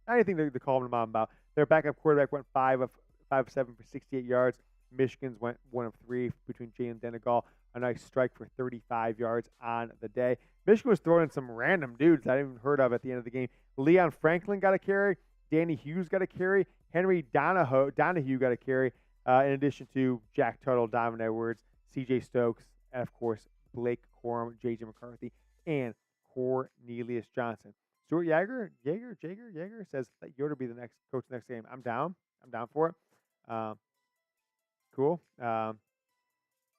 anything to call him about. Their backup quarterback went 5 of 7 for 68 yards. Michigan's went 1 of 3 between Jay and Denegal. A nice strike for 35 yards on the day. Michigan was throwing in some random dudes I didn't even heard of at the end of the game. Leon Franklin got a carry. Danny Hughes got a carry. Henry Donahue got a carry. In addition to Jack Tuttle, Donovan Edwards, C.J. Stokes, and of course Blake Corum, J.J. McCarthy, and Cornelius Johnson. Stuart Jaeger says let Yoder be the next coach next game. I'm down for it. Cool. All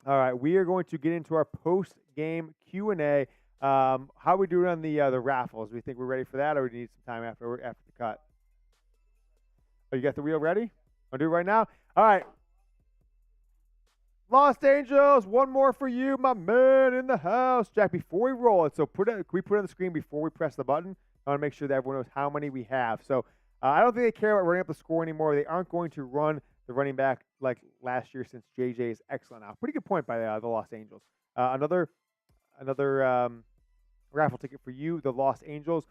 right, we are going to get into our post-game Q&A. How are we doing on the raffles? We think we're ready for that, or we need some time after the cut? Oh, you got the wheel ready? Want to do it right now? All right. Los Angeles, one more for you, my man in the house. Jack, before we roll it, so can we put it on the screen before we press the button? I want to make sure that everyone knows how many we have. So I don't think they care about running up the score anymore. They aren't going to run the running back like last year since JJ is excellent now. Pretty good point by the Los Angeles. Another raffle ticket for you, the Los Angeles.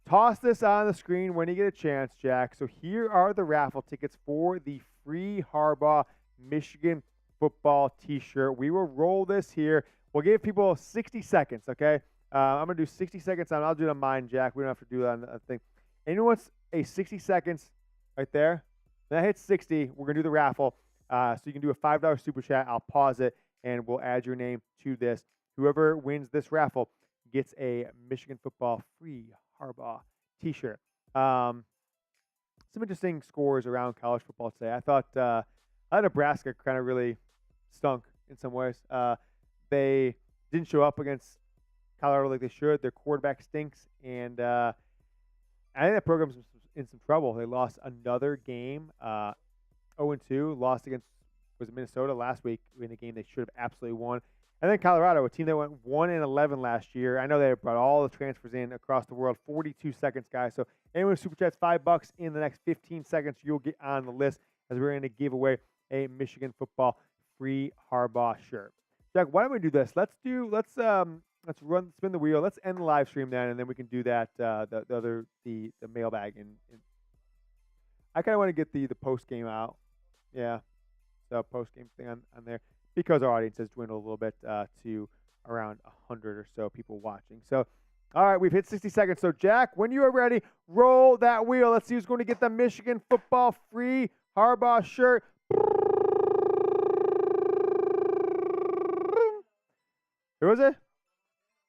Toss this on the screen when you get a chance, Jack. So here are the raffle tickets for the free Harbaugh Michigan football t-shirt. We will roll this here. We'll give people 60 seconds, okay? I'm going to do 60 seconds on. I'll do it on mine, Jack. We don't have to do that on the thing. Anyone wants a 60 seconds right there? When that hits 60, we're going to do the raffle. So you can do a $5 super chat. I'll pause it, and we'll add your name to this. Whoever wins this raffle gets a Michigan football free Harbaugh t-shirt. Some interesting scores around college football today. I thought Nebraska kind of really stunk in some ways. They didn't show up against Colorado like they should. Their quarterback stinks, and I think that program's in some trouble. They lost another game, 0-2. Lost against Minnesota last week in a game they should have absolutely won. And then Colorado, a team that went 1-11 last year. I know they brought all the transfers in across the world. 42 seconds, guys. So anyone who super chats $5 in the next 15 seconds, you'll get on the list as we're going to give away a Michigan football free Harbaugh shirt. Jack, why don't we do this? Let's spin the wheel. Let's end the live stream then, and then we can do that. The mailbag and I kind of want to get the post game out. Yeah, the post game thing on there. Because our audience has dwindled a little bit to around 100 or so people watching. So, all right, we've hit 60 seconds. So, Jack, when you are ready, roll that wheel. Let's see who's going to get the Michigan football free Harbaugh shirt. Who is it?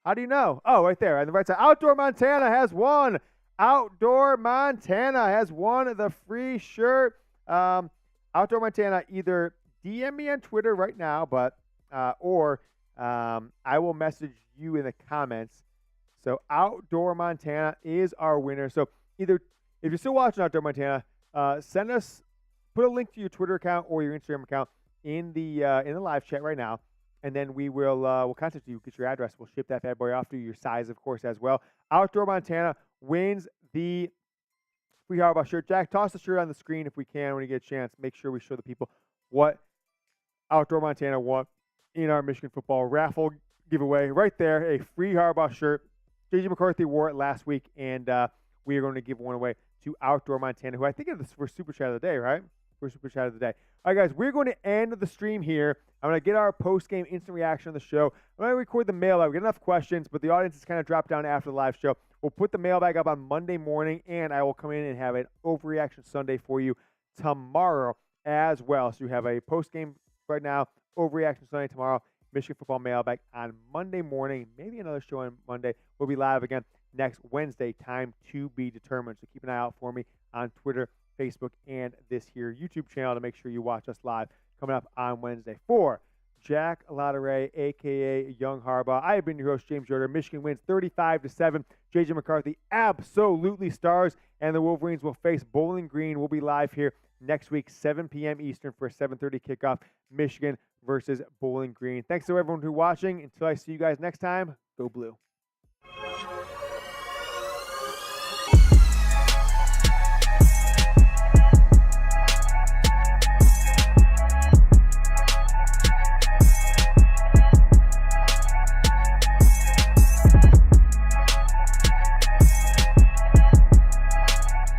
How do you know? Oh, right there on the right side. Outdoor Montana has won. Outdoor Montana has won the free shirt. Outdoor Montana either DM me on Twitter right now, or I will message you in the comments. So Outdoor Montana is our winner. So either if you're still watching Outdoor Montana, put a link to your Twitter account or your Instagram account in the live chat right now, and then we'll contact you, get your address. We'll ship that bad boy off to you, your size, of course, as well. Outdoor Montana wins the free Harbaugh shirt. Jack, toss the shirt on the screen if we can when you get a chance. Make sure we show the people what Outdoor Montana won in our Michigan football raffle giveaway. Right there, a free Harbaugh shirt. J.J. McCarthy wore it last week, and we are going to give one away to Outdoor Montana, who I think is the first Super Chat of the day, right? First Super Chat of the day. All right, guys, we're going to end the stream here. I'm going to get our post-game instant reaction on the show. I'm going to record the mailbag. We get enough questions, but the audience has kind of dropped down after the live show. We'll put the mailbag up on Monday morning, and I will come in and have an Overreaction Sunday for you tomorrow as well. So you have a post-game right now, Overreaction Sunday tomorrow, Michigan football mailbag on Monday morning, maybe another show on Monday. We'll be live again next Wednesday, time to be determined. So keep an eye out for me on Twitter, Facebook, and this here YouTube channel to make sure you watch us live coming up on Wednesday. For Jack Latteray, a.k.a. Young Harbaugh, I have been your host, James Yoder. Michigan wins 35-7. J.J. McCarthy absolutely stars, and the Wolverines will face Bowling Green. We'll be live here next week, 7 p.m. Eastern for a 7:30 kickoff, Michigan versus Bowling Green. Thanks to everyone who's watching. Until I see you guys next time, go Blue.